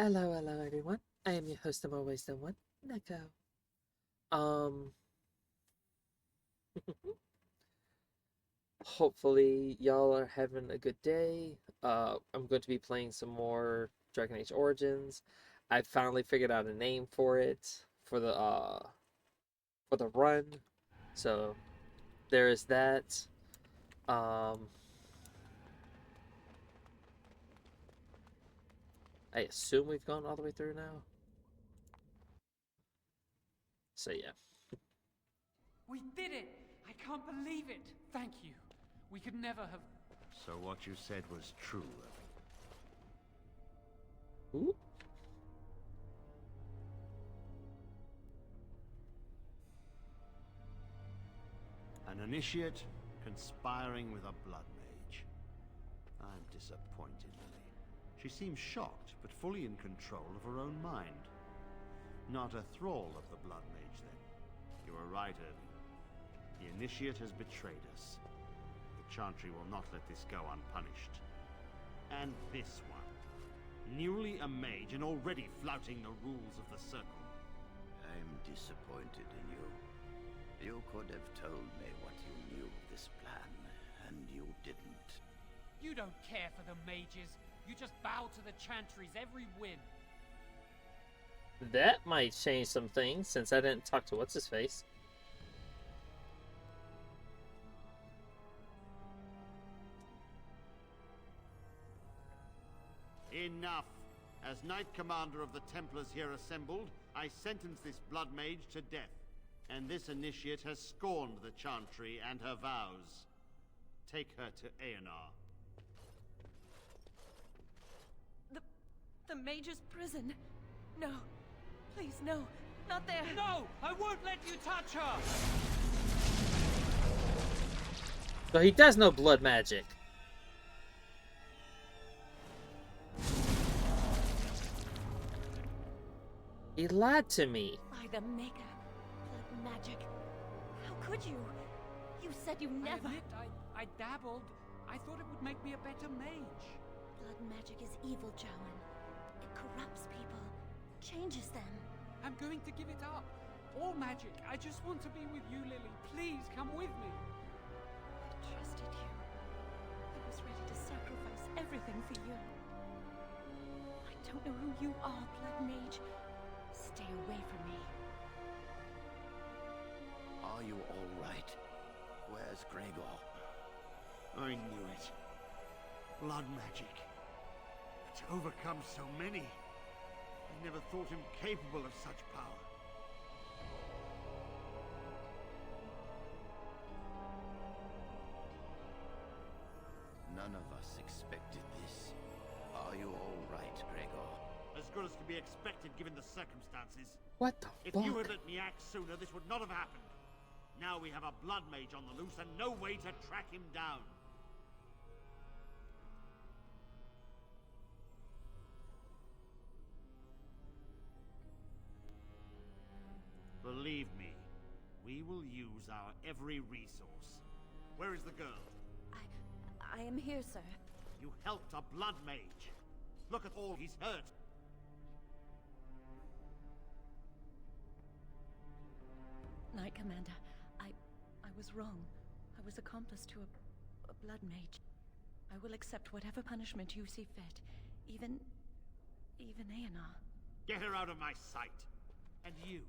Hello, hello everyone. I am your host of Always the One, Neko. Um, Hopefully y'all are having a good day. I'm going to be playing some more Dragon Age Origins. I finally figured out a name for it for the run. So there is that. Um, I assume we've gone all the way through now. So yeah. We did it! I can't believe it! Thank you. We could never have... So what you said was true. Ooh. An initiate conspiring with a blood mage. I'm disappointed, Lily. She seems shocked, but fully in control of her own mind. Not a thrall of the blood mage, then. You were right, Irving. The initiate has betrayed us. The Chantry will not let this go unpunished. And this one. Newly a mage and already flouting the rules of the Circle. I'm disappointed in you. You could have told me what you knew of this plan, and you didn't. You don't care for the mages. You just bow to the Chantry's every whim. That might change some things since I didn't talk to what's his face. Enough! As Knight Commander of the Templars here assembled, I sentence this blood mage to death. And this initiate has scorned the Chantry and her vows. Take her to Aenar. The mage's prison. No. Please, no. Not there. No! I won't let you touch her! So he does know blood magic. He lied to me. By the Maker. Blood magic. How could you? You said you I never... admit, I dabbled. I thought it would make me a better mage. Blood magic is evil, Jowan. It corrupts people. Changes them. I'm going to give it up. All magic. I just want to be with you, Lily. Please, come with me. I trusted you. I was ready to sacrifice everything for you. I don't know who you are, Blood Mage. Stay away from me. Are you all right? Where's Gregor? I knew it. Blood magic. To overcome so many. I never thought him capable of such power. None of us expected this. Are you all right, Gregor? As good as can be expected given the circumstances. What the If fuck? you had let me act sooner, this would not have happened. Now we have a blood mage on the loose and no way to track him down. Believe me, we will use our every resource. Where is the girl? I am here, sir. You helped a blood mage. Look at all he's hurt. Knight Commander, I was wrong. I was accomplice to a blood mage. I will accept whatever punishment you see fit. Even Aenar. Get her out of my sight. And you.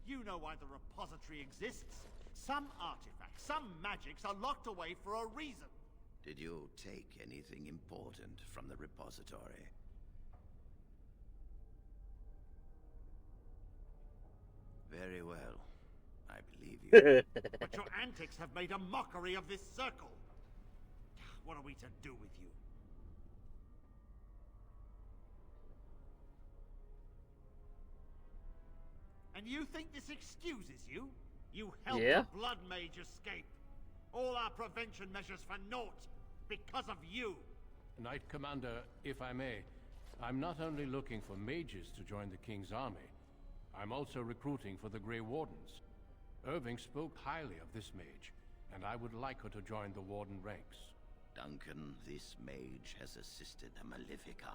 You know why the repository exists. Some artifacts, some magics are locked away for a reason. Did you take anything important from the repository? Very well. I believe you. But your antics have made a mockery of this circle. What are we to do with you? And you think this excuses you? You helped Yeah. a blood mage escape. All our prevention measures for naught because of you. Knight Commander, if I may, I'm not only looking for mages to join the King's army, I'm also recruiting for the Grey Wardens. Irving spoke highly of this mage, and I would like her to join the Warden ranks. Duncan, this mage has assisted the Malefica,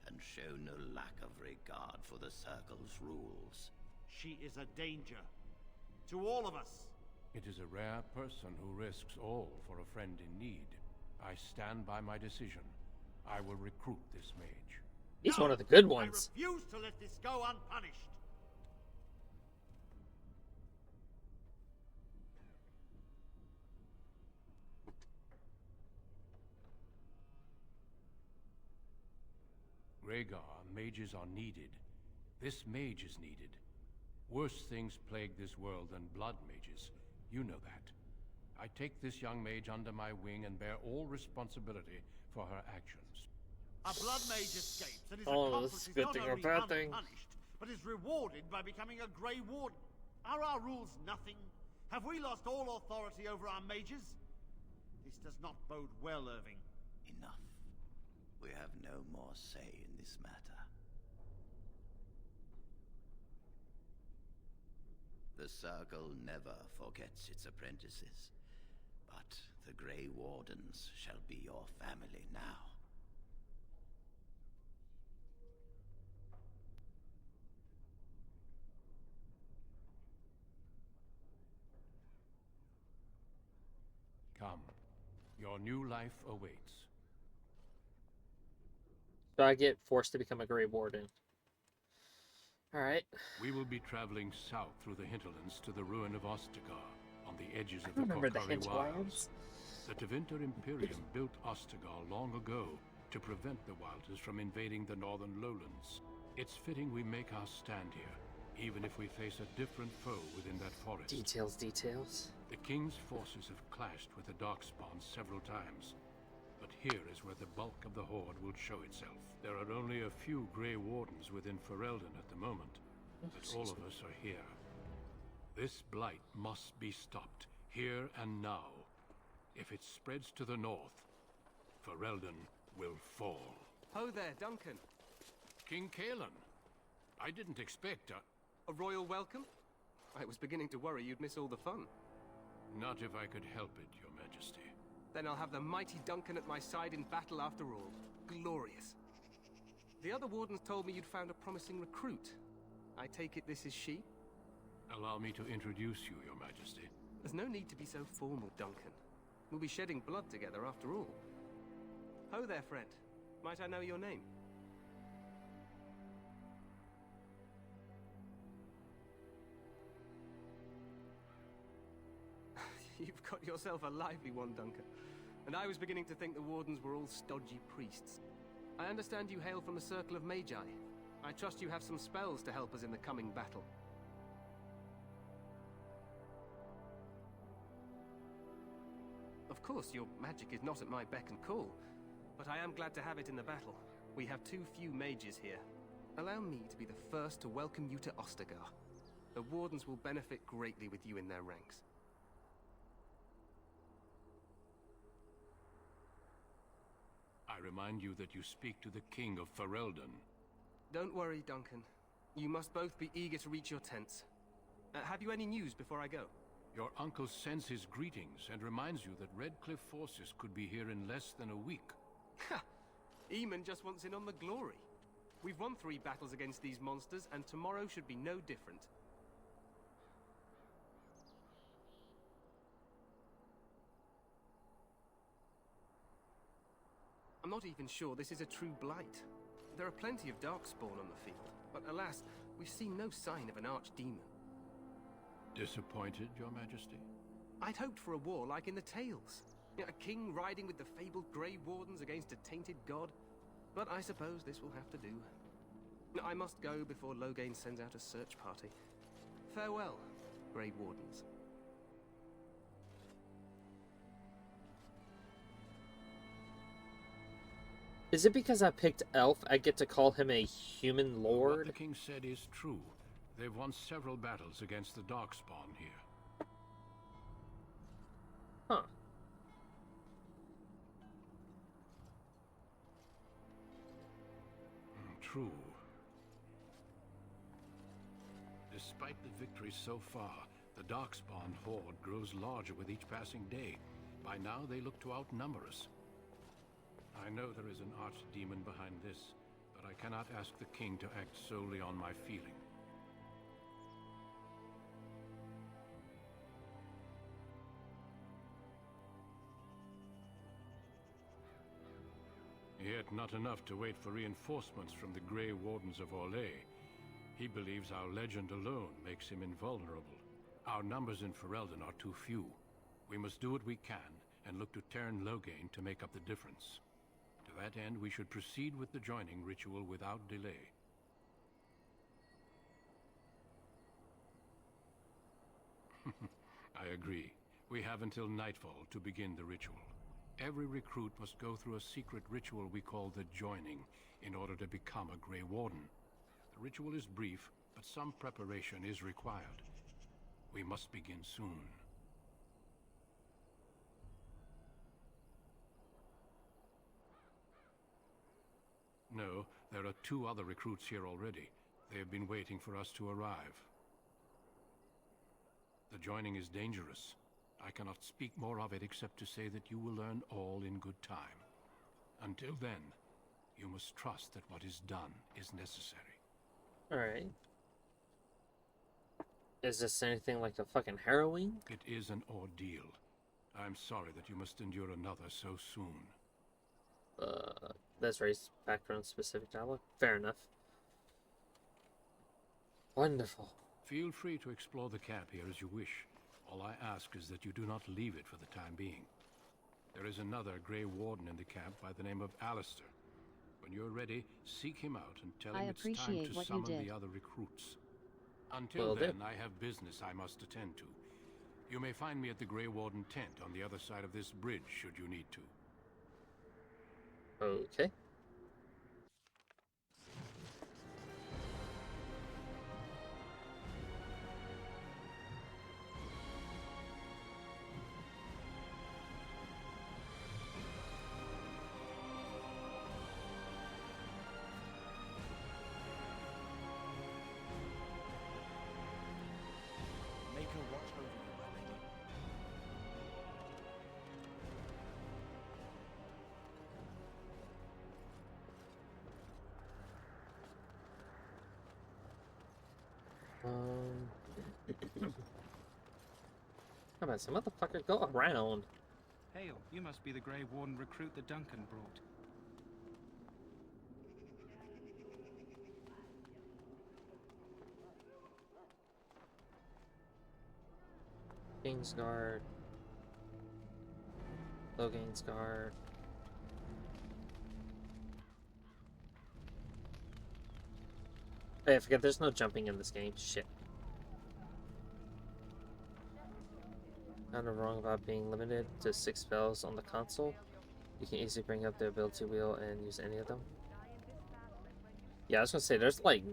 and show no lack of regard for the Circle's rules. She is a danger to all of us. It is a rare person who risks all for a friend in need. I stand by my decision. I will recruit this mage. He's No, one of the good ones. I refuse to let this go unpunished. Rhaegar, mages are needed. This mage is needed. Worse things plague this world than blood mages. You know that. I take this young mage under my wing and bear all responsibility for her actions. A blood mage escapes and his Oh, accomplice this is is good not thing or only bad thing. unpunished, but is rewarded by becoming a Grey Warden. Are our rules nothing? Have we lost all authority over our mages? This does not bode well, Irving. Enough. We have no more say in this matter. The Circle never forgets its apprentices, but the Grey Wardens shall be your family now. Come. Your new life awaits. So I get forced to become a Grey Warden. Alright. We will be traveling south through the hinterlands to the ruin of Ostagar, on the edges of I remember the Korcari Hinterlands. Wilds. The Tevinter Imperium built Ostagar long ago to prevent the Wilders from invading the northern lowlands. It's fitting we make our stand here, even if we face a different foe within that forest. Details, details. The King's forces have clashed with the Darkspawn several times, but here is where the bulk of the Horde will show itself. There are only a few Grey Wardens within Ferelden at the moment, but all of us are here. This blight must be stopped, here and now. If it spreads to the north, Ferelden will fall. Ho there, Duncan. King Kaelin, I didn't expect A royal welcome? I was beginning to worry you'd miss all the fun. Not if I could help it, Your Majesty. Then I'll have the mighty Duncan at my side in battle after all. Glorious. The other wardens told me you'd found a promising recruit. I take it this is she? Allow me to introduce you, Your Majesty. There's no need to be so formal, Duncan. We'll be shedding blood together after all. Ho there, friend. Might I know your name? You've got yourself a lively one, Duncan. And I was beginning to think the wardens were all stodgy priests. I understand you hail from the Circle of Magi. I trust you have some spells to help us in the coming battle. Of course, your magic is not at my beck and call, but I am glad to have it in the battle. We have too few mages here. Allow me to be the first to welcome you to Ostagar. The wardens will benefit greatly with you in their ranks. I remind you that you speak to the King of Ferelden. Don't worry, Duncan. You must both be eager to reach your tents. Have you any news before I go? Your uncle sends his greetings and reminds you that Redcliffe forces could be here in less than a week. Ha! Eamon just wants in on the glory. We've won 3 battles against these monsters, and tomorrow should be no different. I'm not even sure this is a true blight. There are plenty of Darkspawn on the field, but alas, we've seen no sign of an archdemon. Disappointed, Your Majesty? I'd hoped for a war like in the tales. A king riding with the fabled Grey Wardens against a tainted god. But I suppose this will have to do. I must go before Loghain sends out a search party. Farewell, Grey Wardens. Is it because I picked Elf, I get to call him a human What lord? the king said is true. They've won several battles against the Darkspawn here. Huh. True. Despite the victories so far, the Darkspawn horde grows larger with each passing day. By now, they look to outnumber us. I know there is an archdemon behind this, but I cannot ask the king to act solely on my feeling. Yet not enough to wait for reinforcements from the Grey Wardens of Orlais. He believes our legend alone makes him invulnerable. Our numbers in Ferelden are too few. We must do what we can and look to Teyrn Loghain to make up the difference. To that end, we should proceed with the joining ritual without delay. I agree. We have until nightfall to begin the ritual. Every recruit must go through a secret ritual we call the joining in order to become a Grey Warden. The ritual is brief, but some preparation is required. We must begin soon. No, there are 2 other recruits here already. They have been waiting for us to arrive. The joining is dangerous. I cannot speak more of it except to say that you will learn all in good time. Until then, you must trust that what is done is necessary. Alright. Is this anything like a fucking harrowing? It is an ordeal. I'm sorry that you must endure another so soon. That's race background specific dialogue. Fair enough. Wonderful. Feel free to explore the camp here as you wish. All I ask is that you do not leave it for the time being. There is another Grey Warden in the camp by the name of Alistair. When you're ready, seek him out and tell him it's time to summon the other recruits. Until then, I have business I must attend to. You may find me at the Grey Warden tent on the other side of this bridge, should you need to. Okay. Neko, watch over you, my lady. Come on, some motherfucker, go around. Hail, you must be the Grey Warden recruit that Duncan brought. Kingsguard. Loghain's Guard. Hey, I forget there's no jumping in this game. Shit. Kind of wrong about being limited to 6 spells on the console. You can easily bring up the ability wheel and use any of them. Yeah, I was gonna say, there's like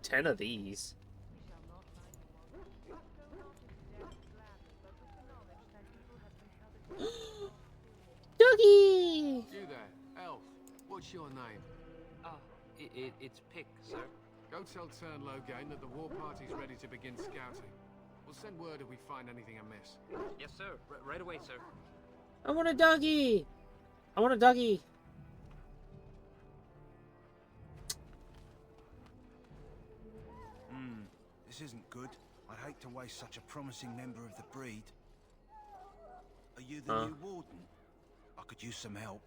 10 of these. Doggy! You there, elf. What's your name? It's Pick, sir. Go tell Teyrn Loghain that the war party's ready to begin scouting. We'll send word if we find anything amiss. Yes, sir. Right away, sir. I want a doggy! I want a doggy! This isn't good. I'd hate to waste such a promising member of the breed. Are you the new warden? I could use some help.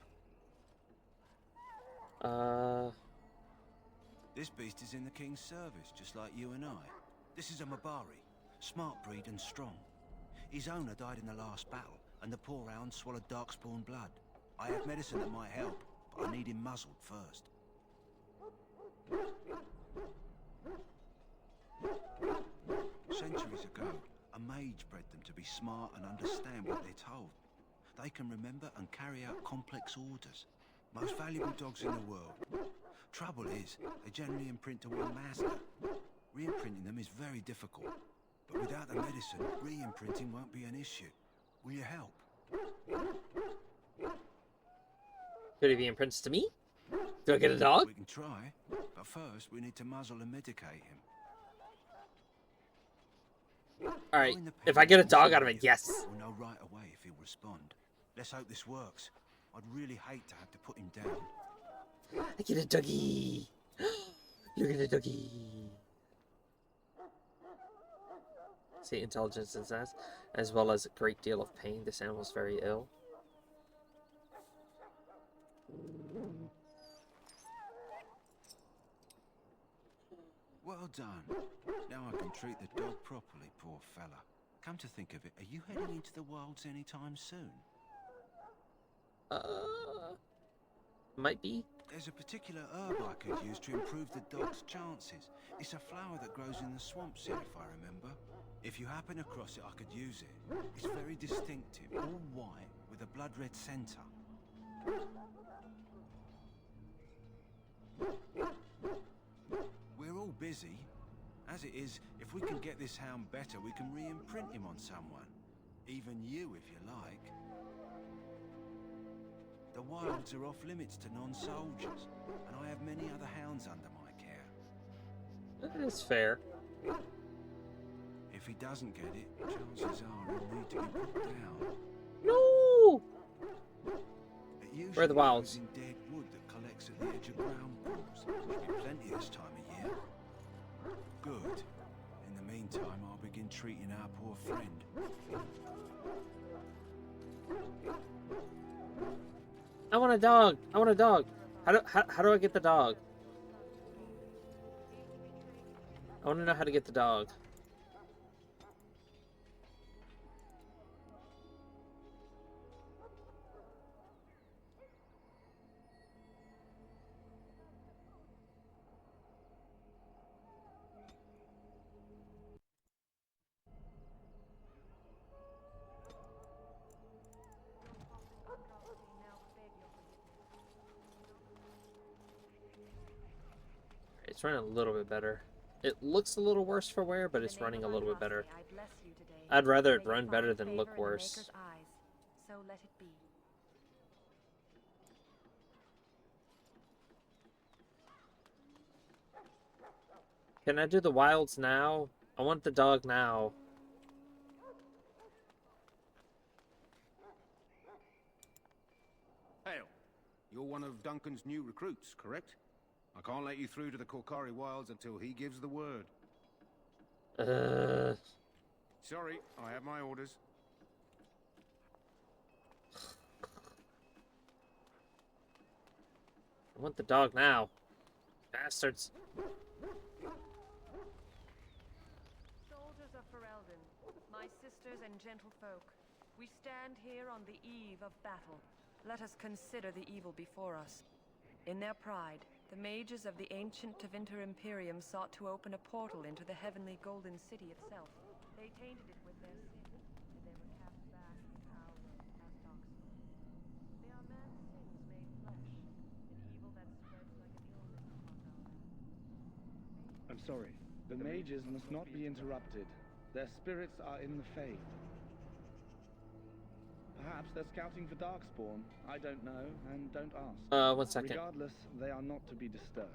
This beast is in the king's service, just like you and I. This is a Mabari, smart breed and strong. His owner died in the last battle, and the poor hound swallowed darkspawn blood. I have medicine that might help, but I need him muzzled first. Centuries ago, a mage bred them to be smart and understand what they're told. They can remember and carry out complex orders. Most valuable dogs in the world. Trouble is, they generally imprint to one master. Re-imprinting them is very difficult. But without the medicine, re-imprinting won't be an issue. Will you help? Could he be imprints to me? Do I get a dog? We can try, but first we need to muzzle and medicate him. Alright, if I get a dog out of it, yes. We'll know right away if he'll respond. Let's hope this works. I'd really hate to have to put him down. I get a doggy. Look at the doggy. See, intelligence and sense, as well as a great deal of pain. This animal is very ill. Well done. Now I can treat the dog properly, poor fella. Come to think of it, are you heading into the wilds anytime soon? Might be. There's a particular herb I could use to improve the dog's chances. It's a flower that grows in the swamps here, if I remember. If you happen across it, I could use it. It's very distinctive, all white, with a blood-red centre. We're all busy. As it is, if we can get this hound better, we can re-imprint him on someone. Even you, if you like. The wilds are off limits to non-soldiers, and I have many other hounds under my care. That's fair. If he doesn't get it, chances are he'll need to be put down. No! It usually Where are the wilds? grows in dead wood that collects at the edge of ground pools. There'll be plenty this time of year. Good. In the meantime, I'll begin treating our poor friend. I want a dog. I want a dog. How do I get the dog? I want to know how to get the dog. It's running a little bit better. It looks a little worse for wear, but it's running a little bit better. I'd rather it run better than look worse. So let it be. Can I do the wilds now? I want the dog now. Hail. You're one of Duncan's new recruits, correct? I can't let you through to the Korkari Wilds until he gives the word. Sorry, I have my orders. I want the dog now. Bastards. Soldiers of Ferelden, my sisters and gentlefolk, we stand here on the eve of battle. Let us consider the evil before us. In their pride, the mages of the ancient Tevinter Imperium sought to open a portal into the heavenly Golden City itself. They tainted it with their sin, and they were cast back in power as darkspawn. They are man's sins made flesh, an evil that spreads like an illness across our land. I'm sorry. The mages must not be interrupted. Their spirits are in the Fae. Perhaps they're scouting for Darkspawn. I don't know, and don't ask. 1 second. Regardless, they are not to be disturbed.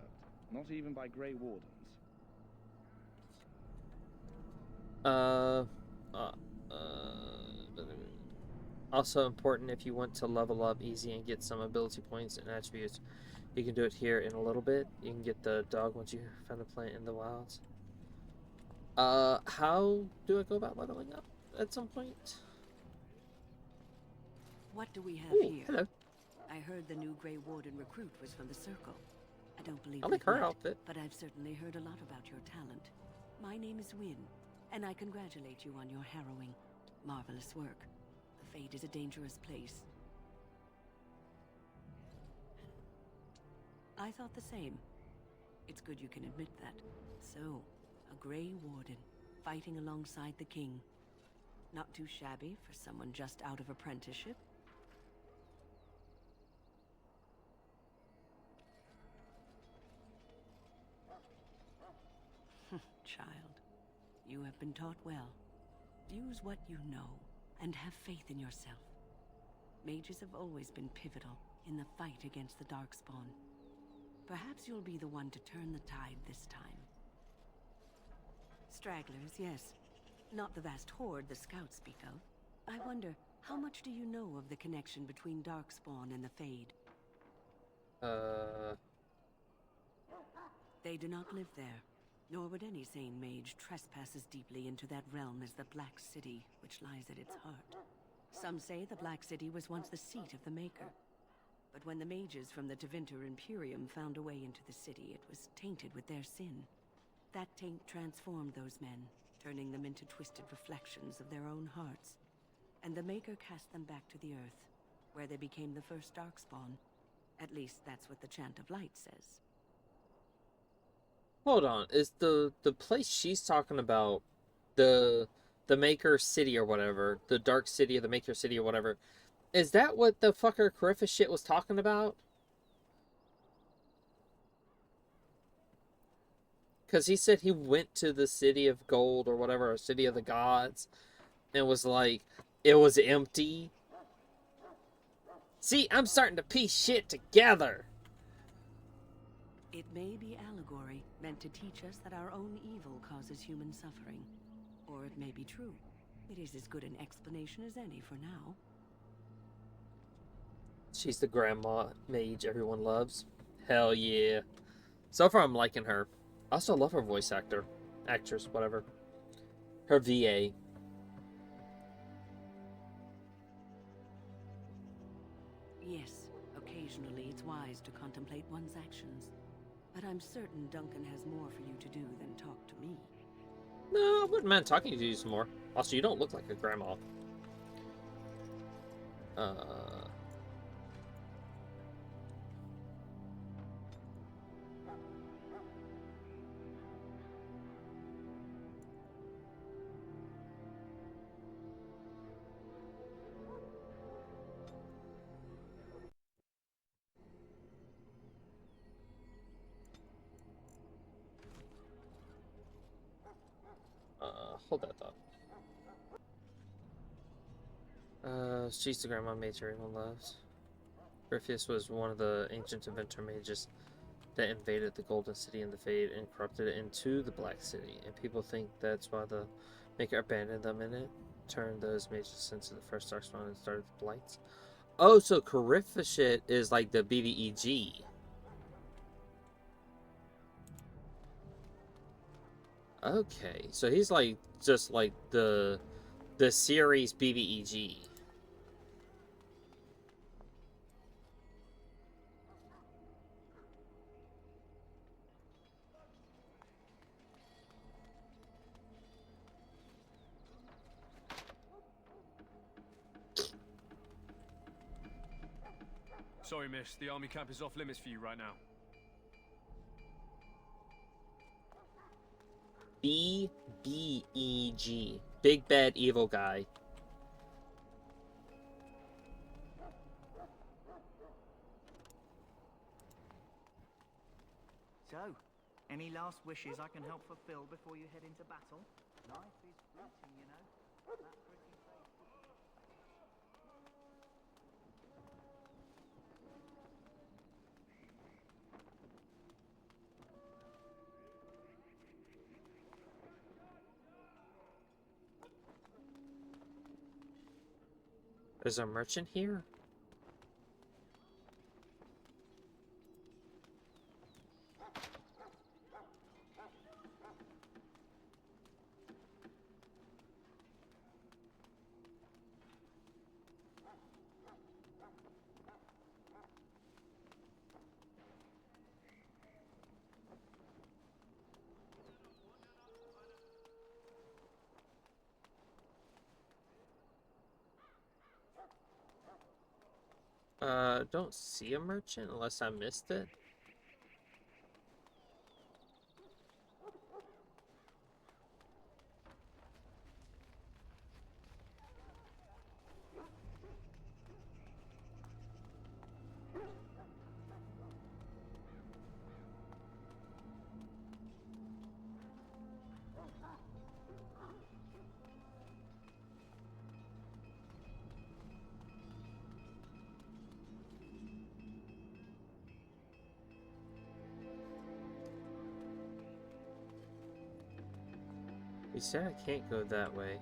Not even by Grey Wardens. Also important if you want to level up easy and get some ability points and attributes. You can do it here in a little bit. You can get the dog once you find a plant in the wilds. How do I go about leveling up at some point? What do we have Ooh, here? hello. I heard the new Grey Warden recruit was from the Circle. I don't believe I like we've her met, outfit. but I've certainly heard a lot about your talent. My name is Wynne, and I congratulate you on your harrowing, marvelous work. The Fade is a dangerous place. I thought the same. It's good you can admit that. So, a Grey Warden, fighting alongside the King. Not too shabby for someone just out of apprenticeship. Child, you have been taught well. Use what you know, and have faith in yourself. Mages have always been pivotal in the fight against the Darkspawn. Perhaps you'll be the one to turn the tide this time. Stragglers, yes. Not the vast horde the scouts speak of. I wonder, how much do you know of the connection between Darkspawn and the Fade? They do not live there, nor would any sane mage trespass as deeply into that realm as the Black City, which lies at its heart. Some say the Black City was once the seat of the Maker. But when the mages from the Tevinter Imperium found a way into the city, it was tainted with their sin. That taint transformed those men, turning them into twisted reflections of their own hearts. And the Maker cast them back to the Earth, where they became the first Darkspawn. At least that's what the Chant of Light says. Hold on, is the place she's talking about the Maker City or whatever, the Dark City or the Maker City or whatever? Is that what the fucker Cariffa shit was talking about? Because he said he went to the City of Gold or whatever, or City of the Gods, and was like, it was empty. See, I'm starting to piece shit together. It may be allegory, meant to teach us that our own evil causes human suffering. Or it may be true. It is as good an explanation as any for now. She's the grandma mage everyone loves. Hell yeah. So far, I'm liking her. I also love her voice actress, whatever. Her VA. Yes, occasionally it's wise to contemplate one's actions. But I'm certain Duncan has more for you to do than talk to me. No, I wouldn't mind talking to you some more. Also, you don't look like a grandma. Hold that thought. She's the grandma mage everyone loves. Griffius was one of the ancient inventor mages that invaded the Golden City in the Fade and corrupted it into the Black City, and people think that's why the Maker abandoned them in it, turned those mages into the first Darkspawn and started the Blights. Oh, so Cariffa shit is like the BBEG. Okay, so he's like just like the series BBEG. Sorry, miss. The army camp is off limits for you right now. BBEG. Big Bad Evil Guy. So, any last wishes I can help fulfill before you head into battle? Life is fleeting, you know. That pretty face. There's a merchant here? Don't see a merchant unless I missed it. He said I can't go that way.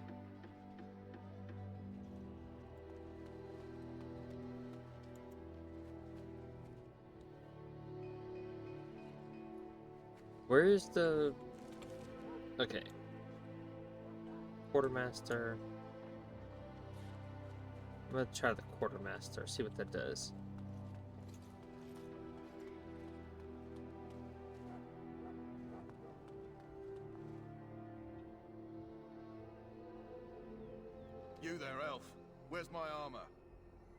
Where's the... Okay. Quartermaster. I'm gonna try the quartermaster, see what that does. You there, elf. Where's my armor?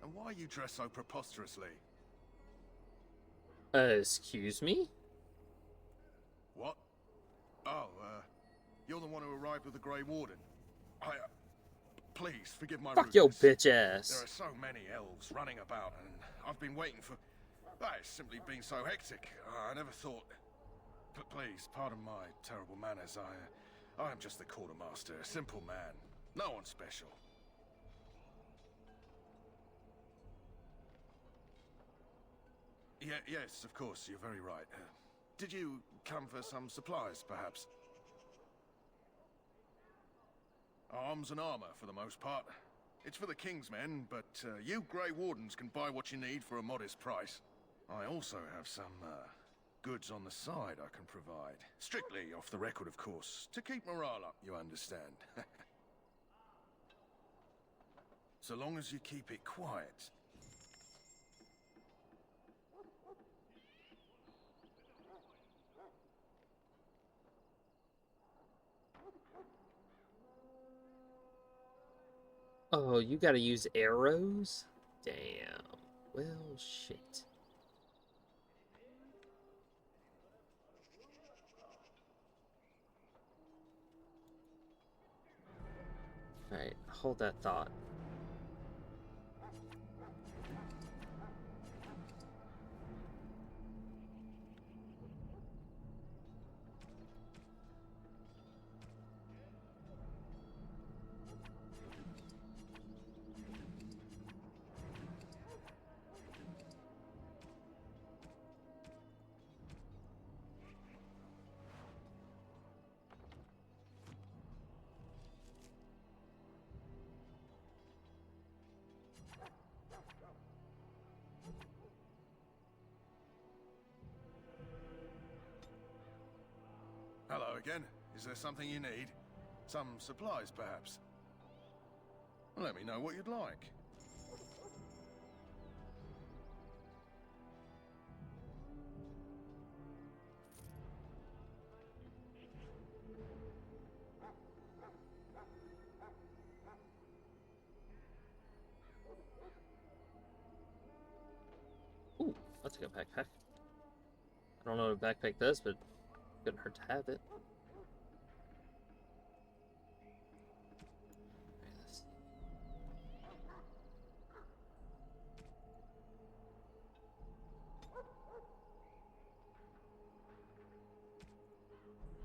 And why are you dressed so preposterously? Excuse me? What? Oh, you're the one who arrived with the Grey Warden. Please, forgive my Fuck your rudeness. bitch ass. There are so many elves running about, and I've been waiting for... It's simply been so hectic. I never thought... Please, pardon my terrible manners. I am just the quartermaster, a simple man. No one special. Yes, of course, you're very right. Did you come for some supplies, perhaps? Arms and armor, for the most part. It's for the King's men, but you Grey Wardens can buy what you need for a modest price. I also have some goods on the side I can provide. Strictly off the record, of course, to keep morale up, you understand. So long as you keep it quiet. Oh, you gotta use arrows? Damn. Well, shit. Alright, hold that thought. Hello again. Is there something you need? Some supplies, perhaps? Let me know what you'd like. Ooh, I'll take a backpack. I don't know what a backpack does, but it couldn't hurt to have it.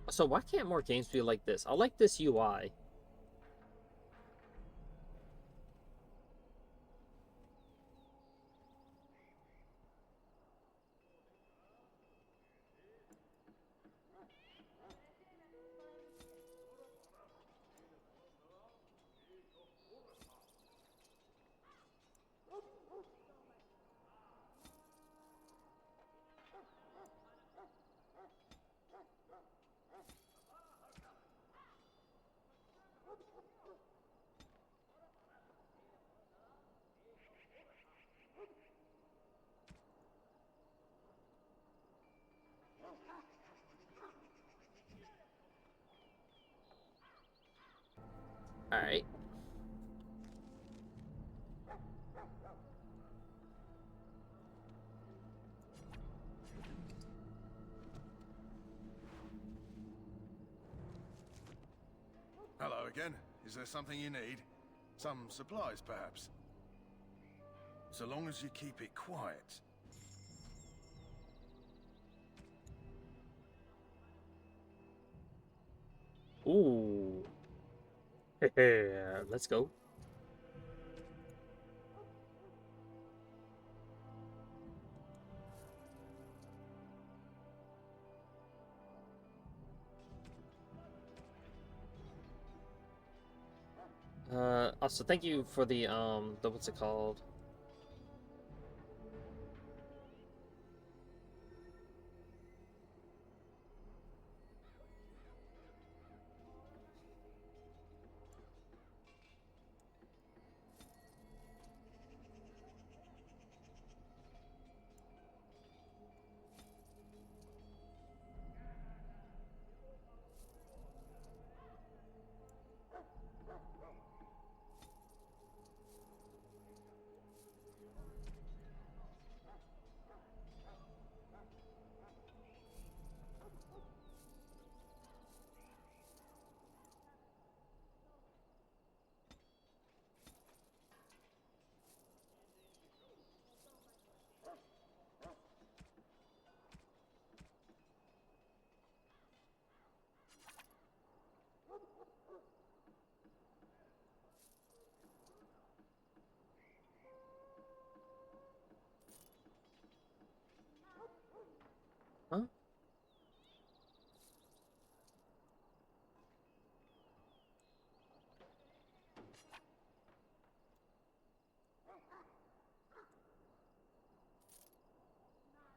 So why can't more games be like this? I like this UI. Alright. Hello again. Is there something you need? Some supplies, perhaps? So long as you keep it quiet. Ooh. Let's go. Also thank you for the what's it called?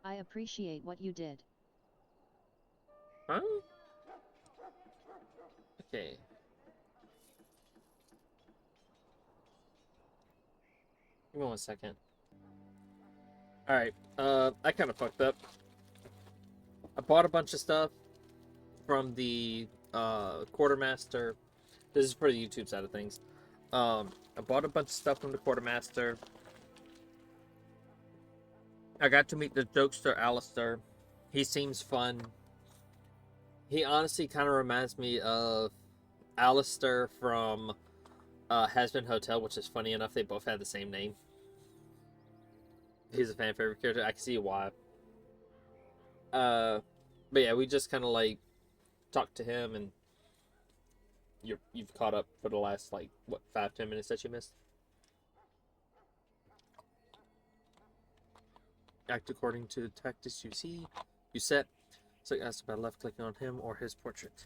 I appreciate what you did. Huh? Okay. Give me 1 second. Alright, I kind of fucked up. I bought a bunch of stuff from the quartermaster. This is for the YouTube side of things. I bought a bunch of stuff from the quartermaster. I got to meet the jokester Alistair. He seems fun. He honestly kind of reminds me of Alistair from Hazbin Hotel, which is funny enough. They both have the same name. He's a fan favorite character. I can see why. But yeah, we just kind of like talked to him, and you've caught up for the last like what 5-10 minutes that you missed. Act according to the tactics you set. So you asked about left clicking on him or his portrait.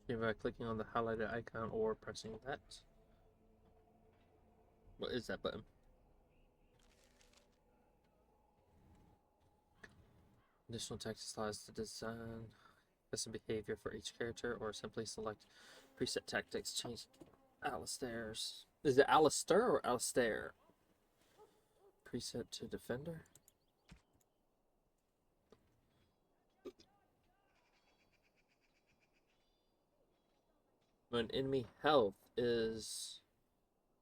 By clicking on the highlighted icon or pressing that. What is that button? Additional text allows to design custom behavior for each character, or simply select preset tactics. Change Alistair's. Is it Alistair or Alistair? Preset to defender. When enemy health is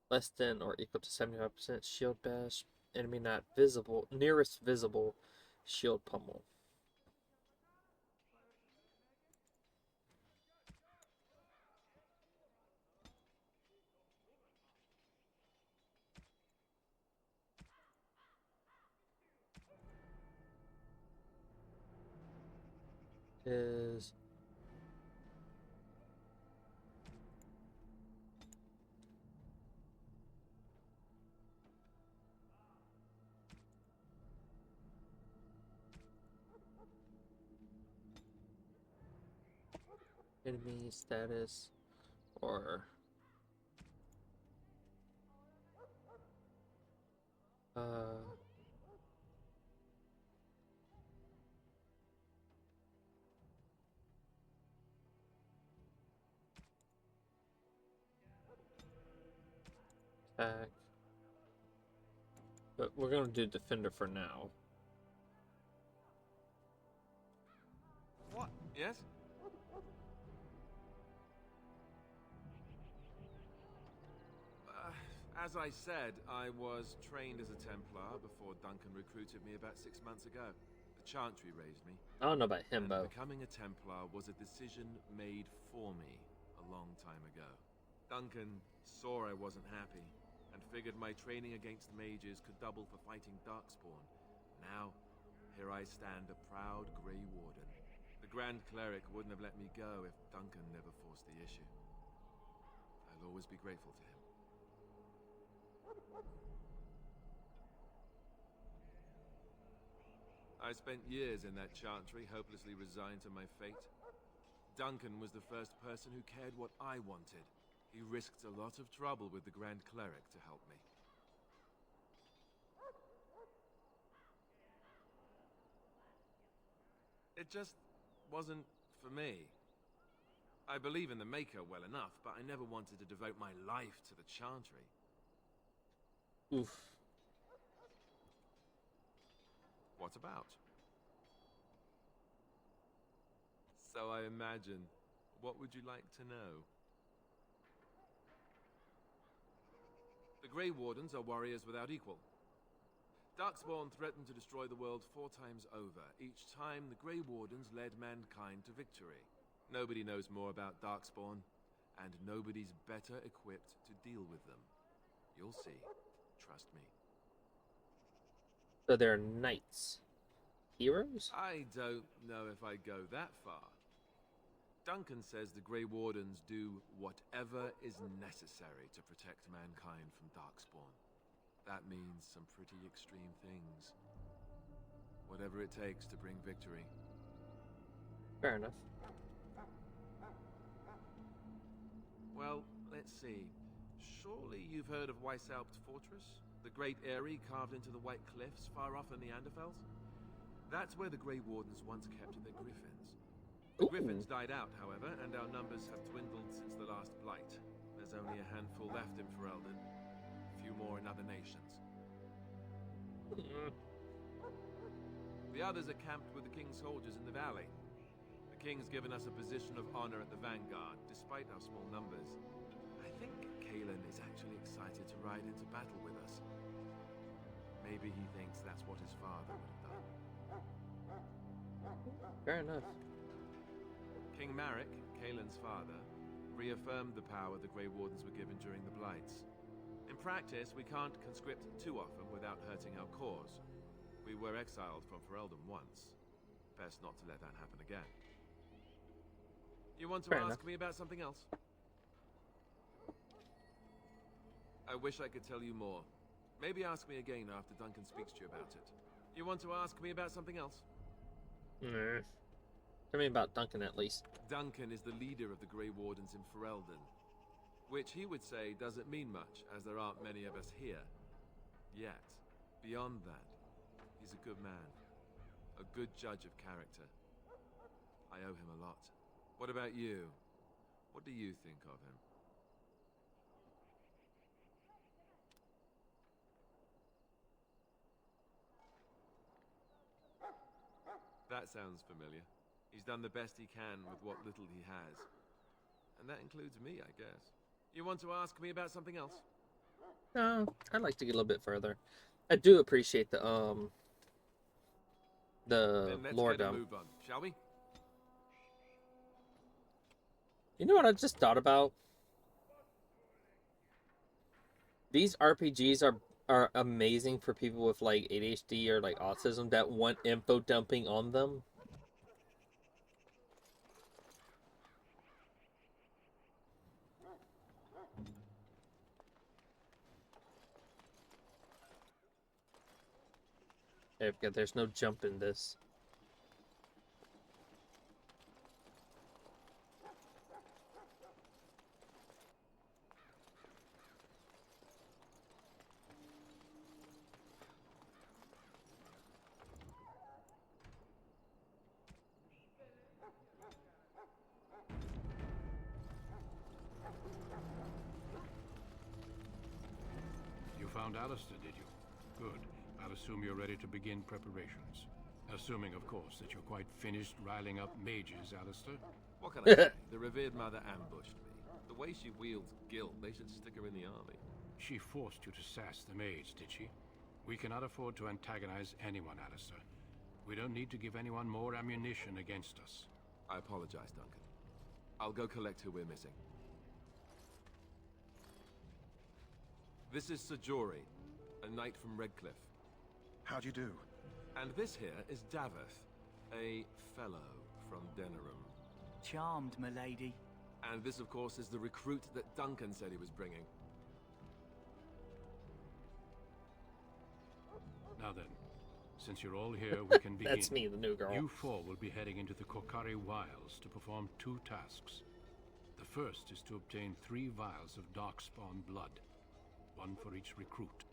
less than or equal to 75%, shield bash. Enemy not visible. Nearest visible, shield pummel. Is enemy status or attack. But we're gonna do defender for now. What? Yes? As I said, I was trained as a Templar before Duncan recruited me about 6 months ago. The Chantry raised me. I don't know about him, though. Becoming a Templar was a decision made for me a long time ago. Duncan saw I wasn't happy and figured my training against mages could double for fighting Darkspawn. Now, here I stand, a proud Grey Warden. The Grand Cleric wouldn't have let me go if Duncan never forced the issue. I'll always be grateful to him. I spent years in that Chantry, hopelessly resigned to my fate. Duncan was the first person who cared what I wanted. He risked a lot of trouble with the Grand Cleric to help me. It just wasn't for me. I believe in the Maker well enough, but I never wanted to devote my life to the Chantry. Oof. What about? So I imagine. What would you like to know? The Grey Wardens are warriors without equal. Darkspawn threatened to destroy the world 4 times over. Each time, the Grey Wardens led mankind to victory. Nobody knows more about Darkspawn, and nobody's better equipped to deal with them. You'll see. Trust me. So they're knights. Heroes? I don't know if I go that far. Duncan says the Grey Wardens do whatever is necessary to protect mankind from Darkspawn. That means some pretty extreme things. Whatever it takes to bring victory. Fair enough. Well, let's see. Surely you've heard of Weishaupt Fortress? The great eyrie carved into the White Cliffs far off in the Anderfels? That's where the Grey Wardens once kept their griffins. The griffins died out, however, and our numbers have dwindled since the last blight. There's only a handful left in Ferelden. A few more in other nations. The others are camped with the King's soldiers in the valley. The King's given us a position of honor at the vanguard, despite our small numbers. I think Kalen is actually excited to ride into battle with us. Maybe he thinks that's what his father would have done. Fair enough. King Marek, Kalen's father, reaffirmed the power the Grey Wardens were given during the Blights. In practice, we can't conscript too often without hurting our cause. We were exiled from Ferelden once. Best not to let that happen again. You want to Fair ask enough. me about something else? I wish I could tell you more. Maybe ask me again after Duncan speaks to you about it. You want to ask me about something else? Tell me about Duncan at least. Duncan is the leader of the Grey Wardens in Ferelden, which he would say doesn't mean much, as there aren't many of us here. Yet, beyond that, he's a good man, a good judge of character. I owe him a lot. What about you? What do you think of him? That sounds familiar. He's done the best he can with what little he has. And that includes me, I guess. You want to ask me about something else? No, I'd like to get a little bit further. I do appreciate the Then let's lore get a dump. move on, shall we? You know what I just thought about? These RPGs are amazing for people with like ADHD or like autism that want info dumping on them. There's no jump in this. You found Alistair, did you? Good. I'll assume you're ready to begin preparations. Assuming, of course, that you're quite finished riling up mages, Alistair. What can I say? The revered mother ambushed me. The way she wields guilt, they should stick her in the army. She forced you to sass the mage, did she? We cannot afford to antagonize anyone, Alistair. We don't need to give anyone more ammunition against us. I apologize, Duncan. I'll go collect who we're missing. This is Sajori, a knight from Redcliffe. How do you do? And this here is Daveth, a fellow from Denerim. Charmed, milady. And this, of course, is the recruit that Duncan said he was bringing. Now then, since you're all here, we can begin. That's me, the new girl. You four will be heading into the Korcari Wilds to perform 2 tasks. The first is to obtain 3 vials of Darkspawn blood, 1 for each recruit.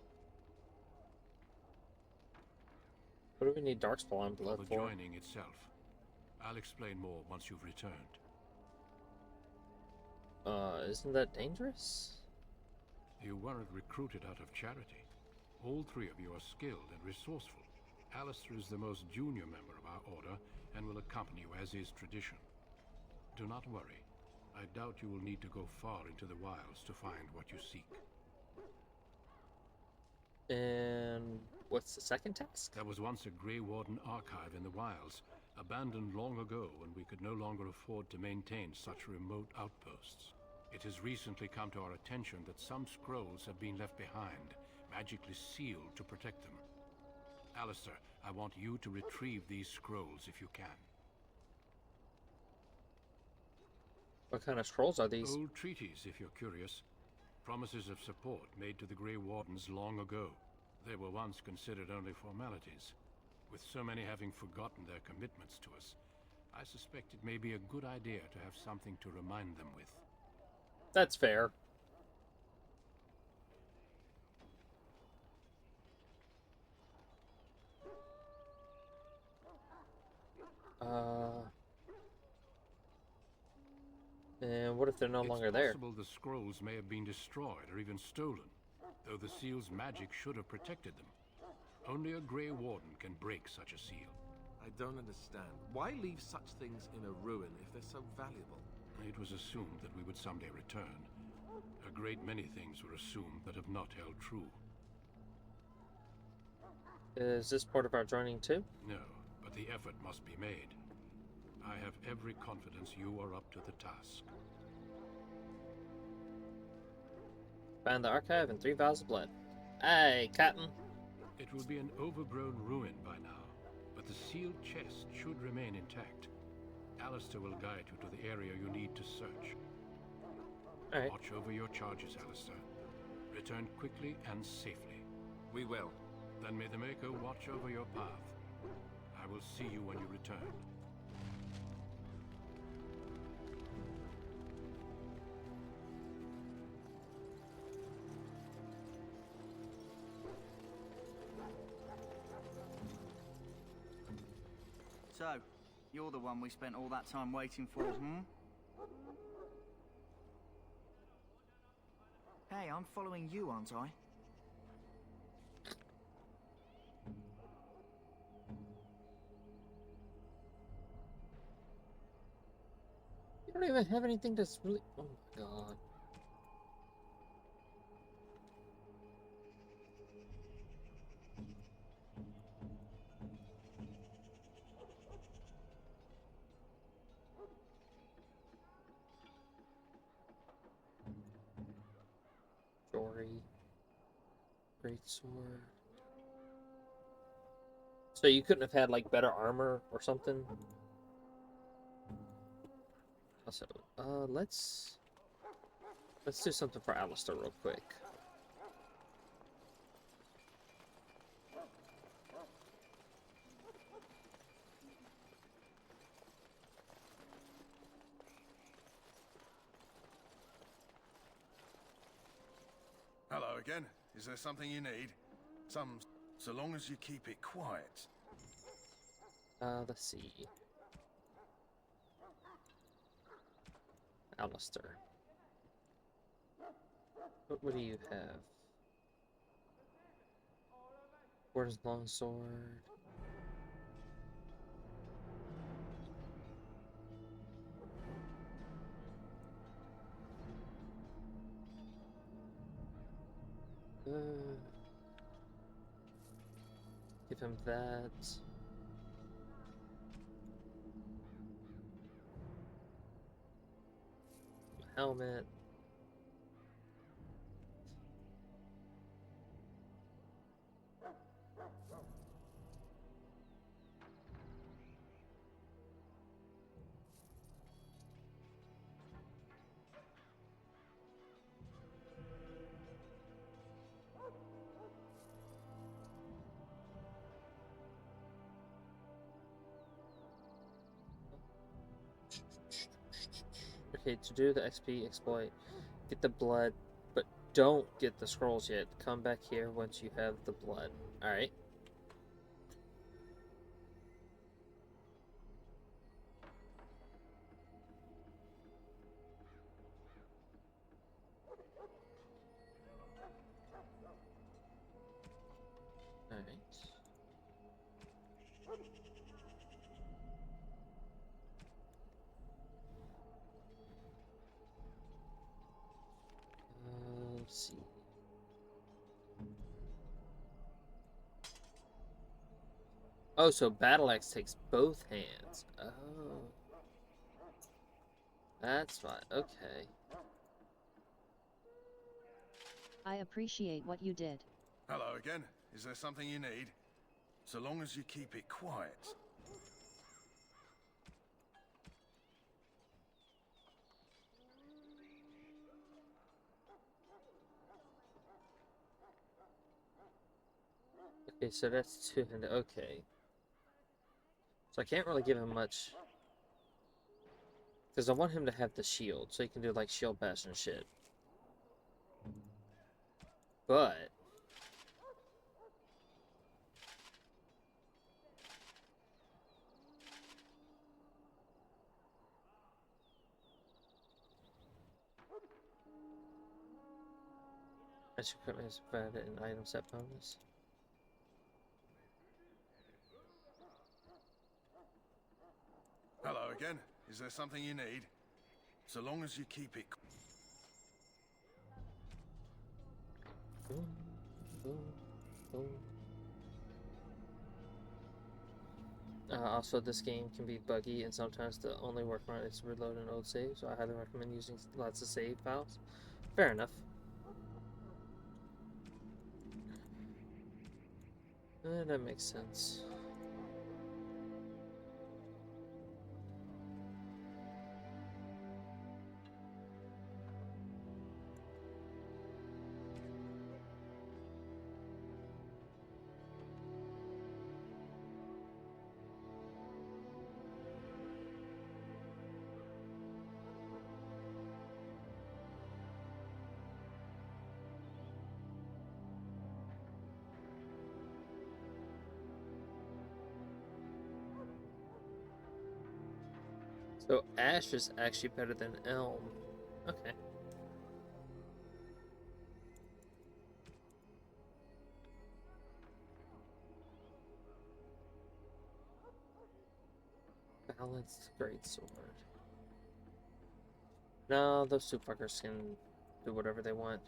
What do we need Darkspawn blood For for? joining itself. I'll explain more once you've returned. Isn't that dangerous? You weren't recruited out of charity. All 3 of you are skilled and resourceful. Alistair is the most junior member of our order and will accompany you as is tradition. Do not worry. I doubt you will need to go far into the wilds to find what you seek. And what's the second task? There was once a Grey Warden archive in the wilds, abandoned long ago when we could no longer afford to maintain such remote outposts. It has recently come to our attention that some scrolls have been left behind, magically sealed to protect them. Alistair, I want you to retrieve these scrolls if you can. What kind of scrolls are these? Old treaties, if you're curious. Promises of support made to the Grey Wardens long ago. They were once considered only formalities. With so many having forgotten their commitments to us, I suspect it may be a good idea to have something to remind them with. That's fair. And what if they're no longer there? It's possible the scrolls may have been destroyed or even stolen, though the seal's magic should have protected them. Only a Grey Warden can break such a seal. I don't understand. Why leave such things in a ruin if they're so valuable? It was assumed that we would someday return. A great many things were assumed that have not held true. Is this part of our joining too? No, but the effort must be made. I have every confidence you are up to the task. Find the archive and 3 vials of blood. Hey, Captain. It will be an overgrown ruin by now, but the sealed chest should remain intact. Alistair will guide you to the area you need to search. All right. Watch over your charges, Alistair. Return quickly and safely. We will. Then may the Maker watch over your path. I will see you when you return. So, you're the one we spent all that time waiting for, hmm? Hey, I'm following you, aren't I? You don't even have anything that's really... Oh my god. Story. Great sword. So you couldn't have had like better armor or something? Also, let's do something for Alistair real quick. Hello again. Is there something you need? So long as you keep it quiet. Let's see. Alistair. What do you have? Where's longsword? Give him that. Helmet. Okay, to do the XP exploit, get the blood, but don't get the scrolls yet. Come back here once you have the blood. Alright. Alright. Let's see. Oh, so Battle Axe takes both hands. Oh. That's fine. Okay. I appreciate what you did. Hello again. Is there something you need? So long as you keep it quiet. Okay, so that's two-handed. Okay. So I can't really give him much. Because I want him to have the shield, so he can do like shield bash and shit. But extra equipment is provided an item set bonus. Hello again. Is there something you need? So long as you keep it. Also, this game can be buggy, and sometimes the only workaround is to reload an old save, so I highly recommend using lots of save files. Fair enough. That makes sense. So Ash is actually better than Elm. Okay. Balanced greatsword. No, those two fuckers can do whatever they want.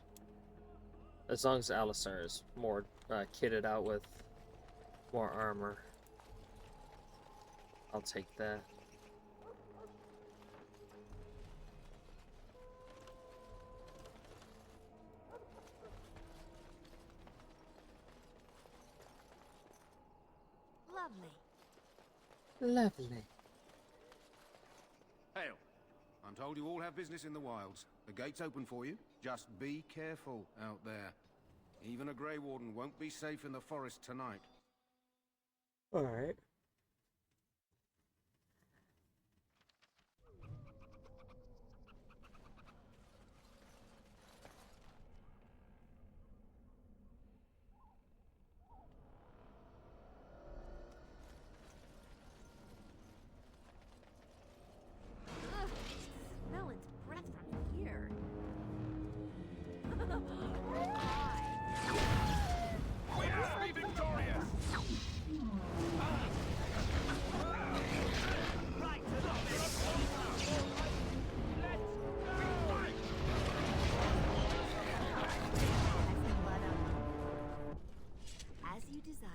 As long as Alistar is more kitted out with more armor. I'll take that. Lovely. Lovely. Hail. I'm told you all have business in the wilds. The gate's open for you. Just be careful out there. Even a Grey Warden won't be safe in the forest tonight. Alright. Smell its breath from here. We must be victorious! As you desire.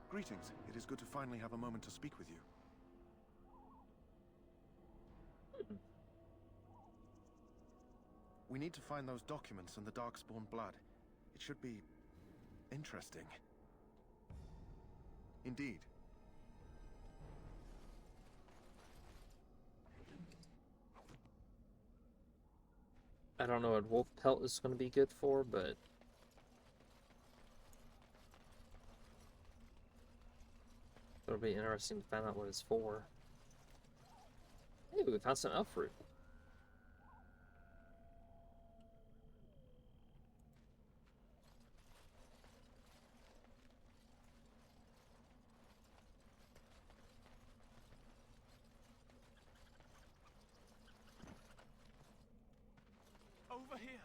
Greetings. It is good to finally have a moment to speak with you. We need to find those documents and the Darkspawn blood. It should be interesting. Indeed. I don't know what wolf pelt is going to be good for, but it'll be interesting to find out what it's for. Hey, we found some elf fruit. Over here.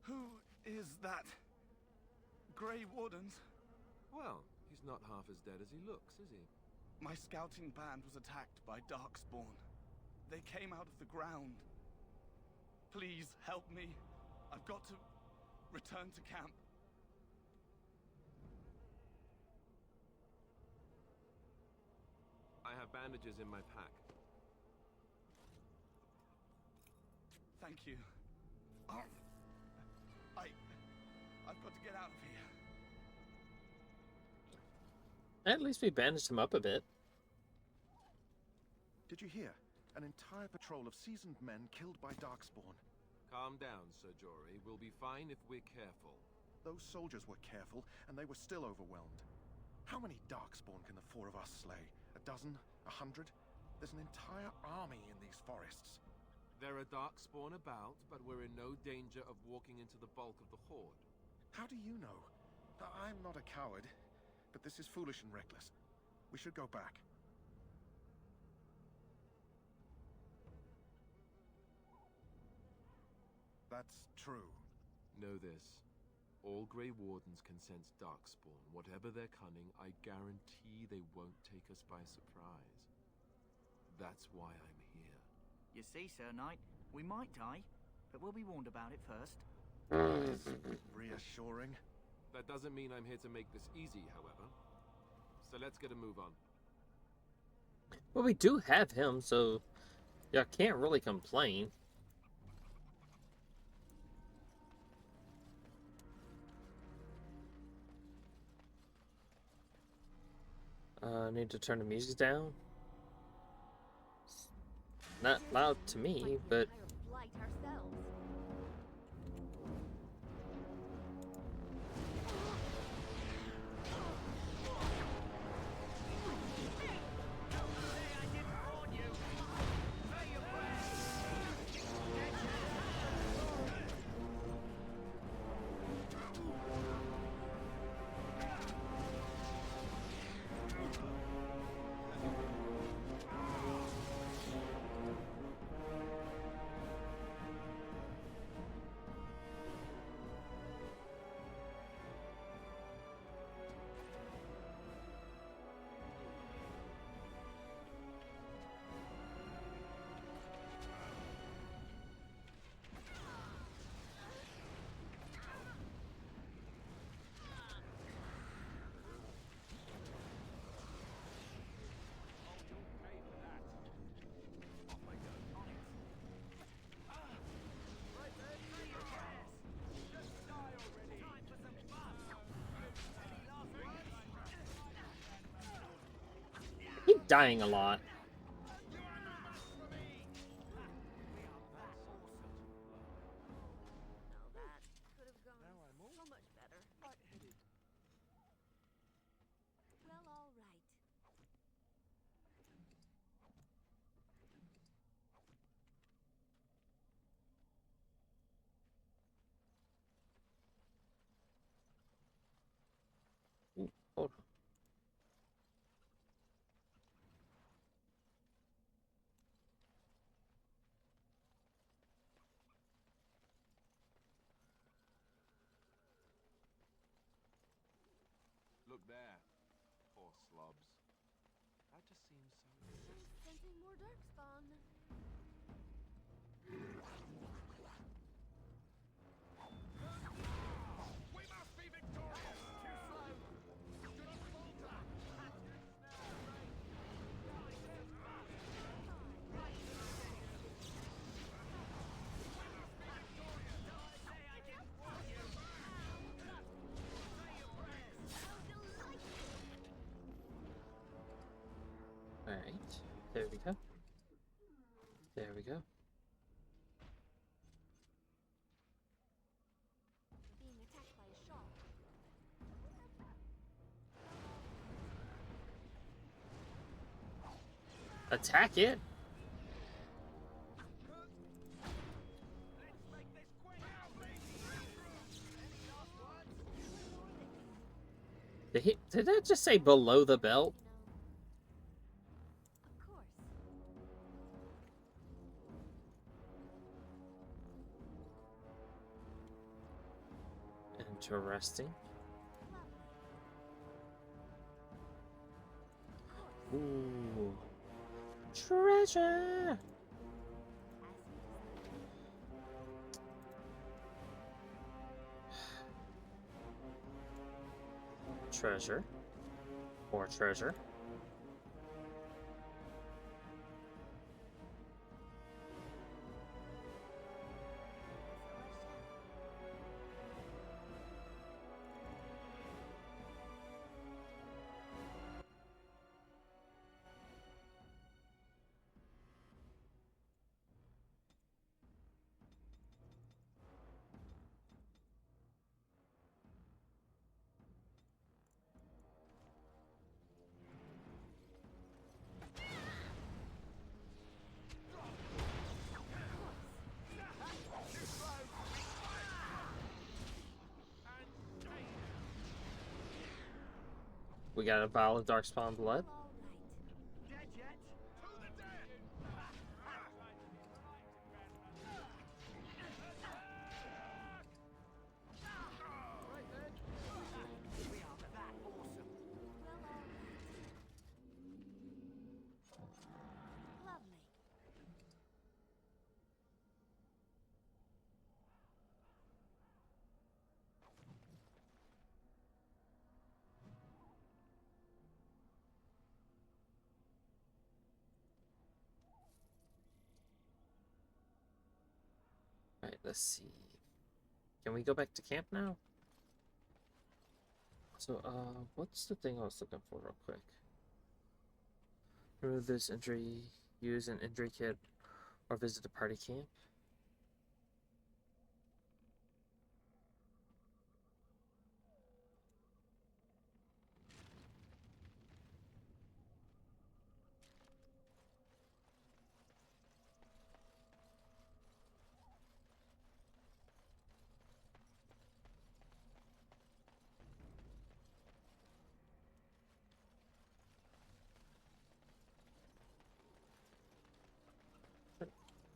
Who that... Grey Wardens? Well, he's not half as dead as he looks, is he? My scouting band was attacked by Darkspawn. They came out of the ground. Please help me. I've got to return to camp. I have bandages in my pack. Thank you. I've got to get out of here. At least we bandaged him up a bit. Did you hear? An entire patrol of seasoned men killed by Darkspawn. Calm down, Sir Jory. We'll be fine if we're careful. Those soldiers were careful, and they were still overwhelmed. How many Darkspawn can the four of us slay? A dozen? 100? There's an entire army in these forests. There are Darkspawn about, but we're in no danger of walking into the bulk of the Horde. How do you know? I'm not a coward, but this is foolish and reckless. We should go back. That's true. Know this. All Grey Wardens can sense Darkspawn. Whatever their cunning, I guarantee they won't take us by surprise. That's why I'm here. You see, Sir Knight, we might die, but we'll be warned about it first. That's reassuring. That doesn't mean I'm here to make this easy, however. So let's get a move on. Well, we do have him, so y'all can't really complain. Need to turn the music down. Not loud to me, but keep dying a lot. Ooh, hold on. Look there. Poor slobs. That just seems so excessive. Sensing more darkspawn. We must be victorious! Too slow! Do not falter! Alright, there we go. There we go. Being attacked by a shark. Attack it? Did that just say below the belt? Of course. Interesting. Ooh. Treasure! Treasure. More treasure. We got a vial of Darkspawn blood. Alright, let's see. Can we go back to camp now? So, what's the thing I was looking for real quick? Remove this injury, use an injury kit, or visit the party camp?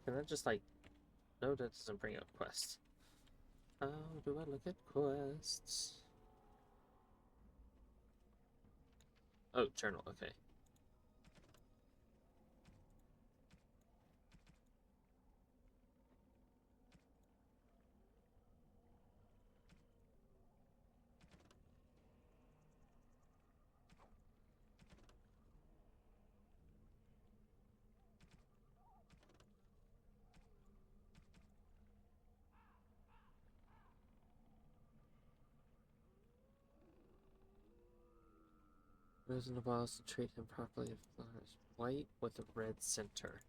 Can I just like... No, that doesn't bring up quests. How do I look at quests? Oh, journal, okay. Those in the boss to treat him properly if flowers white with a red center.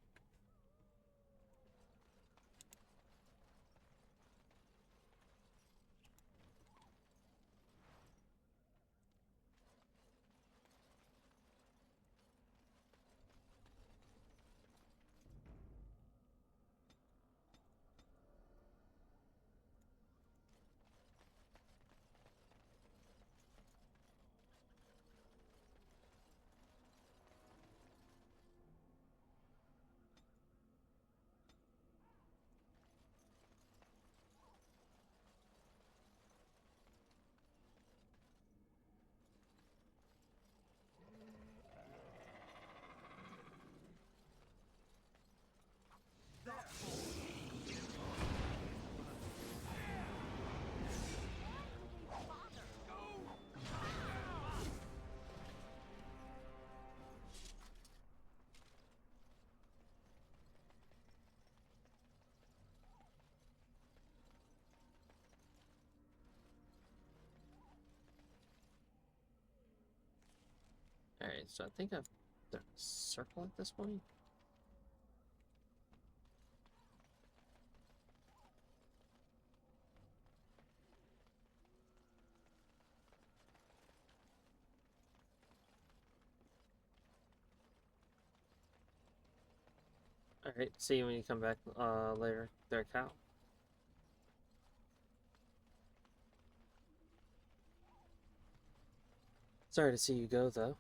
Alright, so I think I've done a circle at this point. Alright, see you when you come back later there, Cal. Sorry to see you go, though.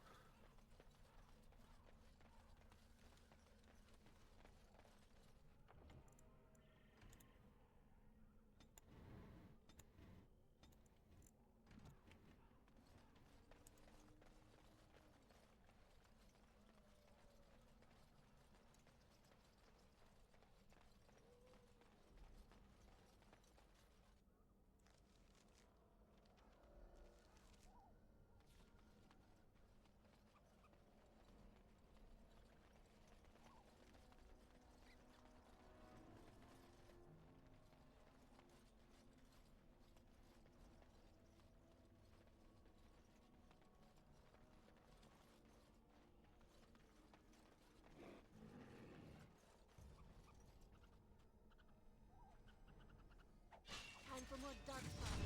for more darkspawn.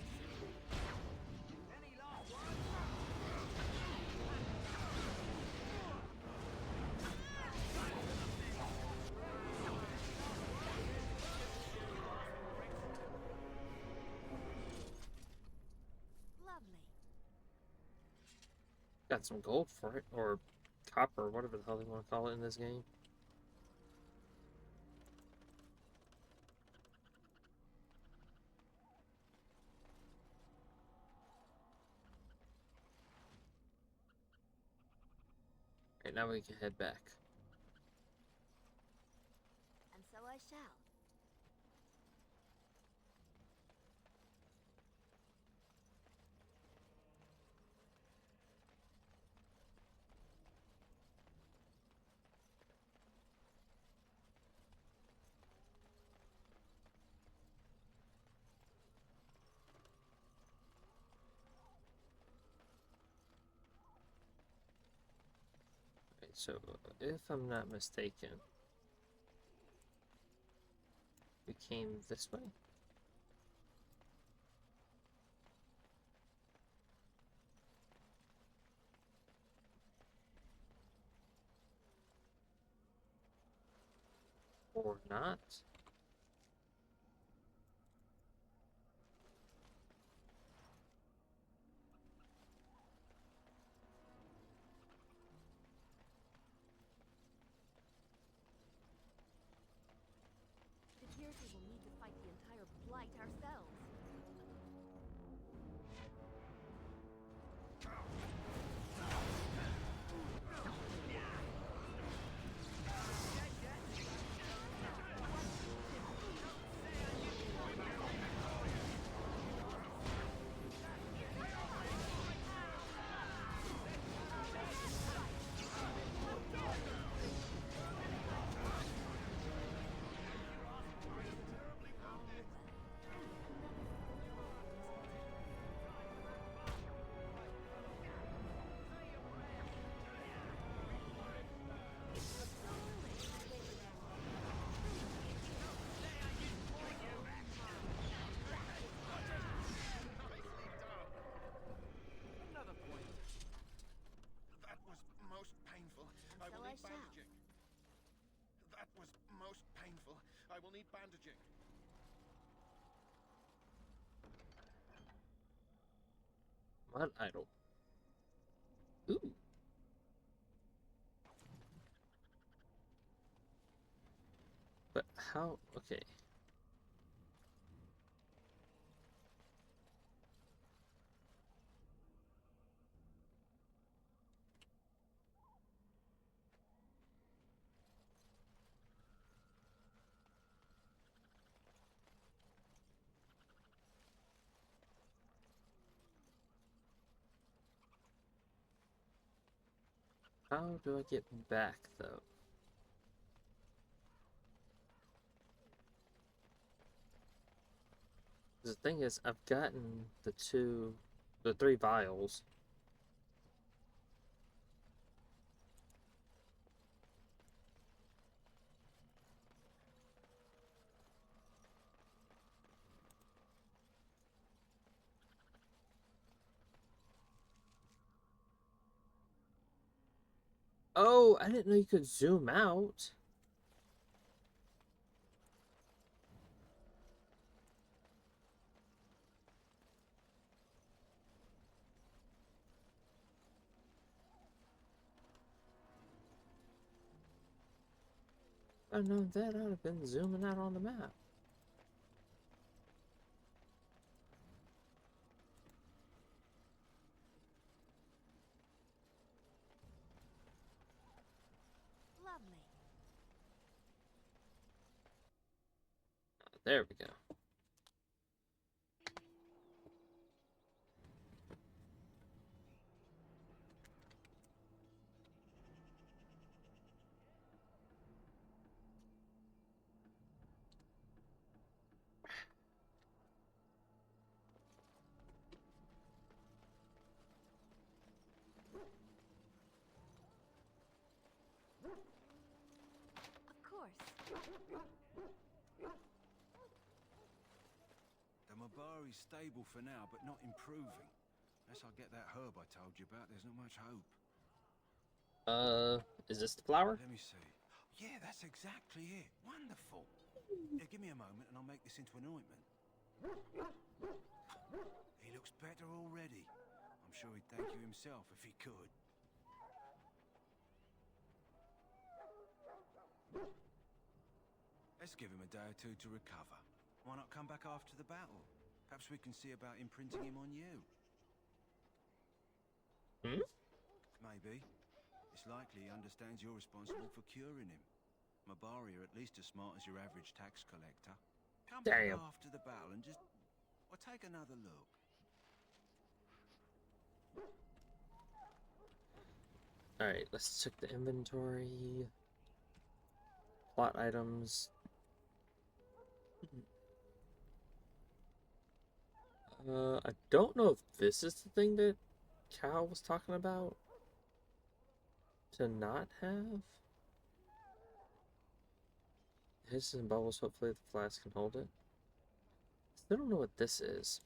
Any last words? Lovely. Got some gold for it, or copper, whatever the hell they want to call it in this game. Right, now we can head back. And so I shall. Right, so if I'm not mistaken, we came this way. Or not. It appears we will need to fight the entire blight ourselves. Another point. That was most painful. I will need bandaging. That was most painful. I will need bandaging. Mud idol. Ooh. But how? Okay. How do I get back, though? The thing is, I've gotten the 3 vials. Oh, I didn't know you could zoom out. If I'd known that, I'd have been zooming out on the map. Lovely. There we go. Of course. The My bar is stable for now, but not improving. Unless I get that herb I told you about, there's not much hope. Is this the flower? Let me see. Yeah, that's exactly it. Wonderful. Yeah, give me a moment and I'll make this into an ointment. He looks better already. I'm sure he'd thank you himself if he could. Let's give him a day or two to recover. Why not come back after the battle? Perhaps we can see about imprinting him on you. Hmm? Maybe. It's likely he understands you're responsible for curing him. Mabari are at least as smart as your average tax collector. Come back Damn. after the battle and just... or take another look. Alright, let's check the inventory. Plot items. I don't know if this is the thing that Cal was talking about. To not have? Hisses and bubbles, hopefully the flask can hold it. Still don't know what this is.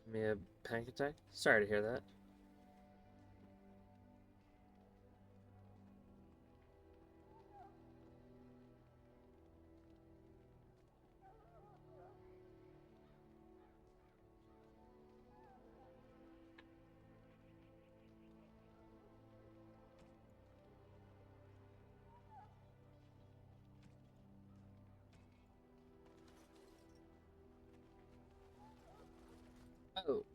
Give me a panic attack? Sorry to hear that.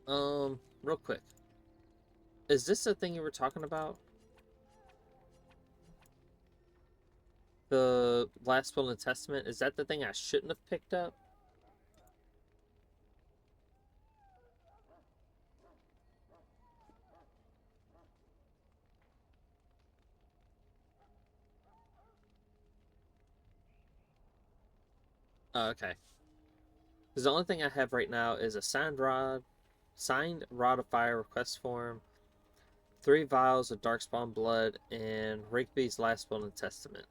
Oh, real quick. Is this the thing you were talking about? The last will in the Testament? Is that the thing I shouldn't have picked up? Oh, okay. Because the only thing I have right now is a signed rod of fire request form, 3 vials of darkspawn blood, and Rigby's last will in the Testament.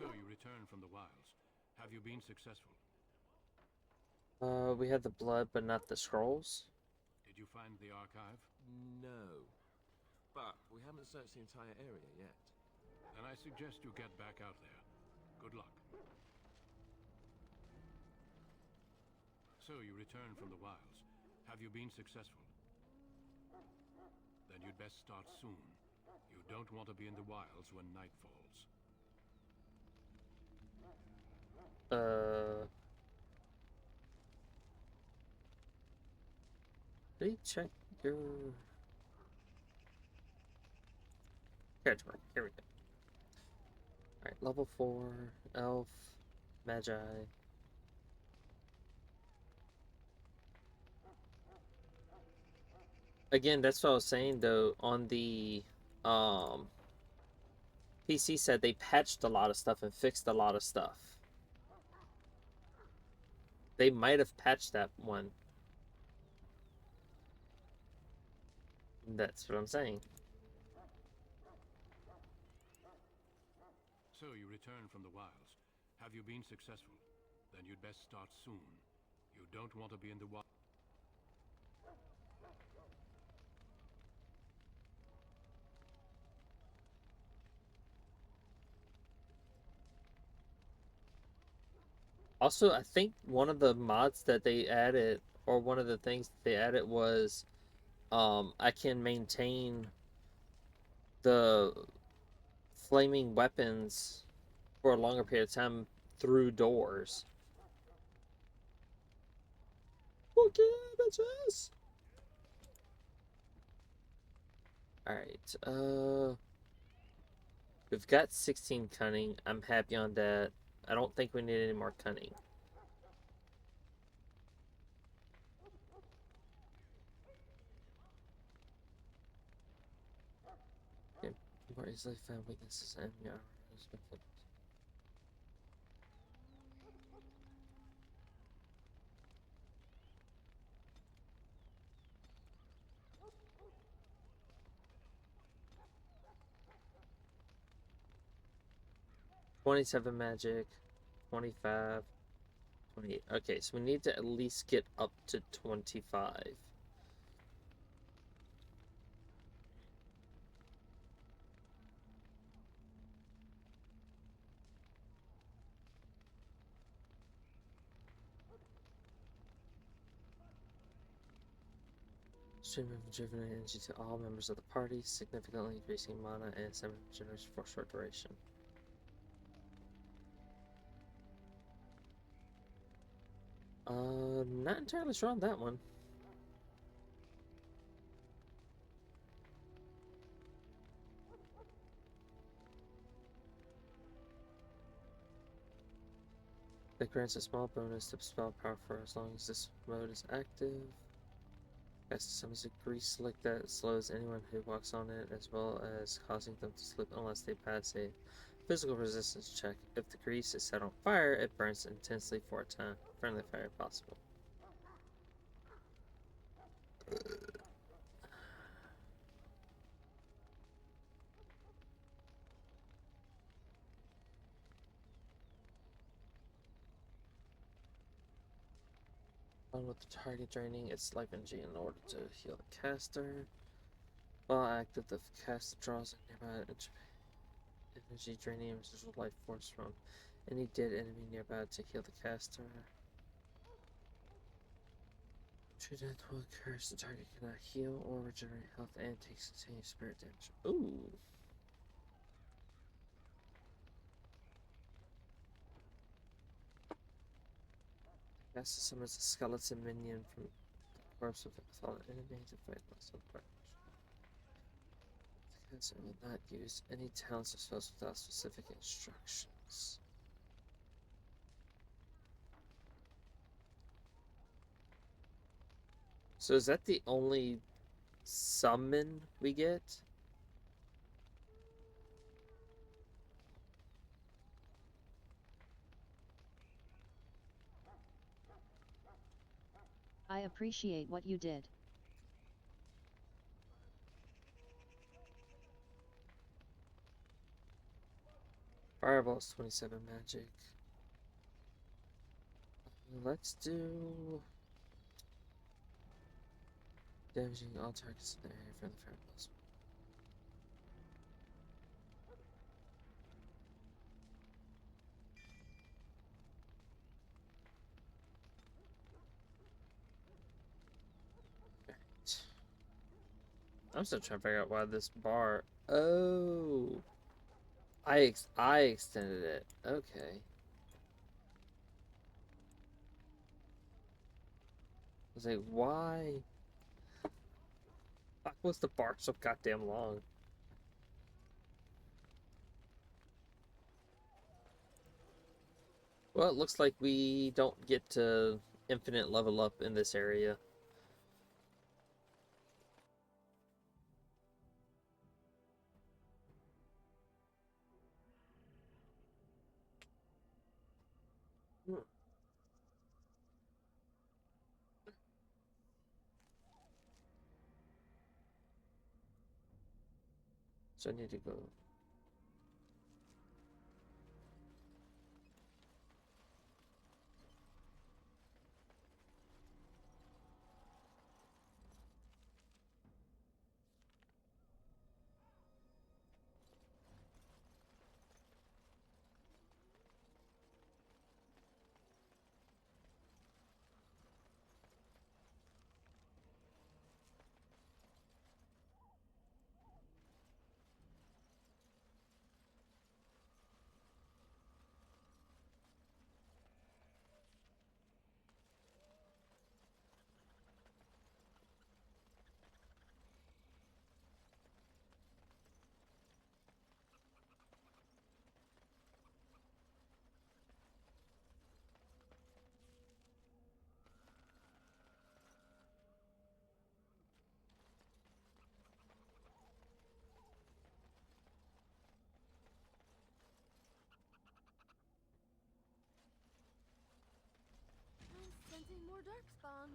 So you returned from the wilds. Have you been successful? We had the blood, but not the scrolls. Did you find the archive? No. But we haven't searched the entire area yet. Then I suggest you get back out there. Good luck. So you returned from the wilds. Have you been successful? Then you'd best start soon. You don't want to be in the wilds when night falls. Did he check your territory? Here we go. Alright, level 4, elf, magi. Again, that's what I was saying though, on the PC said they patched a lot of stuff and fixed a lot of stuff. They might have patched that one. That's what I'm saying. So you return from the wilds. Have you been successful? Then you'd best start soon. You don't want to be in the wild. Also, I think one of the mods that they added, or one of the things that they added was, I can maintain the flaming weapons for a longer period of time through doors. Okay, bitches! Alright, we've got 16 cunning. I'm happy on that. I don't think we need any more cunning. Okay, more easily found weaknesses and your armor has been fixed. $27 magic, 25, 28. Okay, so we need to at least get up to 25. Stream of rejuvenating energy to all members of the party, significantly increasing mana and stamina generation for short duration. Not entirely sure on that one. That grants a small bonus to spell power for as long as this mode is active. Cast summons a grease like that slows anyone who walks on it, as well as causing them to slip unless they pass a physical resistance check. If the grease is set on fire, it burns intensely for a time. Friendly fire possible. On with the target draining its life energy in order to heal the caster. While active, the caster draws a nearby energy draining residual life force from any dead enemy nearby to heal the caster. True death will occur, so the target cannot heal or regenerate health and takes continued spirit damage. Ooh. Caster summons a skeleton minion from the corpse of a fallen enemy to fight less of the caster will not use any talents or spells without specific instructions. So is that the only summon we get? I appreciate what you did. Fireball's 27 magic. Let's do damaging all targets in the area from the fireballs. Right. I'm still trying to figure out why this bar. Oh, I extended it. Okay. I was like, why? Why was the bar so goddamn long? Well, it looks like we don't get to infinite level up in this area. So I need to go. I'm sensing more darkspawn.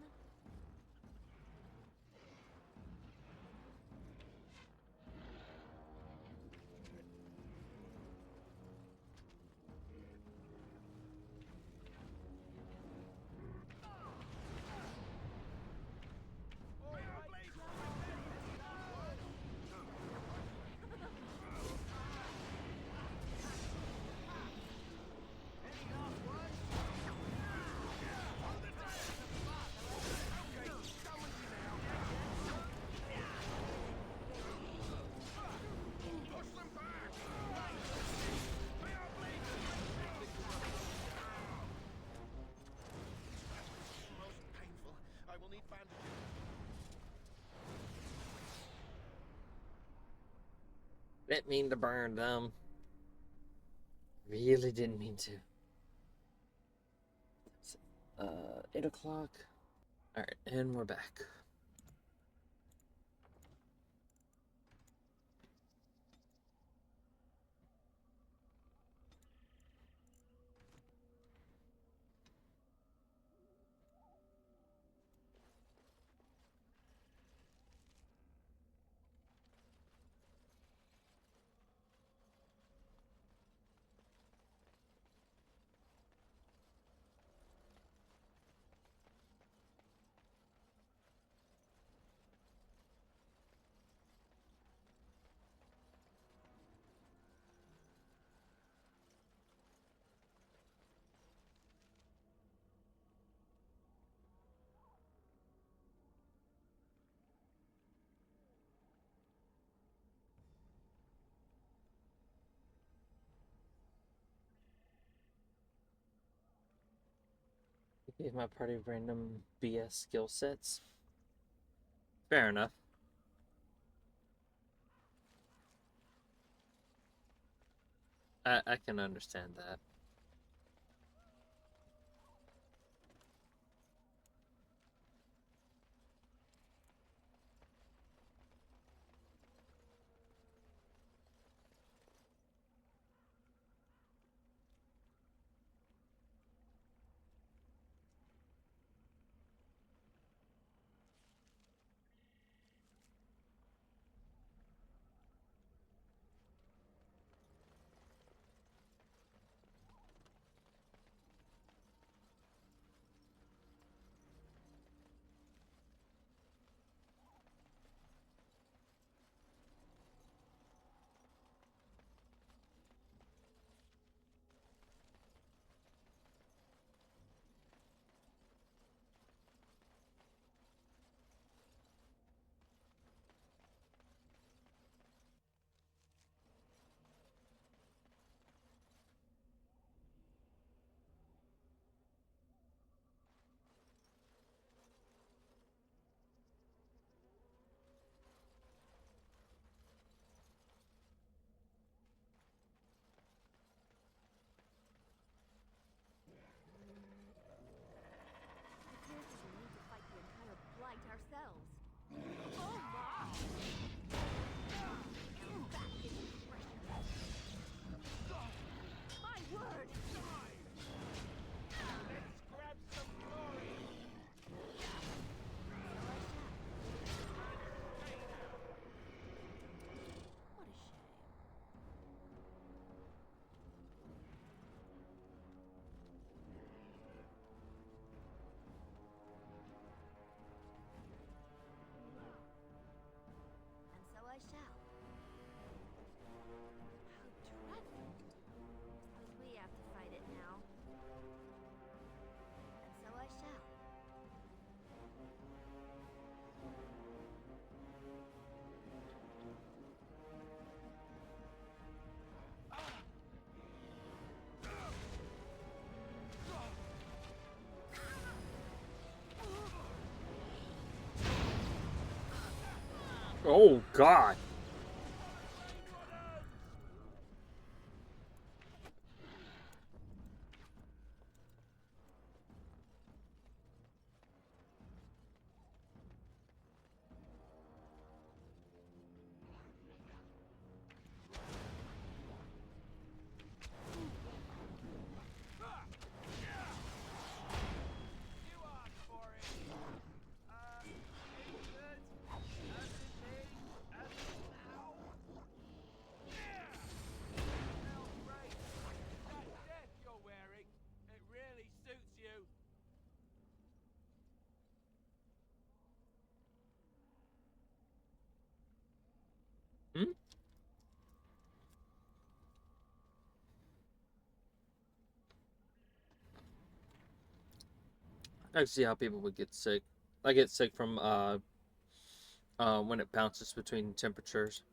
I will need bandages. Didn't mean to burn them. Really didn't mean to. 8 o'clock. Alright, and we're back. Gave my party random BS skill sets. Fair enough. I can understand that. Oh, God. Hmm? I can see how people would get sick. I get sick from when it bounces between temperatures.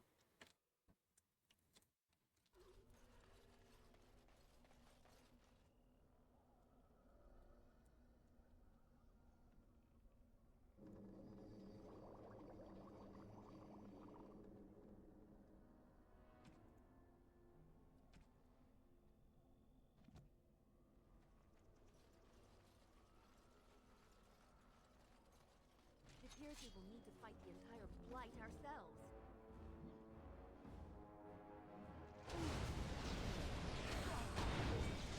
It appears we will need to fight the entire blight ourselves.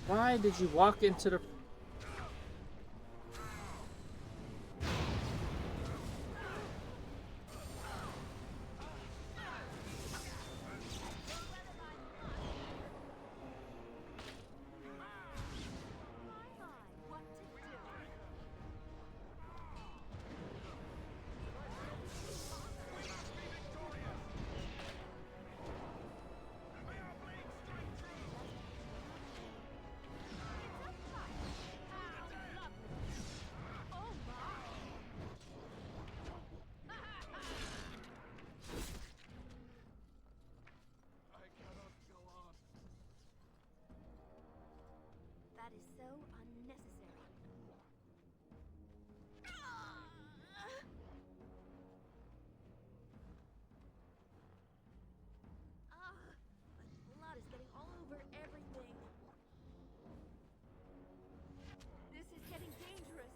Why did you walk into the... That is so unnecessary. My blood is getting all over everything. This is getting dangerous.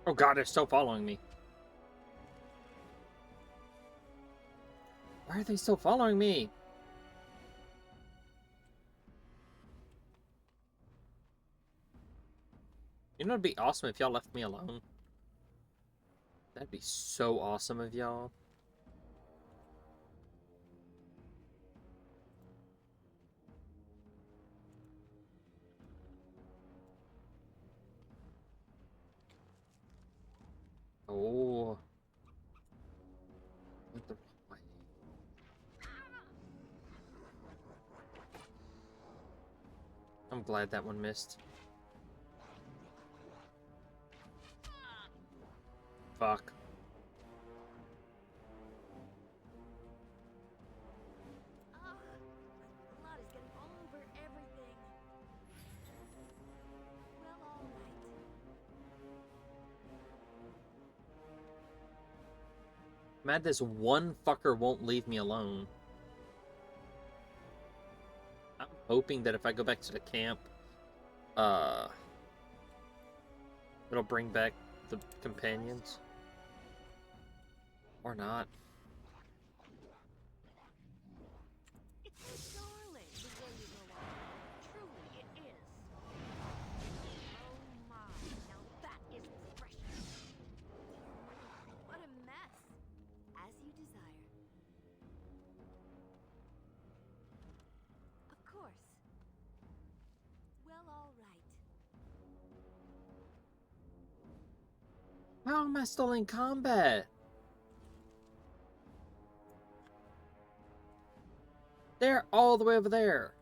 Oh, God, they're still following me. Why are they still following me? You know, it'd be awesome if y'all left me alone. That'd be so awesome of y'all. Oh. Went the wrong way. I'm glad that one missed. Fuck. My blood is getting all over everything. Well, all right. Mad this one fucker won't leave me alone. I'm hoping that if I go back to the camp, it'll bring back the companions. Or not. It's so darling, the way you go on. Truly, it is. Oh my, now that is precious. What a mess. As you desire. Of course. Well, all right. How am I still in combat? They're all the way over there.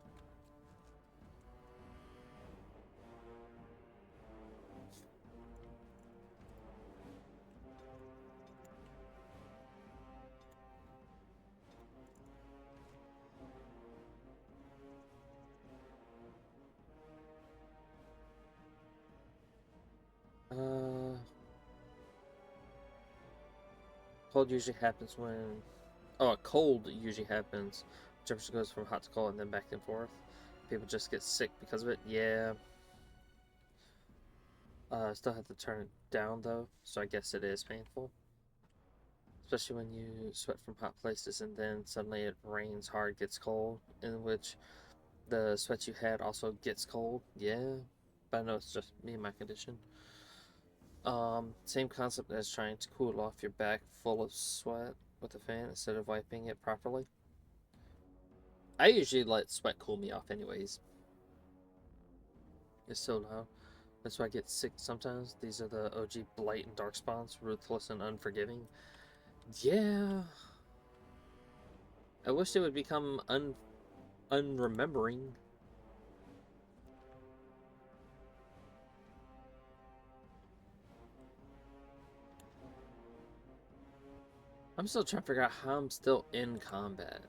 Cold usually happens when... Oh, a cold usually happens. Temperature goes from hot to cold and then back and forth. People just get sick because of it. Yeah. Still have to turn it down though, so I guess it is painful. Especially when you sweat from hot places and then suddenly it rains hard, gets cold, in which the sweat you had also gets cold. Yeah. But I know it's just me and my condition. Same concept as trying to cool off your back full of sweat with a fan instead of wiping it properly. I usually let sweat cool me off anyways. It's so loud. That's why I get sick sometimes. These are the OG blatant darkspawns, ruthless and unforgiving. Yeah. I wish they would become unremembering. I'm still trying to figure out how I'm still in combat.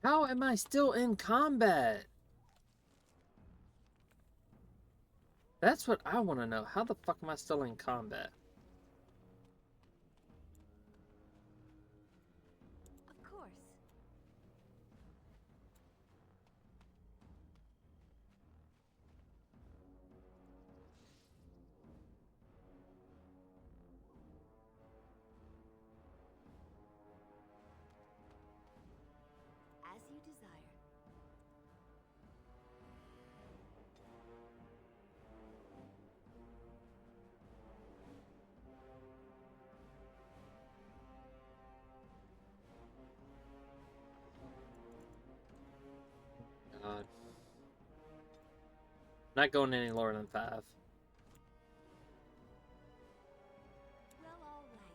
How am I still in combat? That's what I want to know. How the fuck am I still in combat? Of course. As you desire. God. Not going any lower than 5. Well, all right.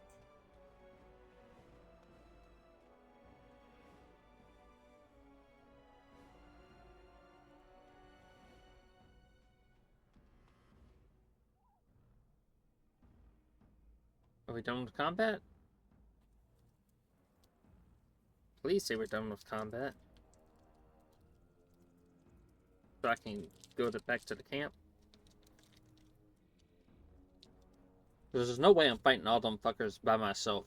Are we done with combat? Please say we're done with combat. So I can go back to the camp. Because there's no way I'm fighting all them fuckers by myself.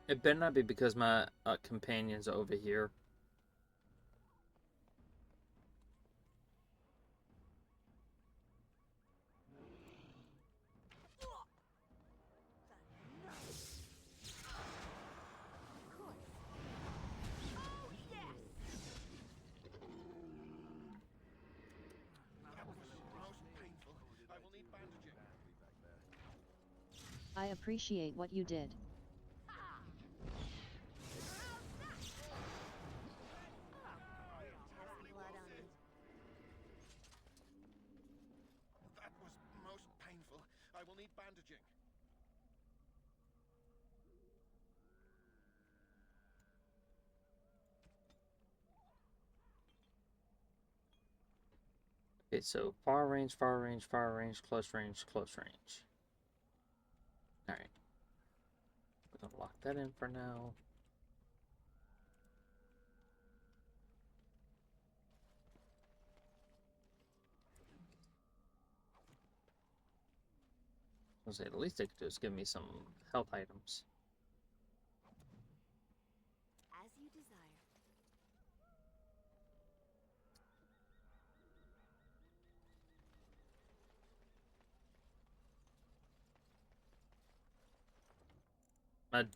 It better not be because my companion's over here. I appreciate what you did. That was most painful. I will need bandaging. Okay, so far range, far range, far range, close range, close range. Alright. Gonna lock that in for now. I'll say the least they could do is give me some health items. As you desire.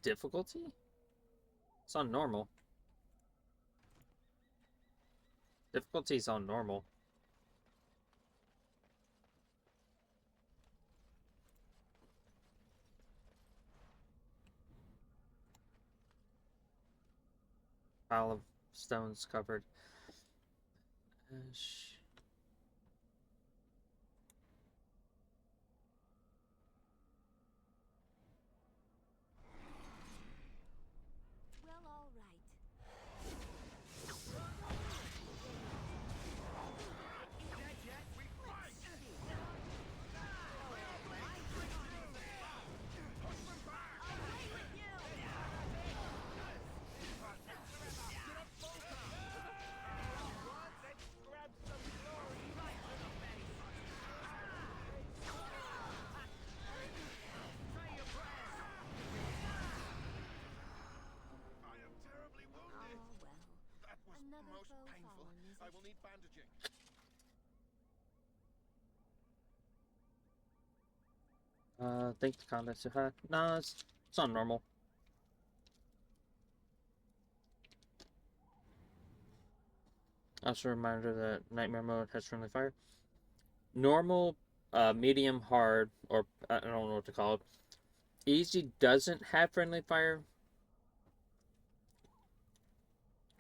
Difficulty? It's on normal. Difficulty's on normal. Pile of stones covered. Well, all right. Most painful. I will need bandaging. Think the combat's too high. No, it's on normal. Also a reminder that Nightmare mode has friendly fire. Normal, medium, hard, or I don't know what to call it. Easy doesn't have friendly fire.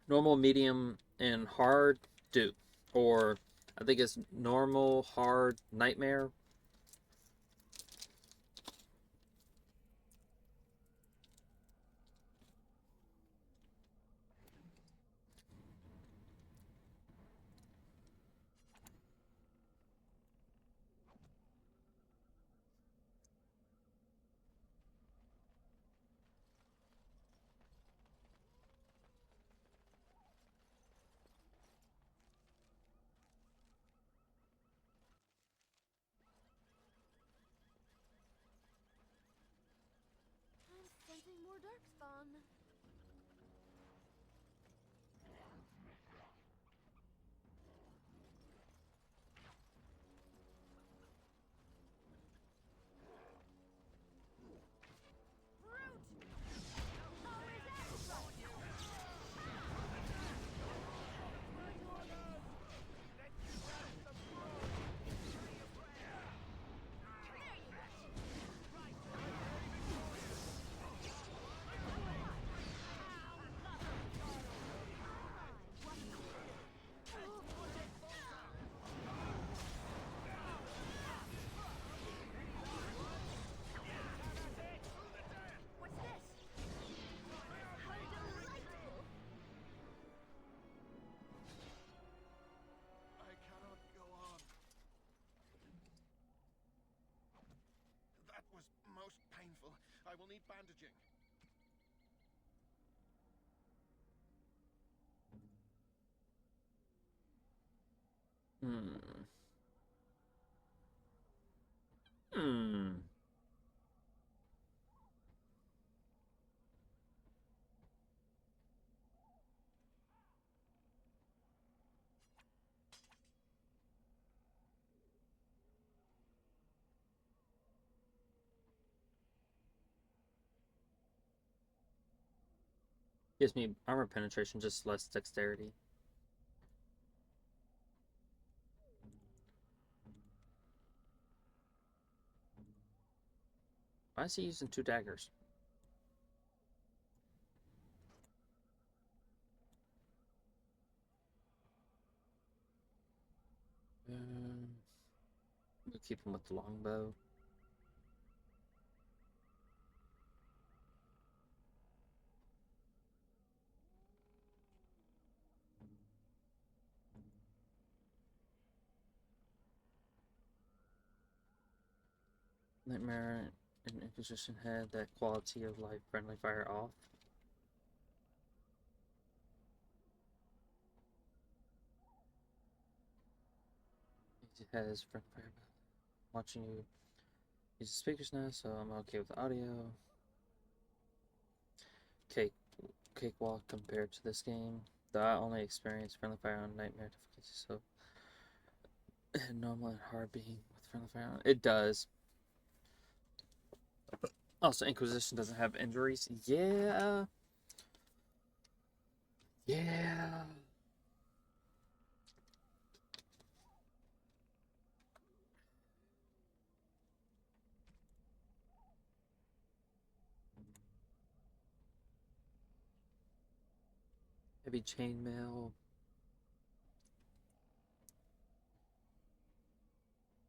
Normal, medium, and hard do. Or I think it's normal, hard, nightmare. I'm sensing more darkspawn. Most painful. I will need bandaging. Gives me armor penetration, just less dexterity. Why is he using 2 daggers? We'll keep him with the longbow. Nightmare and Inquisition had that quality of like friendly fire off. It has friendly fire. Watching you use the speakers now, so I'm okay with the audio. Cakewalk compared to this game. Though I only experienced friendly fire on nightmare difficulty, so normal and hard being with friendly fire on. It does. Also, Inquisition doesn't have injuries. Yeah. Yeah. Heavy chainmail.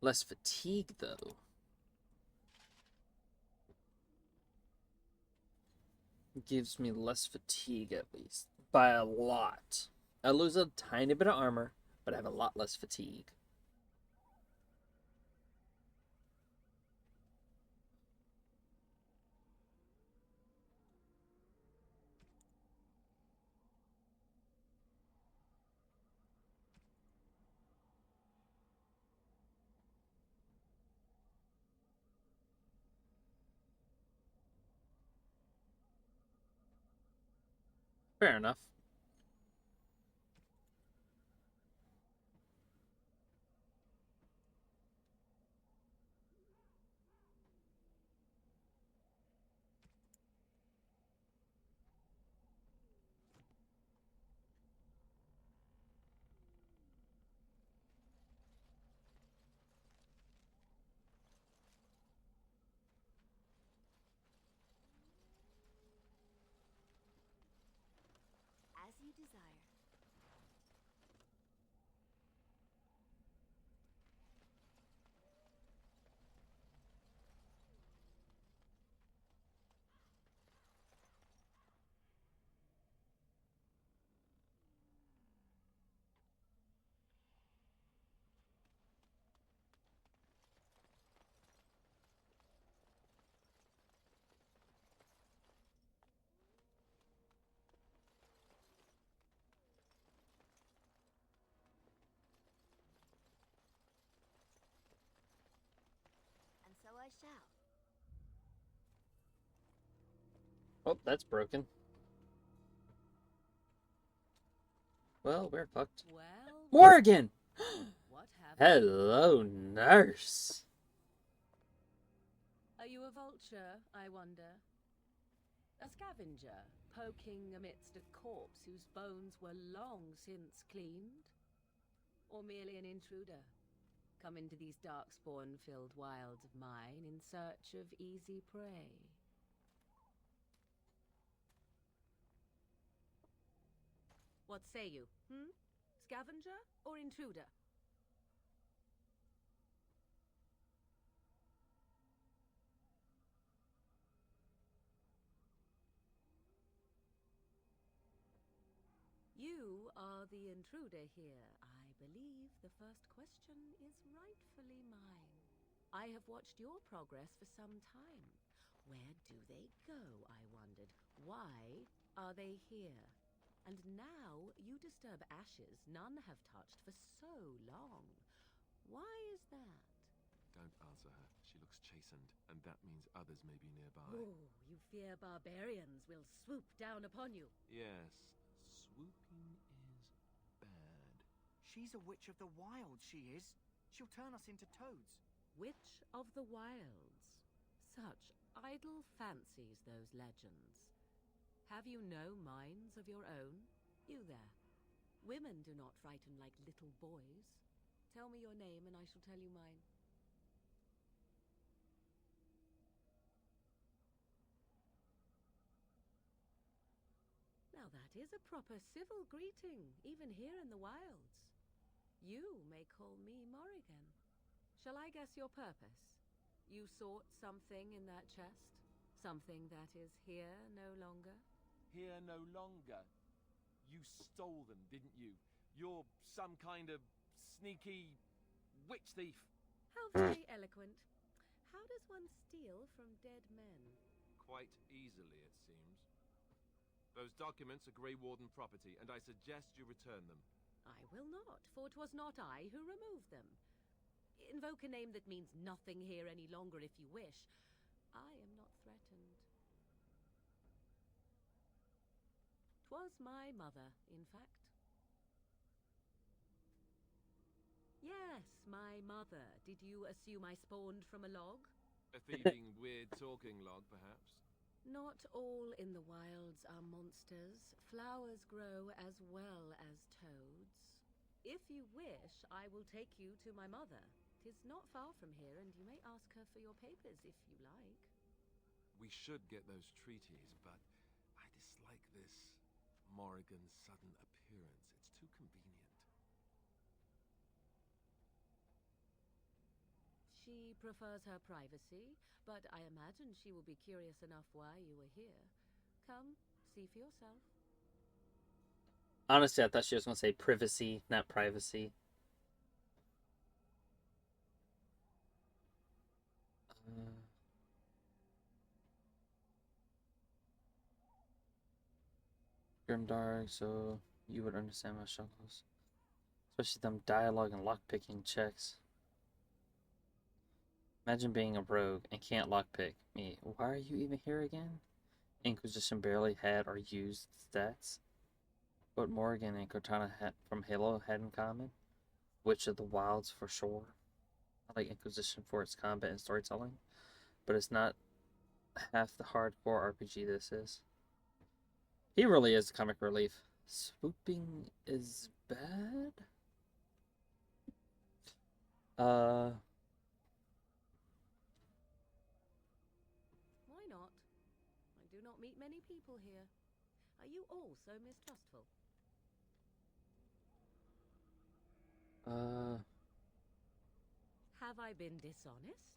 Less fatigue, though. Gives me less fatigue, at least. By a lot. I lose a tiny bit of armor, but I have a lot less fatigue. Fair enough. As you desire. And so I shall. Oh, that's broken. Well, we're fucked. Well, Morgan! what have Hello, nurse. Are you a vulture, I wonder? A scavenger, poking amidst a corpse whose bones were long since cleaned? Or merely an intruder, come into these darkspawn-filled wilds of mine in search of easy prey? What say you, Scavenger or intruder? You are the intruder here. I believe the first question is rightfully mine. I have watched your progress for some time. Where do they go, I wondered? Why are they here? And now you disturb ashes none have touched for so long. Why is that? Don't answer her. She looks chastened, and that means others may be nearby. Oh, you fear barbarians will swoop down upon you. Yes, swooping is bad. She's a witch of the wilds, she is. She'll turn us into toads. Witch of the Wilds. Such idle fancies, those legends. Have you no minds of your own? You there. Women do not frighten like little boys. Tell me your name and I shall tell you mine. Now that is a proper civil greeting, even here in the wilds. You may call me Morrigan. Shall I guess your purpose? You sought something in that chest? Something that is here no longer? Here no longer. You stole them, didn't you? You're some kind of sneaky witch thief. How very eloquent. How does one steal from dead men? Quite easily, it seems. Those documents are Grey Warden property, and I suggest you return them. I will not, for 'twas not I who removed them. Invoke a name that means nothing here any longer if you wish. I am not threatened. 'Twas my mother, in fact. Yes, my mother. Did you assume I spawned from a log? A thieving, weird-talking log, perhaps? Not all in the wilds are monsters. Flowers grow as well as toads. If you wish, I will take you to my mother. 'Tis not far from here, and you may ask her for your papers if you like. We should get those treaties, but I dislike this Morrigan's sudden appearance. It's too convenient. She prefers her privacy, but I imagine she will be curious enough why you are here. Come, see for yourself. Honestly, I thought she was going to say privacy, not privacy. Grimdark, so you would understand my struggles. Especially them dialogue and lockpicking checks. Imagine being a rogue and can't lockpick me. Why are you even here again? Inquisition barely had or used stats. What Morrigan and Cortana from Halo had in common? Witch of the Wilds for sure. I like Inquisition for its combat and storytelling, but it's not half the hardcore RPG this is. He really is comic relief. Swooping is bad? Why not? I do not meet many people here. Are you all so mistrustful? Have I been dishonest?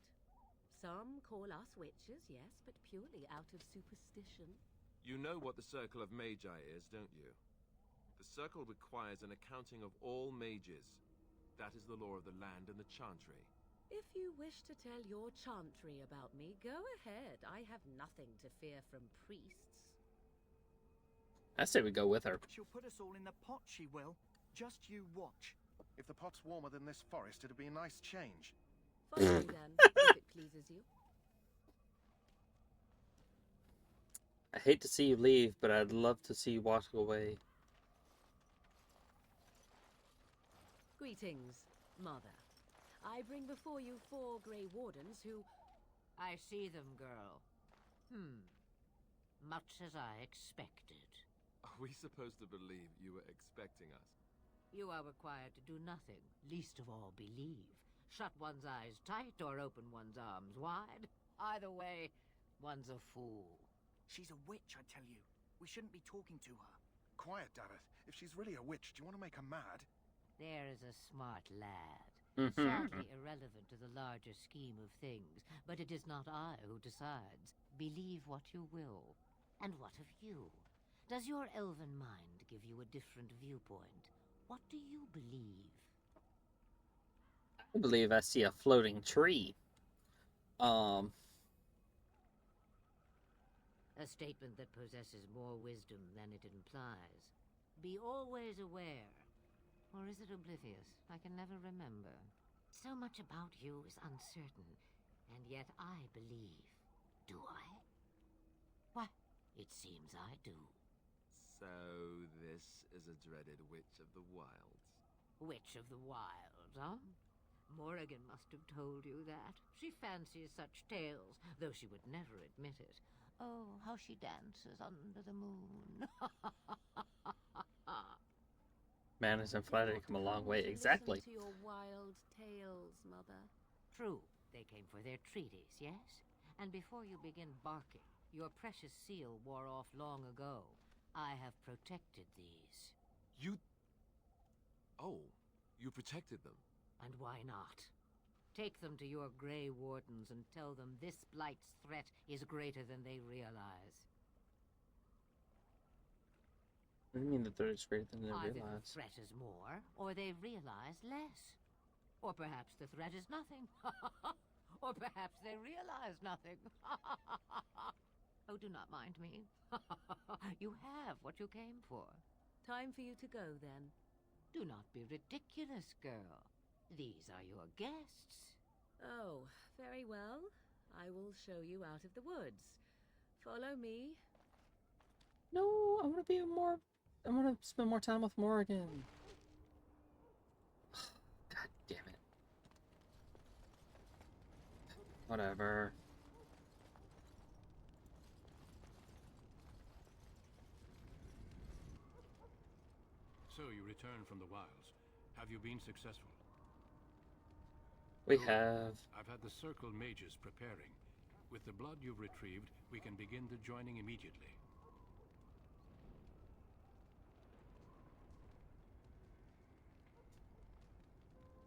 Some call us witches, yes, but purely out of superstition. You know what the Circle of Magi is, don't you? The Circle requires an accounting of all mages. That is the law of the land and the Chantry. If you wish to tell your chantry about me, go ahead. I have nothing to fear from priests. I say we go with her. She'll put us all in the pot, she will. Just you watch. If the pot's warmer than this forest, it'd be a nice change. Follow me then, if it pleases you. I hate to see you leave, but I'd love to see you walk away. Greetings, Mother. I bring before you 4 Grey Wardens who... I see them, girl. Much as I expected. Are we supposed to believe you were expecting us? You are required to do nothing, least of all believe. Shut one's eyes tight or open one's arms wide. Either way, one's a fool. She's a witch, I tell you. We shouldn't be talking to her. Quiet, Davith. If she's really a witch, do you want to make her mad? There is a smart lad. Sadly irrelevant to the larger scheme of things, but it is not I who decides. Believe what you will. And what of you? Does your elven mind give you a different viewpoint? What do you believe? I believe I see a floating tree. A statement that possesses more wisdom than it implies. Be always aware. Or is it oblivious? I can never remember. So much about you is uncertain, and yet I believe. Do I? Why, it seems I do. So this is a dreaded Witch of the Wilds. Witch of the Wilds, huh? Morrigan must have told you that. She fancies such tales, though she would never admit it. Oh, how she dances under the moon. Manners and flattery come a long way, exactly. Listen to your wild tales, Mother. True, they came for their treaties, yes? And before you begin barking, your precious seal wore off long ago. I have protected these. You... Oh, you protected them. And why not? Take them to your Grey Wardens and tell them this Blight's threat is greater than they realize. What do you mean the threat is greater than they Either realize? the threat is more, or they realize less. Or perhaps the threat is nothing. Or Or perhaps they realize nothing. Oh, do not mind me. You have what you came for. Time for you to go, then. Do not be ridiculous, girl. These are your guests. Oh, very well. I will show you out of the woods. Follow me. No, I want to be more. I want to spend more time with Morgan. God damn it. Whatever. So you returned from the wilds. Have you been successful? We have. I've had the Circle mages preparing. With the blood you've retrieved, we can begin the joining immediately.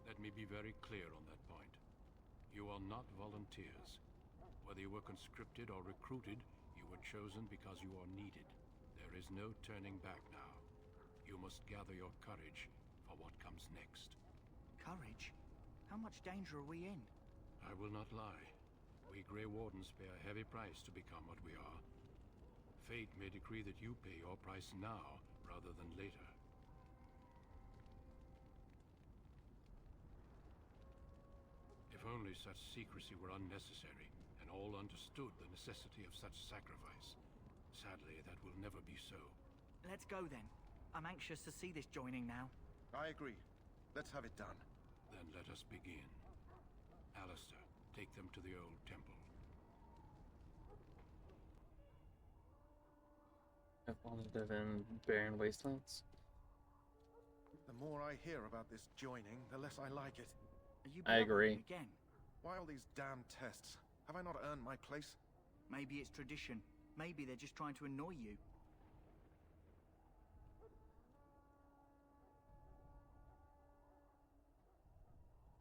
Let me be very clear on that point. You are not volunteers. Whether you were conscripted or recruited, you were chosen because you are needed. There is no turning back now. You must gather your courage for what comes next. Courage? How much danger are we in? I will not lie. We Grey Wardens pay a heavy price to become what we are. Fate may decree that you pay your price now rather than later. If only such secrecy were unnecessary, and all understood the necessity of such sacrifice. Sadly, that will never be so. Let's go then. I'm anxious to see this joining now. I agree. Let's have it done. Then let us begin. Alistair, take them to the old temple. I've only lived in barren wastelands. The more I hear about this joining, the less I like it. I agree. Again? Why all these damn tests? Have I not earned my place? Maybe it's tradition. Maybe they're just trying to annoy you.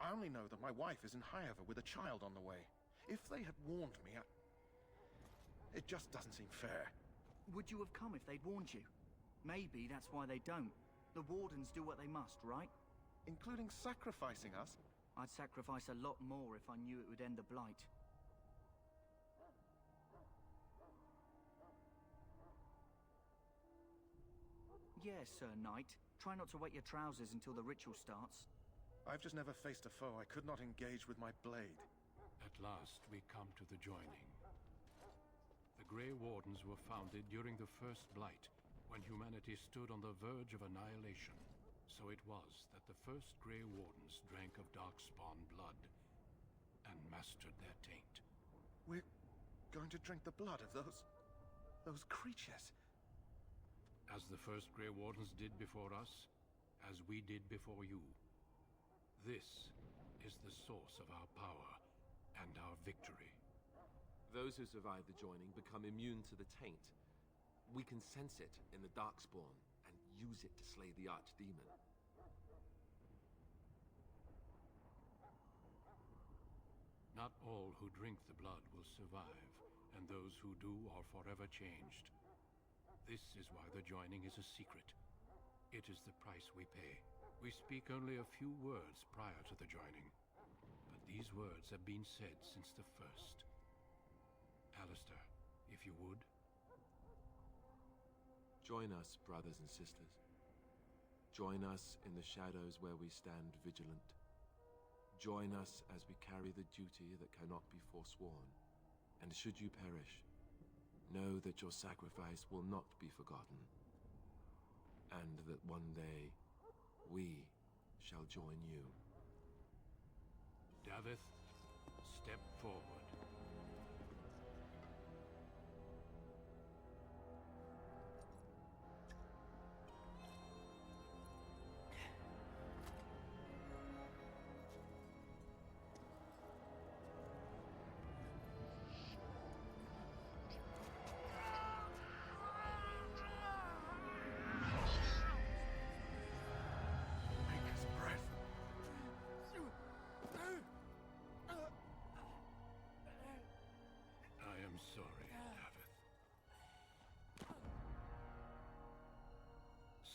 I only know that my wife is in Highover with a child on the way. If they had warned me, it just doesn't seem fair. Would you have come if they'd warned you? Maybe that's why they don't. The Wardens do what they must, right? Including sacrificing us? I'd sacrifice a lot more if I knew it would end the Blight. Yes, Sir Knight. Try not to wet your trousers until the ritual starts. I've just never faced a foe I could not engage with my blade. At last, we come to the joining. The Grey Wardens were founded during the First Blight, when humanity stood on the verge of annihilation. So it was that the first Grey Wardens drank of Darkspawn blood and mastered their taint. We're going to drink the blood of those creatures. As the first Grey Wardens did before us, as we did before you. This is the source of our power and our victory. Those who survive the joining become immune to the taint. We can sense it in the Darkspawn and use it to slay the Archdemon. Not all who drink the blood will survive, and those who do are forever changed. This is why the joining is a secret. It is the price we pay. We speak only a few words prior to the joining, but these words have been said since the first. Alistair, if you would. Join us, brothers and sisters. Join us in the shadows where we stand vigilant. Join us as we carry the duty that cannot be forsworn. And should you perish, know that your sacrifice will not be forgotten. And that one day, we shall join you. Davith, step forward.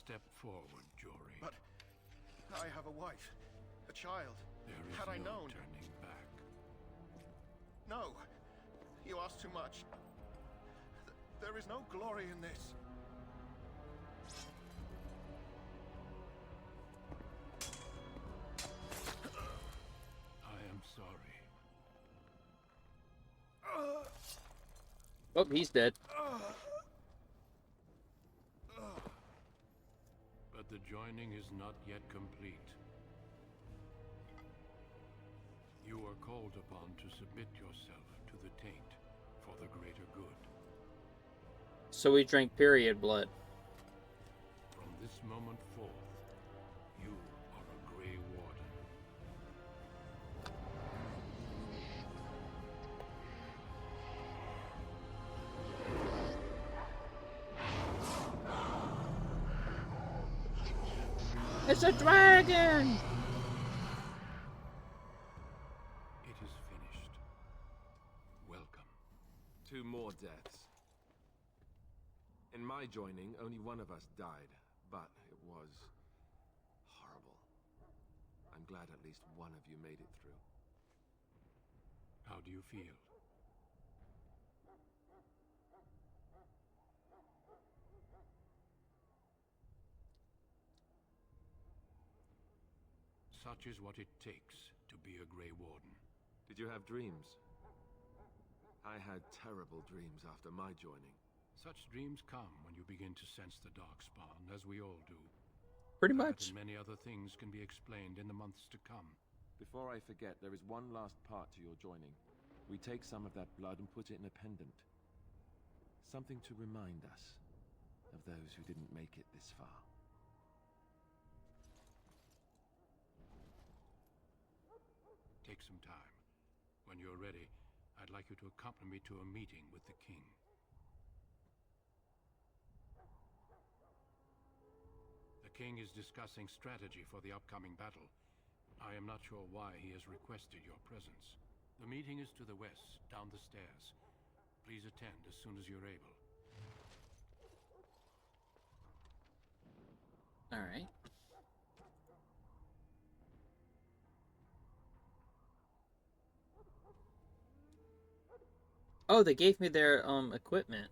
Step forward, Jory. But I have a wife, a child. There is Had I no known. turning back. ask too much. There is no glory in this. I am sorry. Oh, he's dead. But the joining is not yet complete. You are called upon to submit yourself to the taint for the greater good. So we drank period blood. From this moment forth, you are a Grey Warden. It's a dragon! It is finished. Welcome. 2 more deaths. In my joining, only one of us died, but it was horrible. I'm glad at least one of you made it through. How do you feel? Such is what it takes to be a Grey Warden. Did you have dreams? I had terrible dreams after my joining. Such dreams come when you begin to sense the Darkspawn, as we all do. Pretty That much. and many other things can be explained in the months to come. Before I forget, there is one last part to your joining. We take some of that blood and put it in a pendant. Something to remind us of those who didn't make it this far. Take some time. When you're ready, I'd like you to accompany me to a meeting with the king. The king is discussing strategy for the upcoming battle. I am not sure why he has requested your presence. The meeting is to the west, down the stairs. Please attend as soon as you're able. All right. Oh, they gave me their equipment.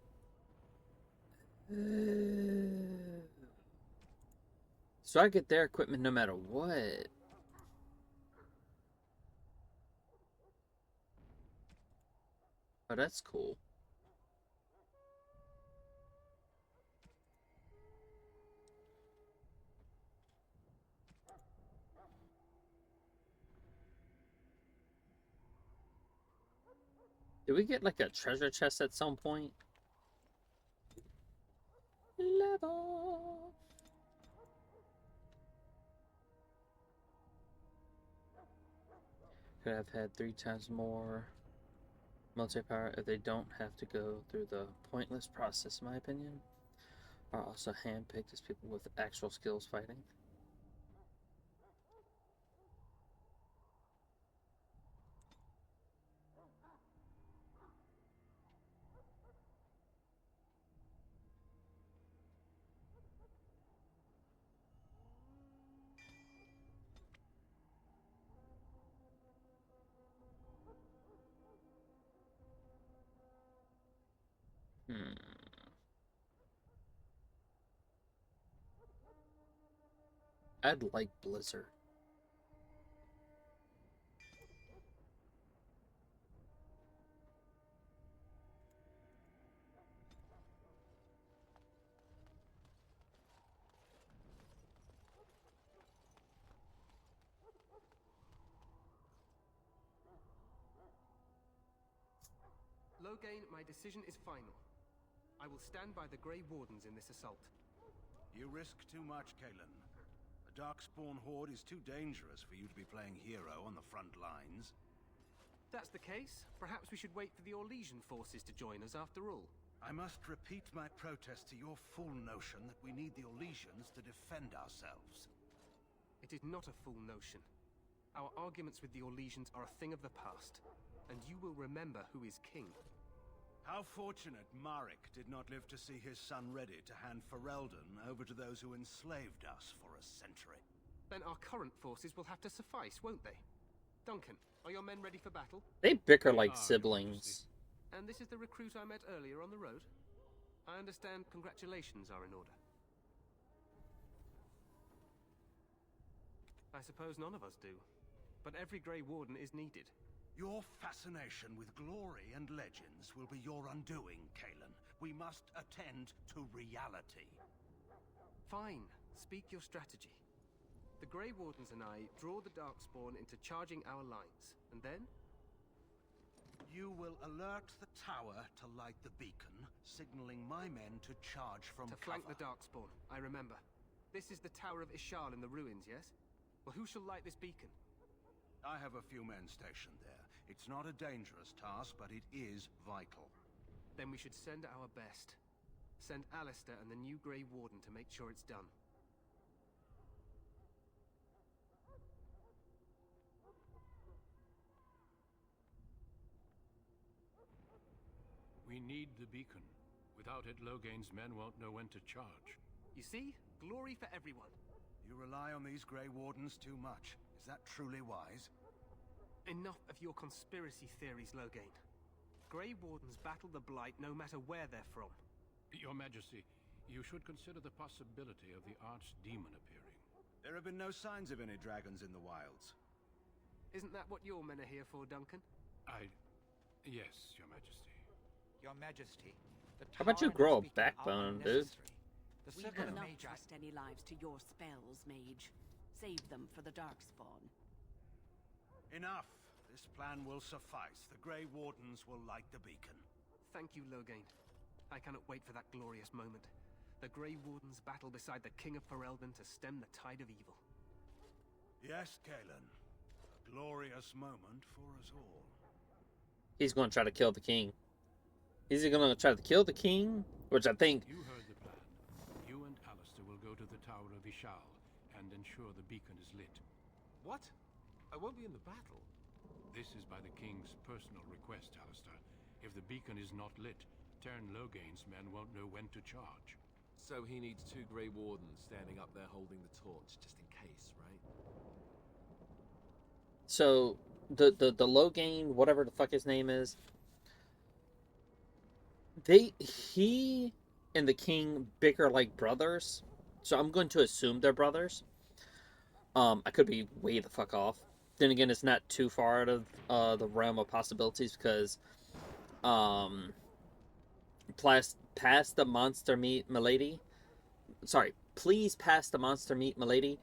So I get their equipment no matter what. Oh, that's cool. Did we get like a treasure chest at some point? Level. Could have had 3 times more multi-power if they don't have to go through the pointless process, in my opinion. Are also handpicked as people with actual skills fighting. I'd like Blizzard. Loghain, my decision is final. I will stand by the Grey Wardens in this assault. You risk too much, Kalen. A Darkspawn horde is too dangerous for you to be playing hero on the front lines. If that's the case, perhaps we should wait for the Orlesian forces to join us after all. I must repeat my protest to your fool notion that we need the Orlesians to defend ourselves. It is not a fool notion. Our arguments with the Orlesians are a thing of the past, and you will remember who is king. How fortunate Marek did not live to see his son ready to hand Ferelden over to those who enslaved us for a century. Then our current forces will have to suffice, won't they? Duncan, are your men ready for battle? They bicker like siblings. And this is the recruit I met earlier on the road? I understand congratulations are in order. I suppose none of us do, but every Grey Warden is needed. Your fascination with glory and legends will be your undoing, Kalen. We must attend to reality. Fine. Speak your strategy. The Grey Wardens and I draw the Darkspawn into charging our lines, and then? You will alert the tower to light the beacon, signaling my men to charge from To cover. flank the Darkspawn, I remember. This is the Tower of Ishal in the ruins, yes? Well, who shall light this beacon? I have a few men stationed there. It's not a dangerous task, but it is vital. Then we should send our best. Send Alistair and the new Grey Warden to make sure it's done. We need the beacon. Without it, Logain's men won't know when to charge. You see? Glory for everyone. You rely on these Grey Wardens too much. Is that truly wise? Enough of your conspiracy theories, Logain. Grey Wardens battle the Blight no matter where they're from. Your Majesty, you should consider the possibility of the Archdemon appearing. There have been no signs of any dragons in the wilds. Isn't that what your men are here for, Duncan? Yes, Your Majesty. Your Majesty, the How about you tower grow a and beacon are backbone, dude? unnecessary. The We circle will of not magi... trust any lives to your spells, mage. Save them for the Darkspawn. Enough. This plan will suffice. The Grey Wardens will light the beacon. Thank you, Logain. I cannot wait for that glorious moment. The Grey Wardens battle beside the King of Ferelden to stem the tide of evil. Yes, Kalen. A glorious moment for us all. He's going to try to kill the king. Is he going to try to kill the king? Which I think... You heard the plan. You and Alistair will go to the Tower of Ishal and ensure the beacon is lit. What? I won't be in the battle. This is by the king's personal request, Alistair. If the beacon is not lit, Tern Logain's men won't know when to charge. So he needs 2 Grey Wardens standing up there holding the torch, just in case, right? So, the Logain, whatever the fuck his name is, he and the king bicker like brothers. So I'm going to assume they're brothers. I could be way the fuck off. Then again, it's not too far out of the realm of possibilities because pass the monster meat, milady. Sorry, please pass the monster meat, milady.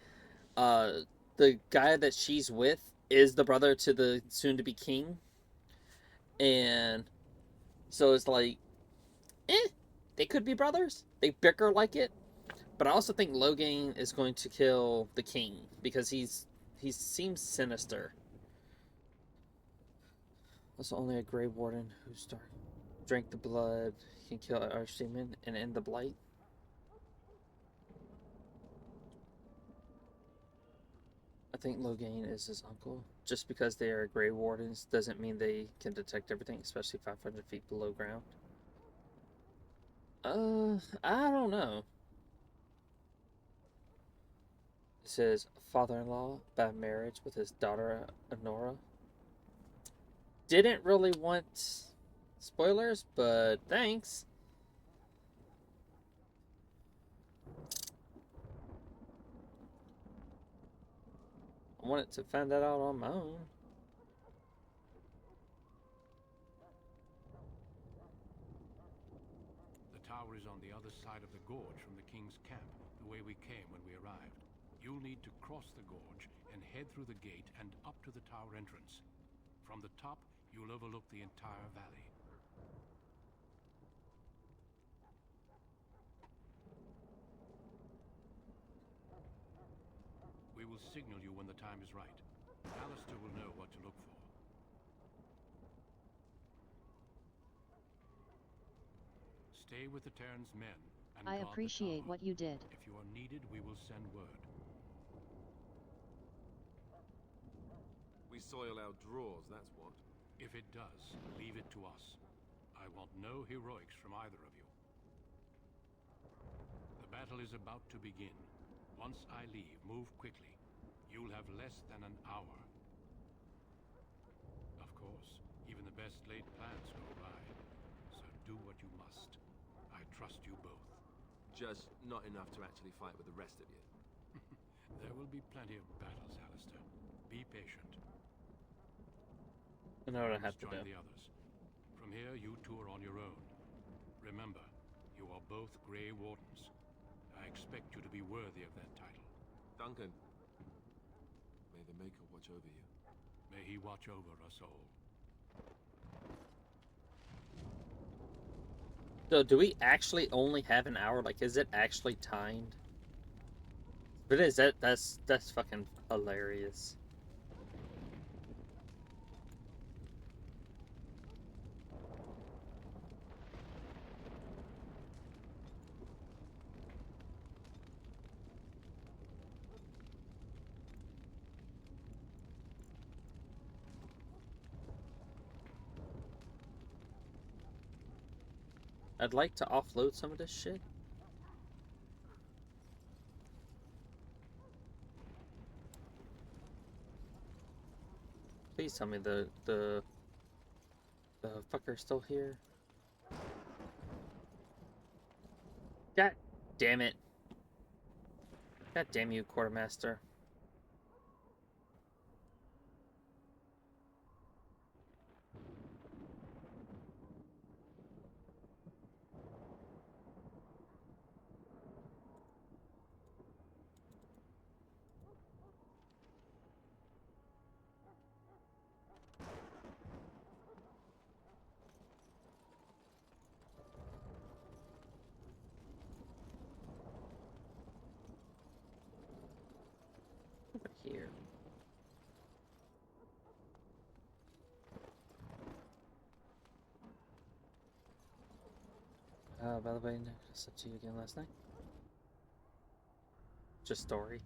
The guy that she's with is the brother to the soon-to-be king. And so it's like, they could be brothers. They bicker like it. But I also think Logain is going to kill the king because he seems sinister. Also, only a Grey Warden who drank the blood can kill Archdemon and end the blight. I think Logain is his uncle. Just because they are Grey Wardens doesn't mean they can detect everything, especially 500 feet below ground. I don't know. It says father-in-law by marriage with his daughter Honora. Didn't really want spoilers, but thanks. I wanted to find that out on my own. The tower is on the other side of the gorge from the king's camp, the way we came when we arrived. You'll need to cross the gorge and head through the gate and up to the tower entrance. From the top, you'll overlook the entire valley. We will signal you when the time is right. Alistair will know what to look for. Stay with the Terran's men and I guard the appreciate tower. what you did. If you are needed, we will send word. We soil our drawers, that's what. If it does, leave it to us. I want no heroics from either of you. The battle is about to begin. Once I leave, move quickly. You'll have less than an hour. Of course, even the best laid plans go awry. trust. I trust you both. Just not enough to actually fight with the rest of you. There will be plenty of battles, Alistair. Be patient. I know what I have to Join do. the others. From here, you two are on your own. Remember, you are both Grey Wardens. I expect you to be worthy of that title. Duncan, may the Maker watch over you. May he watch over us all. So, do we actually only have an hour? Like, is it actually timed? If it is, that's fucking hilarious. I'd like to offload some of this shit. Please tell me the fucker's still here. God damn it. God damn you, Quartermaster. Over here. By the way, Nick, I said to you again last night. Just story.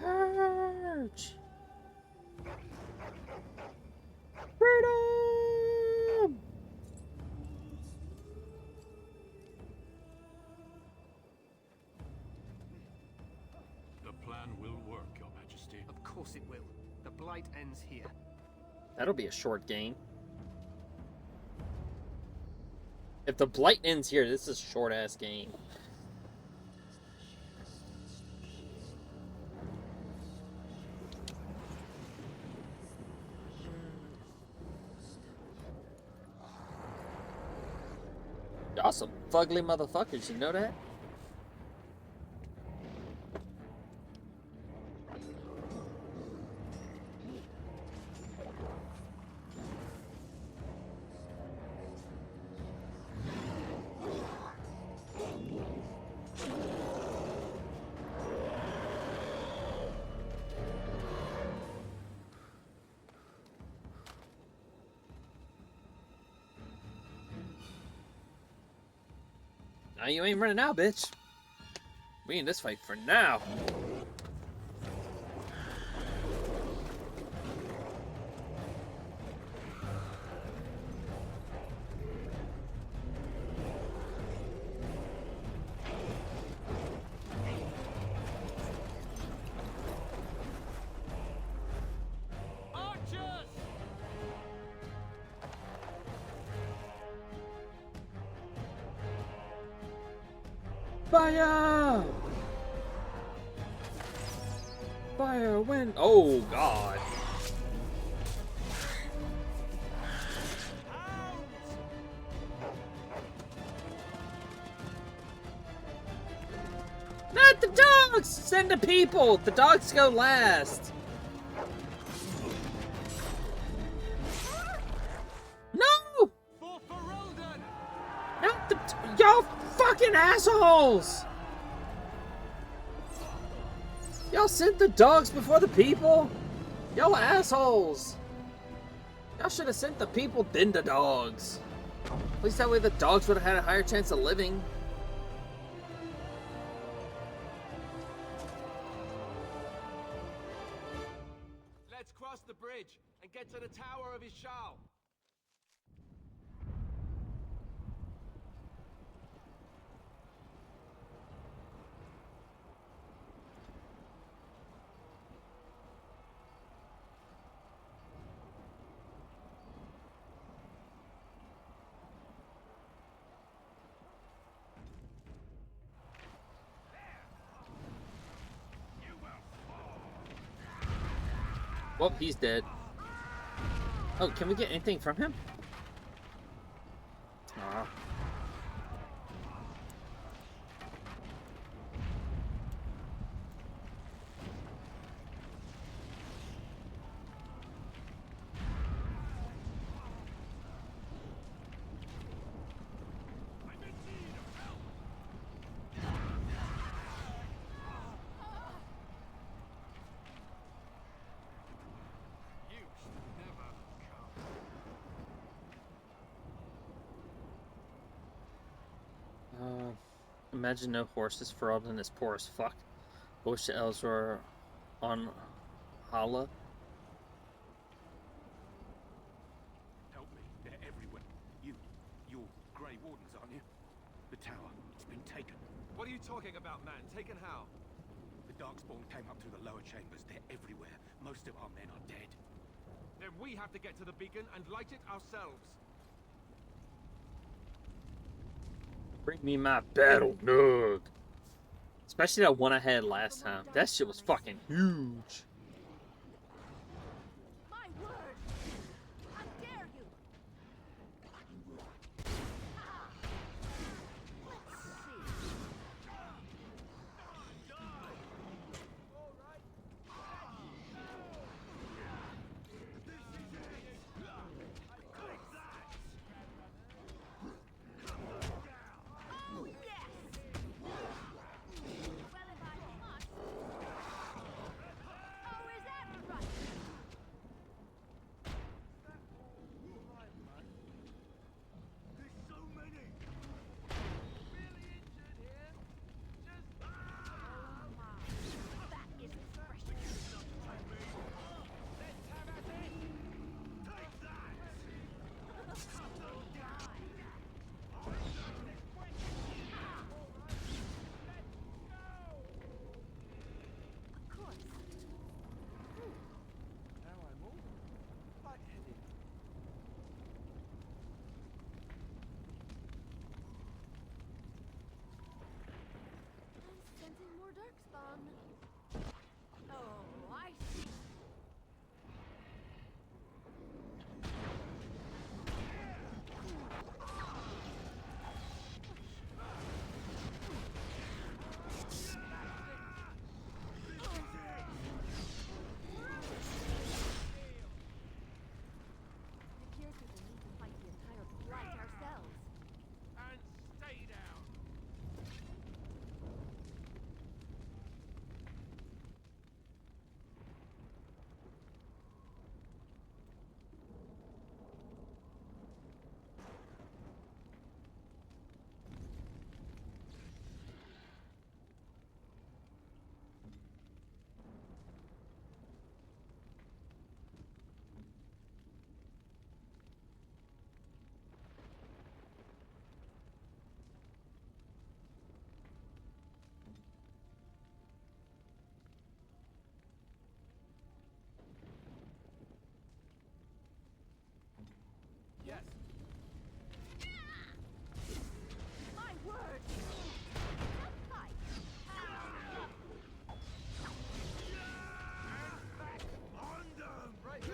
Church! Freedom! The plan will work, Your Majesty. Of course it will. The blight ends here. That'll be a short game. If the blight ends here, this is a short-ass game. Y'all some fugly motherfuckers, you know that? Now you ain't running out, bitch. We in this fight for now. Fire! Fire, wind. Oh, God. Not the dogs! Send the people! The dogs go last! No! Not the... Y'all fucking assholes! Y'all sent the dogs before the people? Y'all assholes! Y'all should have sent the people, then the dogs. At least that way the dogs would have had a higher chance of living. Let's cross across the bridge and get to the Tower of Ishal. Well, he's dead. Oh, can we get anything from him? Aw. Imagine no horses for Alden is poor as fuck. I wish the elves were on Hala. Help me. They're everywhere. You're Grey Wardens, aren't you? The tower. It's been taken. What are you talking about, man? Taken how? The Darkspawn came up through the lower chambers. They're everywhere. Most of our men are dead. Then we have to get to the beacon and light it ourselves. Bring me my battle nug. Especially that one I had last time. That shit was fucking huge. My word! How dare you! Sensing more darkspawn. Oh, I see. It appears we will need to fight the entire flight ourselves. And stay down. Yes. My word! Just fight! On them! Right then.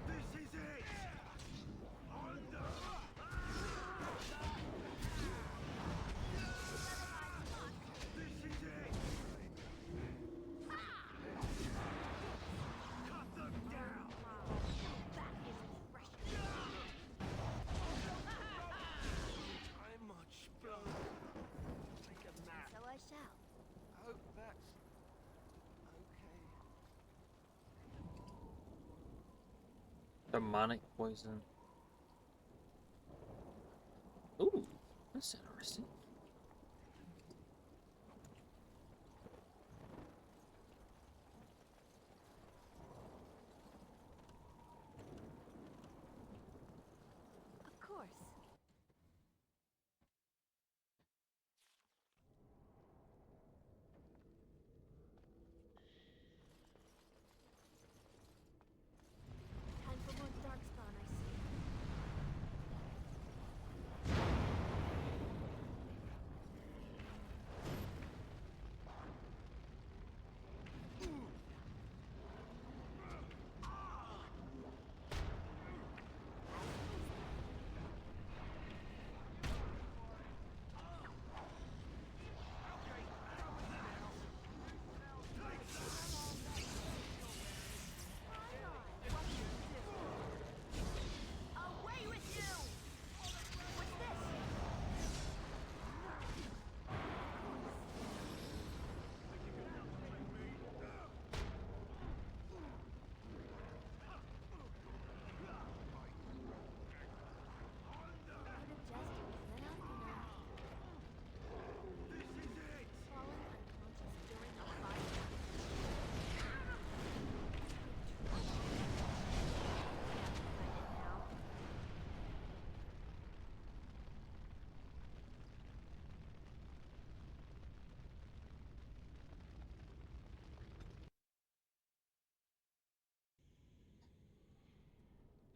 This is it! On them! This is it! Cut them down! That is precious. I'm much blood. Take a nap. So I shall. Hope that's okay. Demonic poison. Ooh, that's interesting.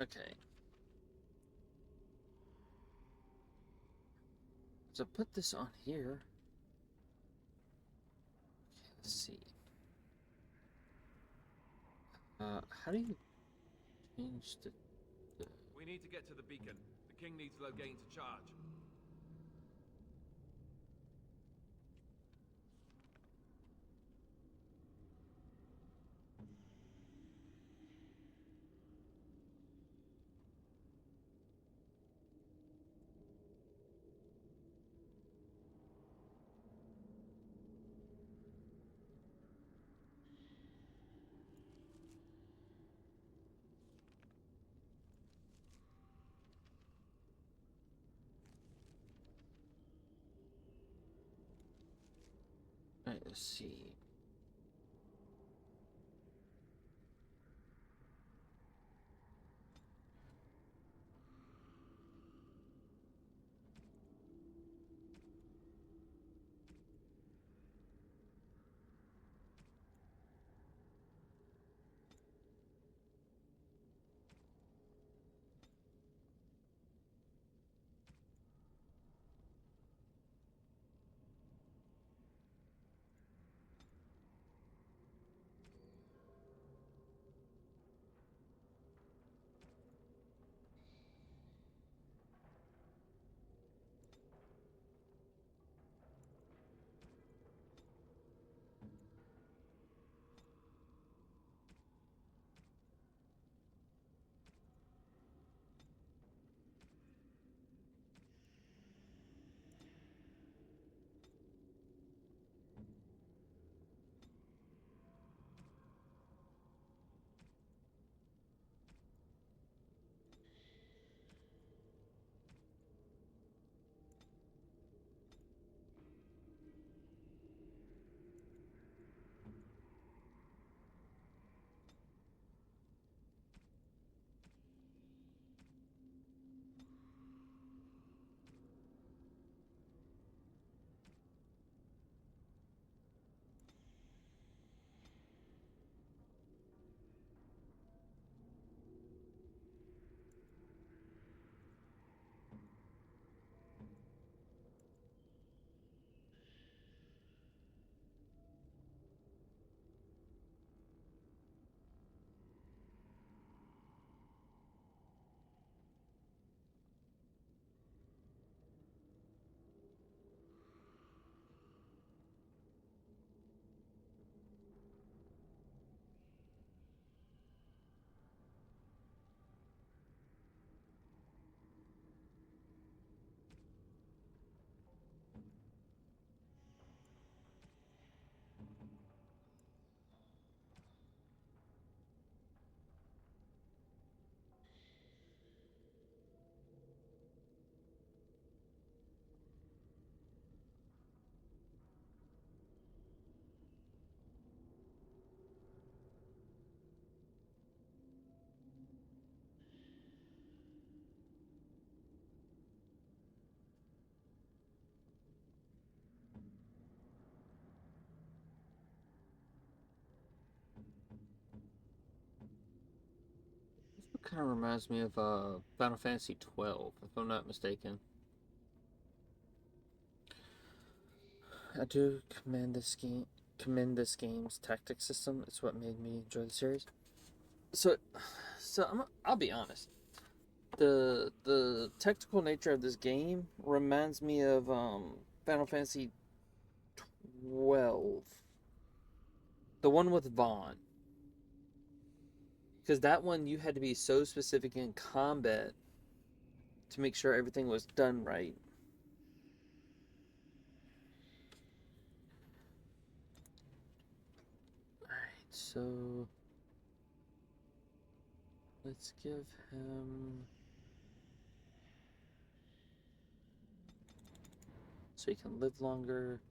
Okay. So put this on here. Okay, let's see. How do you change the... We need to get to the beacon. The king needs Loghain to charge. Alright, let's see. Kind of reminds me of Final Fantasy 12, if I'm not mistaken. I do commend this game's tactics system. It's what made me enjoy the series. So I'll be honest. The technical nature of this game reminds me of Final Fantasy 12, the one with Vaughn. Because that one, you had to be so specific in combat to make sure everything was done right. Alright, so let's give him... so he can live longer.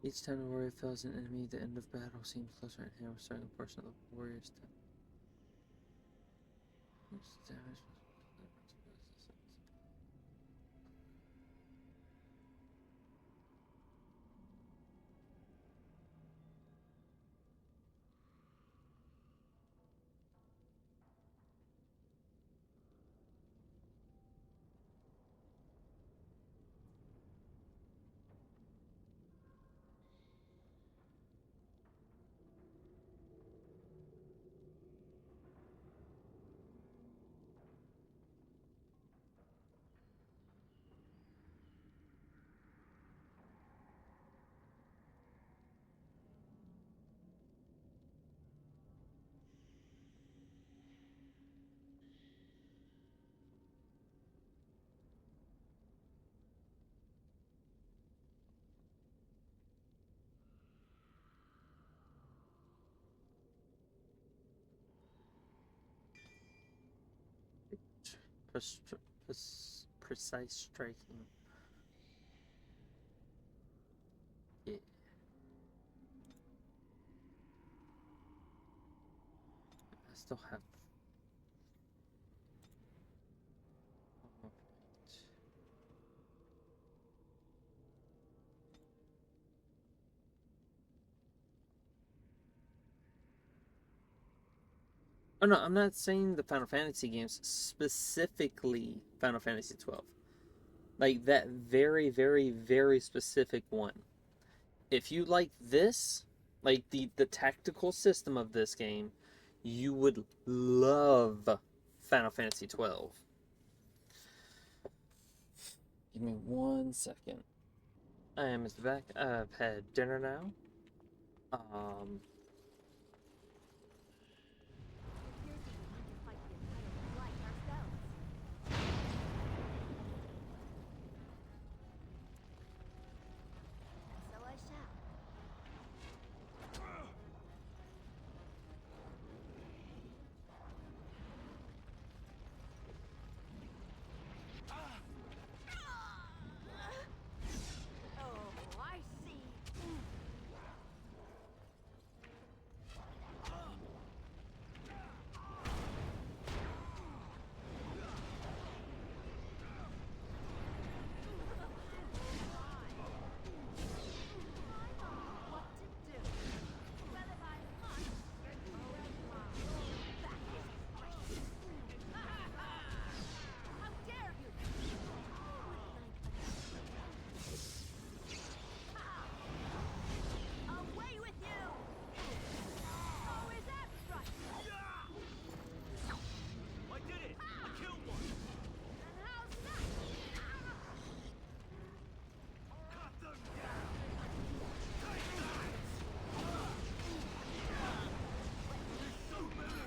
Each time the warrior fells an enemy, the end of battle seems closer at hand, restoring a portion of the warrior's death. Precise striking. Yeah. I still have one more point. Oh no, I'm not saying the Final Fantasy games, specifically Final Fantasy 12. Like that very, very, very specific one. If you like this, like the tactical system of this game, you would love Final Fantasy 12. Give me 1 second. I am Mr. Back. I've had dinner now. So I shall. Oh, I see. Away with you! Oh, is that right? I did it! I killed one! And how's that? Cut them down! Take that! There's so many!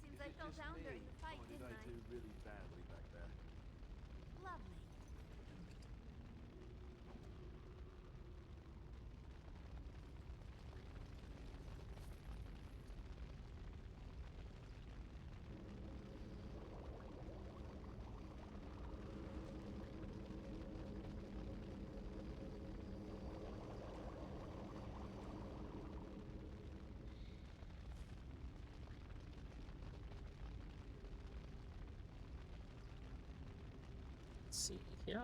Seems I fell down during the fight, didn't I? do really badly back there? Lovely. Let's see here.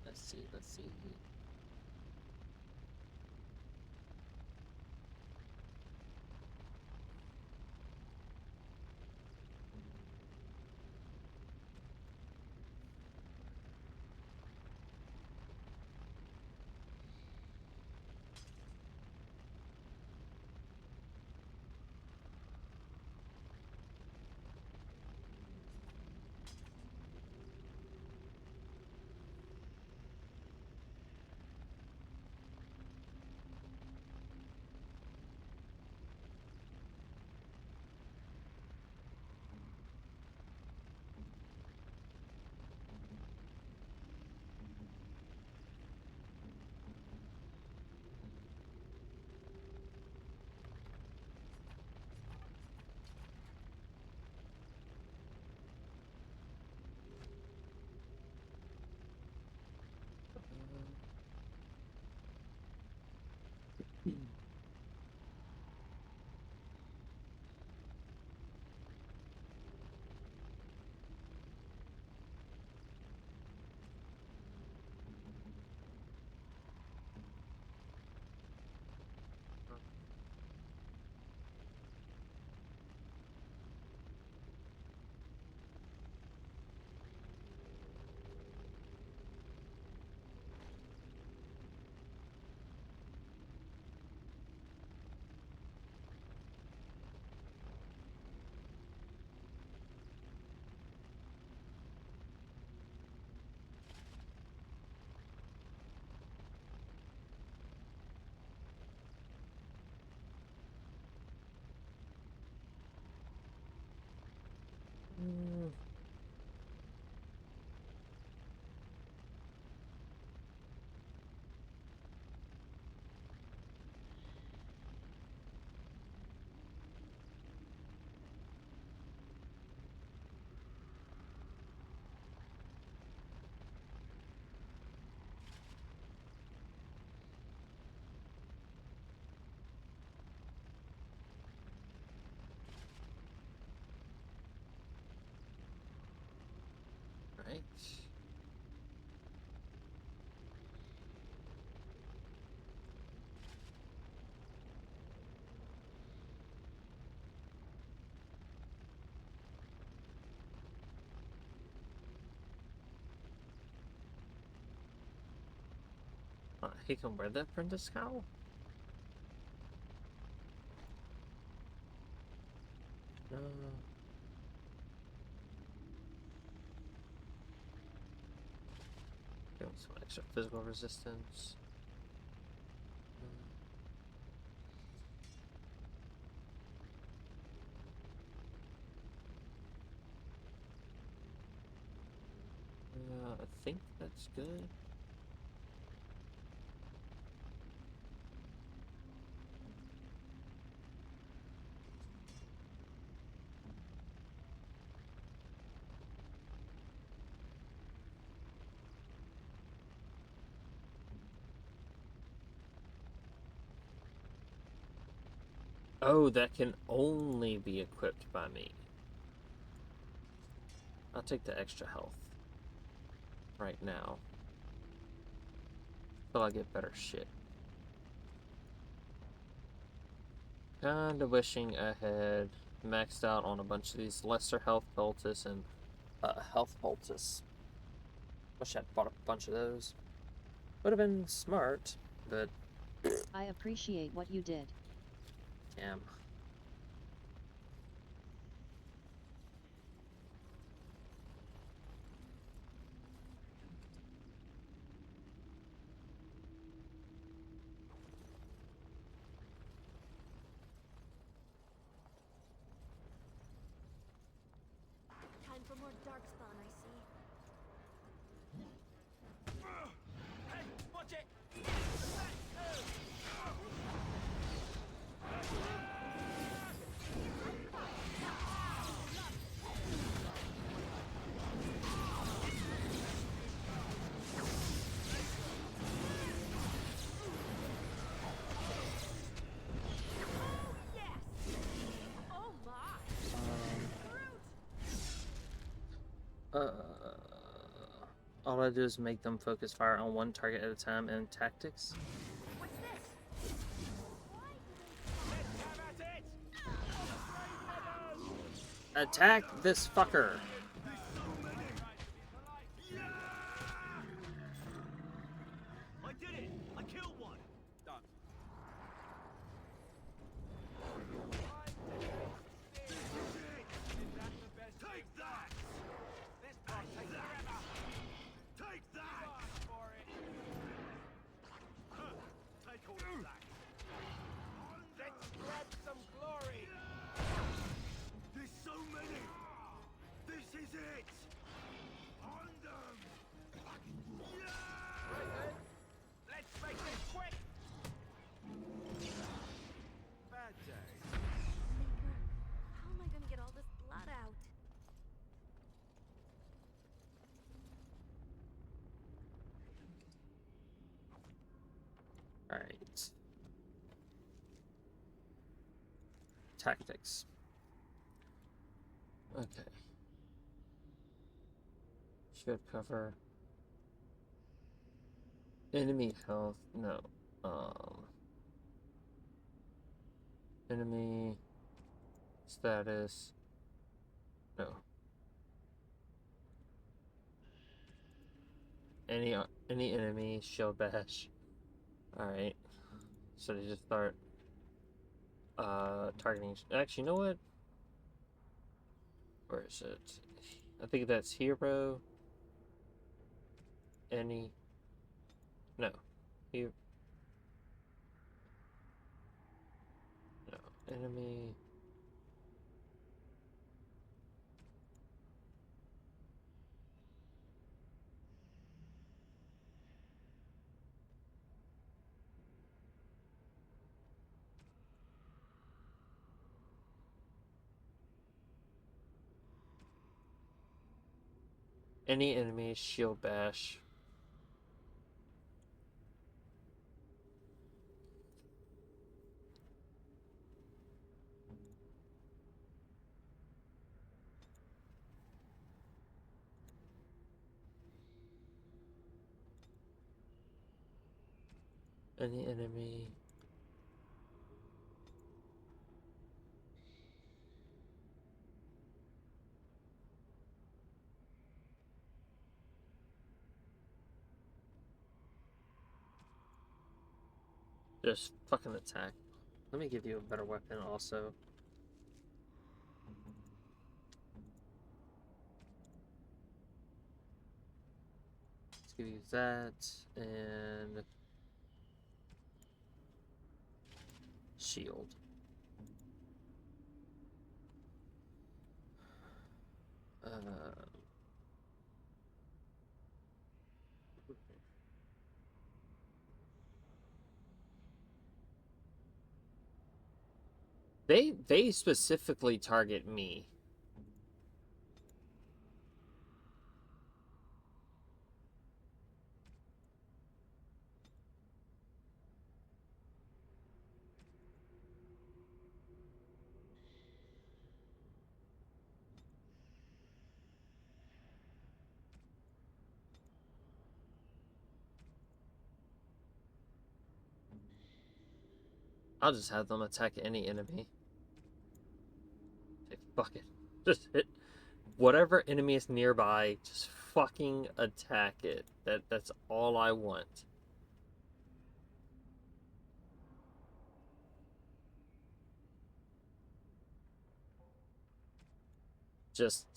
Let's see, let's see. Right. He can wear the apprentice cowl? No. Give him some extra physical resistance. I think that's good. Oh, that can only be equipped by me. I'll take the extra health right now. Till I get better shit. Kinda wishing I had maxed out on a bunch of these lesser health poultice and health poultice. Wish I'd bought a bunch of those. Would have been smart, but I appreciate what you did. damn. Time for more darkspawn, I see. Hey, watch it! Oh my! all I do is make them focus fire on one target at a time in tactics. Attack this fucker! I did it! I killed one! Done. Take that! This part takes forever! Take that! For it. Take all of that! Let's grab some glory! There's so many! This is it! On them! Yeah! Let's make this quick! Bad day. How am I gonna get all this blood out? Alright. Tactics. Okay. Shield cover. Enemy health. No. Enemy status. No. Any enemy shield bash. Alright. So they just start targeting. Actually, you know what? Where is it? I think that's hero. Any. No. Here. No. Enemy. Any enemy shield bash. Any enemy. Just fucking attack. Let me give you a better weapon also. Let's give you that and shield. They specifically target me. I'll just have them attack any enemy. Okay, fuck it. Just hit whatever enemy is nearby, just fucking attack it. That's all I want. Just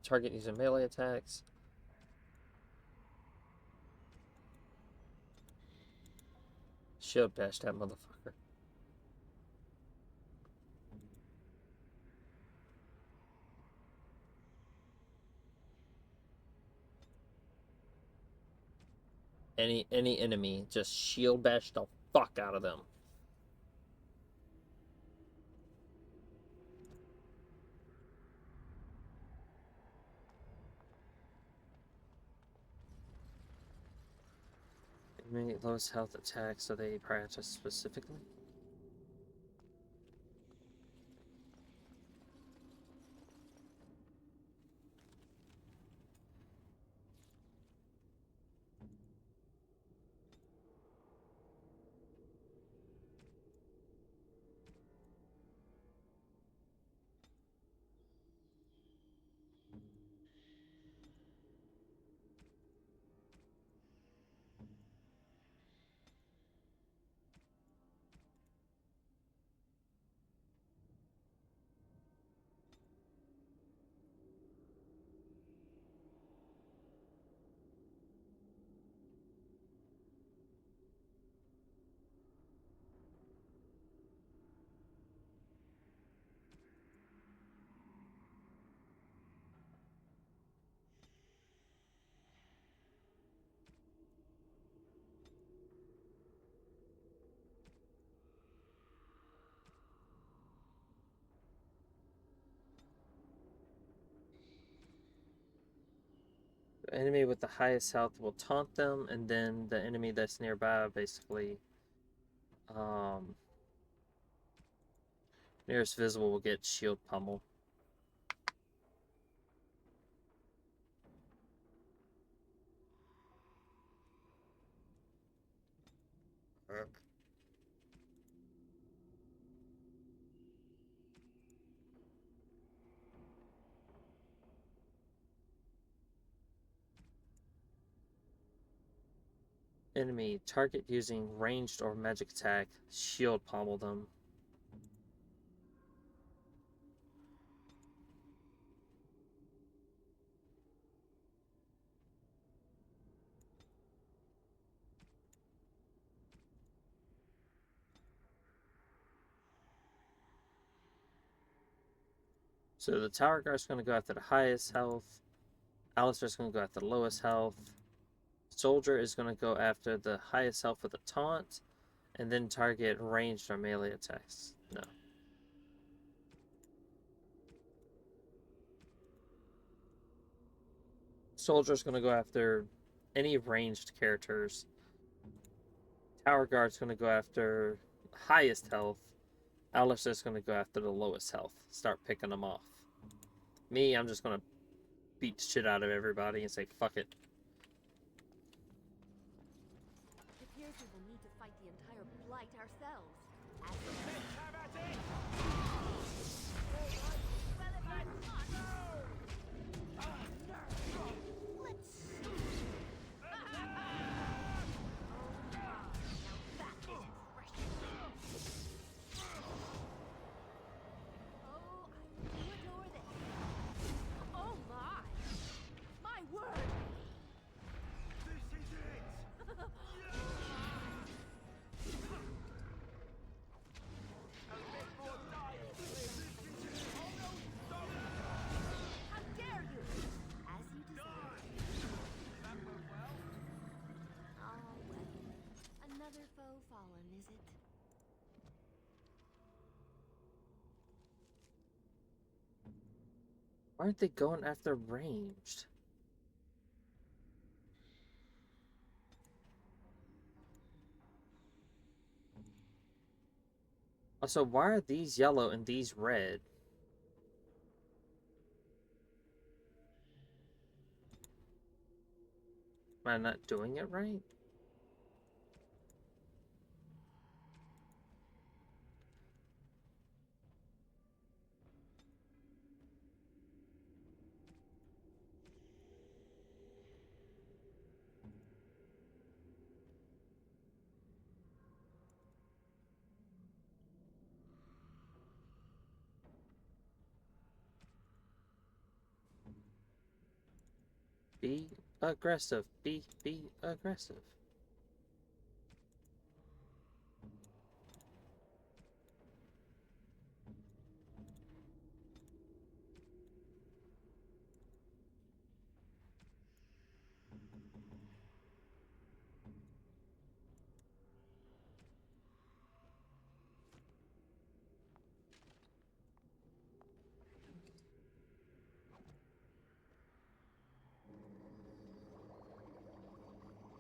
target using melee attacks. Shield bash that motherfucker. Any enemy, just shield bash the fuck out of them. Enemy lowest health attack, so they prioritize specifically. The enemy with the highest health will taunt them, and then the enemy that's nearby, basically, nearest visible will get shield pummel. Enemy target using ranged or magic attack, shield pummel them. So the tower guard's going to go after the highest health. Alistair's going to go after the lowest health. Soldier is going to go after the highest health with a taunt, and then target ranged or melee attacks. No. Soldier's going to go after any ranged characters. Tower guard's going to go after highest health. Alistair's going to go after the lowest health. Start picking them off. Me, I'm just going to beat the shit out of everybody and say, fuck it. It appears we will need to fight the entire blight ourselves. Another foe fallen, is it? Why aren't they going after ranged? Also, why are these yellow and these red? Am I not doing it right? Be aggressive. Be aggressive.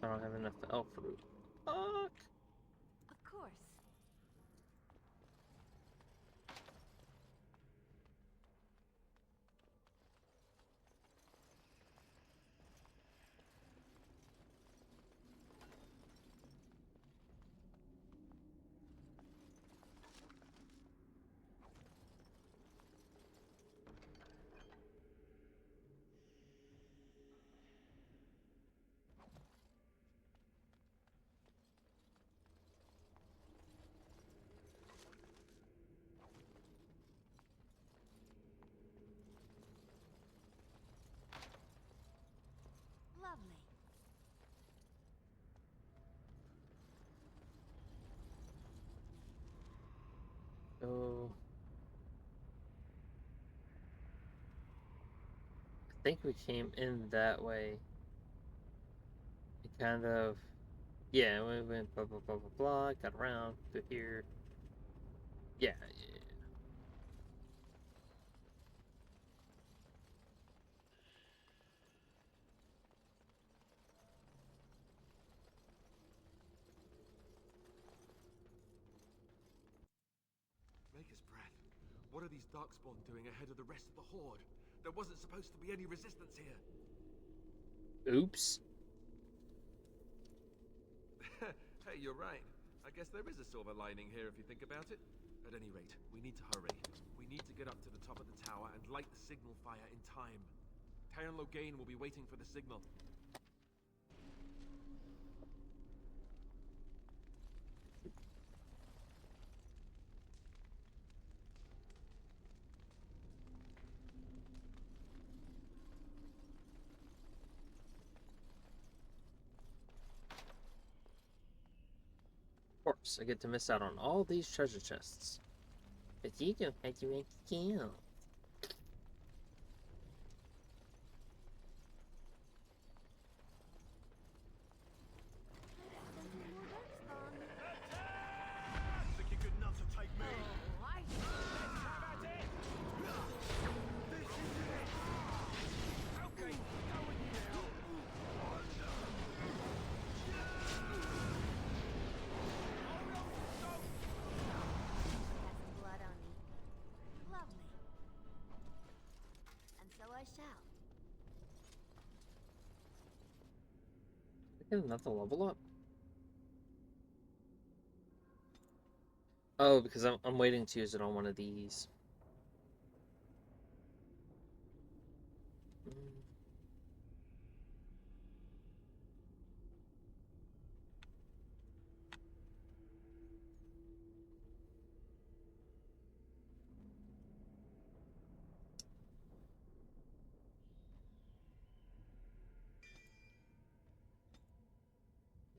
I don't have enough elf fruit. Fuck! Of course. Lovely. So I think we came in that way. It kind of, yeah, we went blah blah blah blah blah, got around to here. Yeah, yeah. What are these Darkspawn doing ahead of the rest of the Horde? There wasn't supposed to be any resistance here. Oops. Hey, you're right. I guess there is a silver lining here if you think about it. At any rate, we need to hurry. We need to get up to the top of the tower and light the signal fire in time. Taron Logain will be waiting for the signal. Of course, I get to miss out on all these treasure chests. But you don't have to make a kill. Think you're good enough to take me? Let's have at it! This is it! Okay, going now. Blood on me. Lovely. And so I shall. I get another level up. Oh, because I'm waiting to use it on one of these.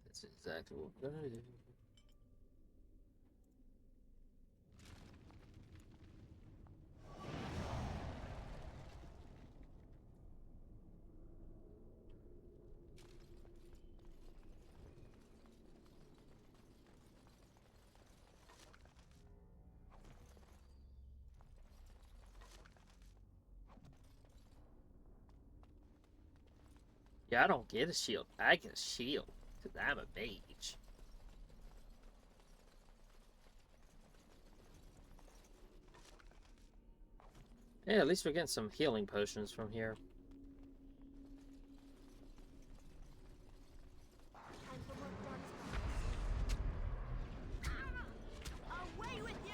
That's exactly what we're gonna do. Yeah, I don't get a shield. I get a shield because I'm a mage. Yeah, at least we're getting some healing potions from here. Time for more dark spells. Away with you!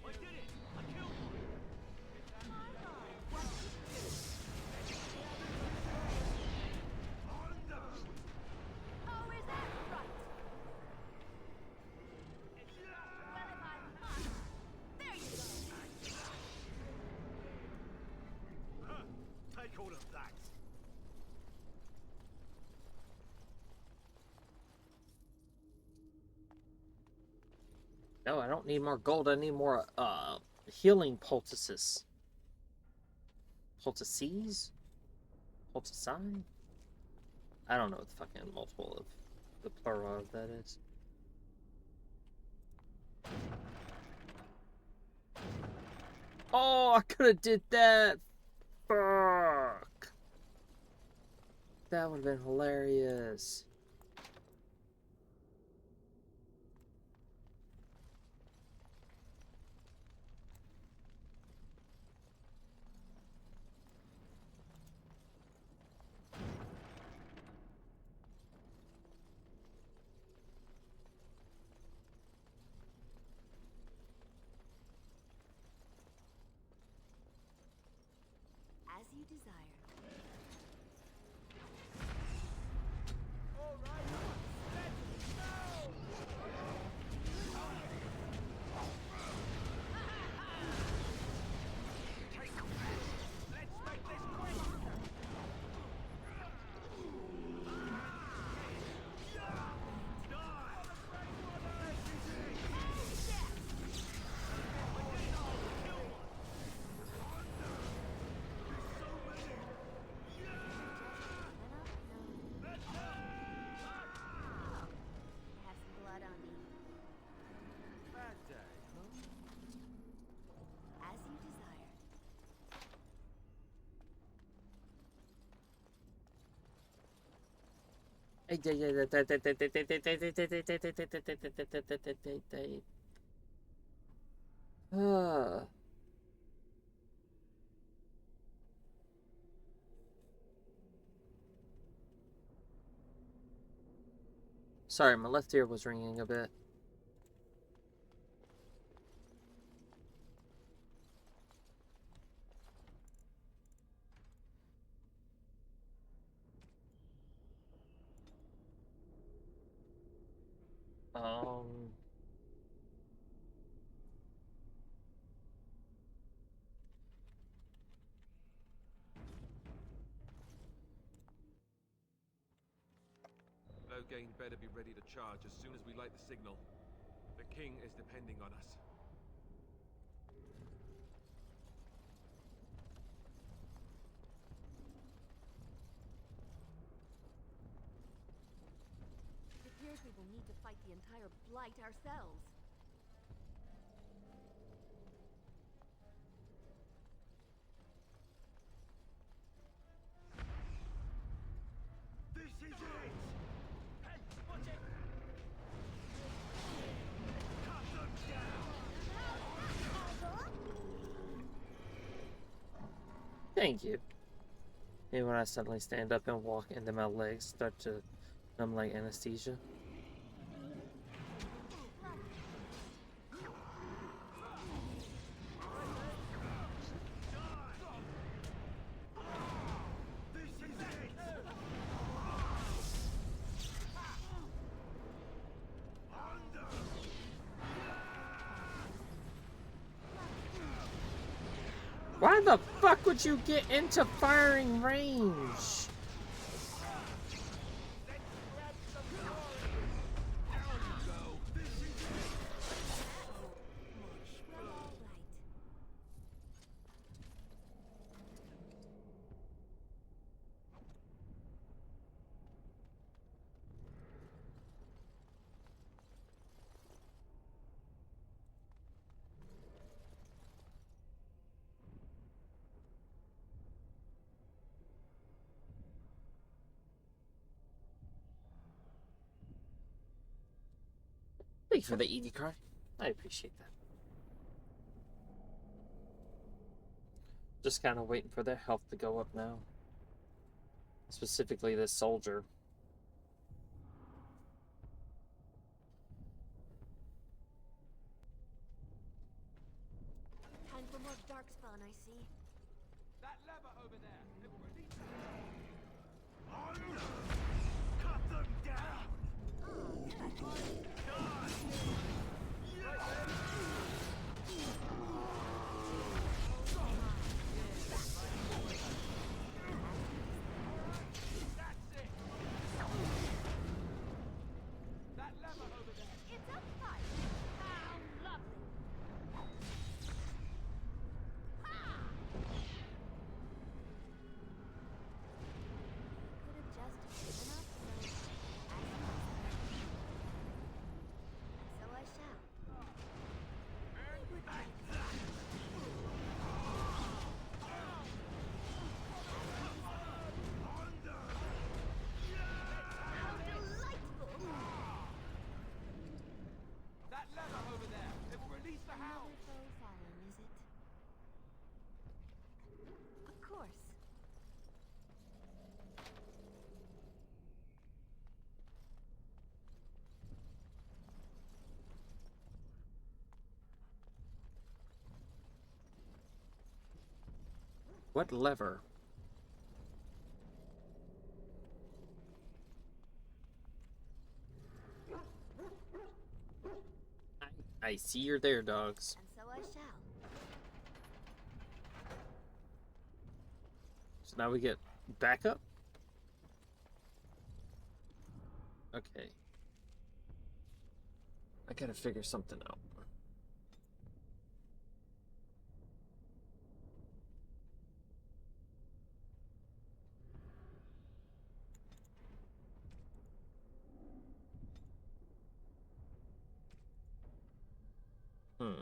I did it! I killed one! Oh, is that right? Well, if I must, there you go. Huh, take all of that! No, I don't need more gold. I need more healing poultices. Poultices? Poultici? I don't know what the fucking multiple of the plural of that is. Oh, I could have did that. Fuck. That would have been hilarious. As you desire. All right, let's go! Take this! Let's make this quick! Sorry, my left ear was ringing a bit. Um, Logain better be ready to charge as soon as we light the signal. The king is depending on us. It appears we will need to fight the entire blight ourselves. This is it! Hey, watch it! Cut them down! Thank you. Maybe when I suddenly stand up and walk and then my legs start to numb like anesthesia. Why the fuck would you get into firing range? Thank you for the ED card. I appreciate that. Just kind of waiting for their health to go up now. Specifically this soldier. Time for more darkspawn, I see. That lever over there! It will release cut them down! That lever over there! It's a fight! How lovely! Could have just given up, so I shall. How delightful! That lever over there! It will release the hound! Another foe fallen, is it? Of course. What lever? I see you're there, dogs. And so I shall. So now we get backup? Okay. I gotta figure something out. Hmm.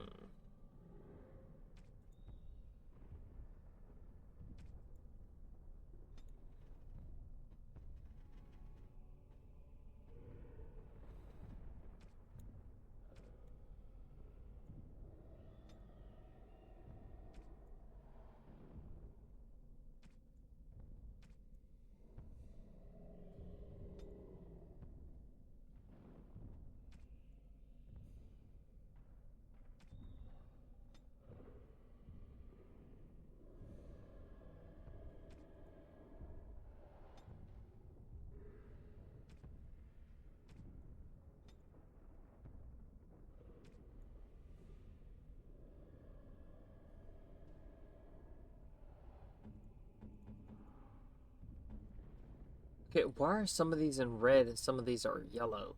Okay, why are some of these in red and some of these are yellow?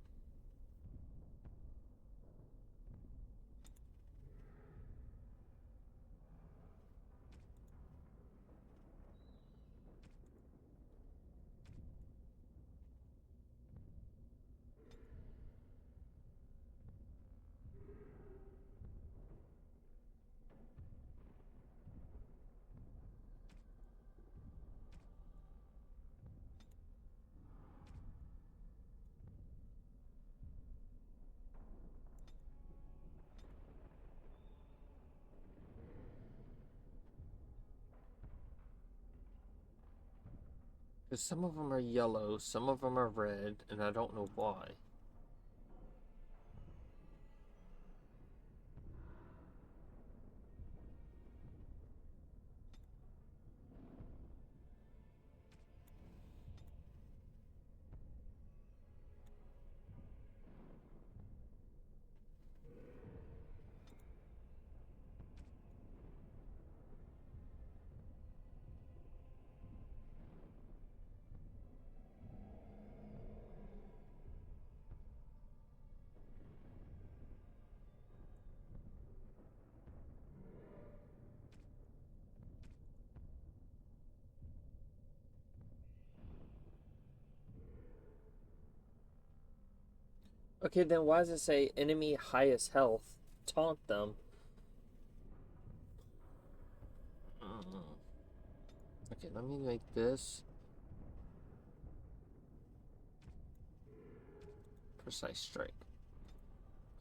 Because some of them are yellow, some of them are red, and I don't know why. Okay, then why does it say enemy highest health? Taunt them. Okay, let me make this. Precise strike.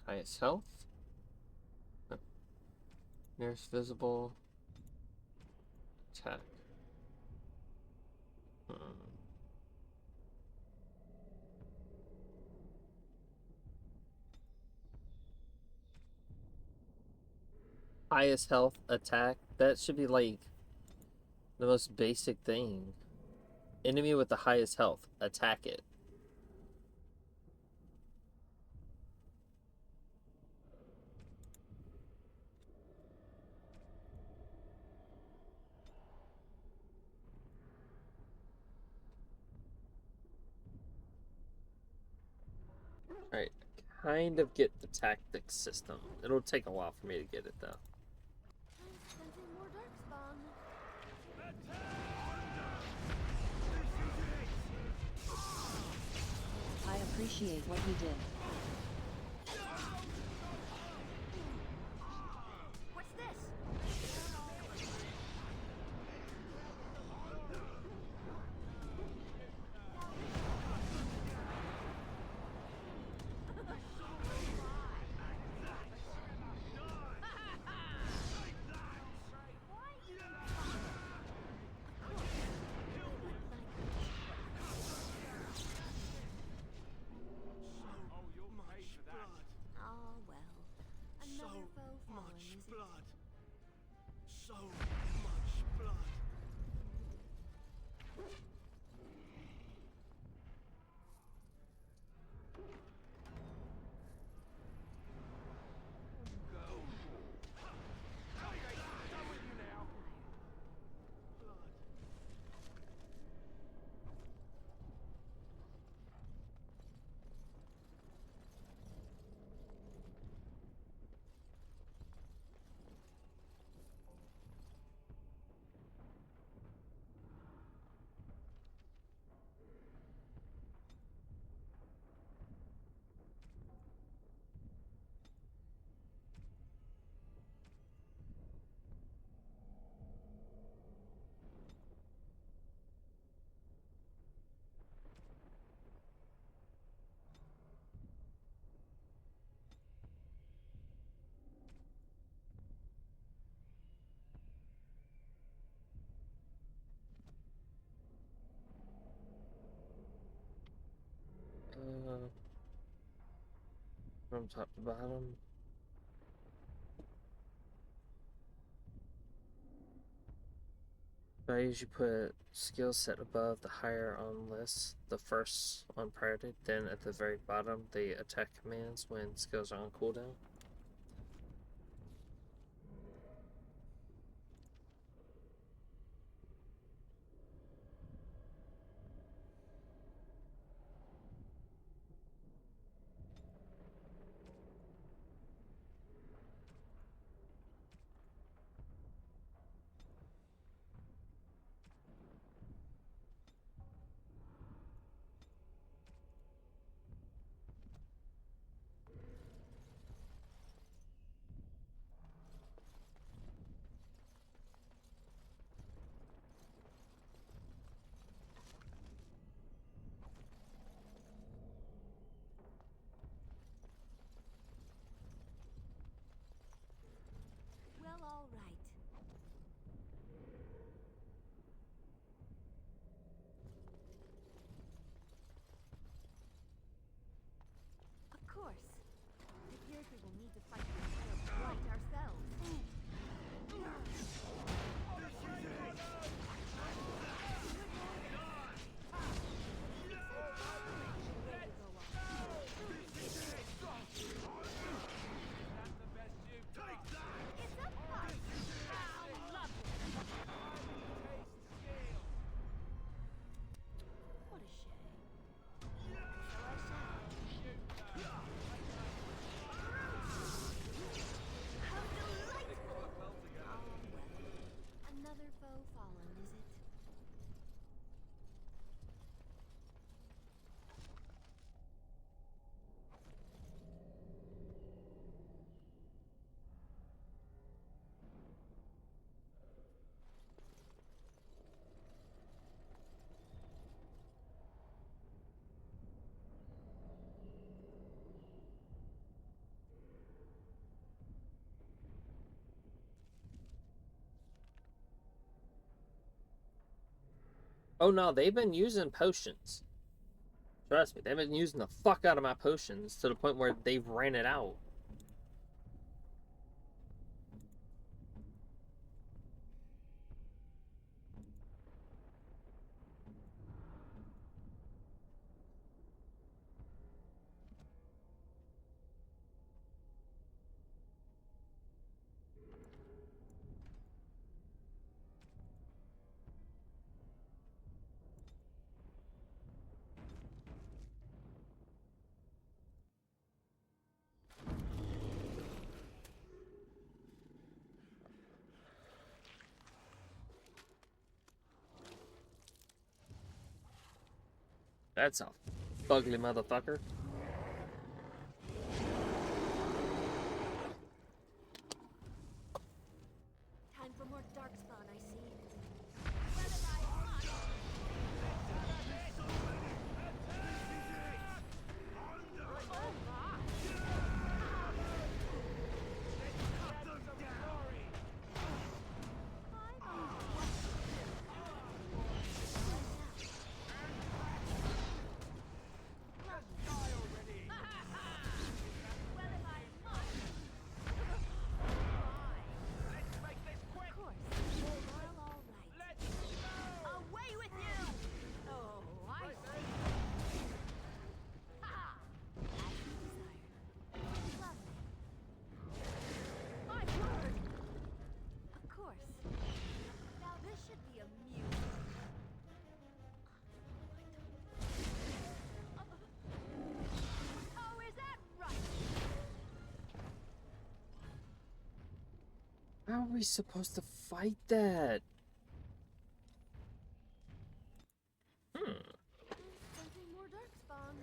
Highest health. No. Nearest visible. Attack. Highest health attack. That should be like the most basic thing. Enemy with the highest health. Attack it. Alright, kind of get the tactics system. It'll take a while for me to get it though. I appreciate what you did. What's this? Oh, well. Another foe fallen, is it? So much blood. From top to bottom. I usually put skill set above the higher on list, the first on priority, then at the very bottom, the attack commands when skills are on cooldown. Oh no, they've been using potions. Trust me, they've been using the fuck out of my potions to the point where they've ran it out. That's a ugly motherfucker. Time for more darkspawn, I see. How are we supposed to fight that? Sensing more darkspawn.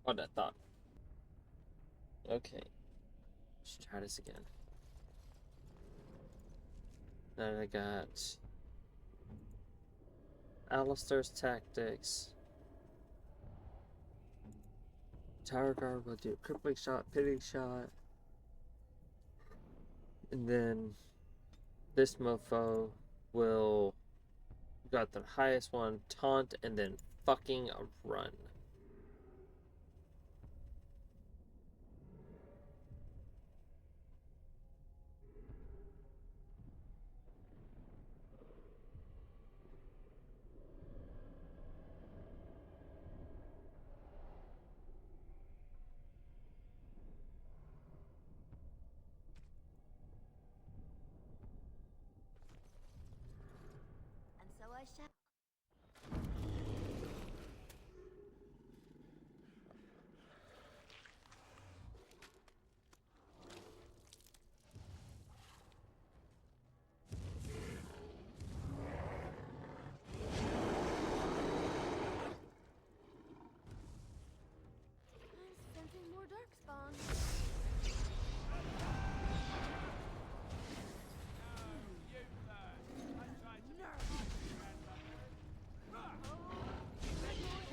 What I thought. Okay. Let's try this again. Then I got Alistair's Tactics. Tower Guard will do crippling shot, pitting shot. And then this mofo will got the highest one, taunt, and then fucking run. And so I shall. I'm sensing more darkspawn.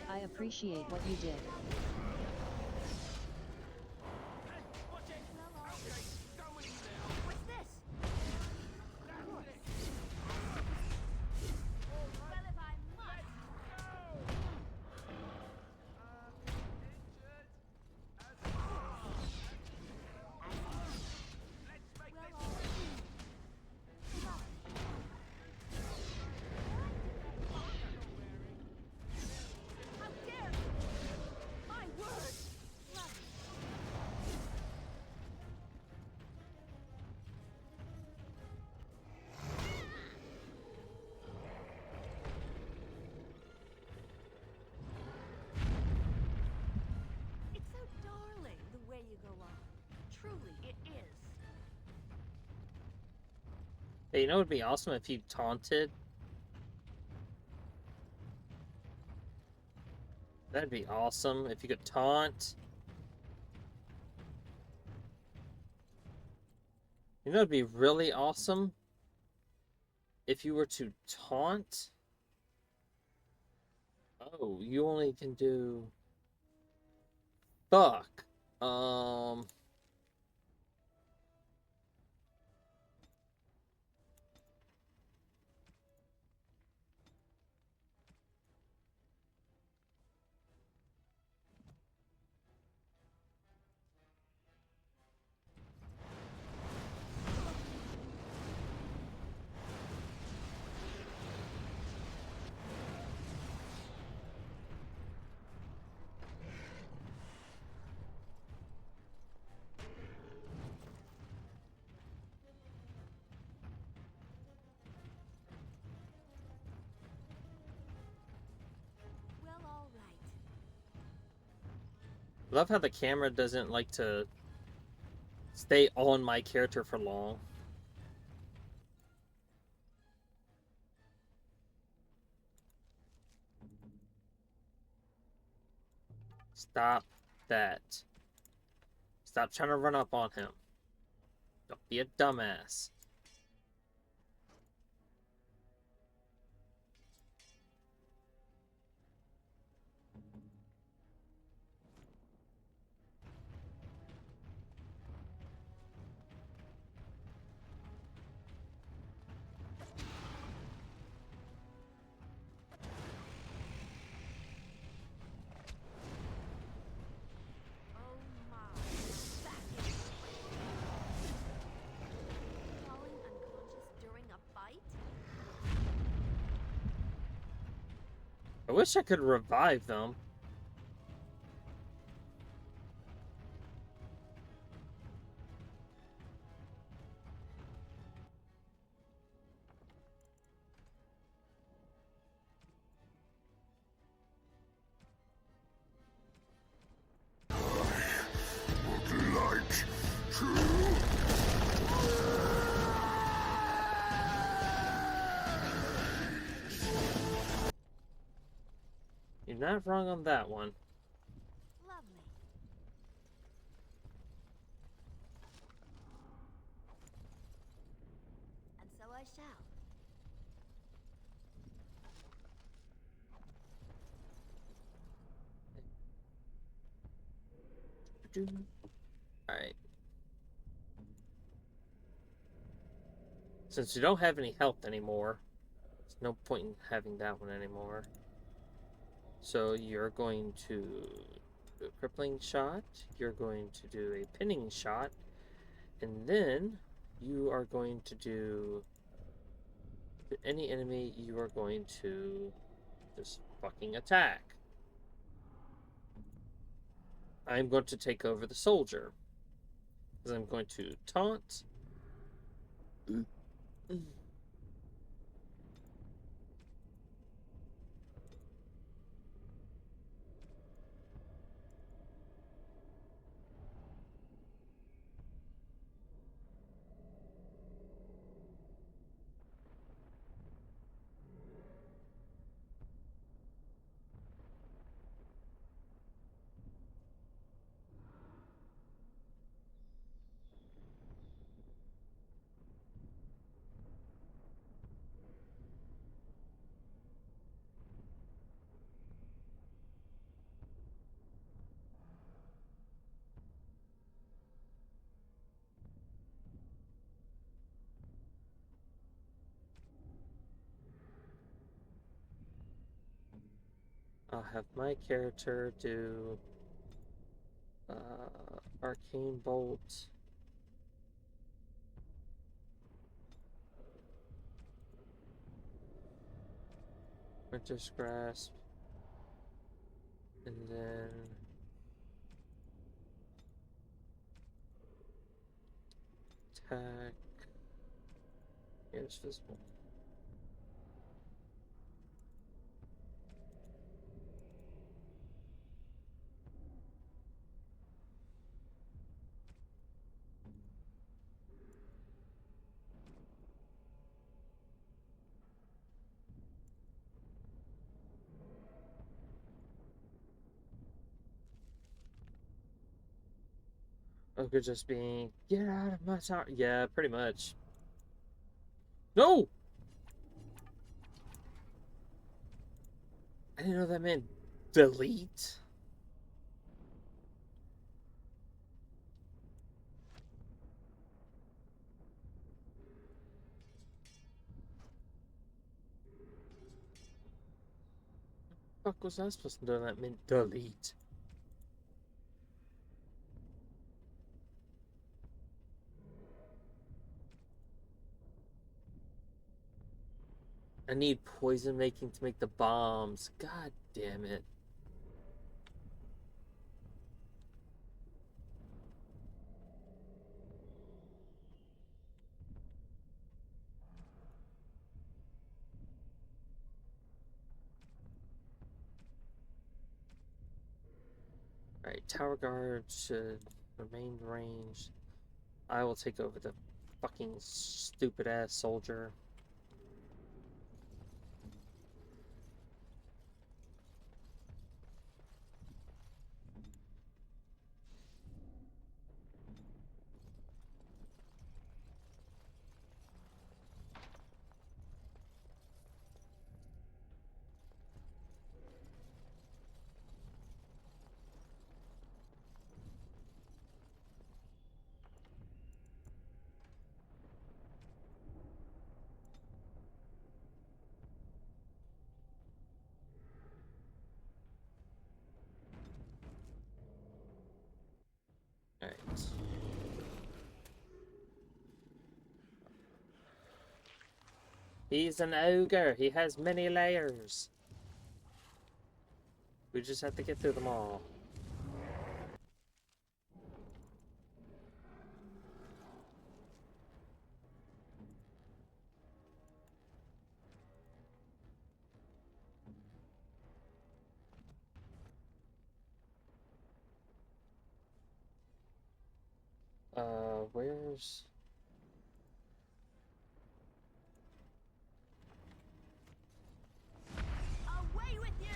I appreciate what you did. What's this? Well, if I must. How dare you! My Hey, you know, it'd be awesome if you taunted. That'd be awesome if you could taunt. You know, it'd be really awesome if you were to taunt. Oh, you only can do. Fuck. Well, all right. Love how the camera doesn't like to stay on my character for long. Stop that. Stop trying to run up on him. Don't be a dumbass. Oh my. That is falling unconscious during a fight? I wish I could revive them. Light You're not wrong on that one. Lovely. And so I shall. Alright. Since you don't have any health anymore, there's no point in having that one anymore. So you're going to do a crippling shot, you're going to do a pinning shot, and then you are going to do any enemy, you are going to just fucking attack. I'm going to take over the soldier. Because I'm going to taunt. I'll have my character do Arcane Bolt. Winter's Grasp. And then attack. Here's visible. Ogre just being, get out of my tower. Yeah, pretty much. No! I didn't know that meant delete. What the fuck was I supposed to do that meant delete? I need poison making to make the bombs. God damn it. Alright, tower guard should remain ranged. I will take over the fucking stupid ass soldier. Alright. He's an ogre. He has many layers. We just have to get through them all. Where's... Away with you!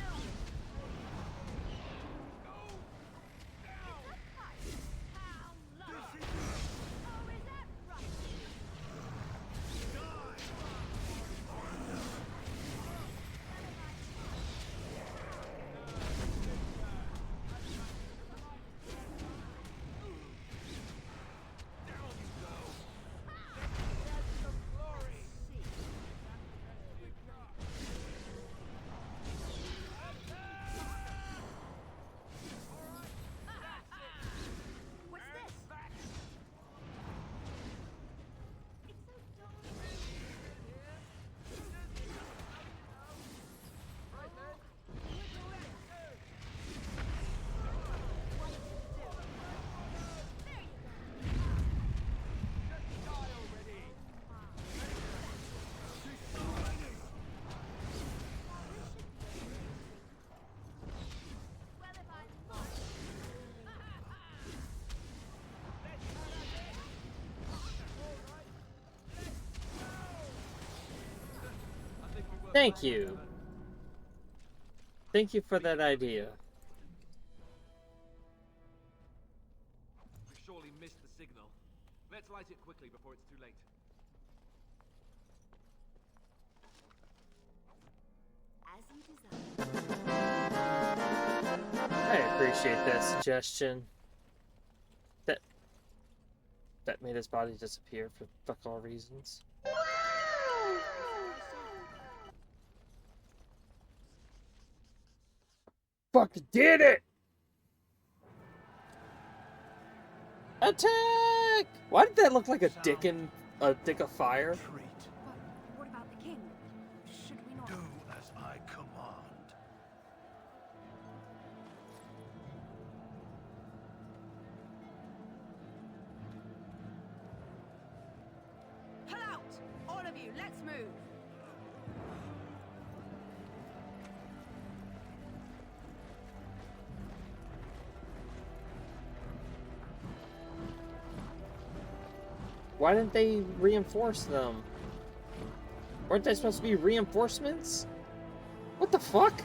Thank you. Thank you for that idea. We surely missed the signal. Let's light it quickly before it's too late. As you desire. I appreciate that suggestion. That made his body disappear for fuck all reasons. Fuck did it! Attack! Why did that look like a dick of fire? But what about the king? Should we not... Do as I command. Pull out! All of you, let's move! Why didn't they reinforce them? Weren't they supposed to be reinforcements? What the fuck?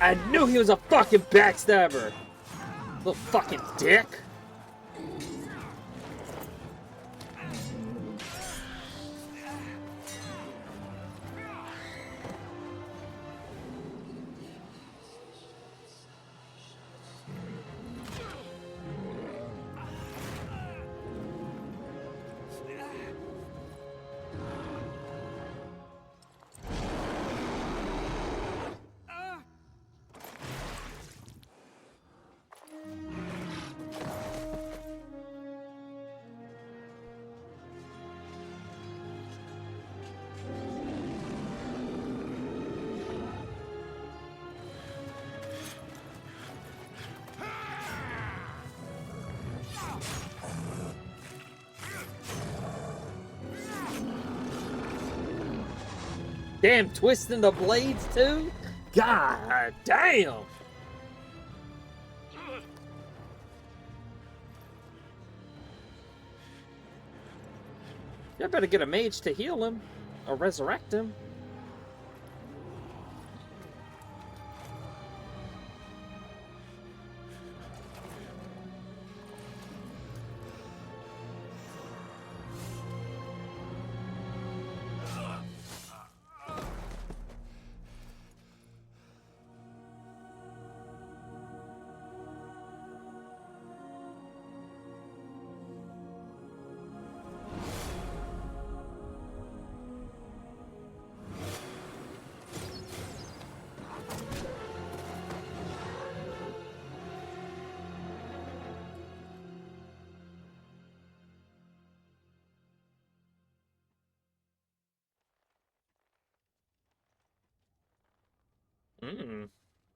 I knew he was a fucking backstabber! Little fucking dick! Damn, twisting the blades too? God damn! You better get a mage to heal him or resurrect him.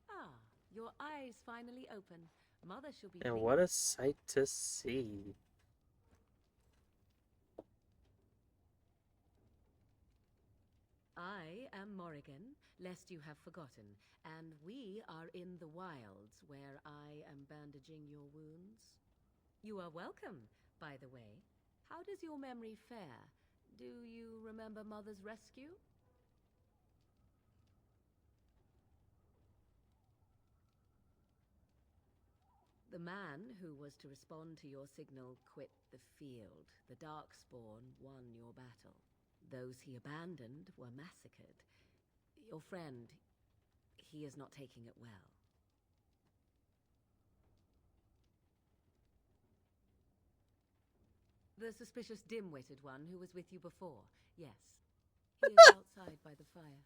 Ah, your eyes finally open. Mother shall be And pleased. what a sight to see. I am Morrigan, lest you have forgotten, and we are in the wilds where I am bandaging your wounds. You are welcome, by the way. How does your memory fare? Do you remember Mother's rescue? The man who was to respond to your signal quit the field. The Darkspawn won your battle. Those he abandoned were massacred. Your friend, he is not taking it well. The suspicious dim-witted one who was with you before, yes. He is outside by the fire.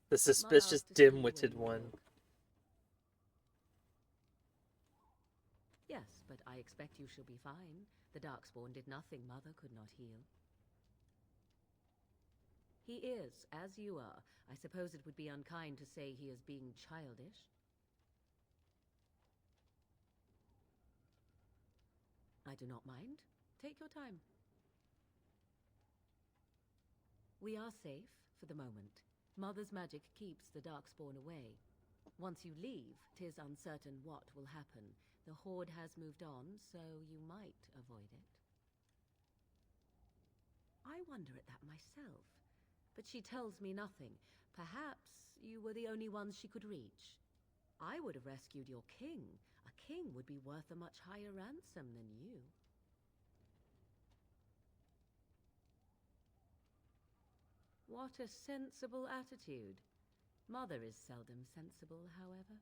The suspicious dim-witted one. Yes, but I expect you shall be fine. The Darkspawn did nothing Mother could not heal. He is, as you are. I suppose it would be unkind to say he is being childish. I do not mind. Take your time. We are safe, for the moment. Mother's magic keeps the Darkspawn away. Once you leave, 'tis uncertain what will happen. The Horde has moved on, so you might avoid it. I wonder at that myself. But she tells me nothing. Perhaps you were the only ones she could reach. I would have rescued your king. A king would be worth a much higher ransom than you. What a sensible attitude. Mother is seldom sensible, however.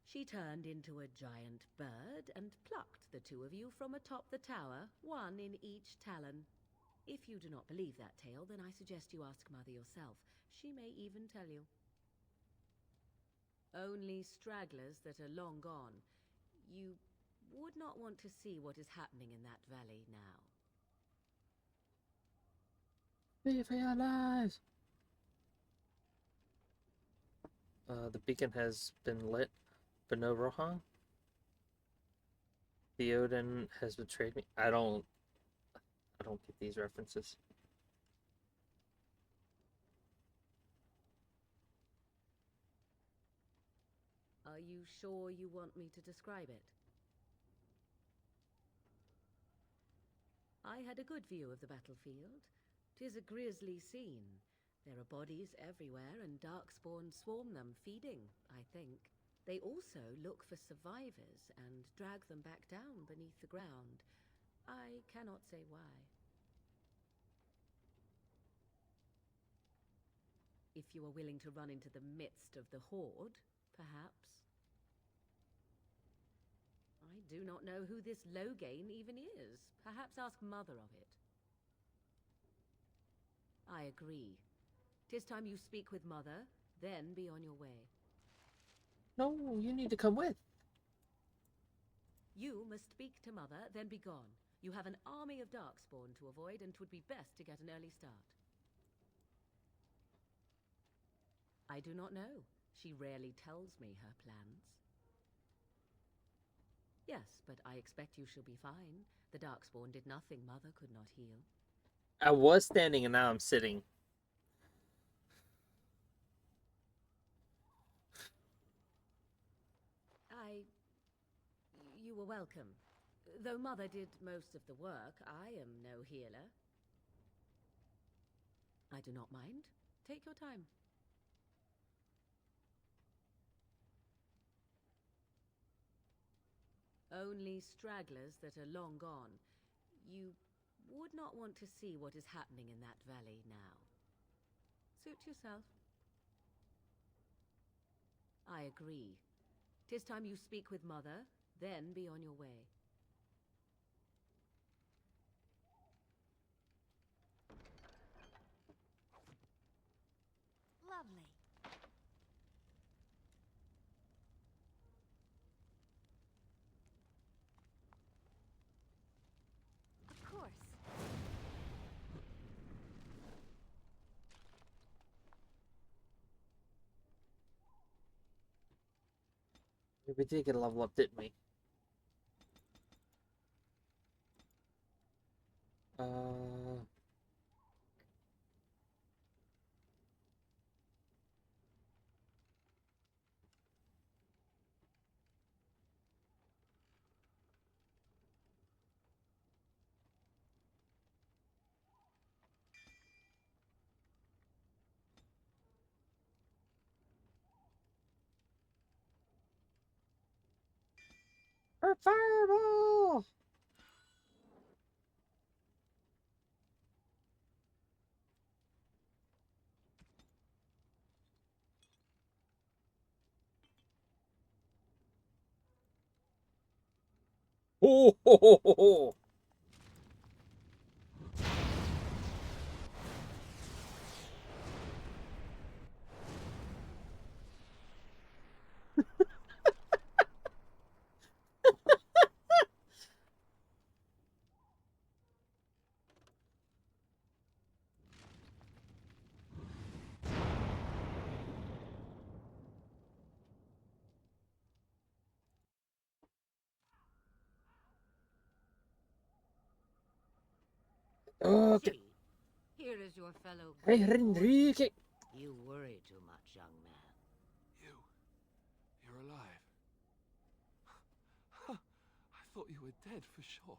She turned into a giant bird and plucked the two of you from atop the tower, one in each talon. If you do not believe that tale, then I suggest you ask Mother yourself. She may even tell you. Only stragglers that are long gone. You would not want to see what is happening in that valley now. Be for your lives! The beacon has been lit, but no Rohan. Theoden has betrayed me. I don't get these references. Are you sure you want me to describe it? I had a good view of the battlefield. 'Tis a grisly scene. There are bodies everywhere, and darkspawn swarm them, feeding, I think. They also look for survivors and drag them back down beneath the ground. I cannot say why. If you are willing to run into the midst of the horde, perhaps. I do not know who this Loghain even is. Perhaps ask Mother of it. I agree. 'Tis time you speak with Mother, then be on your way. No, you need to come with. You must speak to Mother, then be gone. You have an army of darkspawn to avoid, and 'twould be best to get an early start. I do not know. She rarely tells me her plans. Yes, but I expect you shall be fine. The darkspawn did nothing Mother could not heal. I was standing and now I'm sitting. You were welcome. Though Mother did most of the work, I am no healer. I do not mind. Take your time. Only stragglers that are long gone. You would not want to see what is happening in that valley now. Suit yourself. I agree. 'Tis time you speak with Mother, then be on your way. Lovely. Of course. We did get a level up, didn't we? A fireball! Oh, ho, ho, ho, ho. Okay. See, here is your fellow Hey, Grey Warden. Enrique. You worry too much, young man. You're alive. I thought you were dead for sure.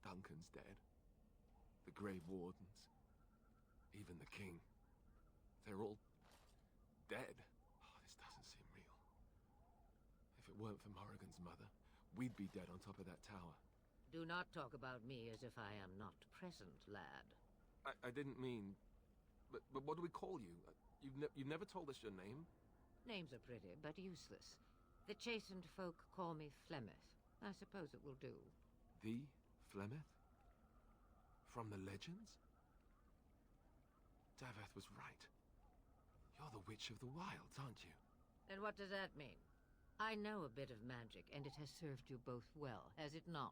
Duncan's dead. The Grey Wardens. Even the King. They're all dead. Oh, this doesn't seem real. If it weren't for Morrigan's mother, we'd be dead on top of that tower. Do not talk about me as if I am not present, lad. I didn't mean... But what do we call you? You've never told us your name? Names are pretty, but useless. The chastened folk call me Flemeth. I suppose it will do. The Flemeth? From the legends? Daveth was right. You're the Witch of the Wilds, aren't you? And what does that mean? I know a bit of magic, and it has served you both well, has it not?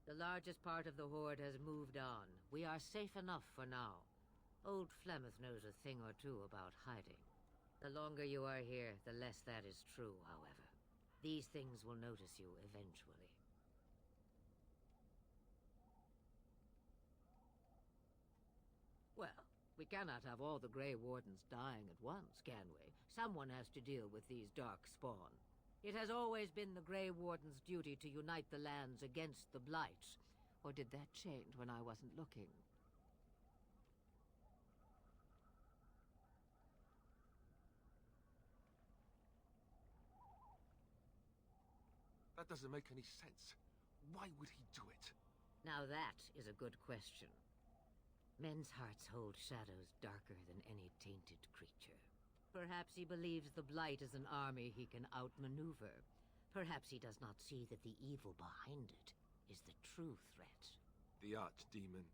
The largest part of the Horde has moved on. We are safe enough for now. Old Flemeth knows a thing or two about hiding. The longer you are here, the less that is true, however. These things will notice you eventually. Well, we cannot have all the Grey Wardens dying at once, can we? Someone has to deal with these dark spawn. It has always been the Grey Warden's duty to unite the lands against the Blight. Or did that change when I wasn't looking? That doesn't make any sense. Why would he do it? Now that is a good question. Men's hearts hold shadows darker than any tainted creature. Perhaps he believes the Blight is an army he can outmaneuver. Perhaps he does not see that the evil behind it is the true threat. The Archdemon.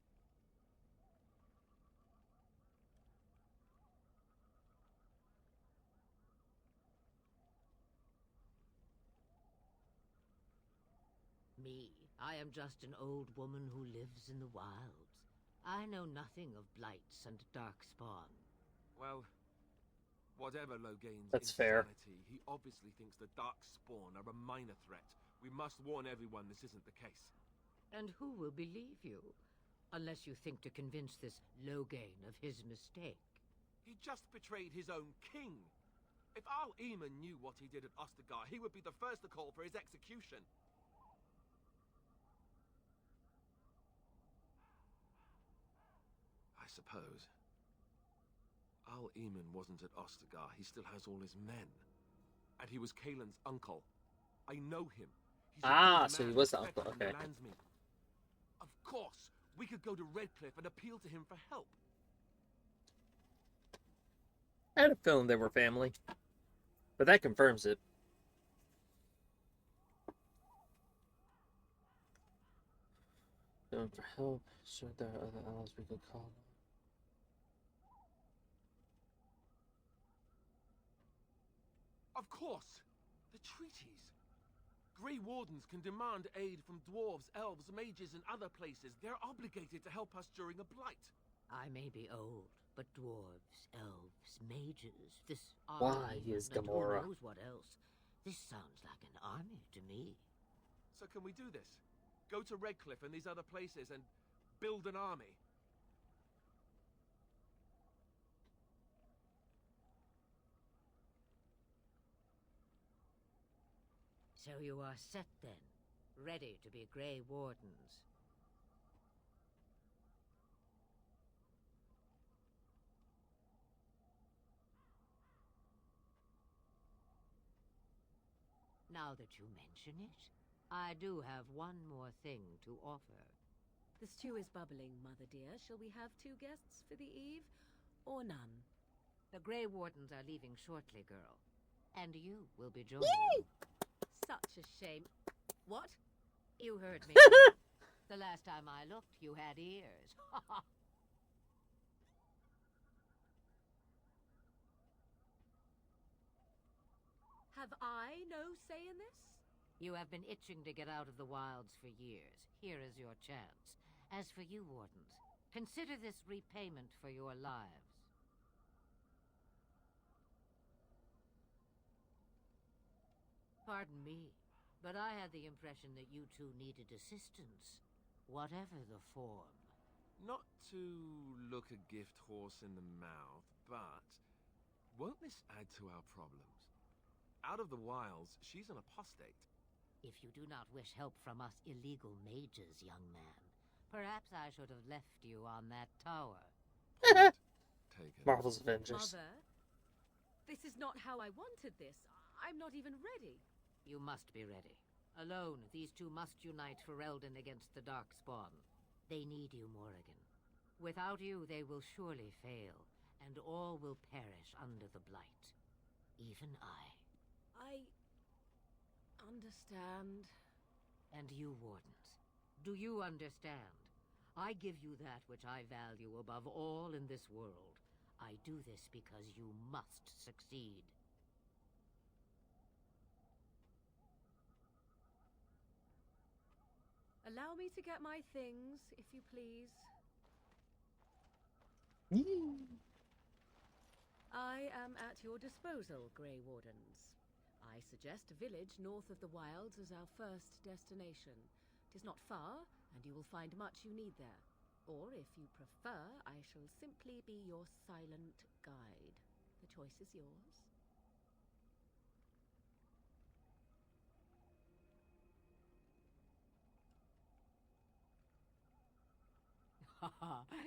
Me, I am just an old woman who lives in the wilds. I know nothing of blights and darkspawn. Well, whatever Loghain's That's fair. insanity, he obviously thinks the Darkspawn are a minor threat. We must warn everyone this isn't the case. And who will believe you? Unless you think to convince this Loghain of his mistake. He just betrayed his own king. If Al Eamon knew what he did at Ostagar, he would be the first to call for his execution. I suppose. Al Eamon wasn't at Ostagar. He still has all his men. And he was Kaelin's uncle. I know him. He's a good So he man, was the respected uncle, in the okay. Landsmeet. Of course, we could go to Redcliffe and appeal to him for help. I had a feeling they were family, but that confirms it. Going for help. Sure, there are other allies we could call. Of course! The treaties! Grey Wardens can demand aid from dwarves, elves, mages, and other places. They're obligated to help us during a blight. I may be old, but dwarves, elves, mages, this Why army, is and Gamora? who knows what else? This sounds like an army to me. So can we do this? Go to Redcliffe and these other places and build an army? So you are set then, ready to be Grey Wardens. Now that you mention it, I do have one more thing to offer. The stew is bubbling, Mother dear. Shall we have 2 guests for the eve, or none? The Grey Wardens are leaving shortly, girl. And you will be joining them. Such a shame. What? You heard me. The last time I looked, you had ears. Have I no say in this? You have been itching to get out of the wilds for years. Here is your chance. As for you, Wardens, consider this repayment for your lives. Pardon me, but I had the impression that you two needed assistance, whatever the form. Not to look a gift horse in the mouth, but won't this add to our problems? Out of the wilds, she's an apostate. If you do not wish help from us illegal mages, young man, perhaps I should have left you on that tower. Marvel's Avengers. Mother, this is not how I wanted this. I'm not even ready. You must be ready. Alone, these two must unite for Eldon against the Darkspawn. They need you, Morrigan. Without you, they will surely fail, and all will perish under the Blight. Even I. I understand. And you, Wardens, do you understand? I give you that which I value above all in this world. I do this because you must succeed. Allow me to get my things, if you please. I am at your disposal, Grey Wardens. I suggest a village north of the Wilds as our first destination. 'Tis not far, and you will find much you need there. Or, if you prefer, I shall simply be your silent guide. The choice is yours.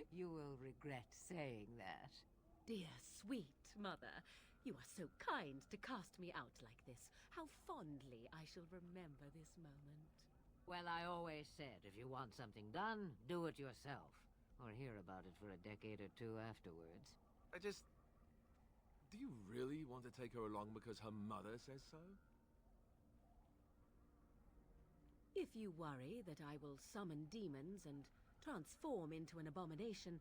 You will regret saying that. Dear sweet mother, you are so kind to cast me out like this. How fondly I shall remember this moment. Well, I always said, if you want something done, do it yourself. Or hear about it for a decade or two afterwards. Do you really want to take her along because her mother says so? If you worry that I will summon demons and transform into an abomination,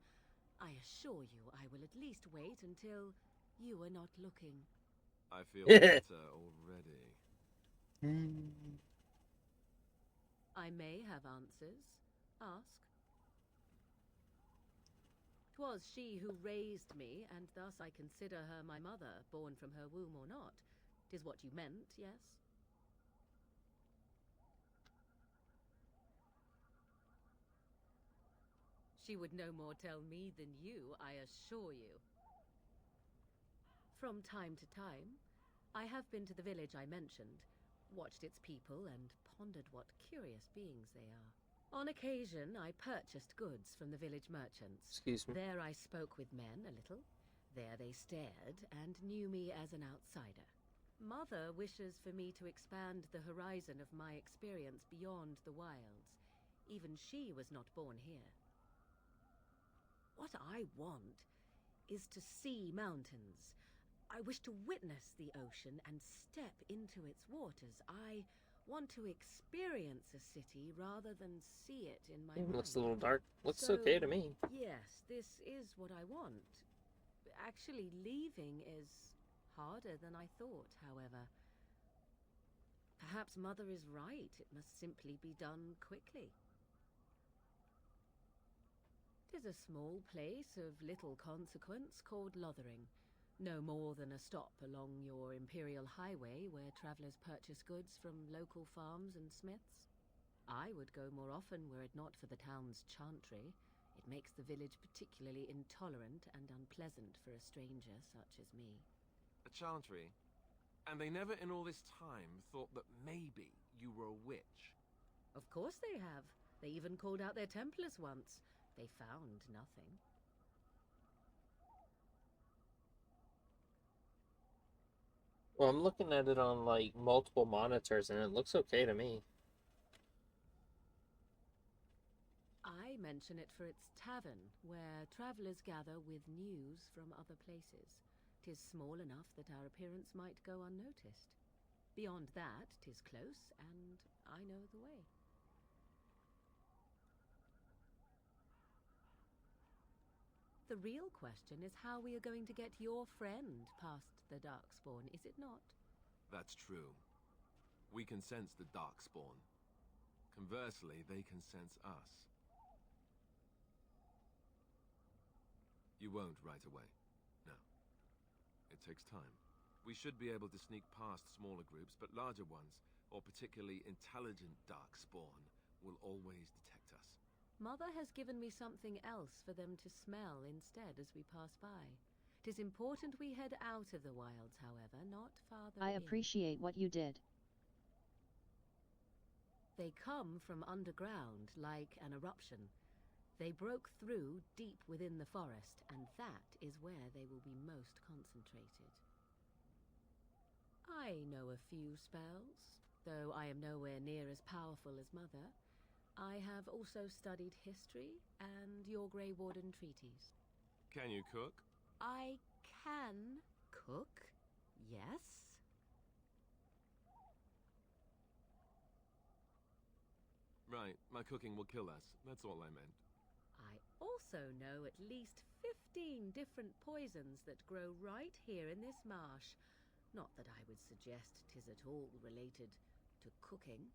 I assure you I will at least wait until you are not looking. I feel better already. I may have answers. Ask. 'Twas she who raised me, and thus I consider her my mother, born from her womb or not. 'Tis what you meant, yes? She would no more tell me than you, I assure you. From time to time, I have been to the village I mentioned, watched its people, and pondered what curious beings they are. On occasion, I purchased goods from the village merchants. Excuse me. There I spoke with men a little. There they stared and knew me as an outsider. Mother wishes for me to expand the horizon of my experience beyond the wilds. Even she was not born here. What I want is to see mountains. I wish to witness the ocean and step into its waters. I want to experience a city rather than see it in my mind. Looks a little dark. Looks So, okay to me. Yes, this is what I want. Actually, leaving is harder than I thought, however. Perhaps Mother is right. It must simply be done quickly. 'Tis a small place of little consequence called Lothering. No more than a stop along your Imperial Highway where travelers purchase goods from local farms and smiths. I would go more often were it not for the town's chantry. It makes the village particularly intolerant and unpleasant for a stranger such as me. A chantry? And they never in all this time thought that maybe you were a witch? Of course they have. They even called out their Templars once. They found nothing. Well, I'm looking at it on, like, multiple monitors, and it looks okay to me. I mention it for its tavern, where travelers gather with news from other places. 'Tis small enough that our appearance might go unnoticed. Beyond that, 'tis close, and I know the way. The real question is how we are going to get your friend past the Darkspawn, is it not? That's true. We can sense the Darkspawn. Conversely, they can sense us. You won't right away. No. It takes time. We should be able to sneak past smaller groups, but larger ones, or particularly intelligent Darkspawn, will always detect us. Mother has given me something else for them to smell instead as we pass by. 'Tis important we head out of the wilds, however, not farther I in. appreciate what you did. They come from underground, like an eruption. They broke through deep within the forest, and that is where they will be most concentrated. I know a few spells, though I am nowhere near as powerful as Mother. I have also studied history and your Grey Warden treaties. Can you cook? I can cook, yes. Right, my cooking will kill us. That's all I meant. I also know at least 15 different poisons that grow right here in this marsh. Not that I would suggest 'tis at all related to cooking.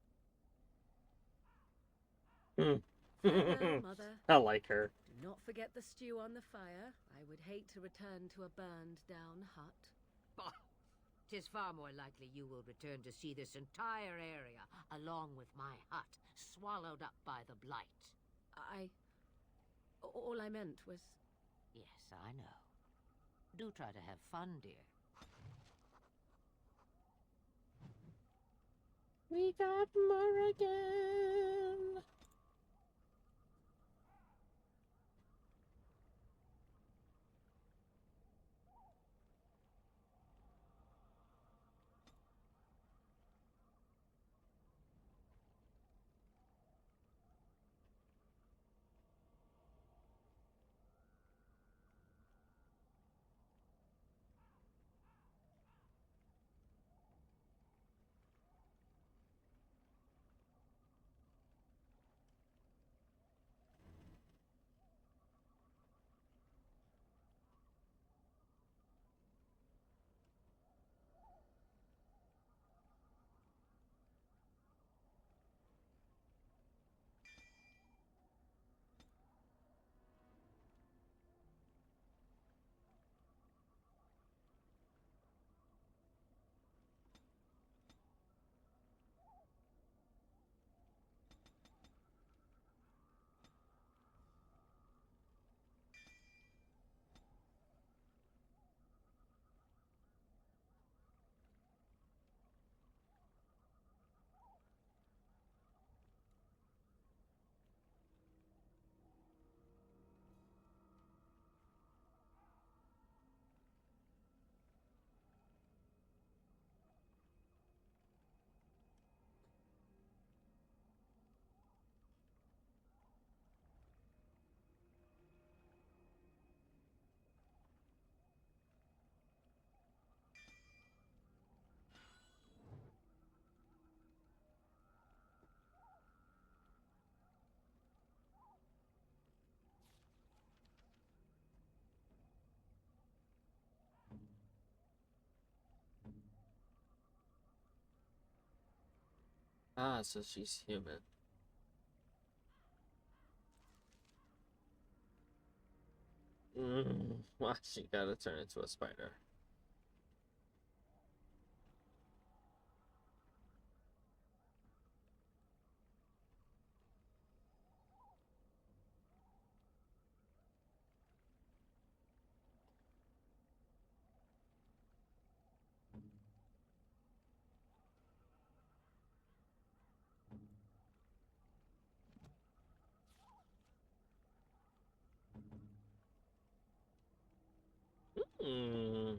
Farewell, Mother. I like her. Do not forget the stew on the fire. I would hate to return to a burned-down hut. Bah! 'Tis far more likely you will return to see this entire area, along with my hut, swallowed up by the blight. All I meant was... Yes, I know. Do try to have fun, dear. We got more again! Ah, so she's human. Why she gotta turn into a spider? Hmm.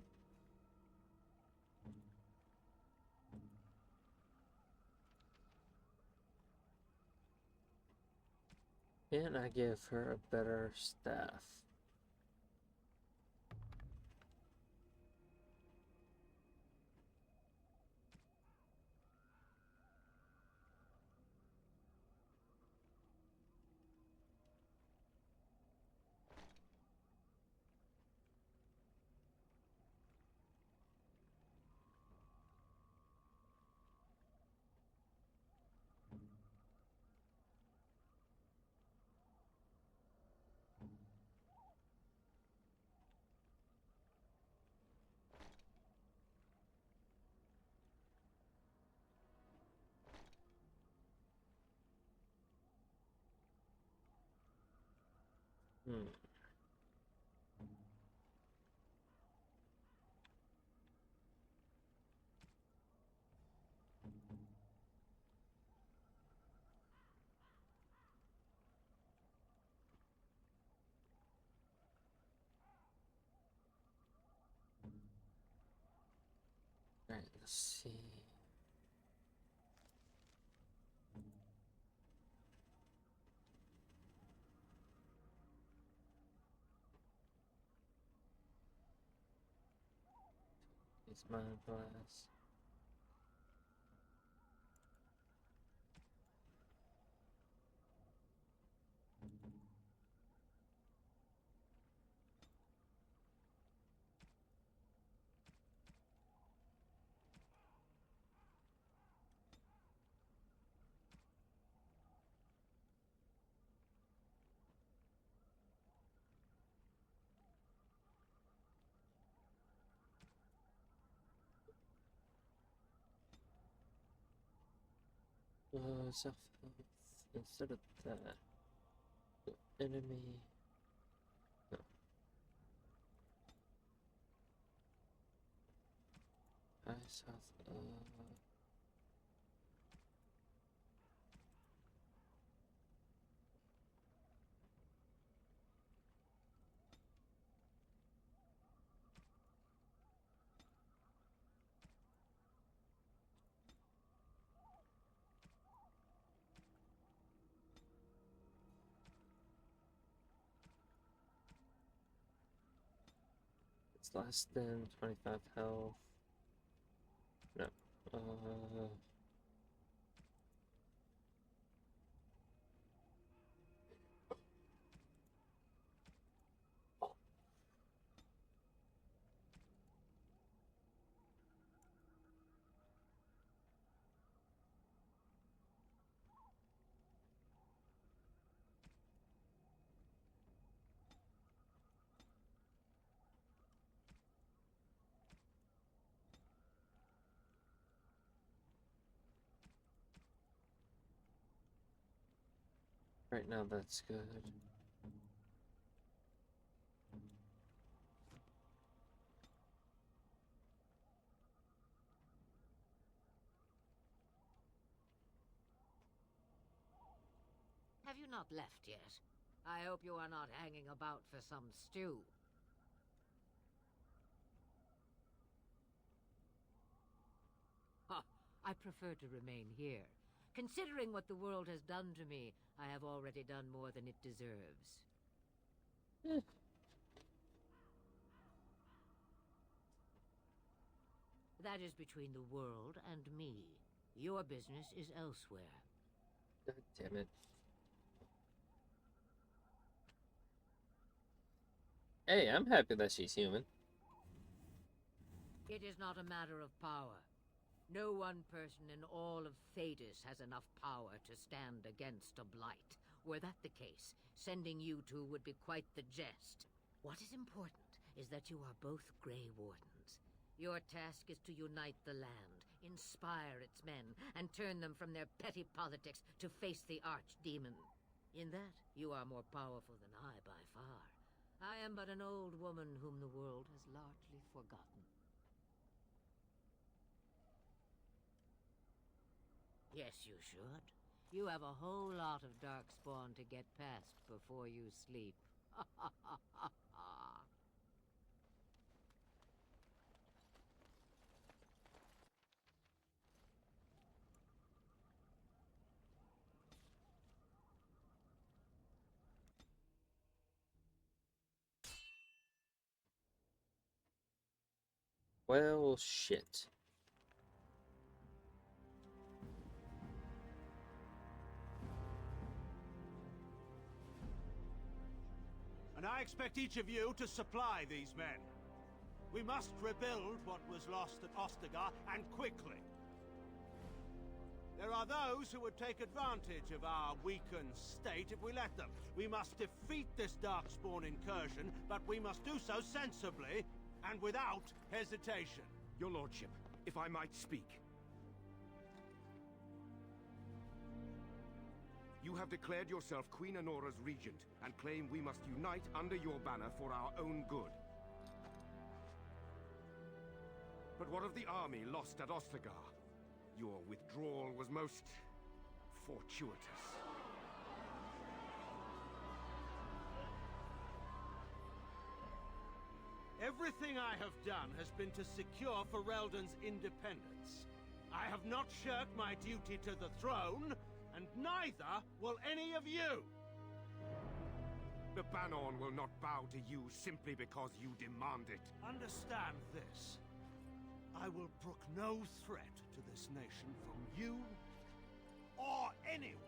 Can I give her a better staff? Hmm. Alright, let's see. It's my blast. Self health. Instead of that, enemy. No. Highest health. It's less than 25 health. No. Right now, that's good. Have you not left yet? I hope you are not hanging about for some stew. I prefer to remain here. Considering what the world has done to me, I have already done more than it deserves. That is between the world and me. Your business is elsewhere. God damn it. Hey, I'm happy that she's human. It is not a matter of power. No one person in all of Thedas has enough power to stand against a blight. Were that the case, sending you two would be quite the jest. What is important is that you are both Grey Wardens. Your task is to unite the land, inspire its men, and turn them from their petty politics to face the archdemon. In that, you are more powerful than I by far. I am but an old woman whom the world has largely forgotten. Yes, you should. You have a whole lot of darkspawn to get past before you sleep. Well, shit. And I expect each of you to supply these men. We must rebuild what was lost at Ostagar, and quickly. There are those who would take advantage of our weakened state if we let them. We must defeat this Darkspawn incursion, but we must do so sensibly and without hesitation. Your lordship, if I might speak. You have declared yourself Queen Honora's regent, and claim we must unite under your banner for our own good. But what of the army lost at Ostagar? Your withdrawal was most fortuitous. Everything I have done has been to secure Ferelden's independence. I have not shirked my duty to the throne, and neither will any of you! The Banon will not bow to you simply because you demand it. Understand this. I will brook no threat to this nation from you or anyone.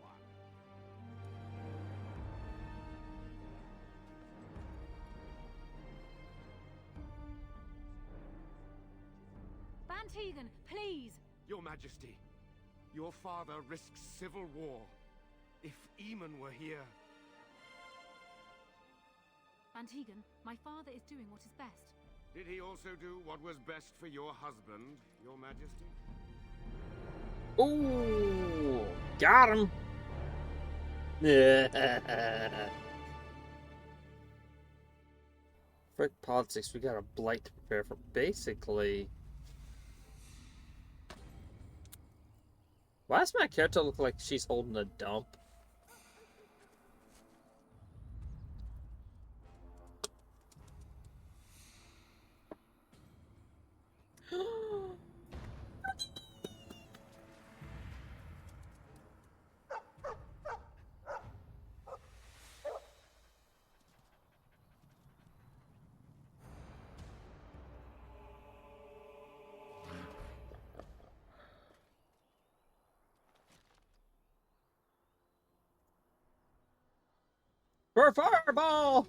Bantegan, please! Your Majesty, your father risks civil war. If Eamon were here... Bantegan, my father is doing what is best. Did he also do what was best for your husband, Your Majesty? Ooh, got him. Frick politics, we got a blight to prepare for. Basically, why does my character look like she's holding a dump? For a fireball!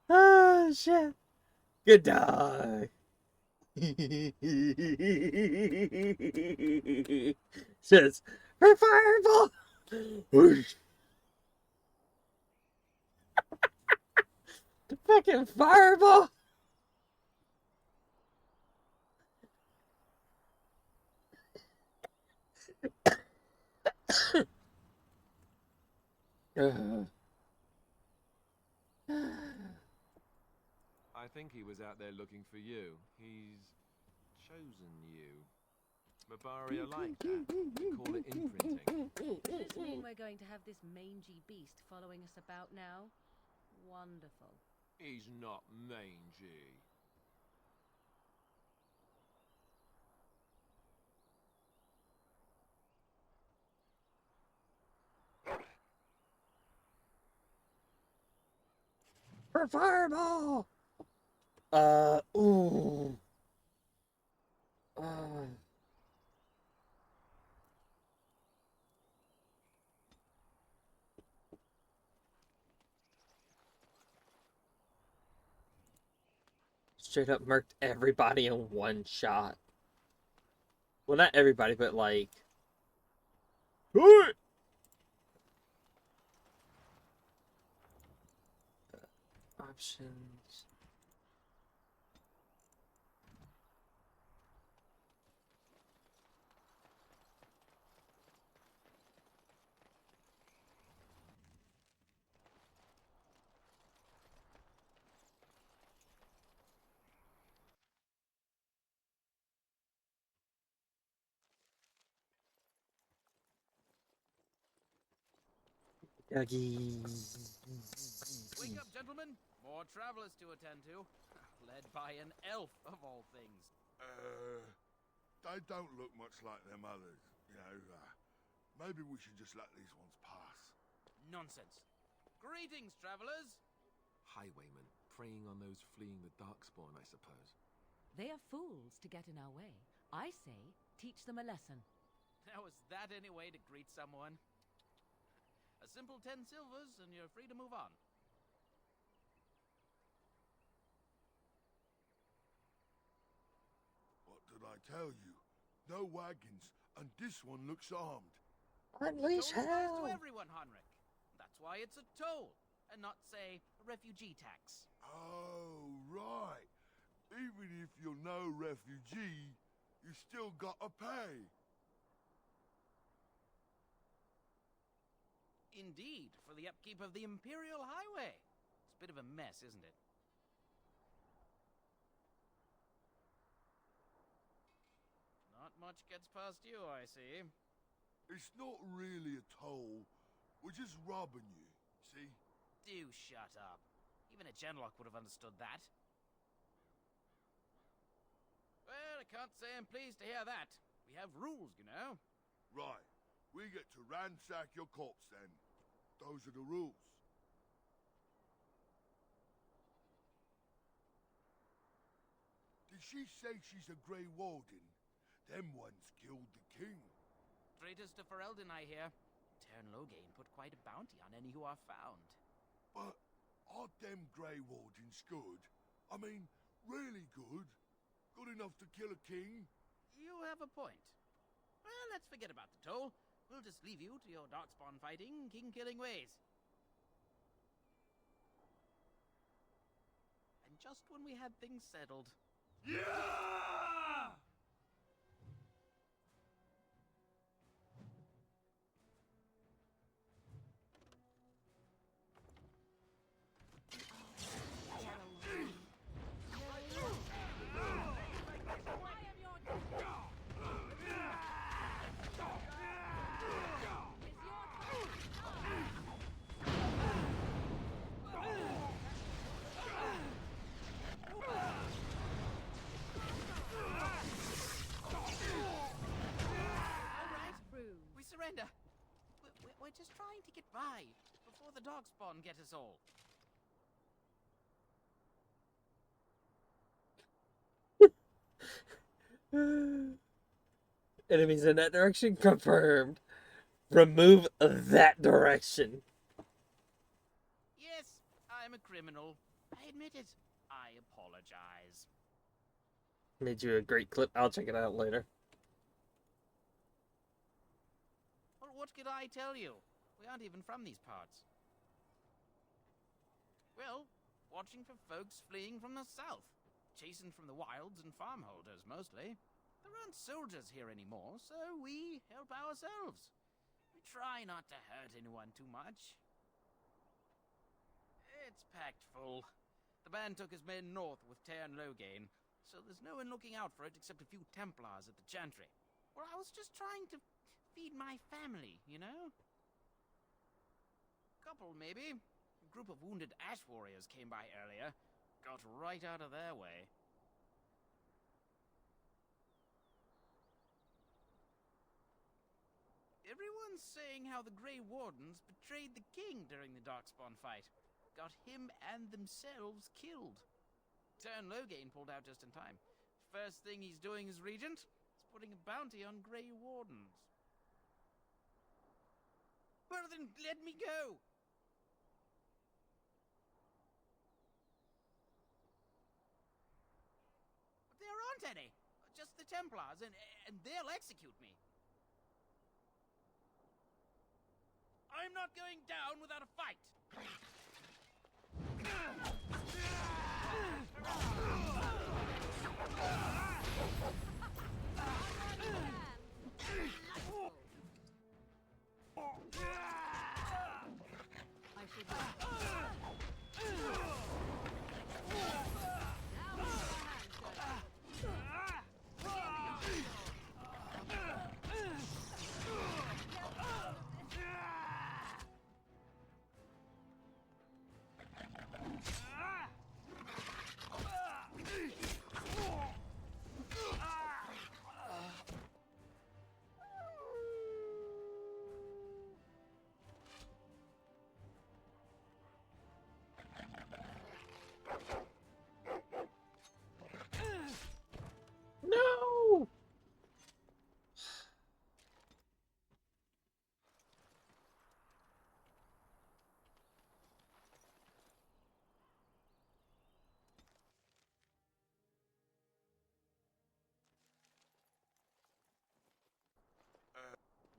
Oh shit! Good dog. Says for fireball. Whoosh. The fucking fireball. I think he was out there looking for you. He's chosen you. Mabaria like that. They call it imprinting. Does this mean we're going to have this mangy beast following us about now? Wonderful. He's not mangy. For fireball. Ooh. Straight up murked everybody in one shot. Well, not everybody, but like. Options. Wake up, gentlemen! More travelers to attend to. Led by an elf, of all things. They don't look much like them others. You know, maybe we should just let these ones pass. Nonsense. Greetings, travelers! Highwaymen, preying on those fleeing the Darkspawn, I suppose. They are fools to get in our way. I say, teach them a lesson. Now, is that any way to greet someone? A simple 10 silvers, and you're free to move on. What did I tell you? No wagons, and this one looks armed. Unleash Toll applies hell! to everyone, Henrik. That's why it's a toll, and not, say, a refugee tax. Oh, right. Even if you're no refugee, you still gotta pay. Indeed, for the upkeep of the Imperial Highway. It's a bit of a mess, isn't it? Not much gets past you, I see. It's not really a toll. We're just robbing you, see? Do shut up. Even a Genlock would have understood that. Well, I can't say I'm pleased to hear that. We have rules, you know. Right. We get to ransack your corpse then. Those are the rules. Did she say she's a Grey Warden? Them ones killed the king. Traitors to Ferelden, I hear. Tern Loghain put quite a bounty on any who are found. But are them Grey Wardens good? I mean, really good? Good enough to kill a king? You have a point. Well, let's forget about the toll. We'll just leave you to your darkspawn fighting, king-killing ways. And just when we had things settled... Yeah! We surrender. We're just trying to get by before the darkspawn get us all. Enemies in that direction confirmed. Remove that direction. Yes, I'm a criminal. I admit it. I apologize. Made you a great clip. I'll check it out later. Well, what could I tell you? We aren't even from these parts. Well, watching for folks fleeing from the south. Chasing from the wilds and farmholders, mostly. There aren't soldiers here anymore, so we help ourselves. We try not to hurt anyone too much. It's packed full. The band took his men north with Tairn Loghain, so there's no one looking out for it except a few Templars at the Chantry. Well, I was just trying to feed my family, you know? Couple, maybe. A group of wounded ash warriors came by earlier. Got right out of their way. Everyone's saying how the Grey Wardens betrayed the king during the Darkspawn fight. Got him and themselves killed. Tairn Loghain pulled out just in time. First thing he's doing as regent is putting a bounty on Grey Wardens. Well then, let me go! But there aren't any. Just the Templars, and they'll execute me. I'm not going down without a fight! No!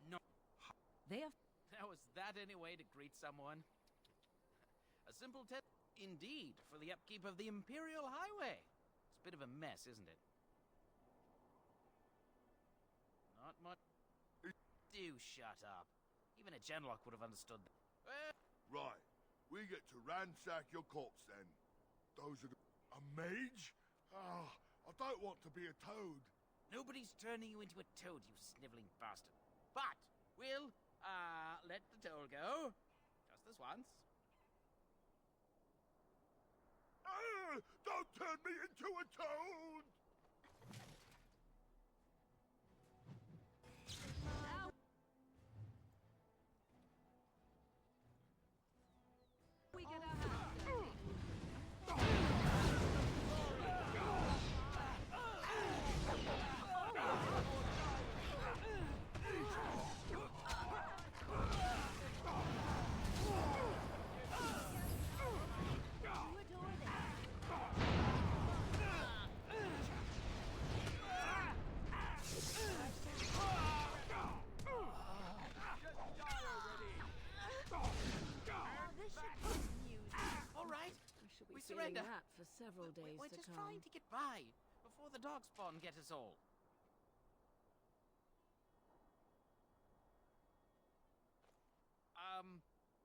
No. They have... Now was that any way to greet someone? A simple test, indeed, for the upkeep of the Imperial Highway. It's a bit of a mess, isn't it? Not much. Do shut up. Even a Genlock would have understood that. Right. We get to ransack your corpse then. Those are the... A mage? Ah, I don't want to be a toad. Nobody's turning you into a toad, you sniveling bastard. But we'll, let the toll go. Just this once. Don't turn me into a toad! We get our hands dirty. several days We're to just come. trying to get by before the darkspawn get us all.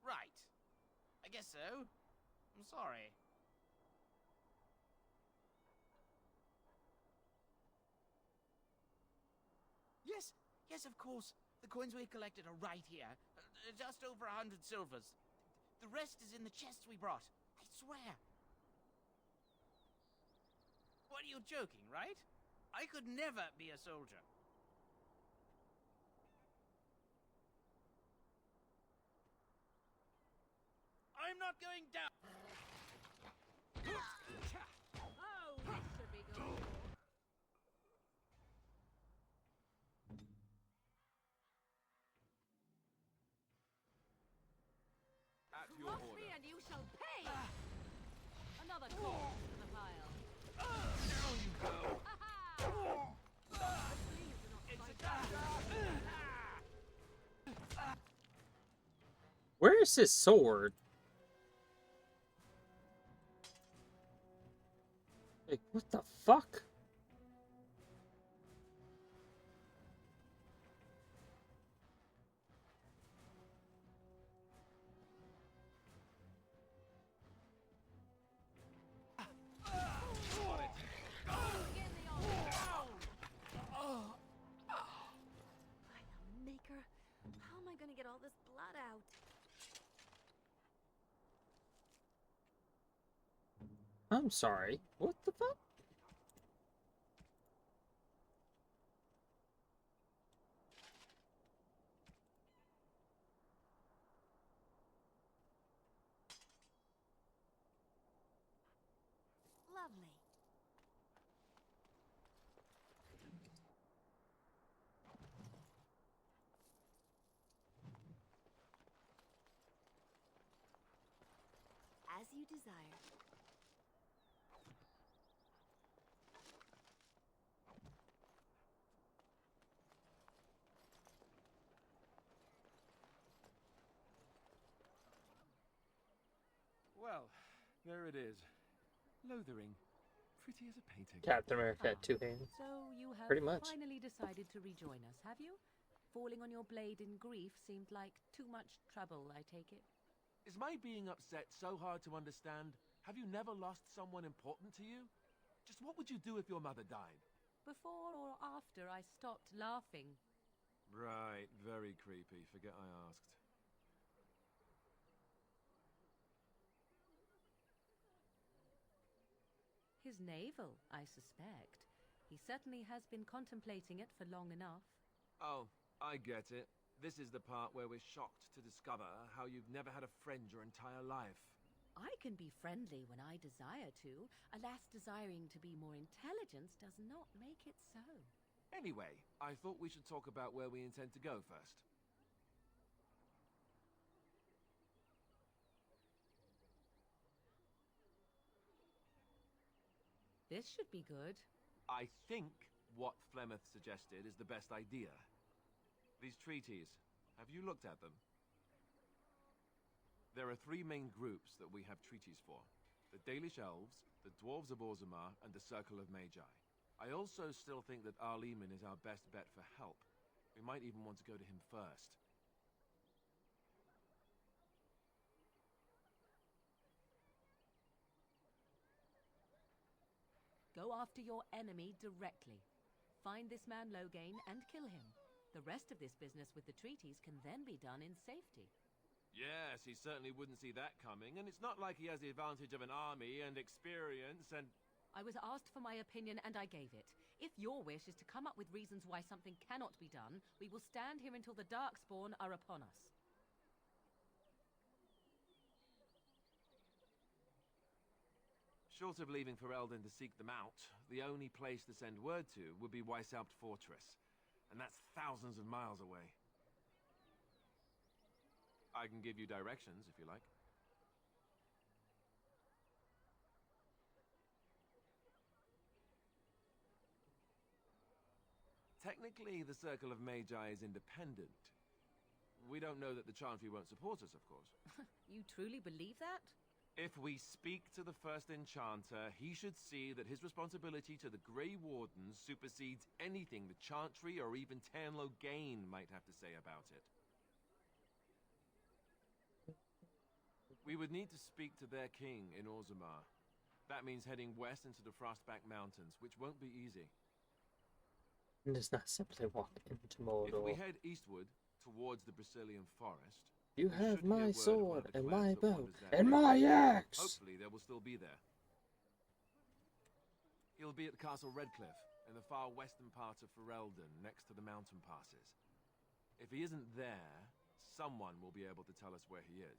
Right. I guess so. I'm sorry. Yes, yes, of course. The coins we collected are right here. Just over 100 silvers. The rest is in the chests we brought. I swear. What, are you joking, right? I could never be a soldier. I'm not going down. Oh, this should be good. At your Trust order. me and you shall pay! Another corpse to the pile. Down you go. Where is his sword? Like, what the fuck? Maker, how am I gonna get all this blood out? I'm sorry. What the fuck? Lovely. As you desire. Well, there it is. Lothering. Pretty as a painting. Captain America had 2 hands. So you have Pretty much. finally decided to rejoin us, have you? Falling on your blade in grief seemed like too much trouble, I take it. Is my being upset so hard to understand? Have you never lost someone important to you? Just what would you do if your mother died? Before or after I stopped laughing. Right, very creepy. Forget I asked. His navel, I suspect. He certainly has been contemplating it for long enough. Oh, I get it. This is the part where we're shocked to discover how you've never had a friend your entire life. I can be friendly when I desire to. Alas, desiring to be more intelligent does not make it so. Anyway, I thought we should talk about where we intend to go first. This should be good. I think what Flemeth suggested is the best idea. These treaties, have you looked at them? There are 3 main groups that we have treaties for. The Dalish Elves, the Dwarves of Orzammar, and the Circle of Magi. I also still think that Arleman is our best bet for help. We might even want to go to him first. Go after your enemy directly. Find this man Loghain and kill him. The rest of this business with the treaties can then be done in safety. Yes, he certainly wouldn't see that coming, and it's not like he has the advantage of an army and experience and... I was asked for my opinion and I gave it. If your wish is to come up with reasons why something cannot be done, we will stand here until the Darkspawn are upon us. Short of leaving for Eldon to seek them out, the only place to send word to would be Weishaupt Fortress. And that's thousands of miles away. I can give you directions, if you like. Technically, the Circle of Magi is independent. We don't know that the Chantry won't support us, of course. You truly believe that? If we speak to the first enchanter, he should see that his responsibility to the Grey Wardens supersedes anything the Chantry or even Tan Loghain might have to say about it. We would need to speak to their king in Orzammar. That means heading west into the Frostback Mountains, which won't be easy. And does not simply walk into Mordor. If we head eastward, towards the Brazilian forest, you have my sword and my bow and way. my axe! Hopefully they will still be there. He'll be at Castle Redcliffe, in the far western part of Ferelden, next to the mountain passes. If he isn't there, someone will be able to tell us where he is.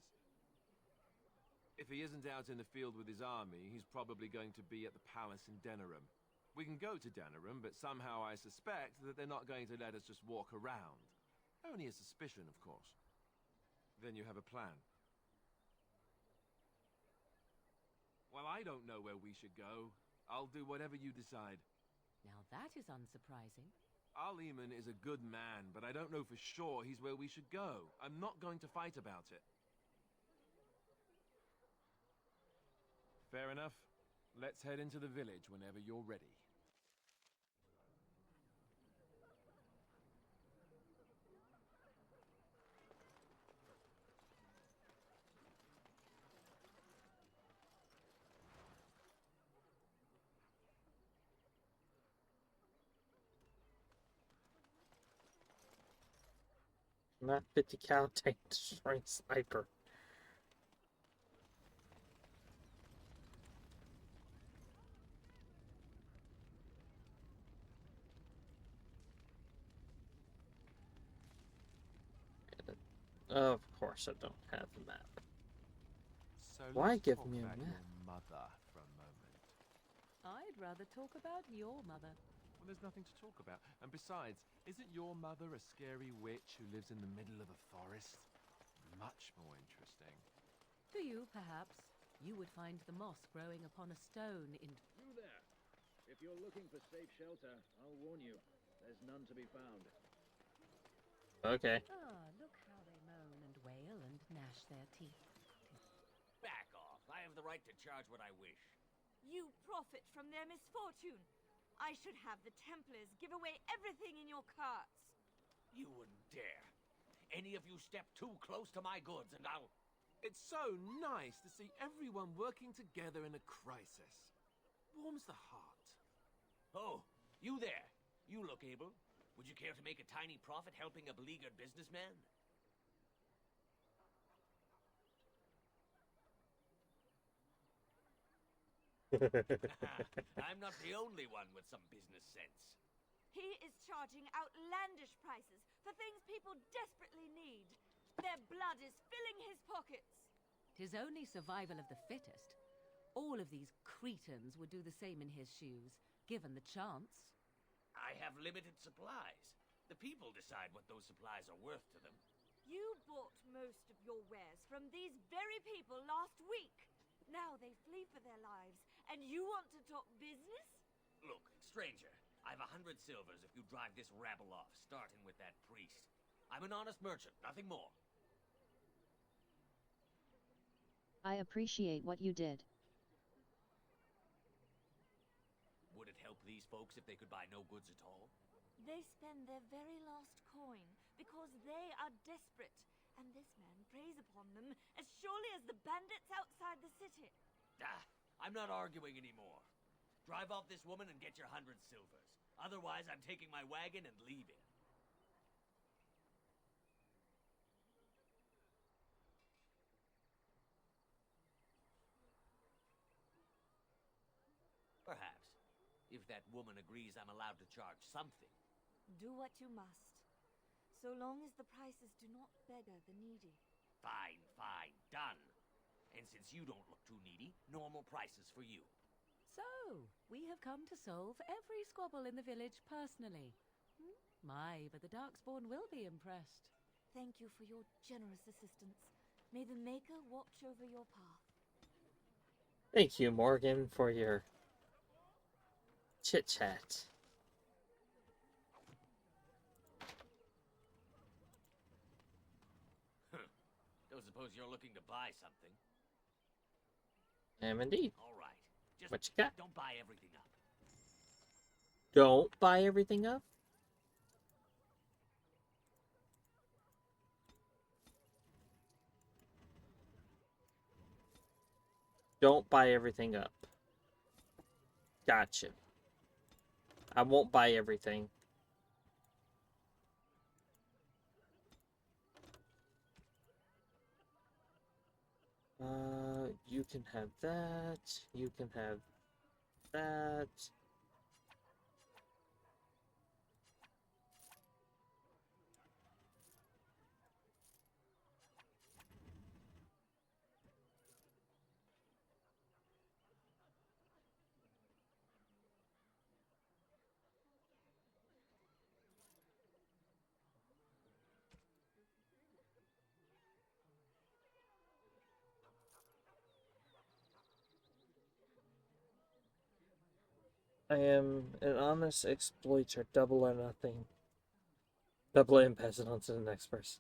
If he isn't out in the field with his army, he's probably going to be at the palace in Denerim. We can go to Denerim, but somehow I suspect that they're not going to let us just walk around. Only a suspicion, of course. Then you have a plan. Well, I don't know where we should go. I'll do whatever you decide. Now that is unsurprising. Arleman is a good man, but I don't know for sure he's where we should go. I'm not going to fight about it. Fair enough. Let's head into the village whenever you're ready. Not 50 cal tank destroying sniper. Of course I don't have a map. So why let's give talk me a about map? your mother for a moment. I'd rather talk about your mother. Well, there's nothing to talk about. And besides, isn't your mother a scary witch who lives in the middle of a forest? Much more interesting. To you, perhaps. You would find the moss growing upon a stone in... You there! If you're looking for safe shelter, I'll warn you. There's none to be found. Okay. Ah, look how they moan and wail and gnash their teeth. Back off. I have the right to charge what I wish. You profit from their misfortune. I should have the Templars give away everything in your carts. You wouldn't dare. Any of you step too close to my goods and I'll... It's so nice to see everyone working together in a crisis. Warms the heart. Oh, you there. You look able. Would you care to make a tiny profit helping a beleaguered businessman? I'm not the only one with some business sense. He is charging outlandish prices for things people desperately need. Their blood is filling his pockets. 'Tis only survival of the fittest. All of these cretins would do the same in his shoes, given the chance. I have limited supplies. The people decide what those supplies are worth to them. You bought most of your wares from these very people last week. Now they flee for their lives, and you want to talk business? Look, stranger, I've 100 silvers if you drive this rabble off, starting with that priest. I'm an honest merchant, nothing more. I appreciate what you did. Would it help these folks if they could buy no goods at all? They spend their very last coin because they are desperate, and this man preys upon them as surely as the bandits outside the city. Ah, I'm not arguing anymore. Drive off this woman and get your 100 silvers. Otherwise, I'm taking my wagon and leaving. Perhaps. If that woman agrees I'm allowed to charge something. Do what you must, so long as the prices do not beggar the needy. Fine, fine, done. And since you don't look too needy, normal prices for you. So, we have come to solve every squabble in the village personally. My, but the Darkspawn will be impressed. Thank you for your generous assistance. May the Maker watch over your path. Thank you, Morgan, for your chit-chat. Don't suppose you're looking to buy something? Am indeed. All right. Just What you got? don't buy everything up. Don't buy everything up? Don't buy everything up. Gotcha. I won't buy everything. You can have that. You can have that. I am an honest exploiter, double or nothing. Double it and pass it on to the next person.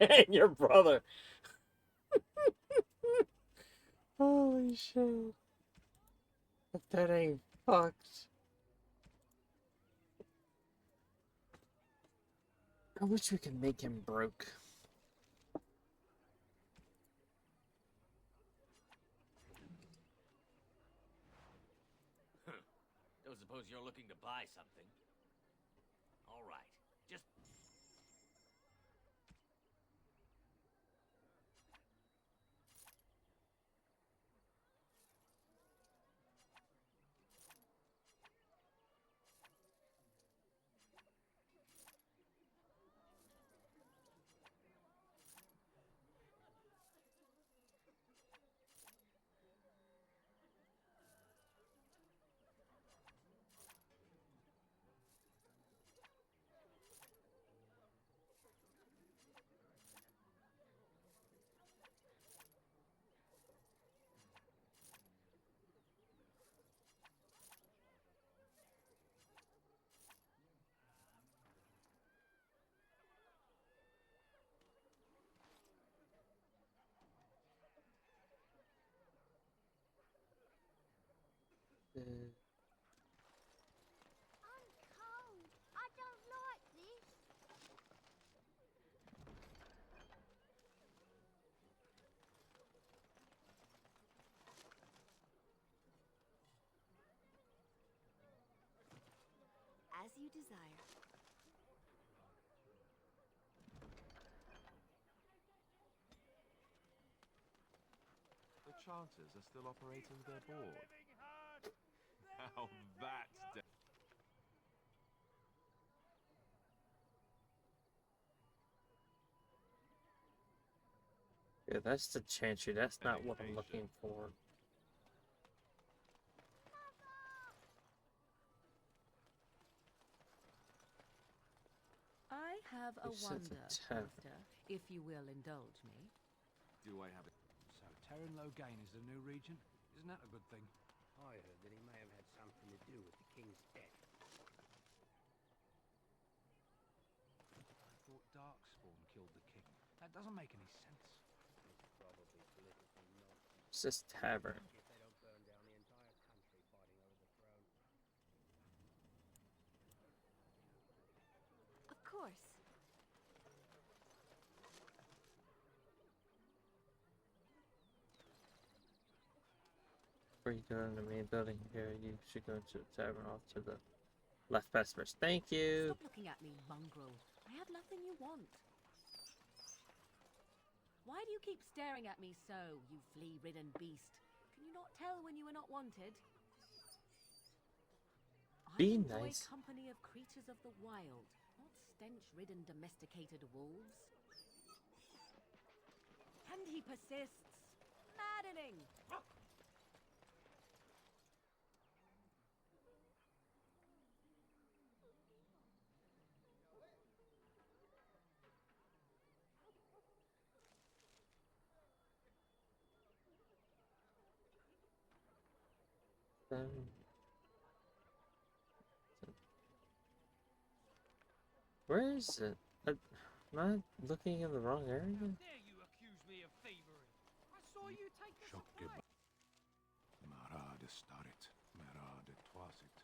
And your brother. Holy shit. That ain't fucked. I wish we could make him broke. Don't suppose you're looking to buy something. All right. Just I'm cold. I don't like this. you desire. The Charters are still operating their board. Now that's Yeah, that's the Chantry. That's not what I'm looking for. I have a You said the wonder, tavern. Master, if you will indulge me. Do I have it? So Terran Logain is the new regent? Isn't that a good thing? I heard that he may have had something to do with the king's death. I thought Darkspawn killed the king. That doesn't make any sense. It's probably political nonsense. It's this tavern. If they don't burn down the entire country fighting over the throne. Of course. Before you go in the main building here, you should go to the tavern off to the left past first. Thank you. Stop looking at me, mongrel. I have nothing you want. Why do you keep staring at me so, you flea-ridden beast? Can you not tell when you are not wanted? Be I enjoy nice. company of creatures of the wild, not stench-ridden domesticated wolves. And he persists. Maddening! Where is it? Am I looking in the wrong area? Dare you accuse me of thievery? I saw you take the supply. Marade starit, marade twasit.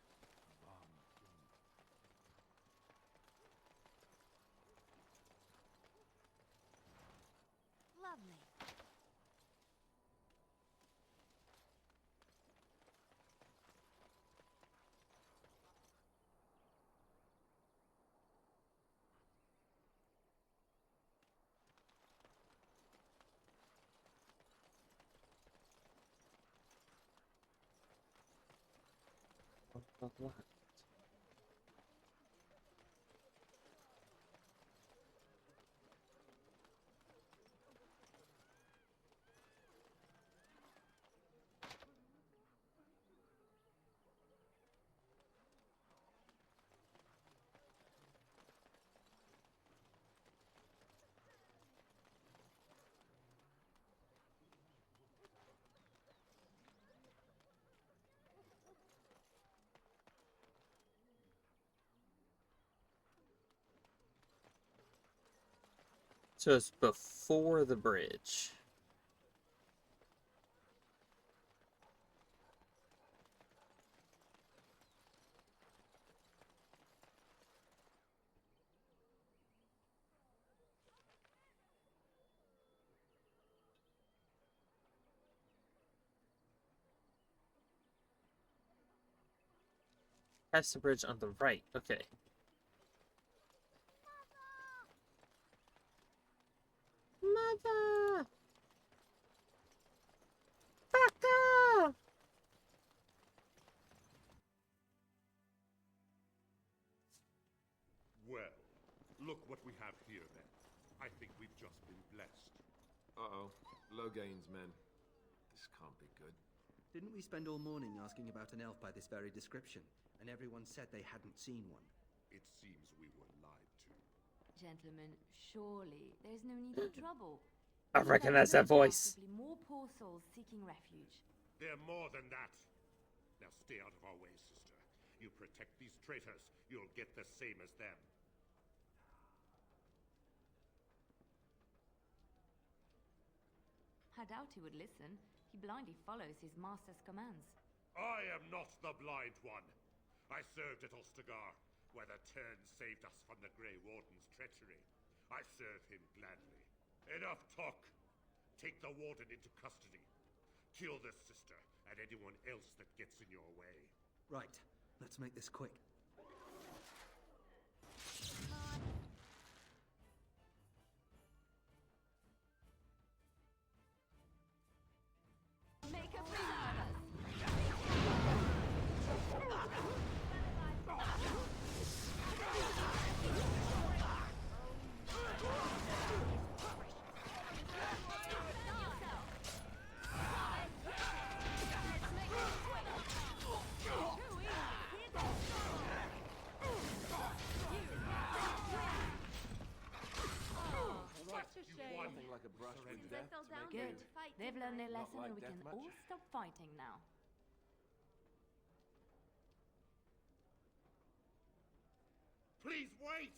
Lovely. What? So it's before the bridge. Past the bridge on the right. Okay. Mother! Fucker! Well, look what we have here then. I think we've just been blessed. Uh-oh. Logain's men. This can't be good. Didn't we spend all morning asking about an elf by this very description, and everyone said they hadn't seen one? It seems we were lied to. Gentlemen, surely there's no need for trouble. I recognize that voice. Possibly more poor souls seeking refuge. They're more than that. Now stay out of our way, sister. You protect these traitors, you'll get the same as them. I doubt he would listen. He blindly follows his master's commands. I am not the blind one. I served at Ostagar, where the Terns saved us from the Grey Warden's treachery. I serve him gladly. Enough talk! Take the Warden into custody. Kill this sister and anyone else that gets in your way. Right. Let's make this quick. learn their Not lesson like and we can deathmatch. all stop fighting now. Please wait!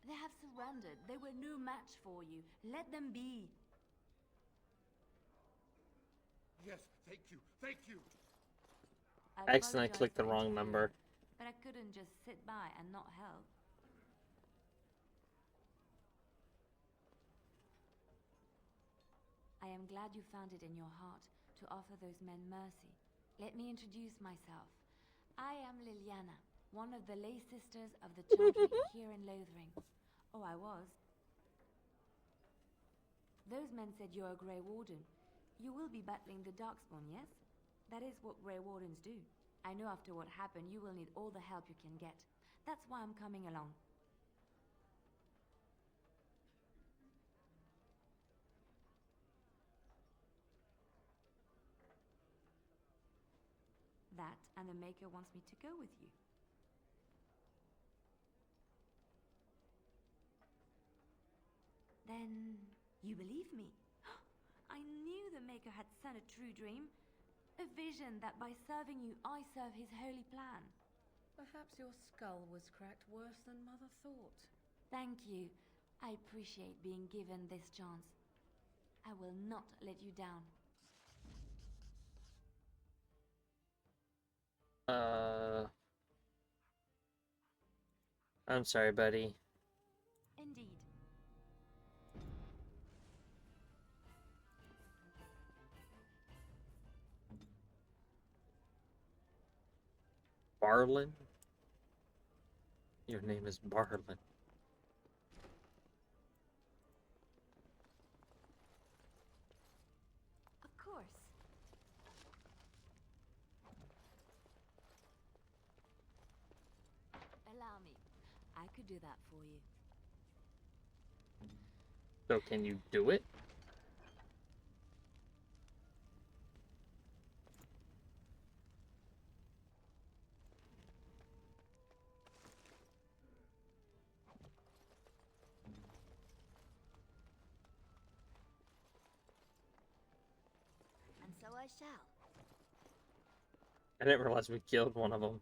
They have surrendered. They were no match for you. Let them be. Yes, thank you, thank you! I accidentally apologize clicked the for wrong interfering, number. but I couldn't just sit by and not help. I am glad you found it in your heart to offer those men mercy. Let me introduce myself. I am Liliana, one of the lay sisters of the Chantry here in Lothering. Oh, I was. Those men said you're a Grey Warden. You will be battling the Darkspawn, yes? That is what Grey Wardens do. I know after what happened, you will need all the help you can get. That's why I'm coming along. That, and the Maker wants me to go with you. Then, you believe me? I knew the Maker had sent a true dream. A vision that by serving you, I serve his holy plan. Perhaps your skull was cracked worse than Mother thought. Thank you. I appreciate being given this chance. I will not let you down. I'm sorry, buddy. Indeed. Barlin? Your name is Barlin. Of course. Allow me. I could do that for you. So can you do it? And so I shall. I didn't realize we killed one of them.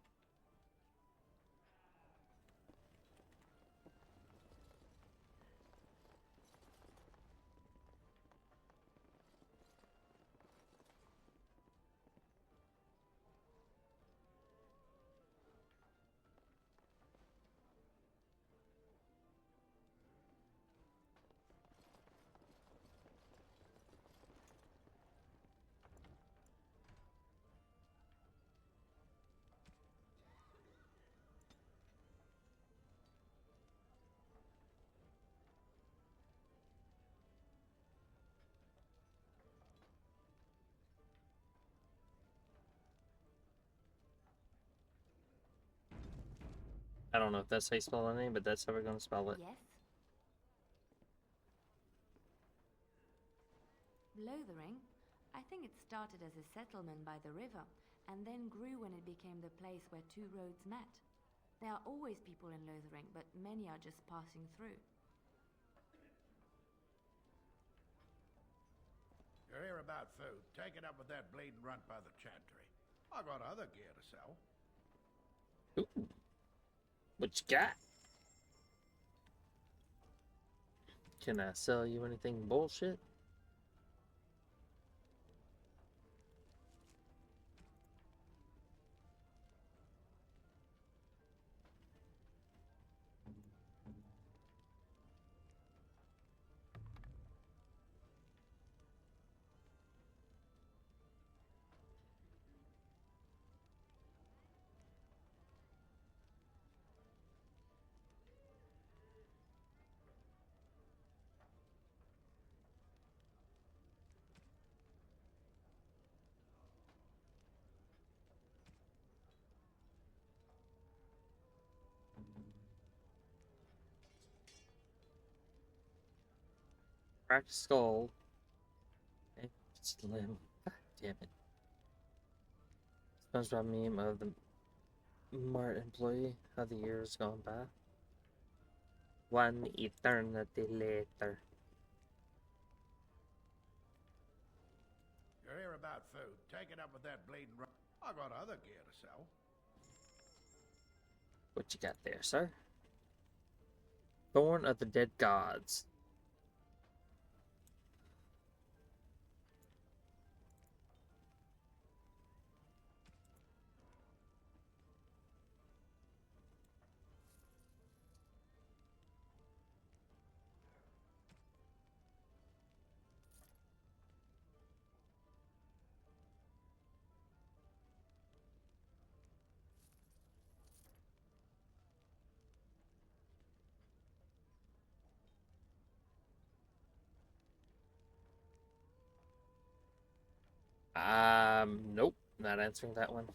I don't know if that's how you spell the name, but that's how we're gonna spell it. Yes? Lothering? I think it started as a settlement by the river, and then grew when it became the place where two roads met. There are always people in Lothering, but many are just passing through. You're here about food. Take it up with that bleeding runt by the chantry. I got other gear to sell. Ooh. What you got? Can I sell you anything bullshit? Cracked skull. And slim. God damn it. SpongeBob meme of the Mart employee. How the years gone by. One eternity later. You're here about food. Take it up with that bleeding run. I got other gear to sell. What you got there, sir? Thorn of the Dead Gods. Nope, not answering that one.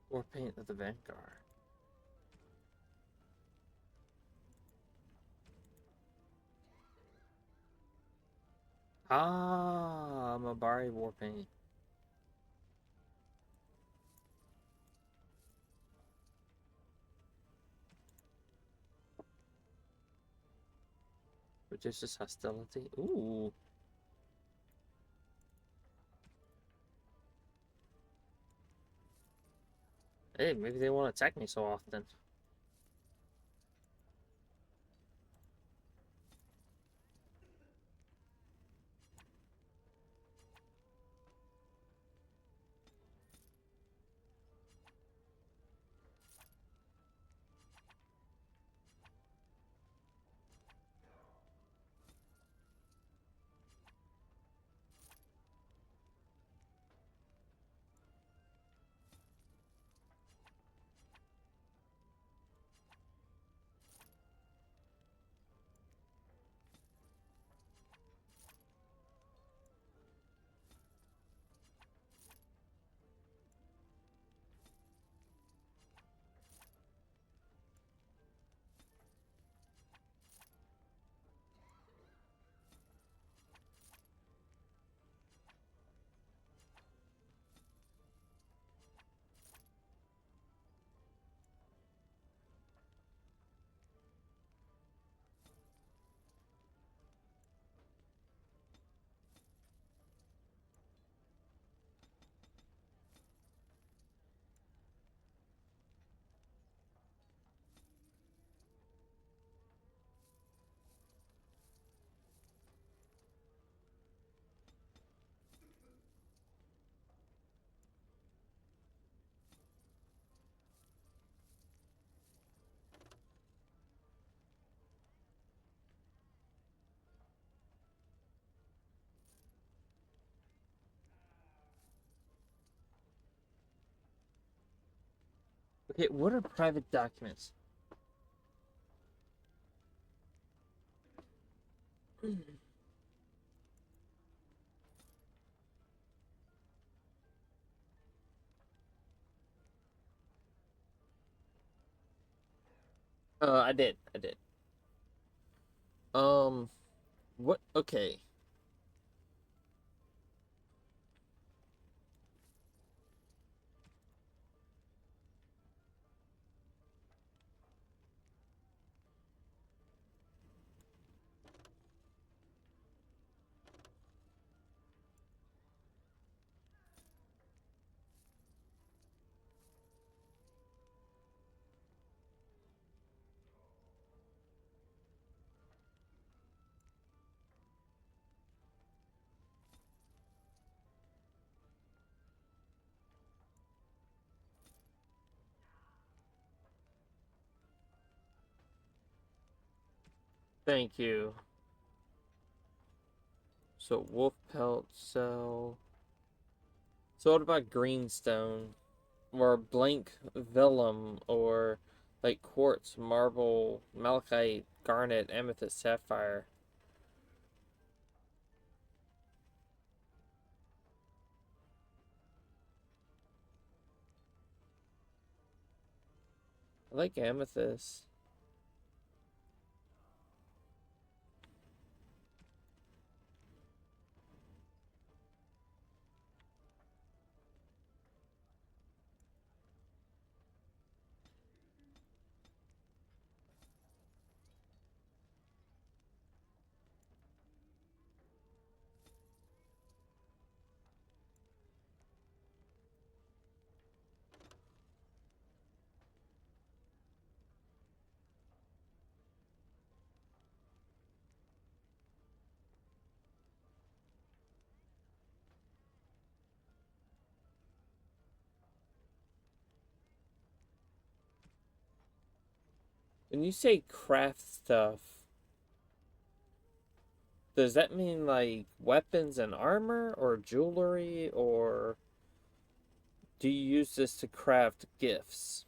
War Paint of the Vanguard. Ah, Mabari War Paint. Reduces hostility. Ooh. Hey, maybe they won't attack me so often. Okay, what are private documents? I did. I did. What? Okay. Thank you. So wolf pelt cell. So what about greenstone? Or blank vellum, or like quartz, marble, malachite, garnet, amethyst, sapphire. I like amethyst. When you say craft stuff, does that mean like weapons and armor or jewelry, or do you use this to craft gifts?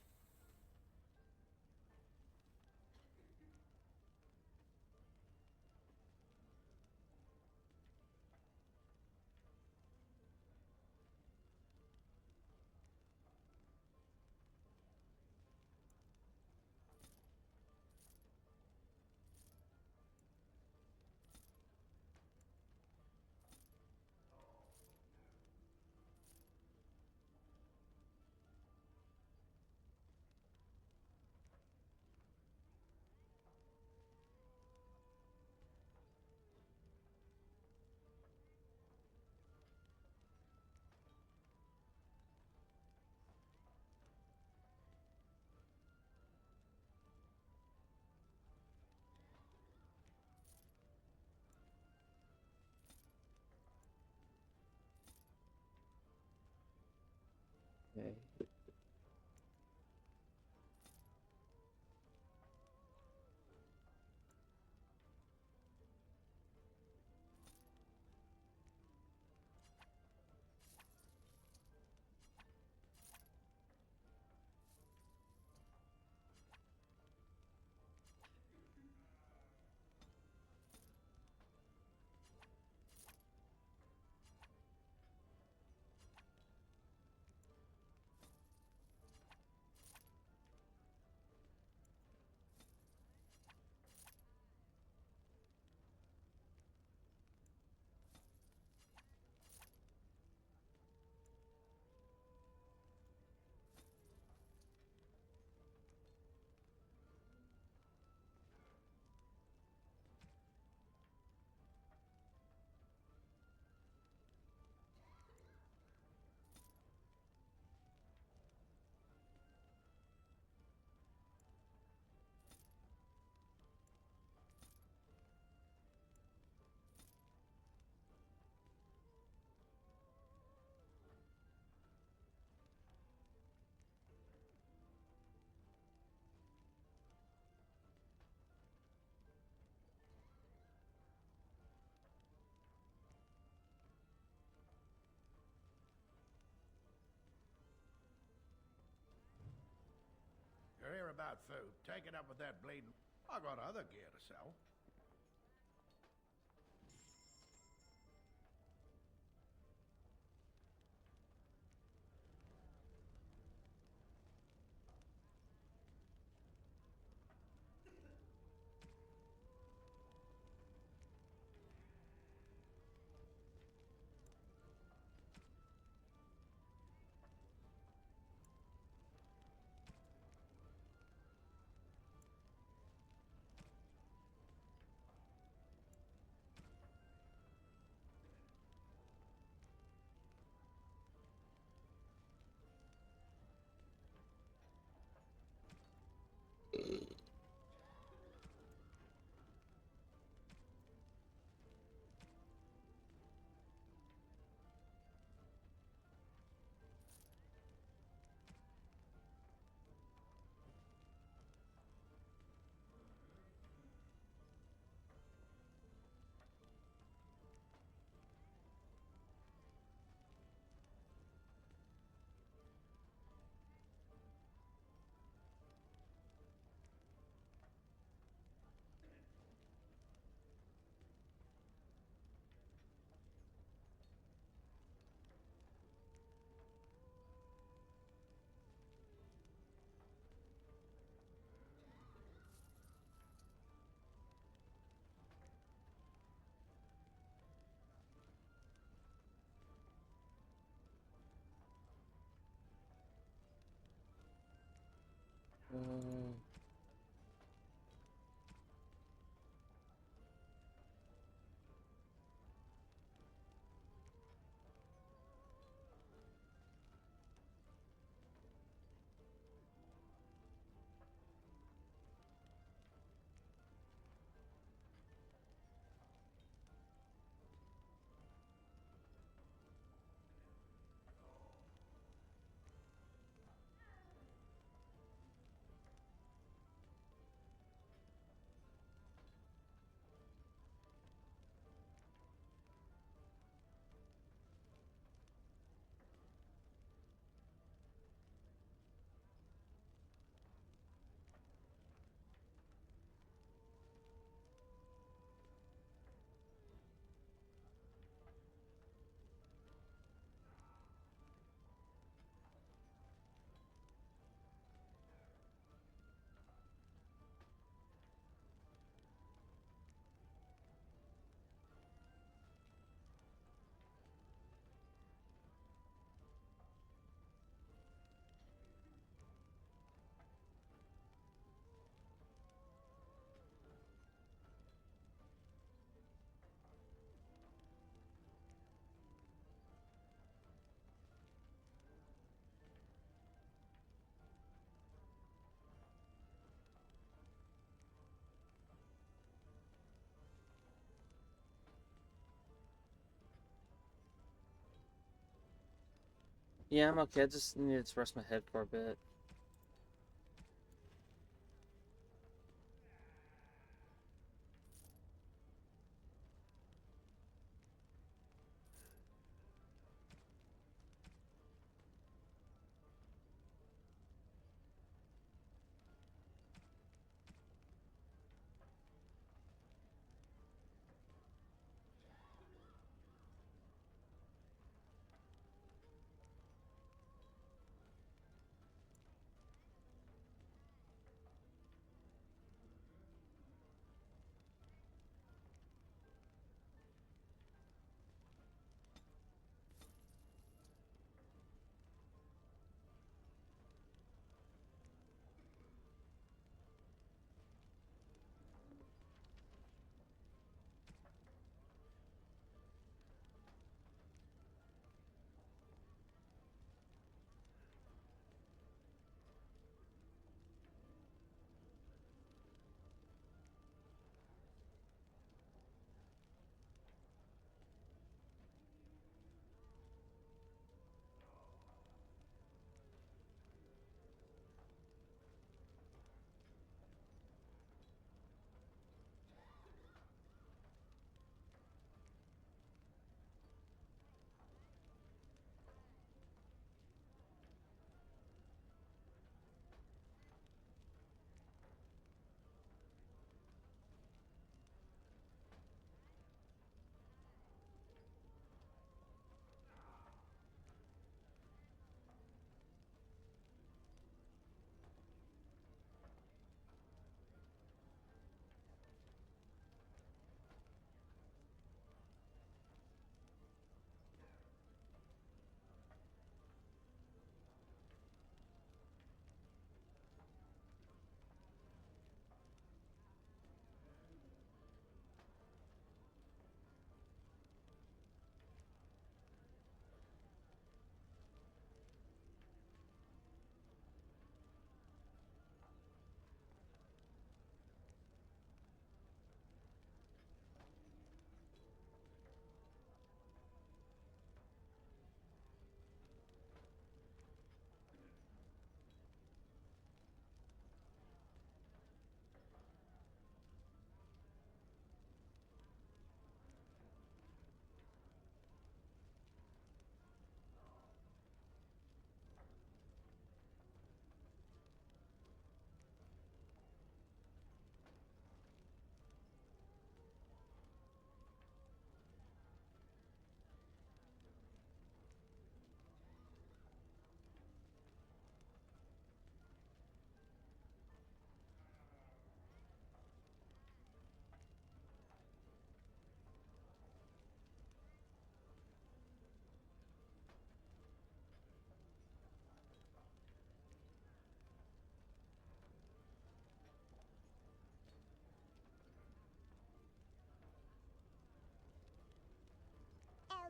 Okay. You're here about food. Take it up with that bleeding... I got other gear to sell. Mm. Yeah, I'm okay. I just needed to rest my head for a bit.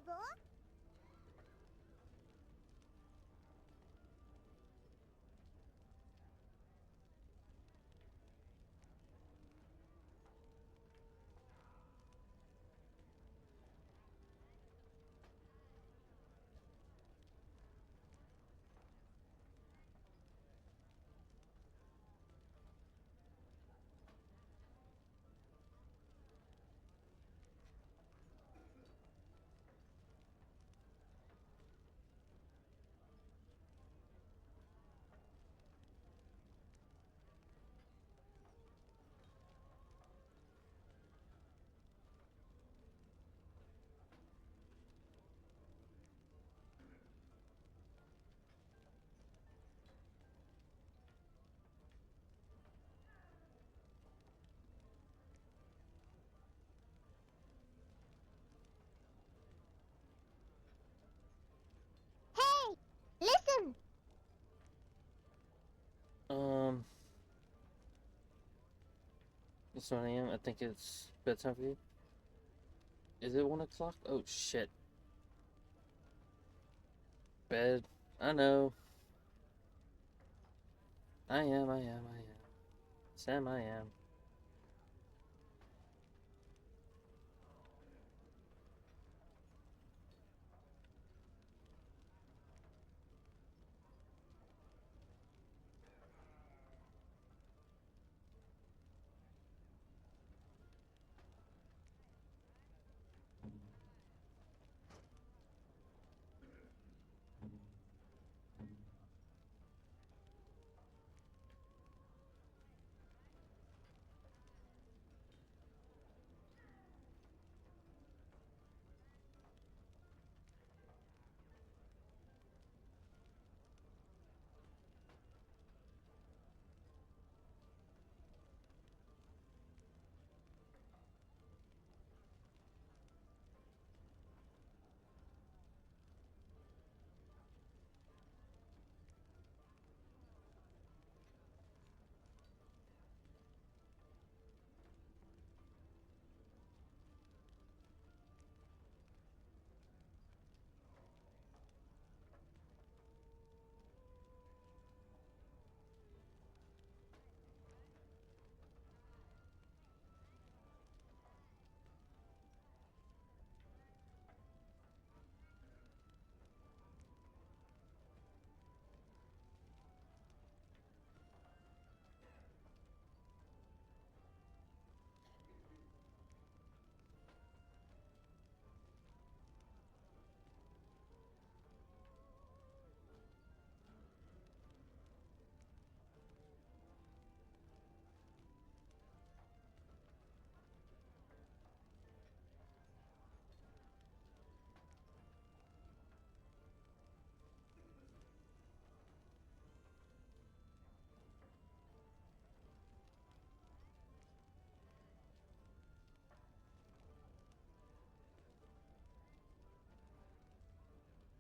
Elbow? Hey! Listen! It's 1 a.m. I think it's bedtime for you. Is it 1 o'clock? Oh shit. Bed. I know. I am. Sam, I am.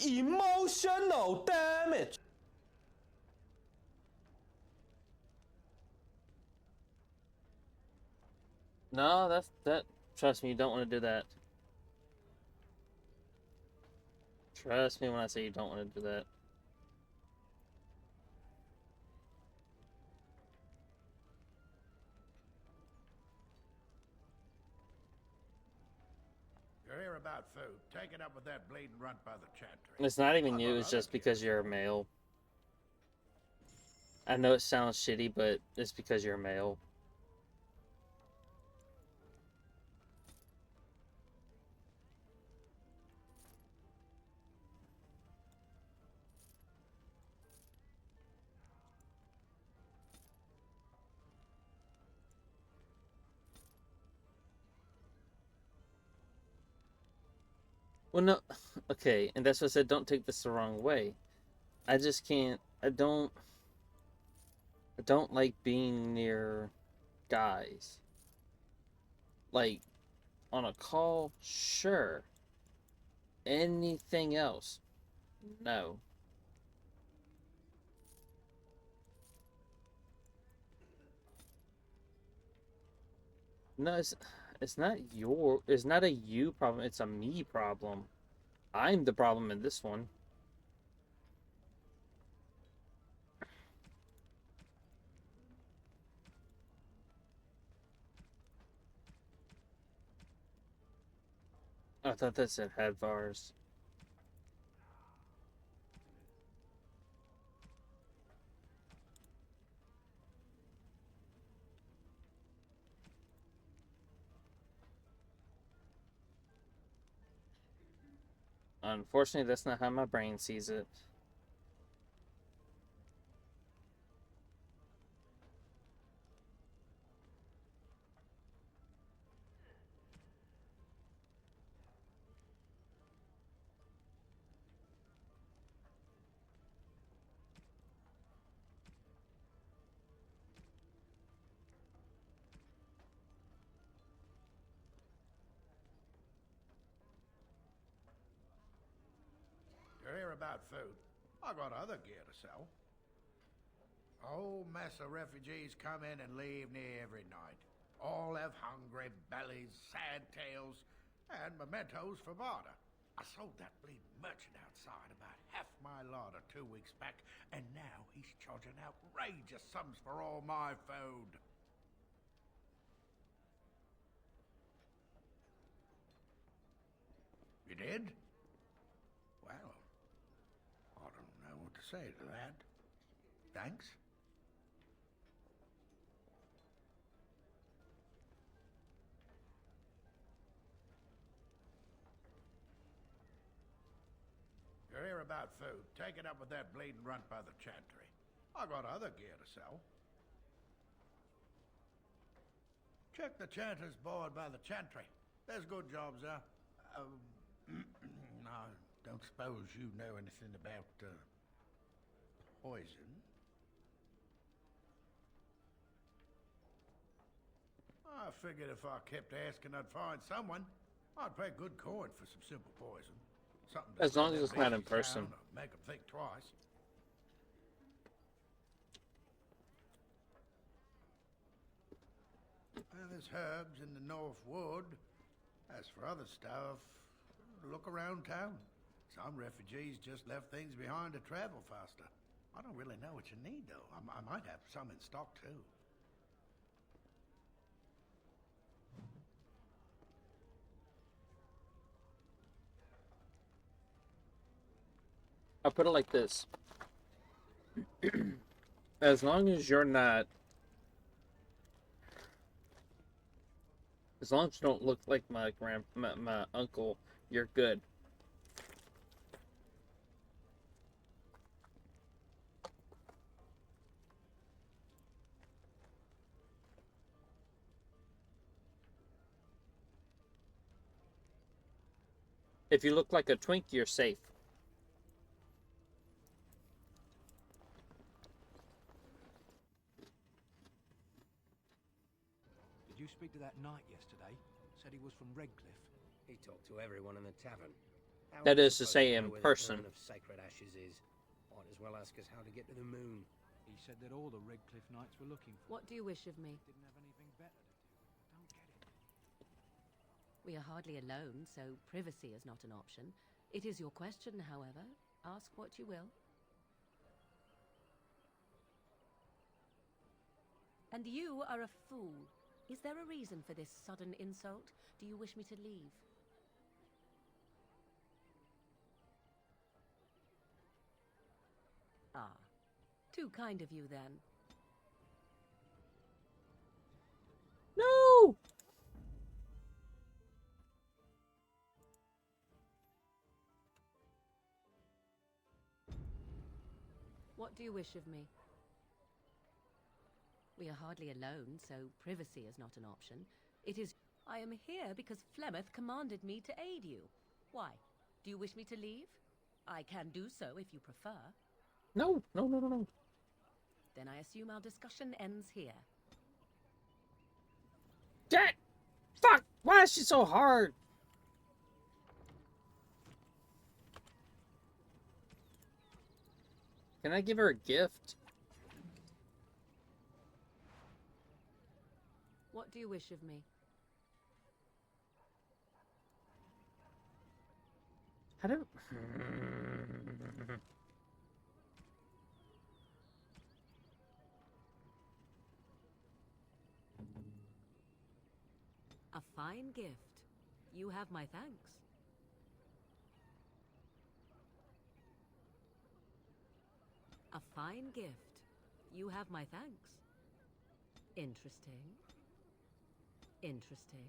emotional damage. No, that. Trust me, you don't want to do that. Trust me when I say you don't want to do that. You're here about food. Take it up with that bleeding runt by the chantry. It's not even you, it's just because you're a male. I know it sounds shitty, but it's because you're a male. Well, no, okay, and that's what I said, don't take this the wrong way. I just can't, I don't like being near guys. Like, on a call, sure. Anything else, no. No, it's not it's not a you problem, it's a me problem. I'm the problem in this one. I thought that said Hadvars. Unfortunately, that's not how my brain sees it. You're here about food. I got other gear to sell. A whole mess of refugees come in and leave near every night. All have hungry bellies, sad tales, and mementos for barter. I sold that bleeding merchant outside about half my larder 2 weeks back, and now he's charging outrageous sums for all my food. You did? Well, I don't know what to say to that. Thanks. You're here about food. Take it up with that bleeding runt by the chantry. I got other gear to sell. Check the chanter's board by the chantry. There's good jobs there. I don't suppose you know anything about poison. I figured if I kept asking, I'd find someone. I'd pay good coin for some simple poison. Something to As long slow as it's their not in beasties person. down or make them think twice. Well, there's herbs in the North Wood. As for other stuff, look around town. Some refugees just left things behind to travel faster. I don't really know what you need, though. I might have some in stock, too. I'll put it like this. As long as you're not... As long as you don't look like my uncle, you're good. If you look like a twink, you're safe. Did you speak to that knight yesterday? Said he was from Redcliffe. He talked to everyone in the tavern. That is to say, in person. Of sacred ashes is. Might as well ask us how to get to the moon. He said that all the Redcliffe Knights were looking for. What do you wish of me? Didn't have anything better to do. Don't get it. We are hardly alone, so privacy is not an option. It is your question, however. Ask what you will. And you are a fool. Is there a reason for this sudden insult? Do you wish me to leave? Ah, too kind of you, then. No! What do you wish of me? We are hardly alone, so privacy is not an option. It is... I am here because Flemeth commanded me to aid you. Why? Do you wish me to leave? I can do so if you prefer. No, no, no, no, no. Then I assume our discussion ends here. Dad! Fuck! Why is she so hard? Can I give her a gift? What do you wish of me? How do... A fine gift. You have my thanks. A fine gift. You have my thanks. Interesting. Interesting.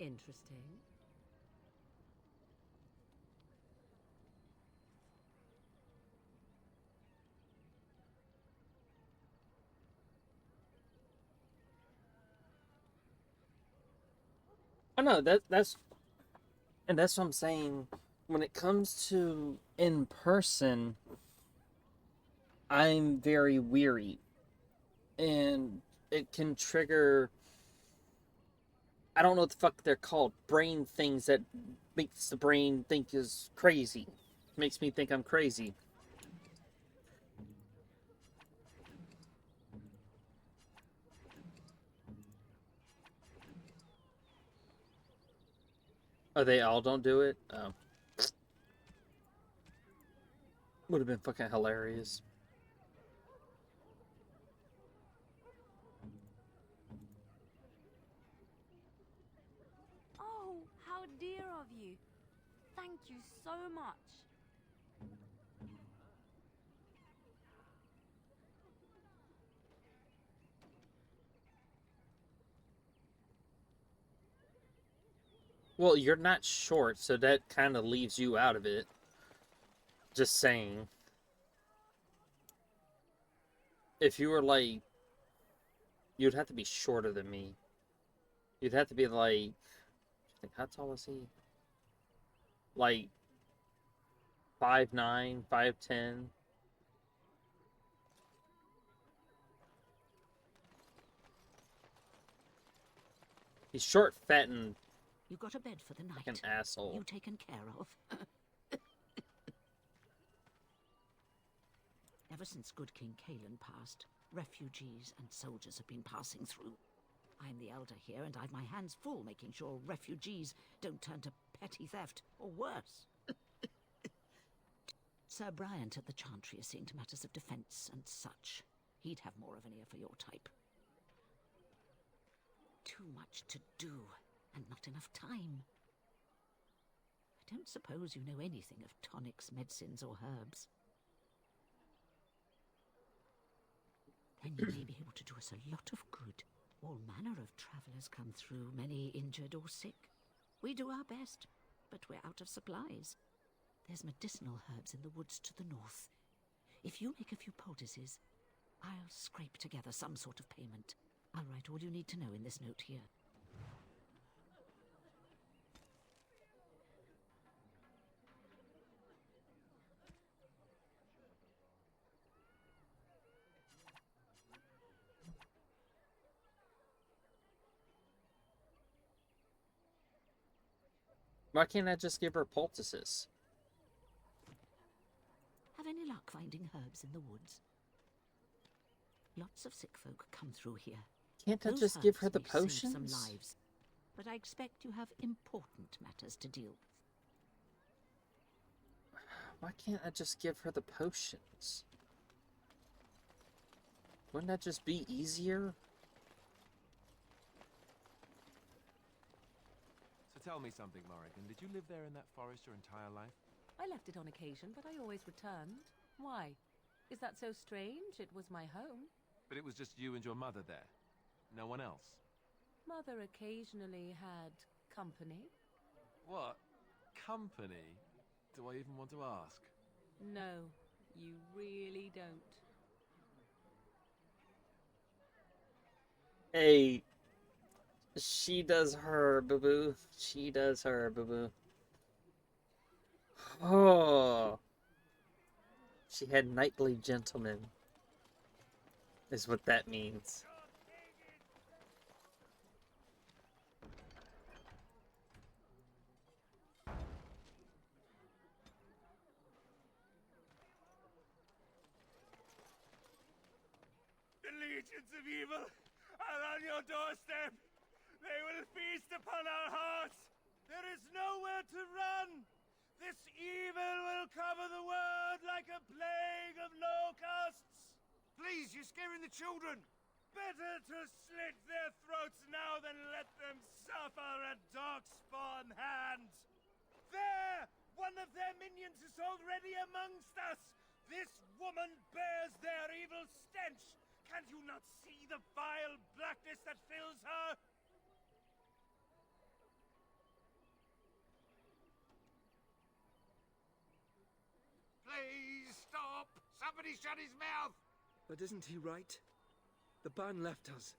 Interesting. Oh no, that's what I'm saying. When it comes to in person, I'm very weary, and it can trigger. I don't know what the fuck they're called. Brain things that makes the brain think is crazy. Makes me think I'm crazy. Oh, they all don't do it? Oh. Would have been fucking hilarious. Oh, how dear of you. Thank you so much. Well, you're not short, so that kind of leaves you out of it. Just saying. If you were like... You'd have to be shorter than me. You'd have to be like... How tall is he? Like... 5'9", 5'10". He's short, fat, and... You got a bed for the night. Like an asshole. You taken care of. Ever since good King Kalen passed, refugees and soldiers have been passing through. I'm the elder here, and I've my hands full making sure refugees don't turn to petty theft, or worse. Sir Bryant at the Chantry is seeing to matters of defence and such. He'd have more of an ear for your type. Too much to do, and not enough time. I don't suppose you know anything of tonics, medicines, or herbs. Then you may be able to do us a lot of good. All manner of travellers come through, many injured or sick. We do our best, but we're out of supplies. There's medicinal herbs in the woods to the north. If you make a few poultices, I'll scrape together some sort of payment. I'll write all you need to know in this note here. Why can't I just give her poultices? Have any luck finding herbs in the woods? Lots of sick folk come through here. Can't I Those just give her herbs the may save some potions? lives, but I expect you have important matters to deal with. Why can't I just give her the potions? Wouldn't that just be easier? So tell me something, Morrigan. Did you live there in that forest your entire life? I left it on occasion, but I always returned. Why? Is that so strange? It was my home. But it was just you and your mother there. No one else. Mother occasionally had company. What? Company? Do I even want to ask? No, you really don't. Hey, she does her, boo-boo. She does her, boo-boo. Oh. She had nightly gentlemen. Is what that means. The legions of evil are on your doorstep. They will feast upon our hearts. There is nowhere to run. This evil will cover the world like a plague of locusts. Please, you're scaring the children. Better to slit their throats now than let them suffer at Darkspawn hand. There! One of their minions is already amongst us. This woman bears their evil stench. Can you not see the vile blackness that fills her? Please stop! Somebody shut his mouth! But isn't he right? The ban left us.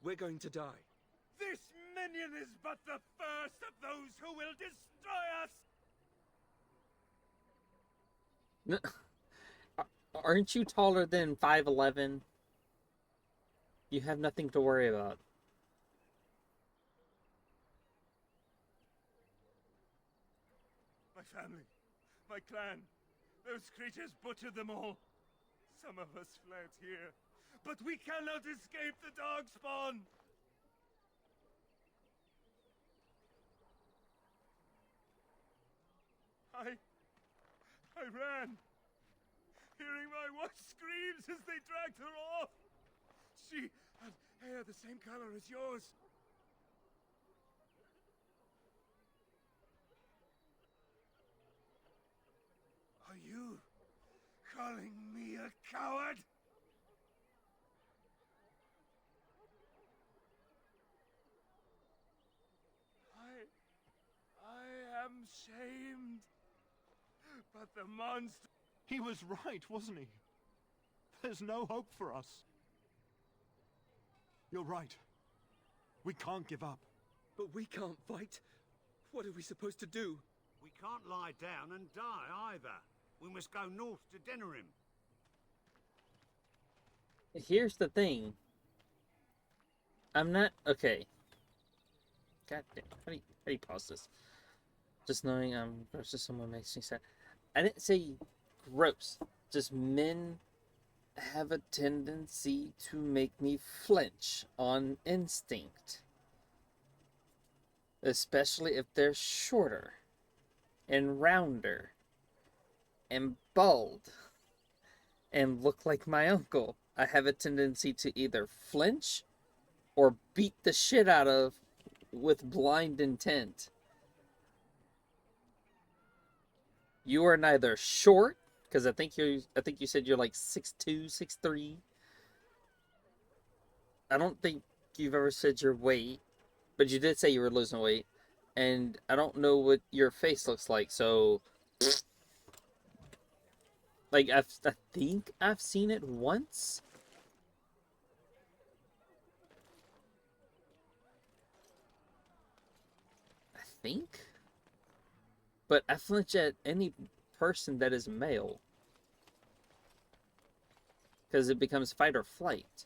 We're going to die. This minion is but the first of those who will destroy us! Aren't you taller than 5'11"? You have nothing to worry about. My family, my clan, those creatures butchered them all. Some of us fled here, but we cannot escape the Darkspawn! I ran, hearing my wife's screams as they dragged her off. She had hair the same color as yours. Are you calling me a coward? I am shamed. But the monster... He was right, wasn't he? There's no hope for us. You're right. We can't give up. But we can't fight. What are we supposed to do? We can't lie down and die either. We must go north to Denerim. Here's the thing. I'm not... Okay. God damn. How do you pause this? Just knowing I'm gross to someone makes me sad. I didn't say gross. Just men have a tendency to make me flinch on instinct. Especially if they're shorter and rounder and bald and look like my uncle. I have a tendency to either flinch or beat the shit out of with blind intent. You are neither short, because I think you said you're like 6'2", 6'3". I don't think you've ever said your weight, but you did say you were losing weight, and I don't know what your face looks like, so like I think I've seen it once. I think. But I flinch at any person that is male. Because it becomes fight or flight.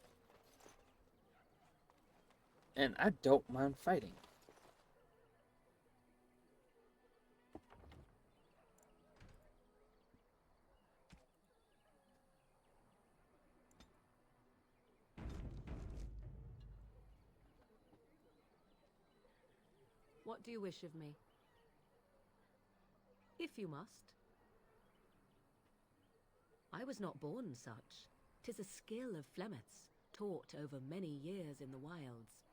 And I don't mind fighting. What do you wish of me? If you must. I was not born such. 'Tis a skill of Flemeth's, taught over many years in the wilds.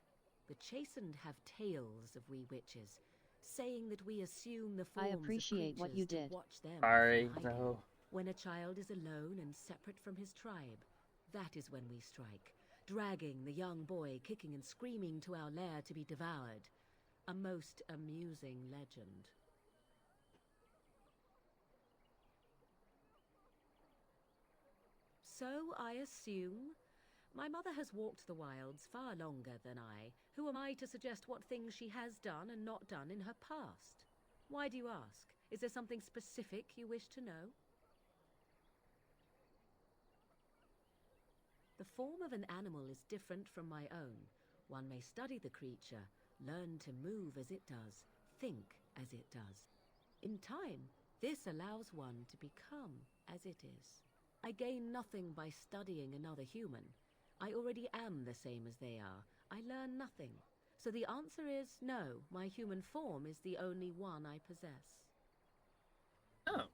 The chastened have tales of we witches, saying that we assume the forms I appreciate of what you creatures did. to watch them Sorry, from hiding. no. When a child is alone and separate from his tribe, that is when we strike, dragging the young boy kicking and screaming to our lair to be devoured. A most amusing legend. So I assume. My mother has walked the wilds far longer than I. Who am I to suggest what things she has done and not done in her past? Why do you ask? Is there something specific you wish to know? The form of an animal is different from my own. One may study the creature, learn to move as it does, think as it does. In time, this allows one to become as it is. I gain nothing by studying another human. I already am the same as they are. I learn nothing. So the answer is no, my human form is the only one I possess. Oh.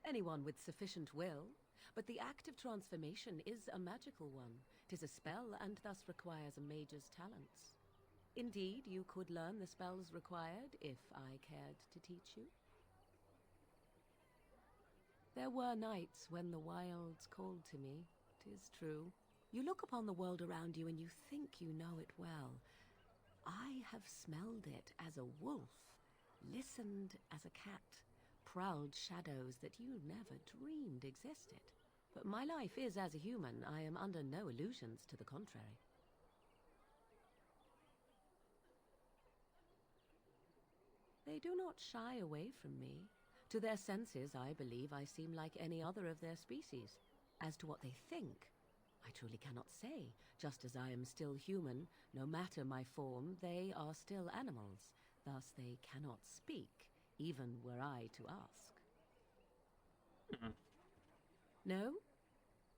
Anyone with sufficient will, but the act of transformation is a magical one. 'Tis a spell and thus requires a mage's talents. Indeed, you could learn the spells required if I cared to teach you. There were nights when the wilds called to me, 'tis true. You look upon the world around you and you think you know it well. I have smelled it as a wolf, listened as a cat, prowled shadows that you never dreamed existed. But my life is as a human. I am under no illusions to the contrary. They do not shy away from me. To their senses, I believe I seem like any other of their species. As to what they think, I truly cannot say. Just as I am still human, no matter my form, they are still animals. Thus they cannot speak, even were I to ask. No,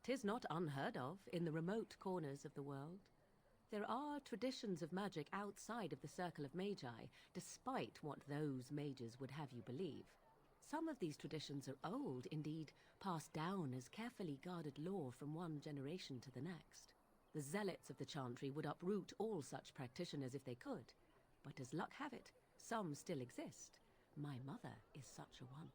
'tis not unheard of in the remote corners of the world. There are traditions of magic outside of the circle of magi, despite what those mages would have you believe. Some of these traditions are old, indeed, passed down as carefully guarded lore from one generation to the next. The zealots of the chantry would uproot all such practitioners if they could. But as luck have it, some still exist. My mother is such a one.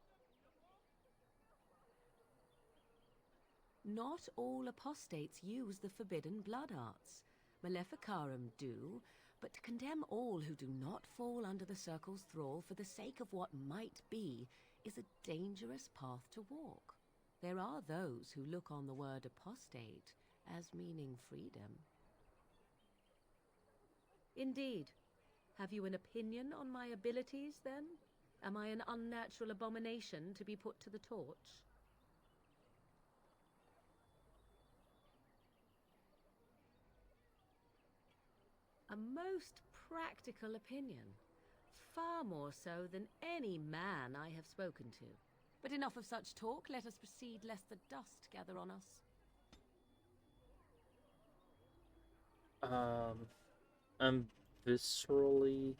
Not all apostates use the forbidden blood arts. Maleficarum do, but to condemn all who do not fall under the circle's thrall for the sake of what might be is a dangerous path to walk. There are those who look on the word apostate as meaning freedom. Indeed. Have you an opinion on my abilities, then? Am I an unnatural abomination to be put to the torch? A most practical opinion. Far more so than any man I have spoken to. But enough of such talk. Let us proceed, lest the dust gather on us. I'm viscerally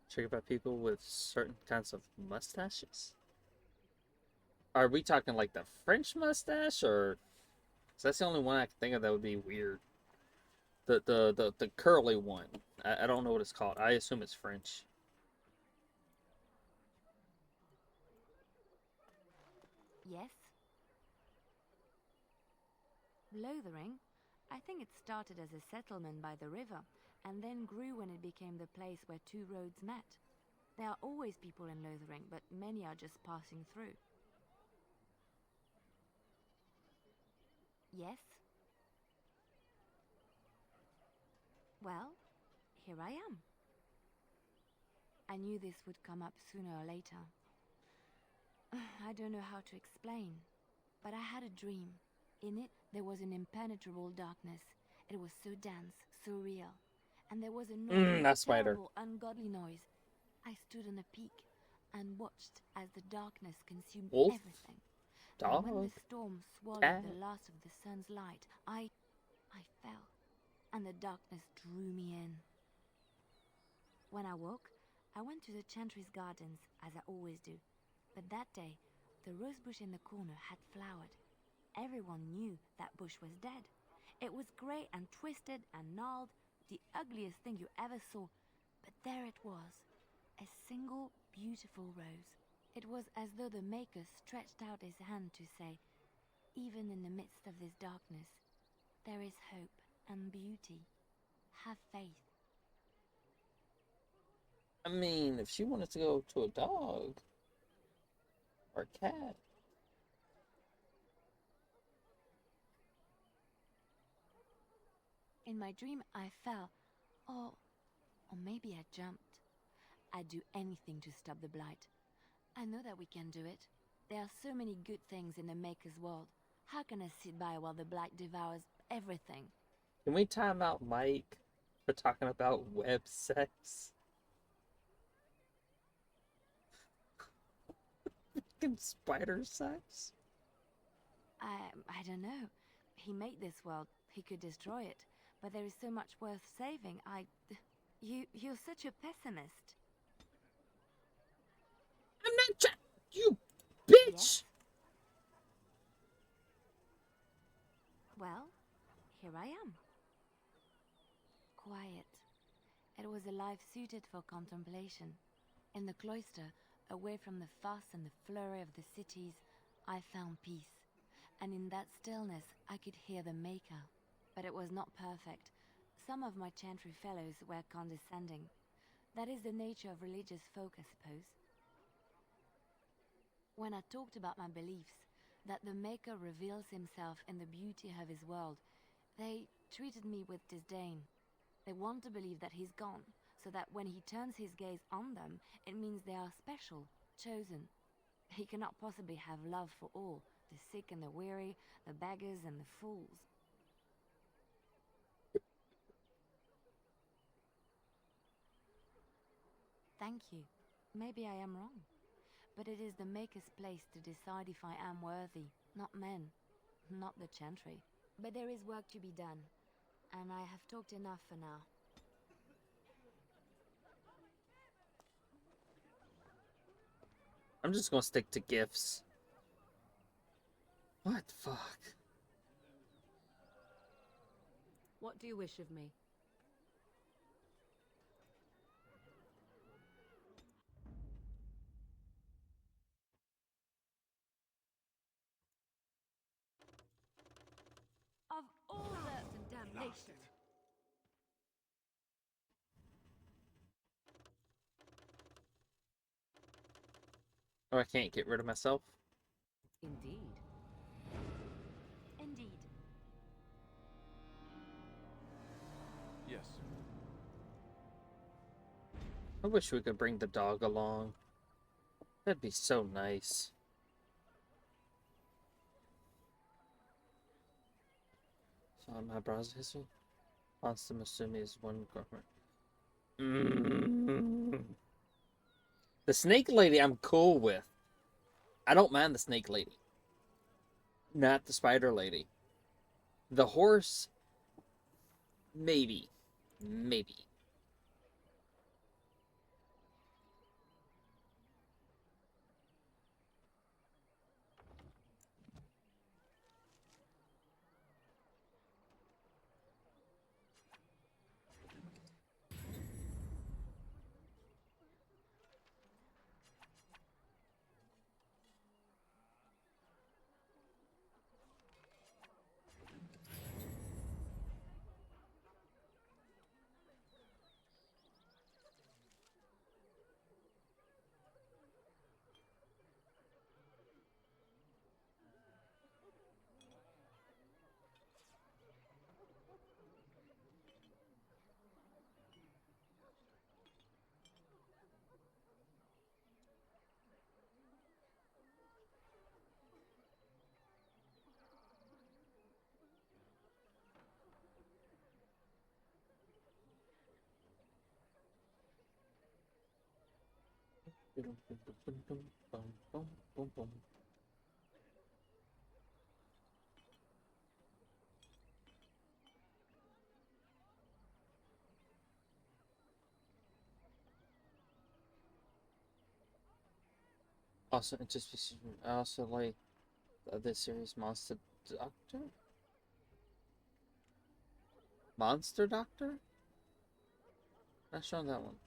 triggered by people with certain kinds of mustaches. Are we talking like the French mustache, or? 'Cause that's the only one I can think of that would be weird. The curly one. I don't know what it's called. I assume it's French. Yes? Lothering? I think it started as a settlement by the river, and then grew when it became the place where two roads met. There are always people in Lothering, but many are just passing through. Yes? Well, here I am. I knew this would come up sooner or later. I don't know how to explain, but I had a dream. In it, there was an impenetrable darkness. It was so dense, so real. And there was a noise, that spider. terrible, ungodly noise. I stood on a peak and watched as the darkness consumed Wolf? everything. And when the Dog. storm swallowed Cat. the last of the sun's light, I fell, and the darkness drew me in. When I woke, I went to the Chantry's gardens, as I always do. But that day, the rosebush in the corner had flowered. Everyone knew that bush was dead. It was grey and twisted and gnarled, the ugliest thing you ever saw. But there it was, a single beautiful rose. It was as though the Maker stretched out his hand to say, even in the midst of this darkness, there is hope and beauty. Have faith. I mean, if she wanted to go to a dog or a cat. In my dream, I fell, or maybe I jumped. I'd do anything to stop the blight. I know that we can do it. There are so many good things in the Maker's world. How can I sit by while the blight devours everything? Can we time out Mike for talking about web sex? Fucking spider sex? I don't know. He made this world. He could destroy it. But there is so much worth saving. You're such a pessimist. I'm not you bitch! Yes? Well, here I am. Quiet. It was a life suited for contemplation. In the cloister, away from the fuss and the flurry of the cities, I found peace. And in that stillness, I could hear the Maker. But it was not perfect. Some of my chantry fellows were condescending. That is the nature of religious folk, I suppose. When I talked about my beliefs, that the Maker reveals himself in the beauty of his world, they treated me with disdain. They want to believe that he's gone, so that when he turns his gaze on them, it means they are special, chosen. He cannot possibly have love for all, the sick and the weary, the beggars and the fools. Thank you. Maybe I am wrong. But it is the Maker's place to decide if I am worthy, not men, not the Chantry. But there is work to be done, and I have talked enough for now. I'm just gonna stick to gifts. What the fuck? What do you wish of me? Of all the... and damnation! Oh, I can't get rid of myself? Indeed. Indeed. Yes. I wish we could bring the dog along. That'd be so nice. So my browser history? Monster Masumi is one government. The snake lady I'm cool with. I don't mind the snake lady. Not the spider lady. The horse, maybe. Maybe. Also, I also like the other series, Monster Doctor. Monster Doctor? Not sure on that one.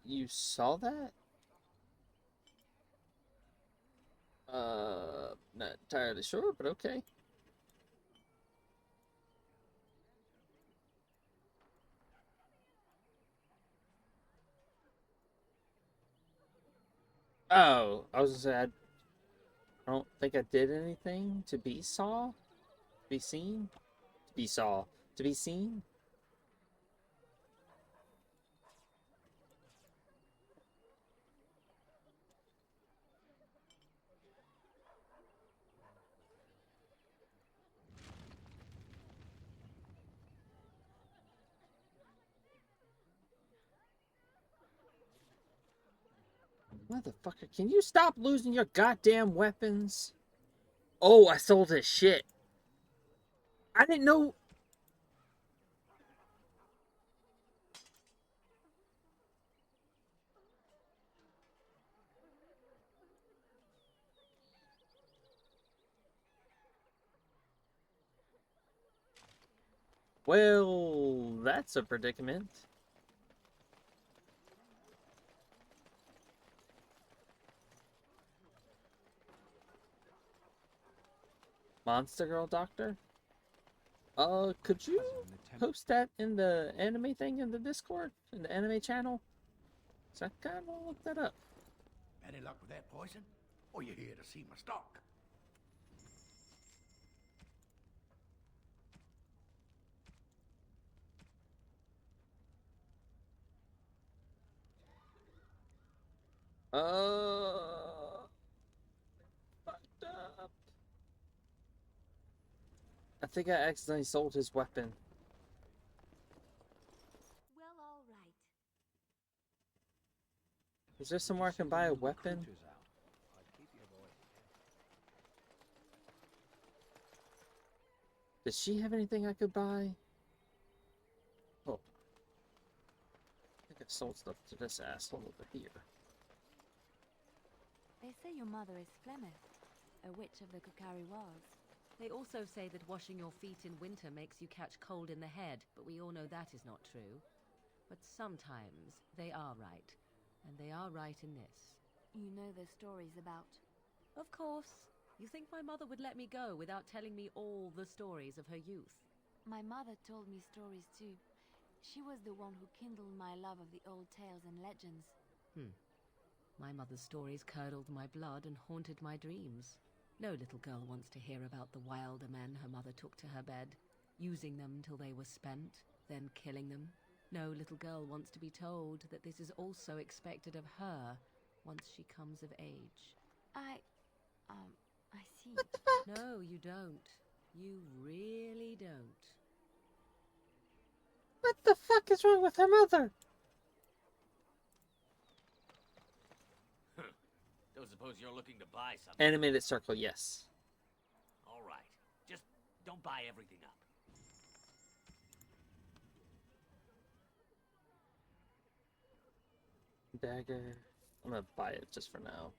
You saw that? Not entirely sure, but okay. Oh, I was gonna say, I don't think I did anything to be saw, to be seen, to be saw, to be seen. Motherfucker, can you stop losing your goddamn weapons? Oh, I sold his shit. I didn't know. Well, that's a predicament. Monster Girl Doctor? Could you post that in the anime thing in the Discord? In the anime channel? So I kinda wanna look that up. Any luck with that poison? Or you here to see my stock? Fucked up. I think I accidentally sold his weapon. Well, all right. Is there somewhere I can buy a weapon? Does she have anything I could buy? Oh. I think I've sold stuff to this asshole over here. They say your mother is Flemeth, a witch of the Kukari Wars. They also say that washing your feet in winter makes you catch cold in the head, but we all know that is not true. But sometimes they are right, and they are right in this. You know the stories about... Of course. You think my mother would let me go without telling me all the stories of her youth? My mother told me stories too. She was the one who kindled my love of the old tales and legends. My mother's stories curdled my blood and haunted my dreams. No little girl wants to hear about the wilder men her mother took to her bed, using them till they were spent, then killing them. No little girl wants to be told that this is also expected of her once she comes of age. I see. No, you don't. You really don't. What the fuck is wrong with her mother? Don't suppose you're looking to buy something. Animated circle, yes. All right. Just don't buy everything up. Dagger. I'm gonna buy it just for now.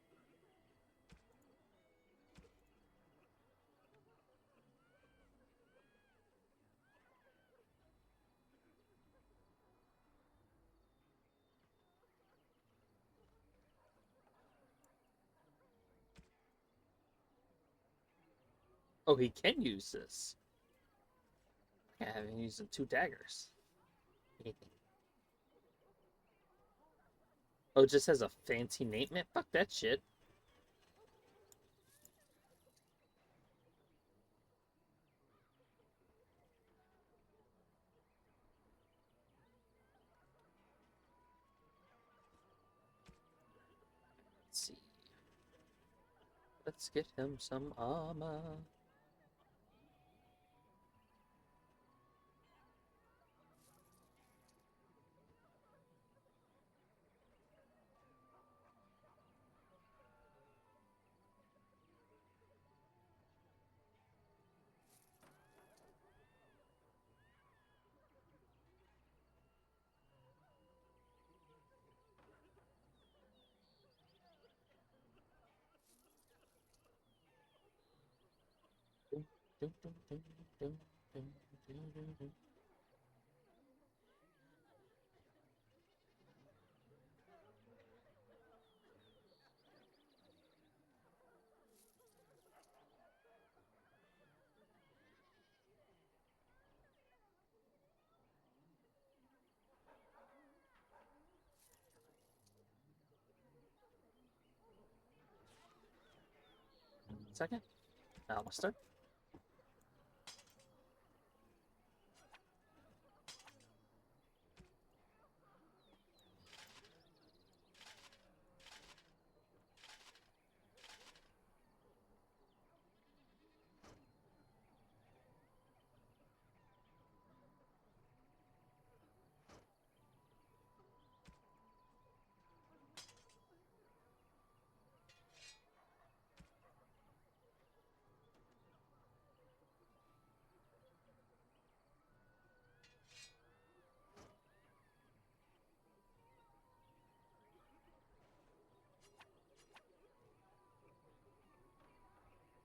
Oh, he can use this. I haven't used the 2 daggers. Oh, it just has a fancy name? Man, fuck that shit. Let's see. Let's get him some armor. Dum, dum, dum, dum, dum, dum, dum, dum. Second, Alistair.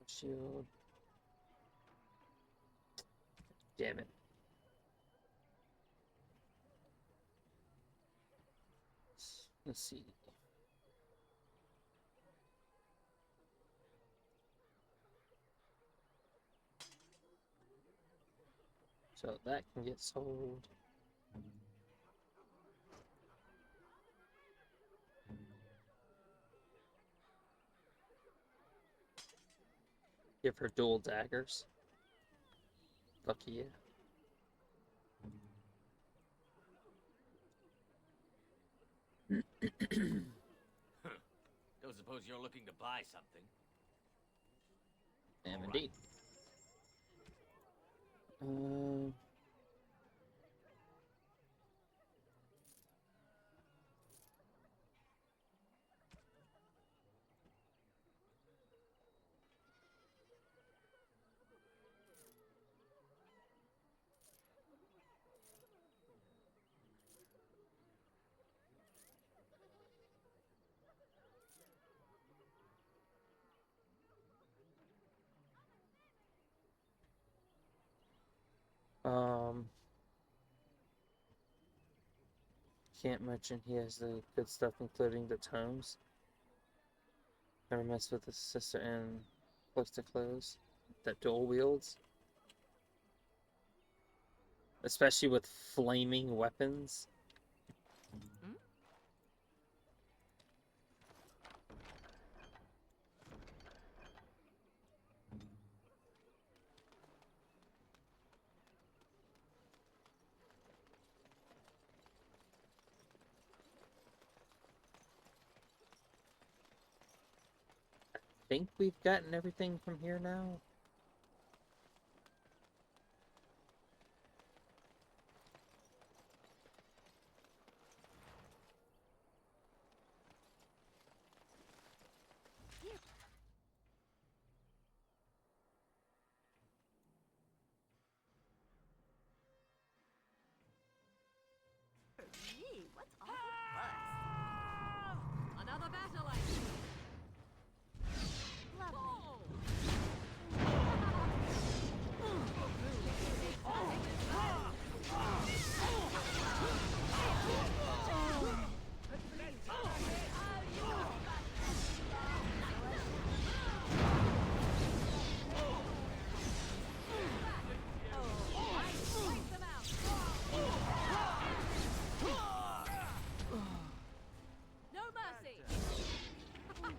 Shield. Damn it. Let's see. So that can get sold. Give her dual daggers. Fuck yeah. Don't suppose you're looking to buy something? Am All indeed. Can't mention he has the good stuff, including the tomes. Never mess with his sister and close to close that dual wields. Especially with flaming weapons. I think we've gotten everything from here now. Gee, what's all the fuss? Another battle, I see. No mercy! Run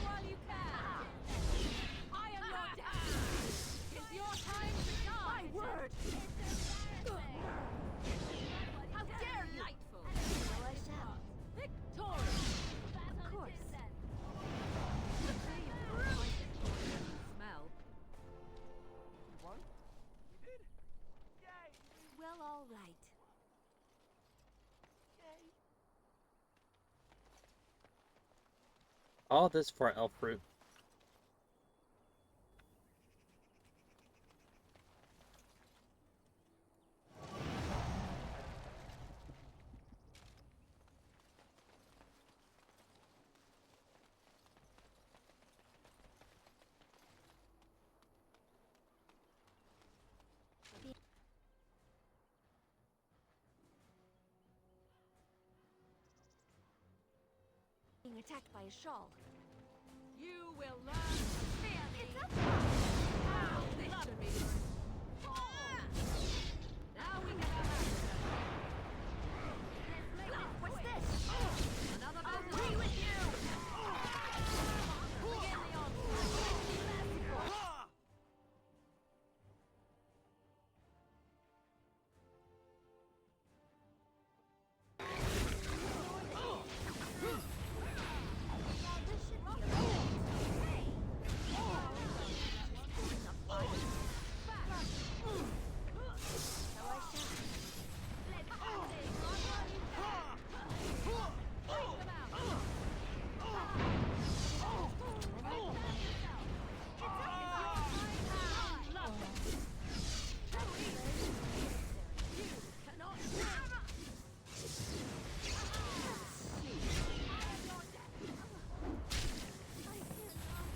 while you can! I am your death! It's your time to die! My word! How dare you! Delightful! So I shall. Victorious! Of course. Smell. Won? We did? Yay! Well, all right. Yay! All this for elf fruit. being attacked by a shawl. You will learn to fear me. It's up. Now listen me. Now we get our hands dirty. Let's make this. What's quick. this? Another I'll battle. agree with you. Begin the onslaught.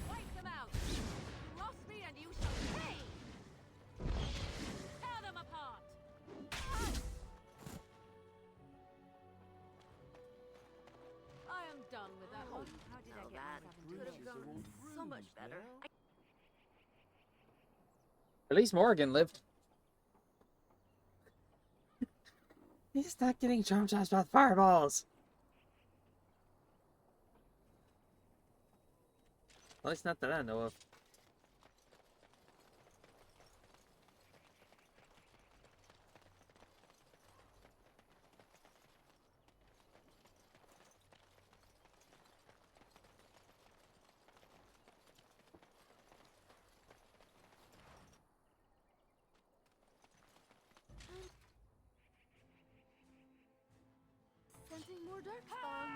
Wipe them out. Cross me and you shall pay. Tear them apart. I am done with that one. How did I get myself into could have gone so much better. At least Morgan lived. He's not getting traumatized by fireballs. At least not that I know of. Sensing more darkspawn.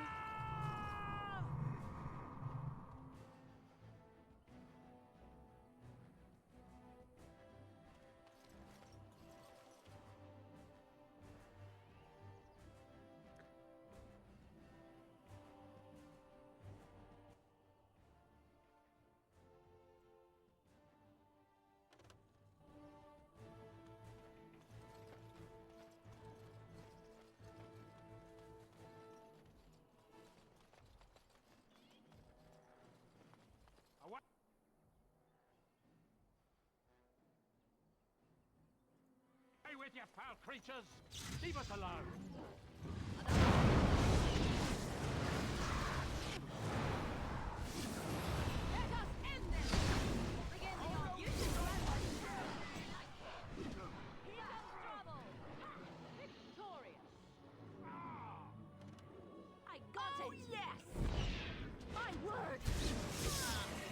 Stay with you, foul creatures! Leave us alone! Let us end this. Begin the onslaught. You should go out. Here comes trouble. Victorious. I got it. Yes. My word.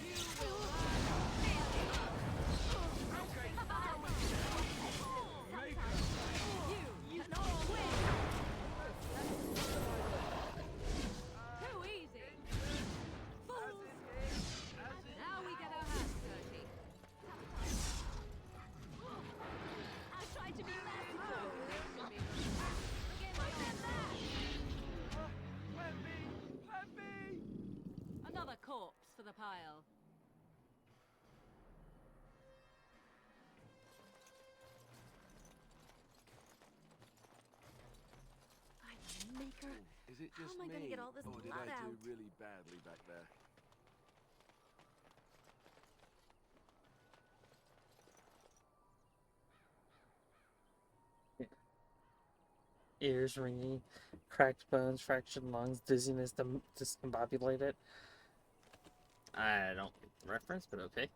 You will learn to fear me. You cannot win. Too easy. Fools. Now we get our hands dirty. I tried to be merciful. Begin the onslaught. Another corpse for the pile. Maker. Is it How just am I me? gonna get all this or did blood I out? do really badly back there? Ears ringing, cracked bones, fractured lungs, dizziness, discombobulated. I don't get the reference, but okay.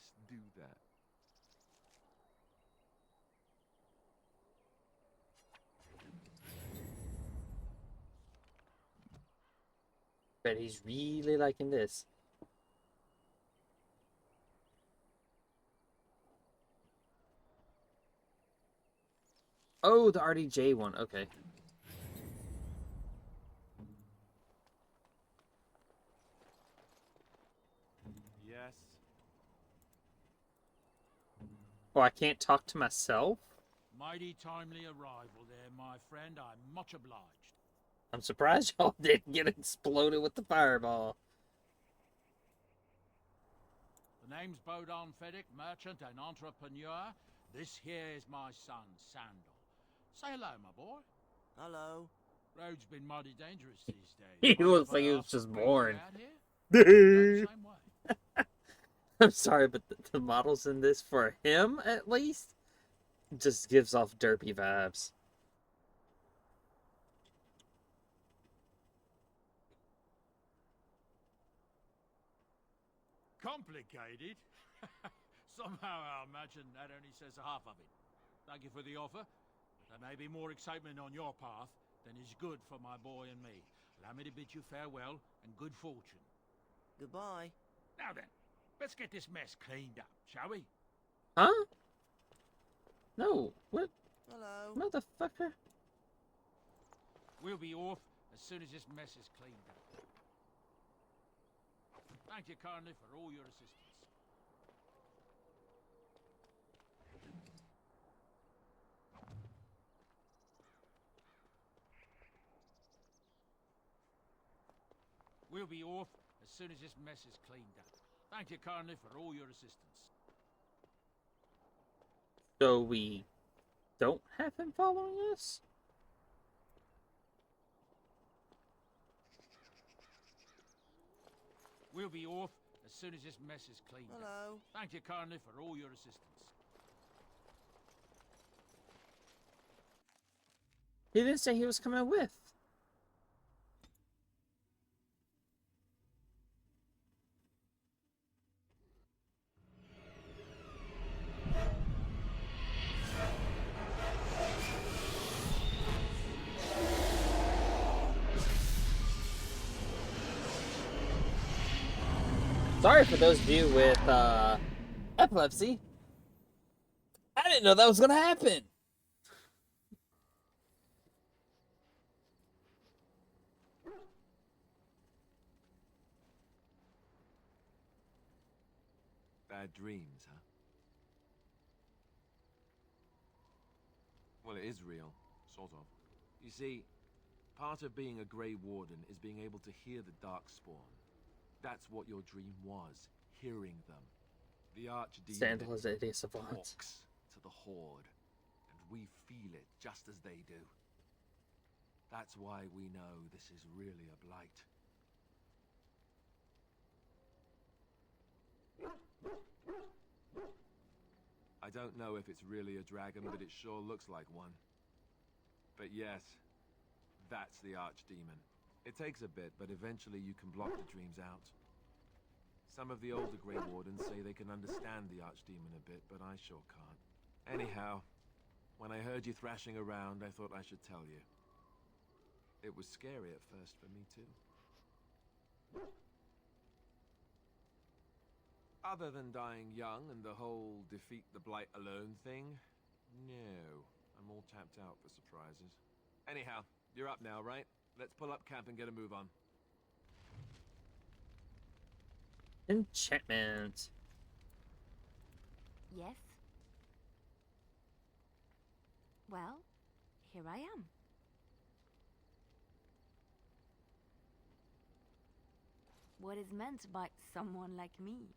Let's do that. Bet he's really liking this. Oh, the RDJ one. Okay. Yes. Oh, I can't talk to myself? Mighty timely arrival there, my friend. I'm much obliged. I'm surprised y'all didn't get exploded with the fireball. The name's Bodon Fedek, merchant and entrepreneur. This here is my son, Sandal. Say hello, my boy. Hello. Road's been mighty dangerous these days. He Mind looks if like I he was ask what just brings born. you out here? The same way. I'm sorry, but the models in this, for him at least, just gives off derpy vibes. Complicated? Somehow I imagine that only says half of it. Thank you for the offer. There may be more excitement on your path than is good for my boy and me. Allow me to bid you farewell and good fortune. Goodbye. Now then, let's get this mess cleaned up, shall we? Huh? No. What? Hello. Motherfucker. We'll be off as soon as this mess is cleaned up. Thank you kindly for all your assistance. We'll be off as soon as this mess is cleaned up. Thank you kindly for all your assistance. So we don't have him following us? We'll be off as soon as this mess is cleaned Hello. up. Thank you kindly for all your assistance. He didn't say he was coming with. Sorry for those of you with epilepsy. I didn't know that was gonna happen. Bad dreams, huh? Well, it is real, sort of. You see, part of being a Grey Warden is being able to hear the Darkspawn. That's what your dream was, hearing them. The Archdemon Sandal is an idiot savant. talks to the Horde, and we feel it just as they do. That's why we know this is really a blight. I don't know if it's really a dragon, but it sure looks like one. But yes, that's the Archdemon. It takes a bit, but eventually you can block the dreams out. Some of the older Grey Wardens say they can understand the Archdemon a bit, but I sure can't. Anyhow, when I heard you thrashing around, I thought I should tell you. It was scary at first for me, too. Other than dying young and the whole defeat the Blight alone thing, no. I'm all tapped out for surprises. Anyhow, you're up now, right? Let's pull up camp and get a move on. Enchantment. Yes? Well, here I am. What is meant by someone like me?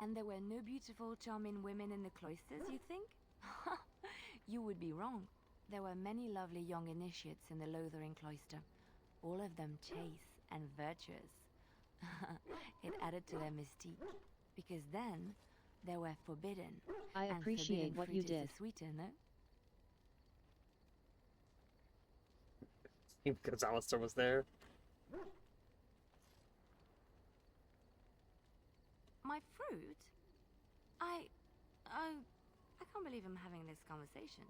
And there were no beautiful, charming women in the cloisters, you think? You would be wrong. There were many lovely young initiates in the Lothering cloister, all of them chaste and virtuous. It added to their mystique, because then they were forbidden. I appreciate what you did. Sweeter, no? Because Alistair was there. My fruit? I can't believe I'm having this conversation.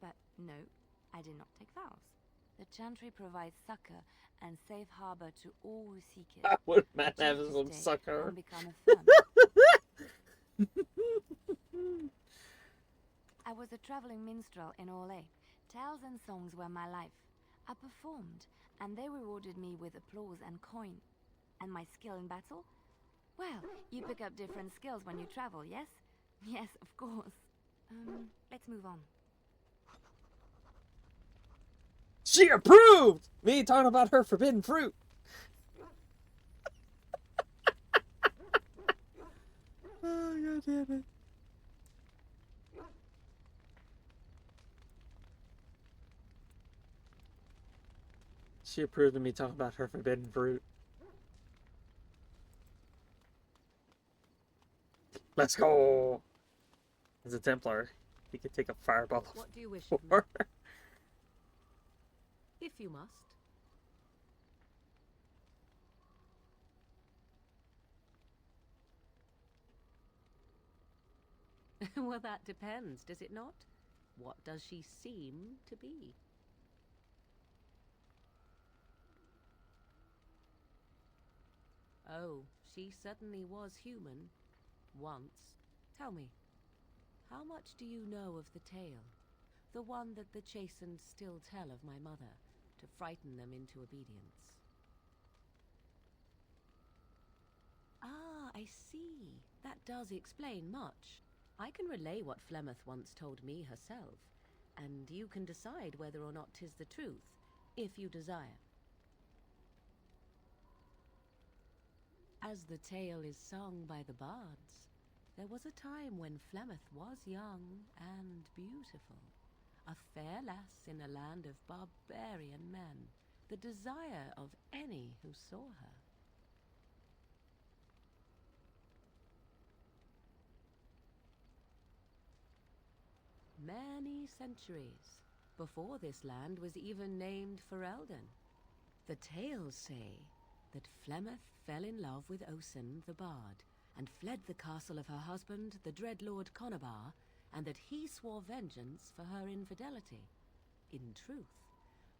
But no, I did not take vows. The Chantry provides succor and safe harbor to all who seek it. I would I not chose have to some stay sucker. and become a firm. I was a traveling minstrel in Orlais. Tales and songs were my life. I performed, and they rewarded me with applause and coin. And my skill in battle? Well, you pick up different skills when you travel, yes? Yes, of course. Let's move on. She approved! Me talking about her forbidden fruit. Oh, god damn it. She approved of me talking about her forbidden fruit. Let's go! As a Templar, he could take a fireball. What do you wish of me? If you must. Well, that depends, does it not? What does she seem to be? Oh, she certainly was human. Once. Tell me, how much do you know of the tale? The one that the chastened still tell of my mother, to frighten them into obedience. Ah, I see. That does explain much. I can relay what Flemeth once told me herself, and you can decide whether or not 'tis the truth, if you desire. As the tale is sung by the bards, there was a time when Flemeth was young and beautiful, a fair lass in a land of barbarian men, the desire of any who saw her. Many centuries before this land was even named Ferelden. The tales say that Flemeth fell in love with Osen the Bard, and fled the castle of her husband, the dread Lord Conabar, and that he swore vengeance for her infidelity. In truth,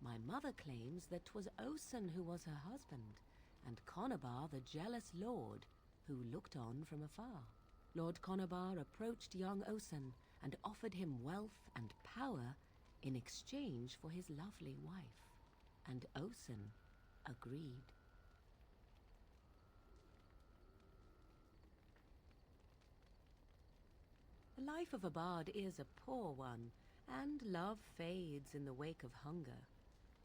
my mother claims that 'twas Osen who was her husband, and Conabar the jealous lord who looked on from afar. Lord Conabar approached young Osen and offered him wealth and power in exchange for his lovely wife, and Osen agreed. The life of a bard is a poor one, and love fades in the wake of hunger.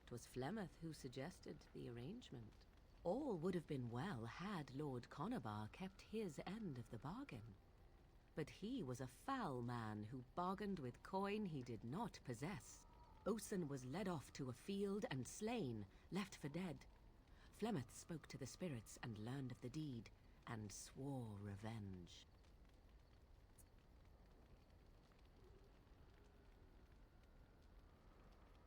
'Twas Flemeth who suggested the arrangement. All would have been well had Lord Conabar kept his end of the bargain. But he was a foul man who bargained with coin he did not possess. Osen was led off to a field and slain, left for dead. Flemeth spoke to the spirits and learned of the deed, and swore revenge.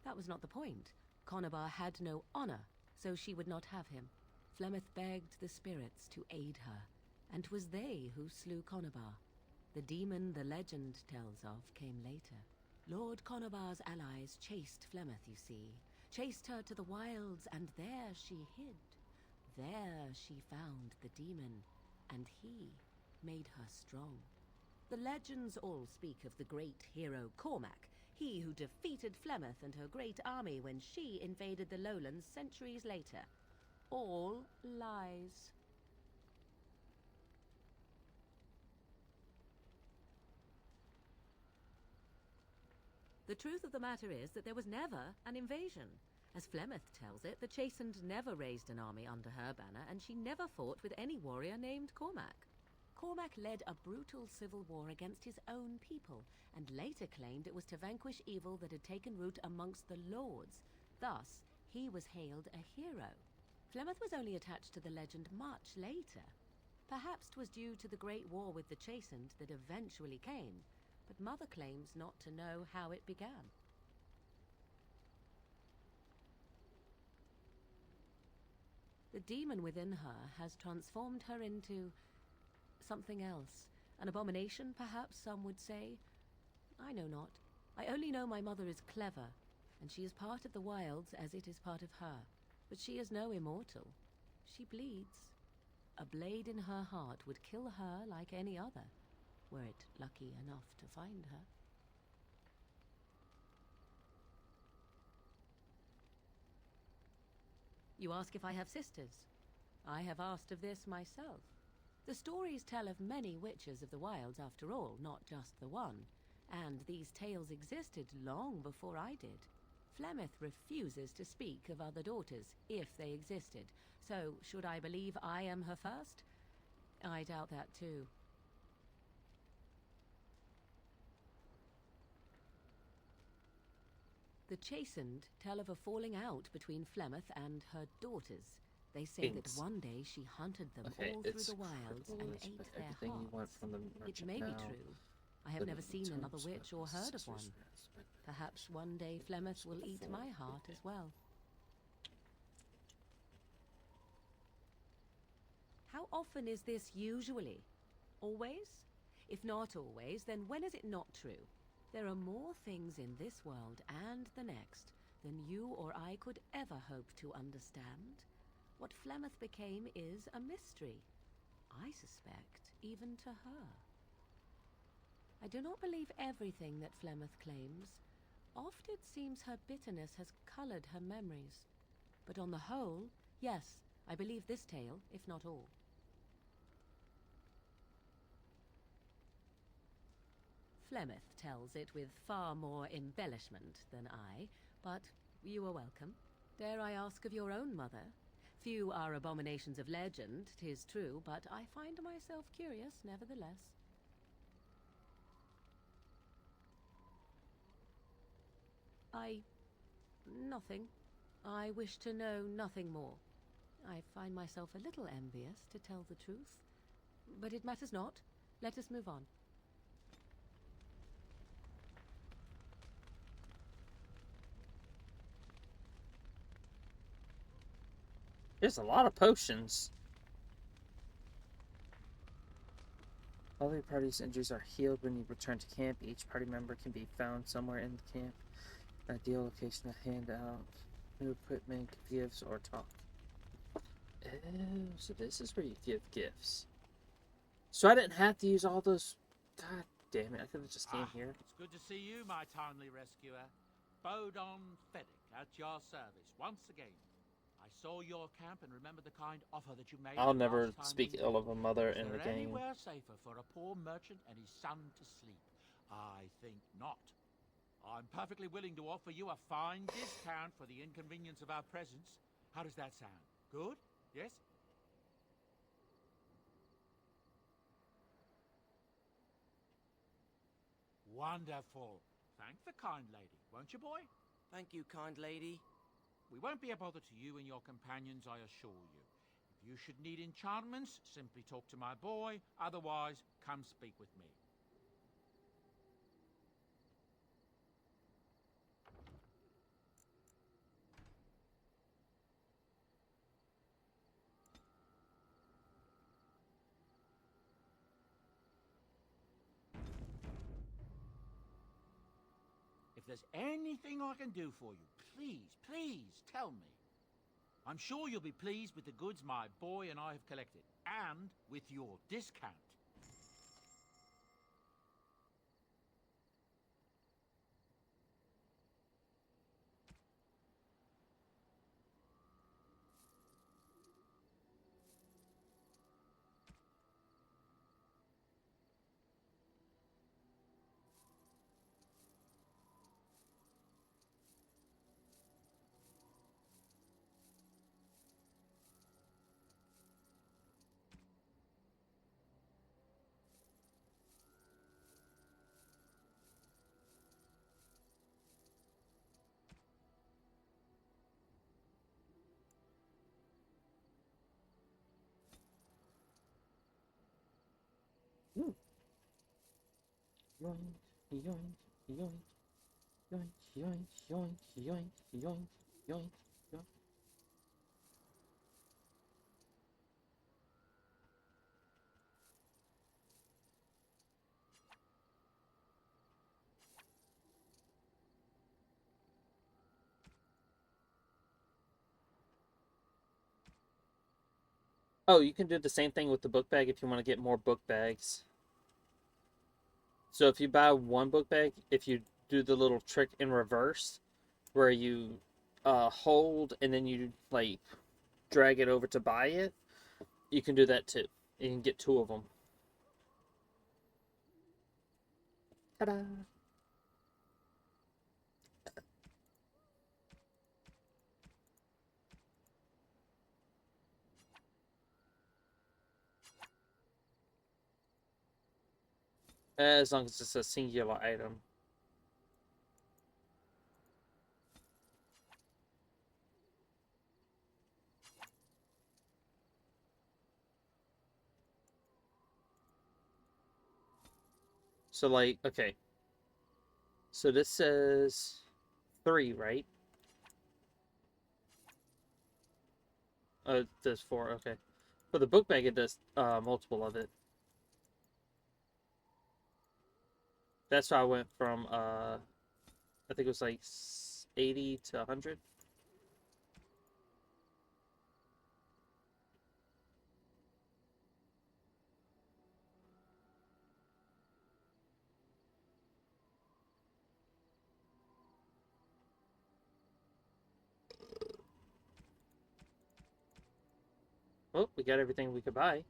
That was not the point. Conabar had no honor, so she would not have him. Flemeth begged the spirits to aid her, and 'twas they who slew Conabar. The demon the legend tells of came later. Lord Conabar's allies chased Flemeth, you see, chased her to the wilds, and there she hid. There she found the demon, and he made her strong. The legends all speak of the great hero Cormac, he who defeated Flemeth and her great army when she invaded the lowlands centuries later. All lies. The truth of the matter is that there was never an invasion. As Flemeth tells it, the Chastened never raised an army under her banner, and she never fought with any warrior named Cormac. Cormac led a brutal civil war against his own people, and later claimed it was to vanquish evil that had taken root amongst the lords. Thus, he was hailed a hero. Flemeth was only attached to the legend much later. Perhaps 'twas due to the great war with the Chastened that eventually came, but Mother claims not to know how it began. The demon within her has transformed her into something else. An abomination, perhaps some would say. I know not. I only know my mother is clever, and she is part of the wilds as it is part of her. But she is no immortal. She bleeds. A blade in her heart would kill her like any other, were it lucky enough to find her. You ask if I have sisters. I have asked of this myself. The stories tell of many witches of the wilds after all, not just the one. And these tales existed long before I did. Flemeth refuses to speak of other daughters, if they existed. So, should I believe I am her first? I doubt that too. The Chastened tell of a falling out between Flemeth and her daughters. They say that one day she hunted them all through the wilds and ate their hearts. It may be true. I have never seen another witch or heard of one. Perhaps one day Flemeth will eat my heart as well. How often is this usually? Always? If not always, then when is it not true? There are more things in this world and the next than you or I could ever hope to understand. What Flemeth became is a mystery. I suspect, even to her. I do not believe everything that Flemeth claims. Oft it seems her bitterness has colored her memories. But on the whole, yes, I believe this tale, if not all. Flemeth tells it with far more embellishment than I, but you are welcome. Dare I ask of your own mother? Few are abominations of legend, 'tis true, but I find myself curious nevertheless. Nothing. I wish to know nothing more. I find myself a little envious, to tell the truth. But it matters not. Let us move on. There's a lot of potions. All the party's injuries are healed when you return to camp. Each party member can be found somewhere in the camp. An ideal location to hand out new equipment, gifts, or talk. Oh, so this is where you give gifts. So I didn't have to use all those. God damn it! I could have just came here. It's good to see you, my timely rescuer. Bodon Fedek at your service once again. I saw your camp and remember the kind offer that you made. I'll never speak ill of a mother in the game. Is there anywhere safer for a poor merchant and his son to sleep? I think not. I'm perfectly willing to offer you a fine discount for the inconvenience of our presence. How does that sound? Good? Yes? Wonderful. Thank the kind lady, won't you, boy? Thank you, kind lady. We won't be a bother to you and your companions, I assure you. If you should need enchantments, simply talk to my boy. Otherwise, come speak with me. If there's anything I can do for you, please tell me. I'm sure you'll be pleased with the goods my boy and I have collected, and with your discount. Yoink, yoink, yoink, yoink, yoink, yoink, yoink, yoink, yoink, yoink. Oh, you can do the same thing with the book bag if you want to get more book bags. So if you buy one book bag, if you do the little trick in reverse, where you hold and then you like drag it over to buy it, you can do that too. You can get two of them. Ta-da! As long as it's a singular item. So like, okay. So this says 3, right? Oh, it does 4, okay. For the book bag, it does multiple of it. That's why I went from, I think it was like 80 to 100. Oh, we got everything we could buy.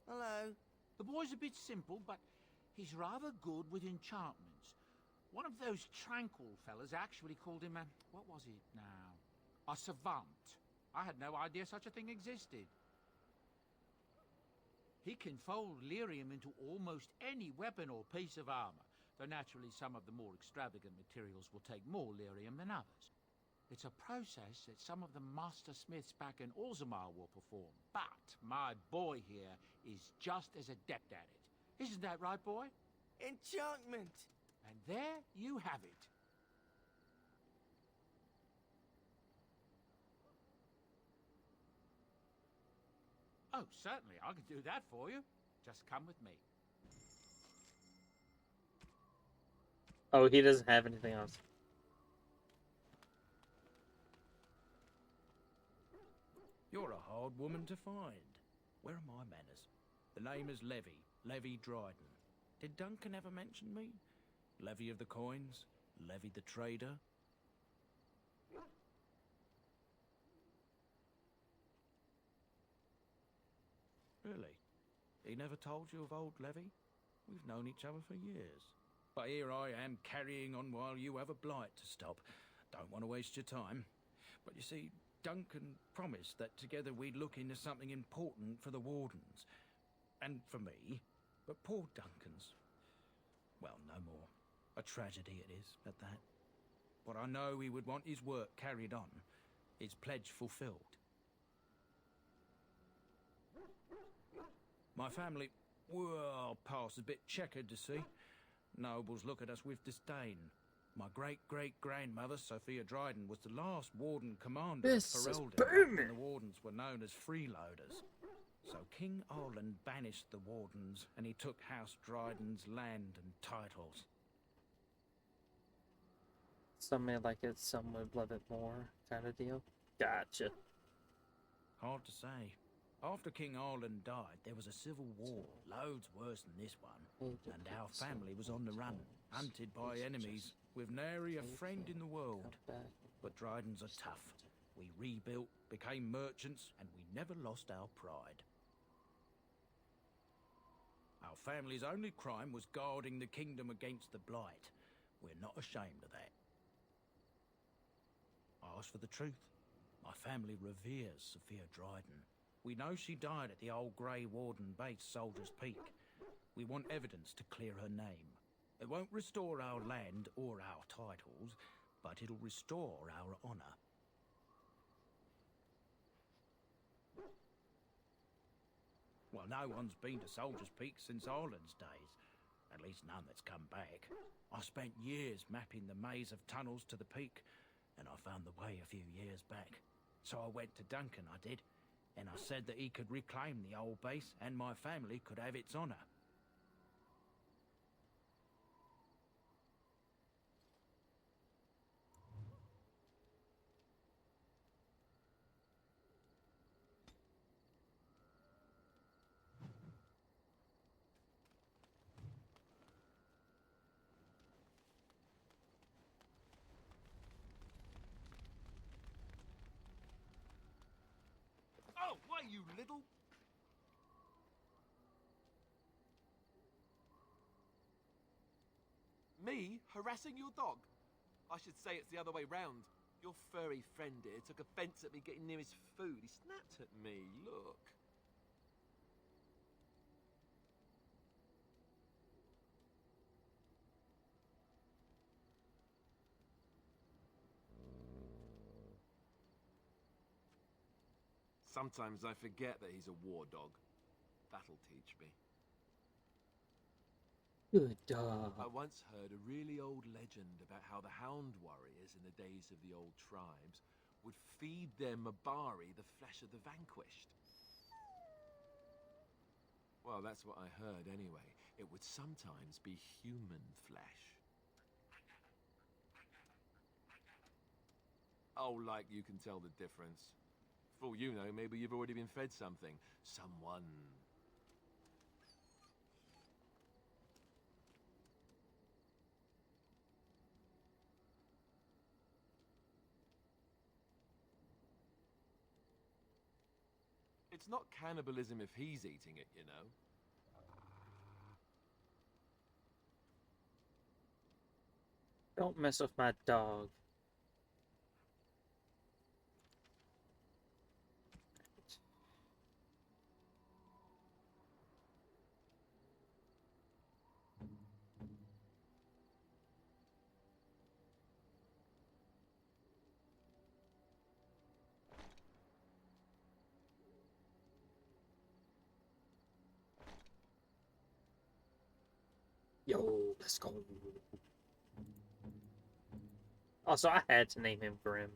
Hello. The boy's a bit simple, but he's rather good with enchantments. One of those tranquil fellas actually called him a... what was it now? A savant. I had no idea such a thing existed. He can fold lyrium into almost any weapon or piece of armor, though naturally some of the more extravagant materials will take more lyrium than others. It's a process that some of the master smiths back in Orzammar will perform, but my boy here is just as adept at it. Isn't that right, boy? Enchantment! And there you have it. Oh, certainly, I can do that for you. Just come with me. Oh, he doesn't have anything else. You're a hard woman to find. Where are my manners? The name is Levy Dryden. Did Duncan ever mention me? Levy of the coins? Levy the trader? Really? He never told you of old Levy? We've known each other for years. But here I am carrying on while you have a blight to stop. Don't want to waste your time. But you see, Duncan promised that together we'd look into something important for the Wardens. And for me. But poor Duncan's... well, no more. A tragedy it is, at that. But I know he would want his work carried on. His pledge fulfilled. My family, well, past a bit checkered to see. Nobles look at us with disdain. My great-great-grandmother, Sophia Dryden, was the last warden commander of Ferelden, and the wardens were known as freeloaders. So King Arland banished the wardens, and he took House Dryden's land and titles. Some may like it, some would love it more, kind of deal. Gotcha. Hard to say. After King Arland died, there was a civil war, loads worse than this one. And our family was on the run, hunted by enemies, with nary a friend in the world. But Drydens are tough. We rebuilt, became merchants, and we never lost our pride. Our family's only crime was guarding the kingdom against the blight. We're not ashamed of that. I ask for the truth. My family reveres Sophia Dryden. We know she died at the old Grey Warden base, Soldier's Peak. We want evidence to clear her name. It won't restore our land or our titles, but it'll restore our honor. Well, no one's been to Soldier's Peak since Arland's days. At least none that's come back. I spent years mapping the maze of tunnels to the peak, and I found the way a few years back. So I went to Duncan, I did, and I said that he could reclaim the old base and my family could have its honor. you little... Me harassing your dog? I should say it's the other way round. Your furry friend here took offence at me getting near his food. He snapped at me, look. Sometimes I forget that he's a war dog. That'll teach me. Good dog. I once heard a really old legend about how the hound warriors in the days of the old tribes would feed their Mabari the flesh of the vanquished. Well, that's what I heard anyway. It would sometimes be human flesh. Oh, like you can tell the difference. For all you know, maybe you've already been fed something. Someone. It's not cannibalism if he's eating it, you know. Don't mess with my dog. Yo, let's go. Also, I had to name him Grimm.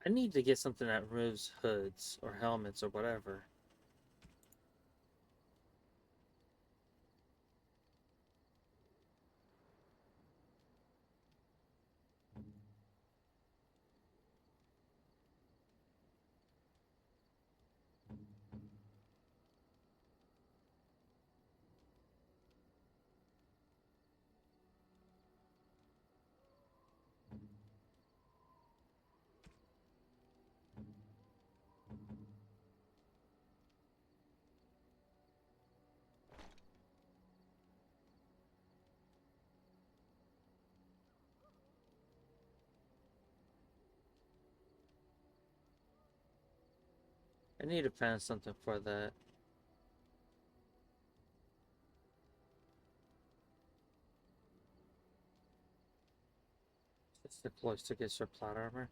I need to get something that removes hoods or helmets or whatever. I need to find something for that. It's the cloister gets her plot armor.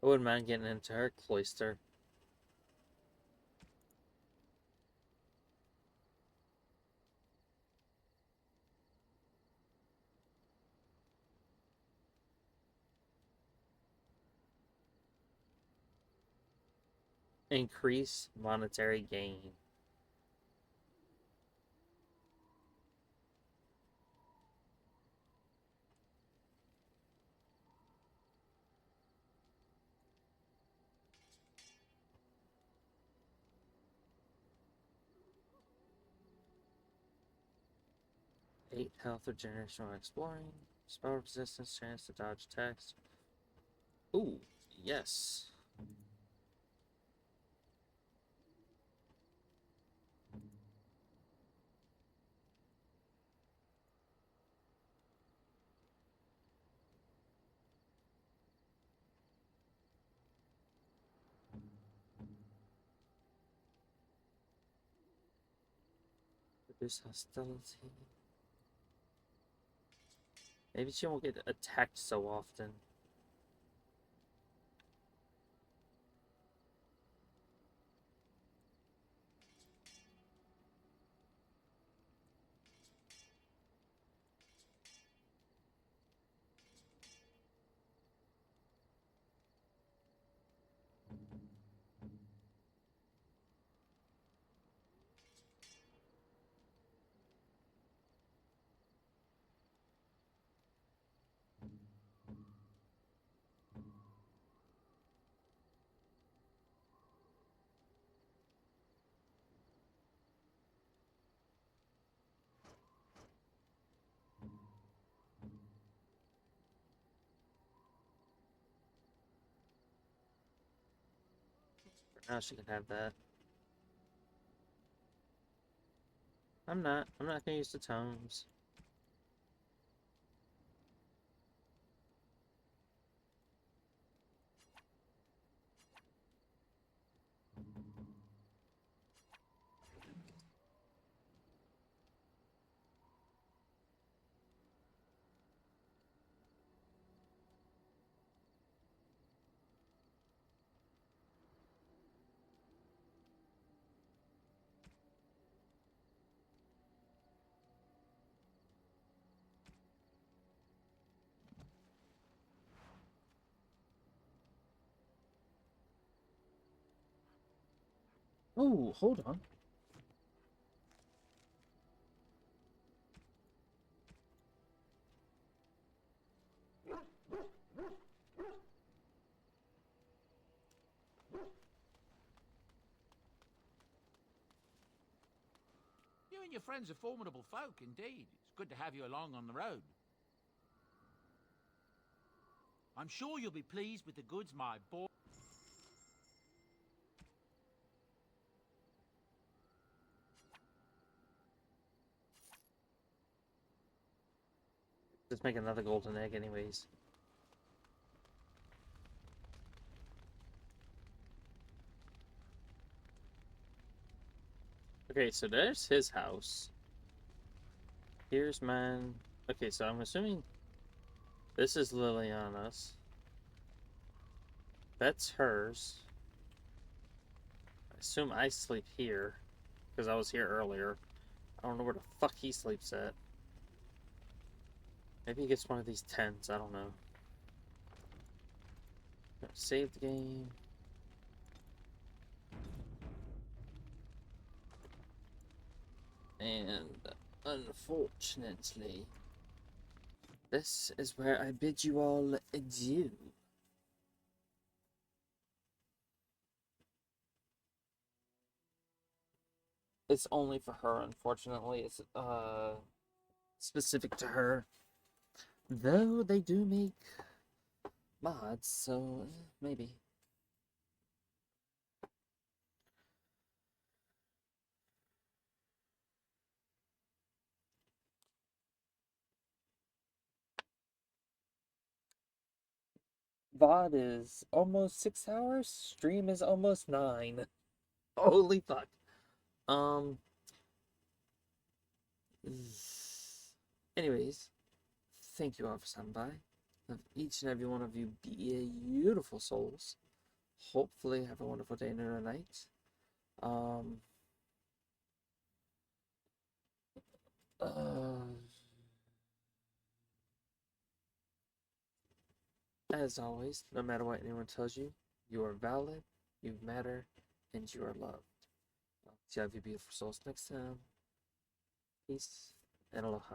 I wouldn't mind getting into her cloister. Increase monetary gain. Eight health regeneration while exploring. Spell resistance, chance to dodge attacks. Ooh, yes. Reduce hostility. Maybe she won't get attacked so often. Now she can have that. I'm not gonna use the tomes. Oh, hold on. You and your friends are formidable folk, indeed. It's good to have you along on the road. I'm sure you'll be pleased with the goods my boy... Just make another golden egg anyways. Okay, so there's his house. Here's mine. Okay, so I'm assuming this is Liliana's. That's hers. I assume I sleep here, because I was here earlier. I don't know where the fuck he sleeps at. Maybe he gets one of these tents, I don't know. Save the game. And unfortunately, this is where I bid you all adieu. It's only for her, unfortunately. It's specific to her. Though they do make mods, so maybe. VOD is almost 6 hours. Stream is almost 9. Holy fuck. Anyways, thank you all for stopping by. Have each and every one of you be beautiful souls. Hopefully have a wonderful day and a night. As always, no matter what anyone tells you, you are valid, you matter, and you are loved. See you, beautiful souls, next time. Peace and aloha.